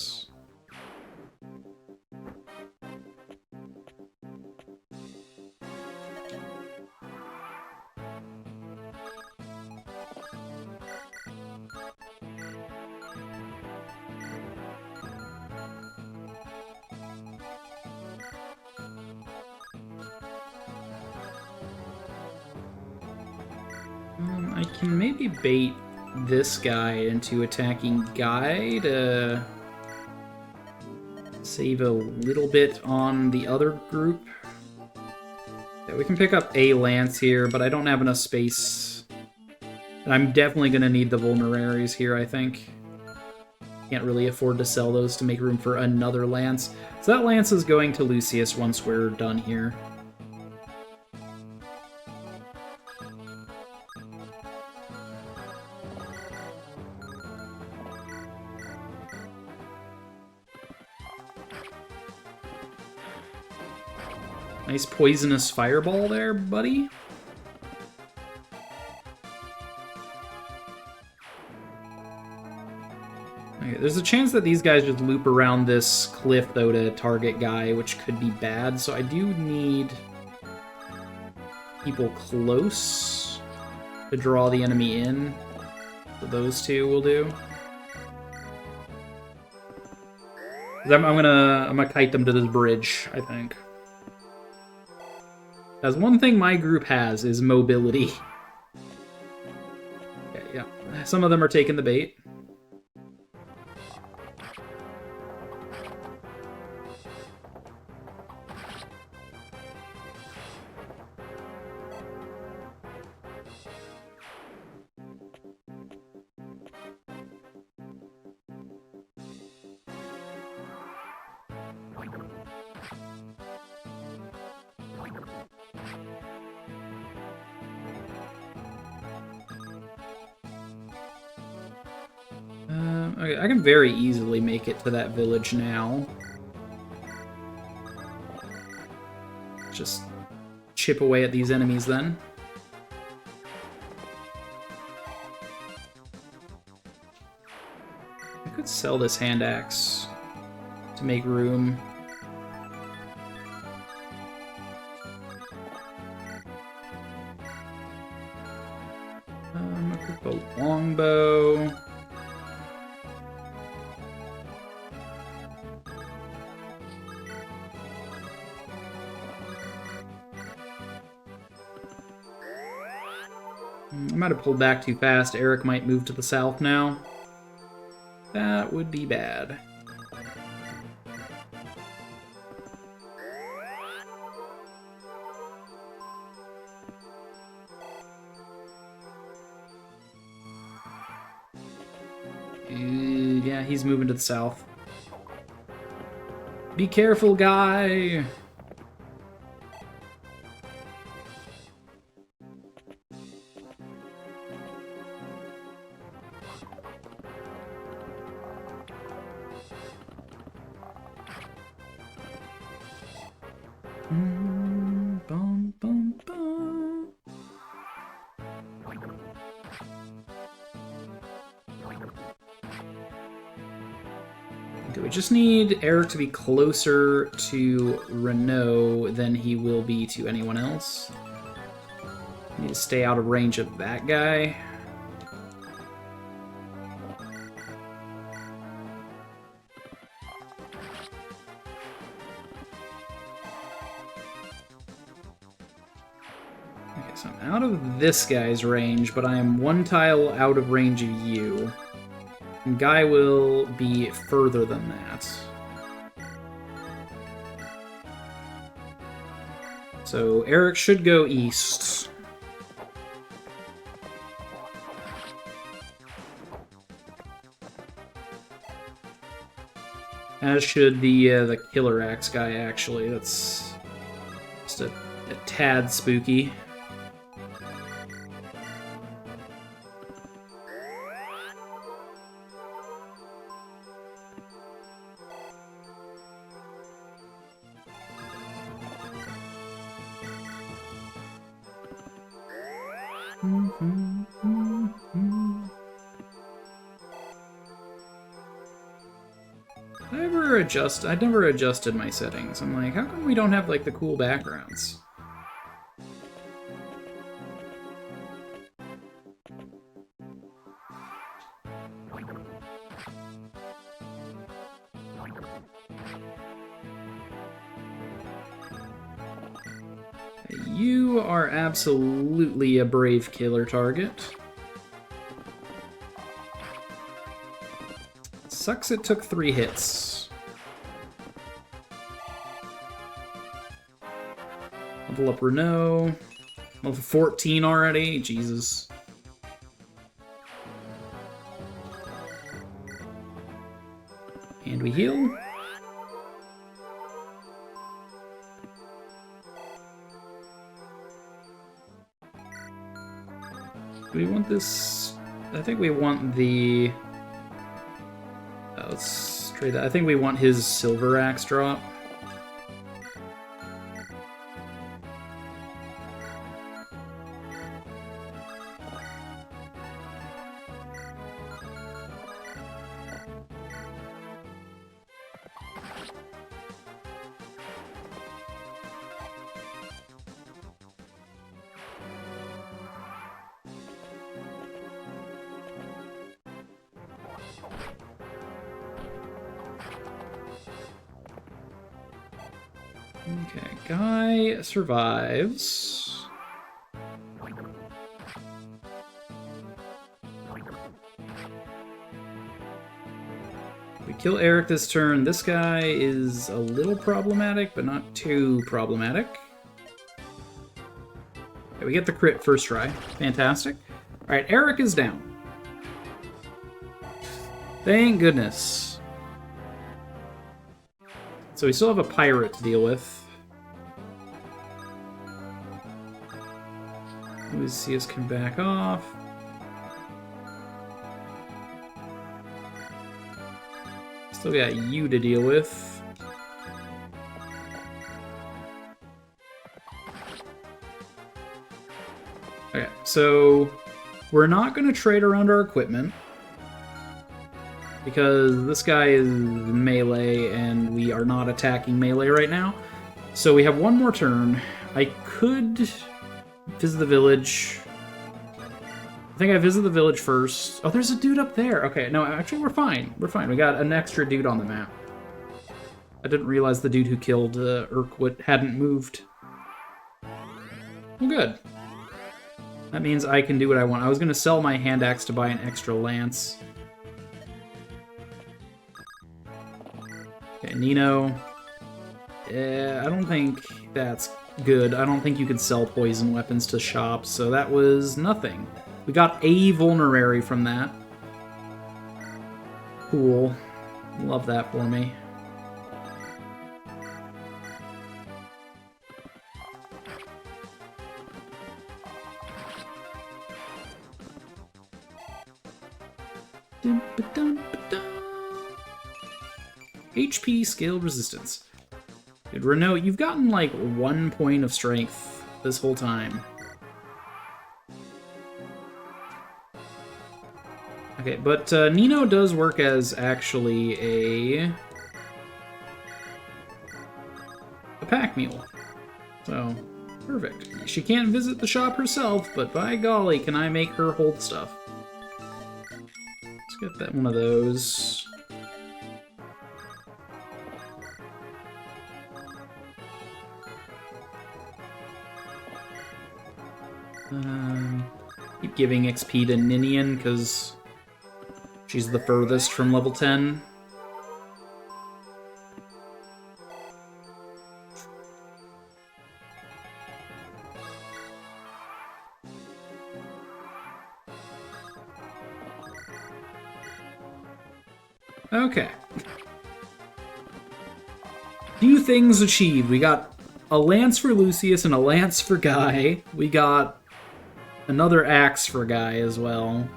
I can maybe bait this guy into attacking Guy to save a little bit on the other group. Yeah, we can pick up a lance here, but I don't have enough space. And I'm definitely going to need the vulneraries here, I think. Can't really afford to sell those to make room for another lance. So that lance is going to Lucius once we're done here. Nice poisonous fireball there, buddy. Okay, there's a chance that these guys just loop around this cliff, though, to target Guy, which could be bad, so I do need people close to draw the enemy in. So those two will do. I'm gonna kite them to this bridge, I think. As one thing my group has is mobility. Okay, yeah. Some of them are taking the bait. Okay, I can very easily make it to that village now. Just chip away at these enemies then. I could sell this hand axe to make room. Equip a longbow. I might have pulled back too fast. Eric might move to the south now. That would be bad. Yeah, he's moving to the south. Be careful, guy! Bum, bum, bum. Okay, we just need Eric to be closer to Rando than he will be to anyone else. Need to stay out of range of that guy. Okay, so I'm out of this guy's range, but I am one tile out of range of you. And Guy will be further than that. So Eric should go east. As should the Killer Axe guy, actually. That's just a tad spooky. I never adjusted my settings. I'm like, how come we don't have like the cool backgrounds? You are absolutely a brave killer target. Sucks it took 3 hits. Level up Renault. Level 14 already? Jesus. And we heal. Do we want this? I think we want the... let's trade that. I think we want his Silver Axe drop. Okay, Guy survives. We kill Eric this turn. This guy is a little problematic, but not too problematic. Okay, we get the crit first try. Fantastic. Alright, Eric is down. Thank goodness. So we still have a pirate to deal with. Lucius can back off. Still got you to deal with. Okay, so we're not going to trade around our equipment because this guy is melee and we are not attacking melee right now. So we have one more turn. I could visit the village. I think I visit the village first. Oh, there's a dude up there. Okay, no, actually we're fine. We're fine. We got an extra dude on the map. I didn't realize the dude who killed Urquhart hadn't moved. Well, good. That means I can do what I want. I was going to sell my hand axe to buy an extra lance. Okay, Nino. I don't think that's good. I don't think you could sell poison weapons to shops, so that was nothing. We got a vulnerary from that. Cool. Love that for me. HP scale resistance. Dude, Rando, you've gotten like 1 point of strength this whole time. Okay, but Nino does work as actually a pack mule. So, perfect. She can't visit the shop herself, but by golly, can I make her hold stuff. Let's get that one of those. Keep giving XP to Ninian, because she's the furthest from level 10. Okay. Few things achieved. We got a lance for Lucius and a lance for Guy. We got another axe for Guy as well.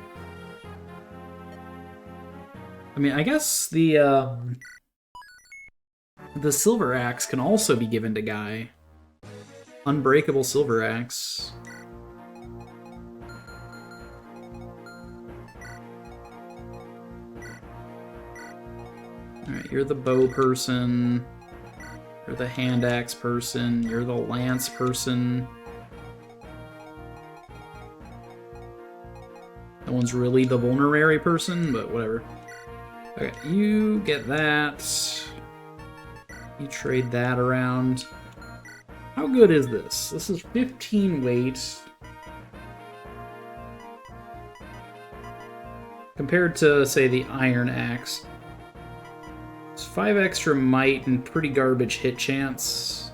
I mean, I guess the silver axe can also be given to Guy. Unbreakable silver axe. Alright, you're the bow person. You're the hand axe person. You're the lance person. No one's really the vulnerary person, but whatever. Okay, you get that. You trade that around. How good is this? This is 15 weight. Compared to, say, the iron axe. It's 5 extra might and pretty garbage hit chance.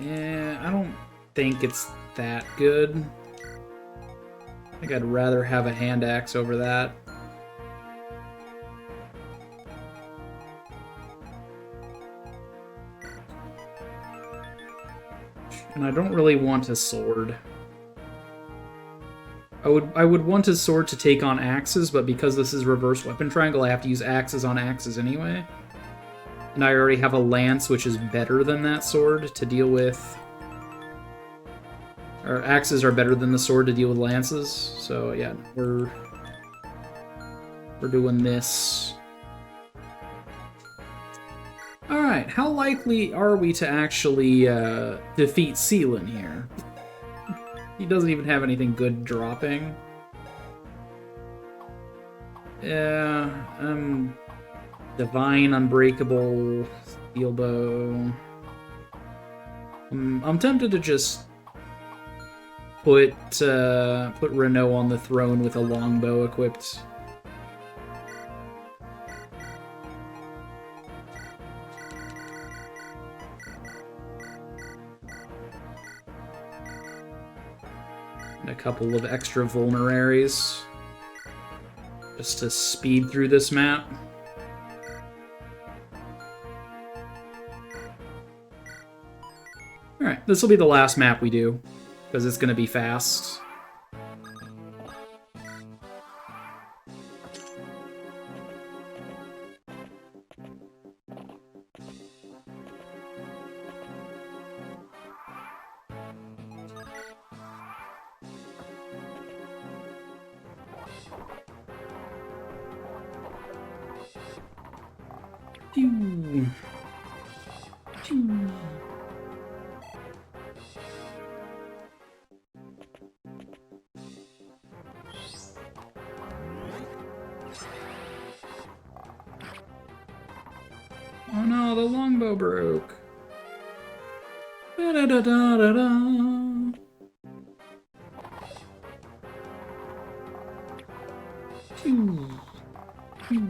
Yeah, I don't think it's that good. I think I'd rather have a hand axe over that. And I don't really want a sword. I would want a sword to take on axes, but because this is reverse weapon triangle, I have to use axes on axes anyway. And I already have a lance, which is better than that sword to deal with. Or axes are better than the sword to deal with lances. So yeah, we're doing this. Alright, how likely are we to actually defeat Seelan here? He doesn't even have anything good dropping. Yeah, Divine, Unbreakable, Steel Bow. I'm tempted to just put Rando on the throne with a longbow equipped. And a couple of extra vulneraries just to speed through this map. Alright, this will be the last map we do, because it's going to be fast. Pew. Pew. Oh no, the longbow broke. Da-da-da-da-da-da. Pew. Pew.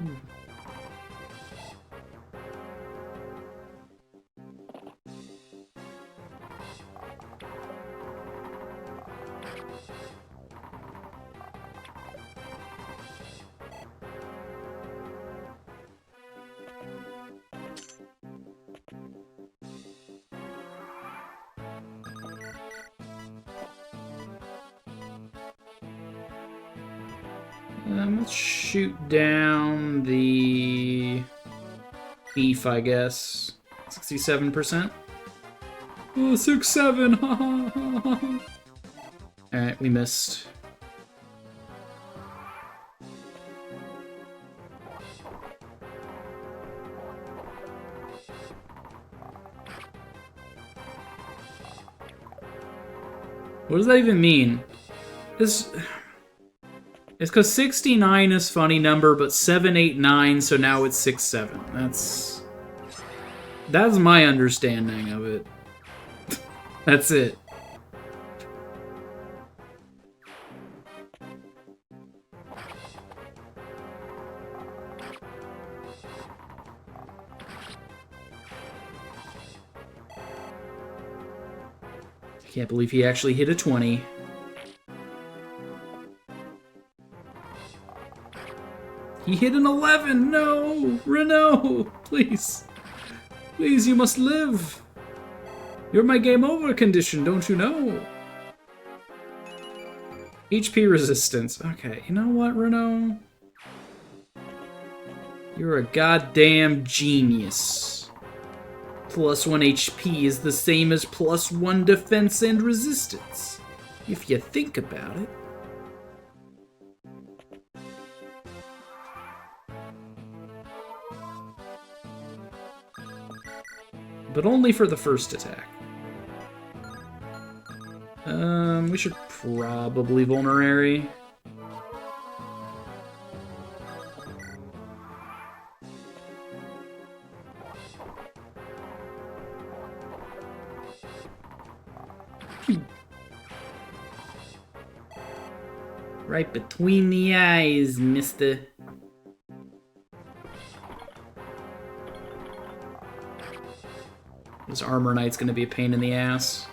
Let's shoot down the beef, I guess. 67%. Oh, 6-7. Alright, we missed. What does that even mean? It's because 69 is funny number, but 789, so now it's 6-7. That's my understanding of it. That's it. I can't believe he actually hit a 20. He hit an 11! No! Rando! Please! Please, you must live! You're my game over condition, don't you know? HP resistance. Okay, you know what, Rando? You're a goddamn genius. +1 HP is the same as +1 defense and resistance, if you think about it. But only for the first attack. We should probably vulnerary. Right between the eyes, mister. This Armor Knight's gonna be a pain in the ass.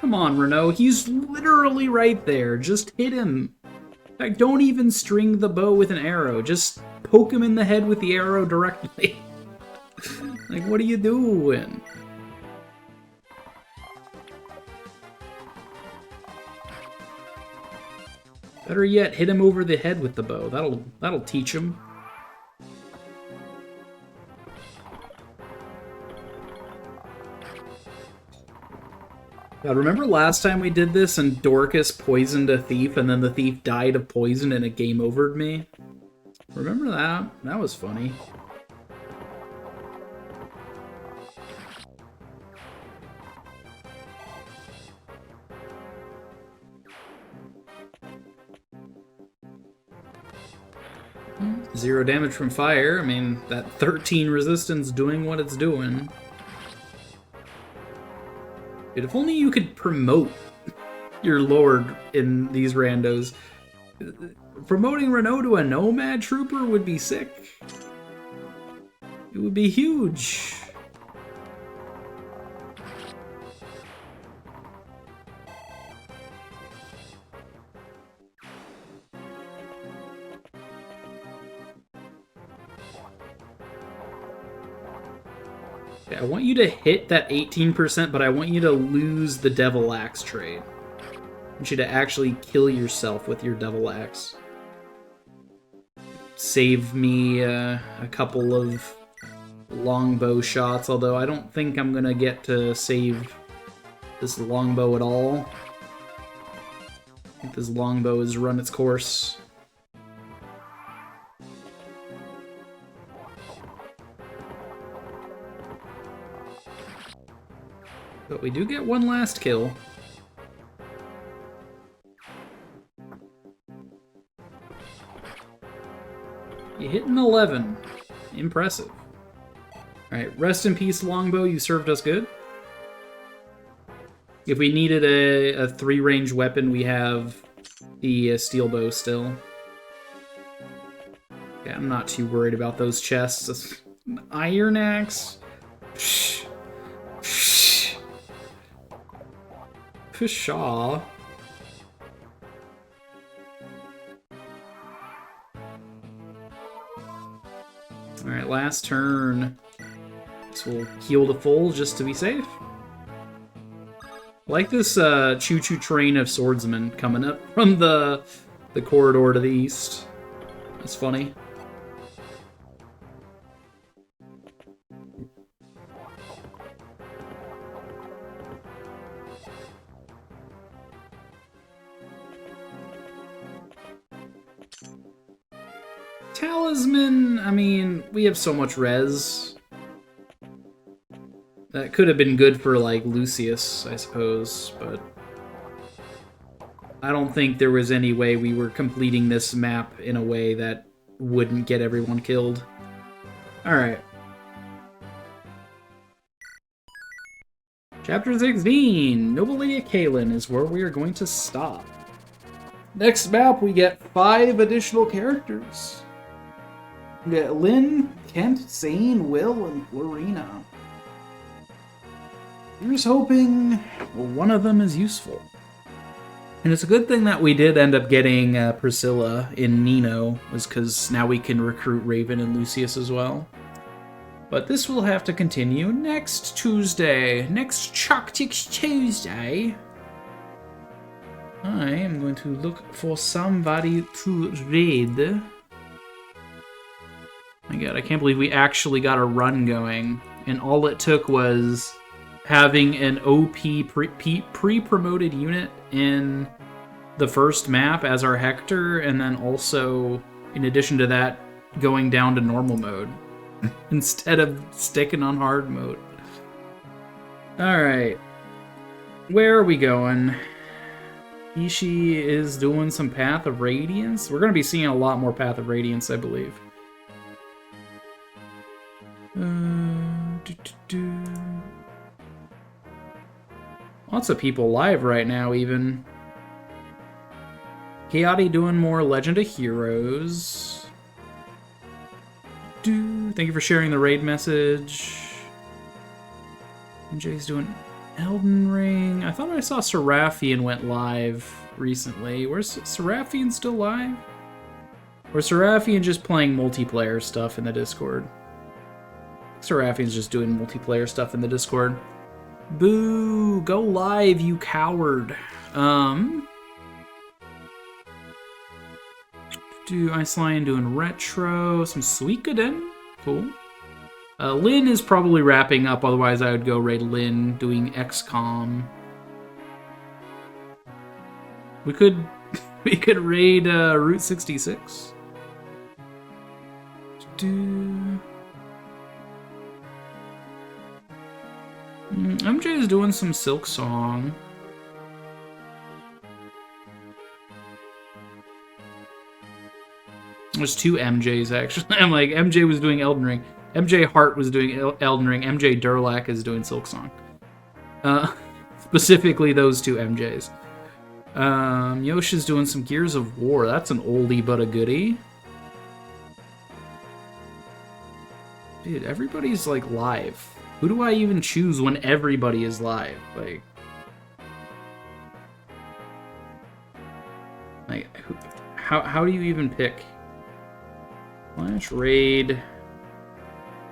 Come on, Rando. He's literally right there. Just hit him. In fact, don't even string the bow with an arrow. Just poke him in the head with the arrow directly. Like, what are you doing? Better yet, hit him over the head with the bow. That'll teach him. God, remember last time we did this and Dorcas poisoned a thief and then the thief died of poison and it game overed me? Remember that? That was funny. Zero damage from fire. I mean, that 13 resistance doing what it's doing. Dude, if only you could promote your lord in these randos. Promoting Rando to a nomad trooper would be sick. It would be huge. I want you to hit that 18%, but I want you to lose the Devil Axe trade. I want you to actually kill yourself with your Devil Axe. Save me a couple of longbow shots, although I don't think I'm gonna get to save this longbow at all. I think this longbow has run its course. But we do get one last kill. You hit an 11. Impressive. Alright, rest in peace, longbow. You served us good. If we needed a 3-range weapon, we have the steel bow still. Yeah, I'm not too worried about those chests. An iron axe? Pshaw. Alright, last turn. So we'll heal to full just to be safe. I like this choo-choo train of swordsmen coming up from the corridor to the east. That's funny. Talisman, I mean, we have so much res. That could have been good for, like, Lucius, I suppose, but I don't think there was any way we were completing this map in a way that wouldn't get everyone killed. Alright. Chapter 16, Noble Lady Kaelin is where we are going to stop. Next map, we get 5 additional characters. We get Lynn, Kent, Zane, Will, and Florina. Here's hoping one of them is useful. And it's a good thing that we did end up getting Priscilla in Nino, was because now we can recruit Raven and Lucius as well. But this will have to continue next Tuesday. Next Choctix Tuesday. I am going to look for somebody to raid. My god, I can't believe we actually got a run going. And all it took was having an OP pre-promoted unit in the first map as our Hector, and then also, in addition to that, going down to normal mode instead of sticking on hard mode. Alright. Where are we going? Ishii is doing some Path of Radiance. We're going to be seeing a lot more Path of Radiance, I believe. Lots of people live right now, even. Chaotic doing more Legend of Heroes. Thank you for sharing the raid message. MJ's doing Elden Ring. I thought I saw Seraphian went live recently. Where's Seraphian still live? Or is Seraphian just playing multiplayer stuff in the Discord? Seraphian's just doing multiplayer stuff in the Discord. Boo! Go live, you coward. Do Iceland doing retro, some Suikoden. Cool. Lynn is probably wrapping up, otherwise I would go raid Lynn doing XCOM. We could raid Route 66. MJ is doing some Silk Song. There's 2 MJs, actually. I'm like, MJ was doing Elden Ring. MJ Hart was doing Elden Ring. MJ Durlak is doing Silk Song. Specifically those 2 MJs. Yoshi's doing some Gears of War. That's an oldie but a goodie. Dude, everybody's, like, live. Who do I even choose when everybody is live? Like how do you even pick? Flash raid.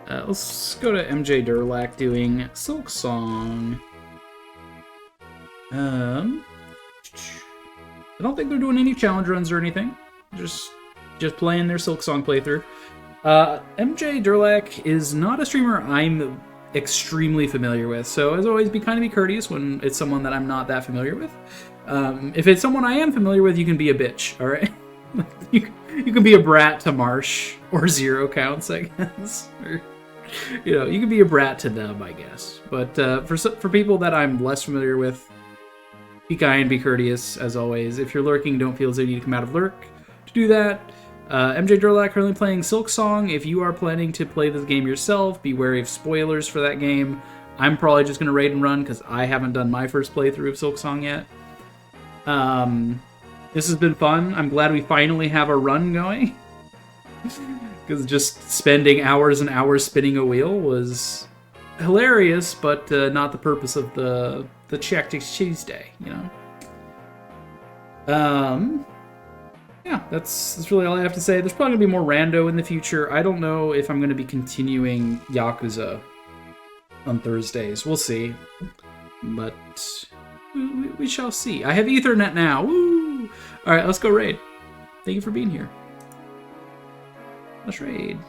Let's go to MJ Durlak doing Silk Song. I don't think they're doing any challenge runs or anything. Just playing their Silk Song playthrough. MJ Durlak is not a streamer I'm extremely familiar with, so as always, be courteous when it's someone that I'm not that familiar with. If it's someone I am familiar with, you can be a bitch, alright? you can be a brat to Marsh, or Zero Counts, I guess. Or, you know, you can be a brat to them, I guess. But for people that I'm less familiar with, be kind, be courteous, as always. If you're lurking, don't feel as though you need to come out of lurk to do that. MJ Durlak currently playing Silk Song. If you are planning to play this game yourself, be wary of spoilers for that game. I'm probably just going to raid and run because I haven't done my first playthrough of Silk Song yet. This has been fun. I'm glad we finally have a run going. Because just spending hours and hours spinning a wheel was hilarious, but not the purpose of the Checked Tuesday, you know? Yeah, that's really all I have to say. There's probably going to be more rando in the future. I don't know if I'm going to be continuing Yakuza on Thursdays. We'll see. But we shall see. I have Ethernet now. Woo! Alright, let's go raid. Thank you for being here. Let's raid.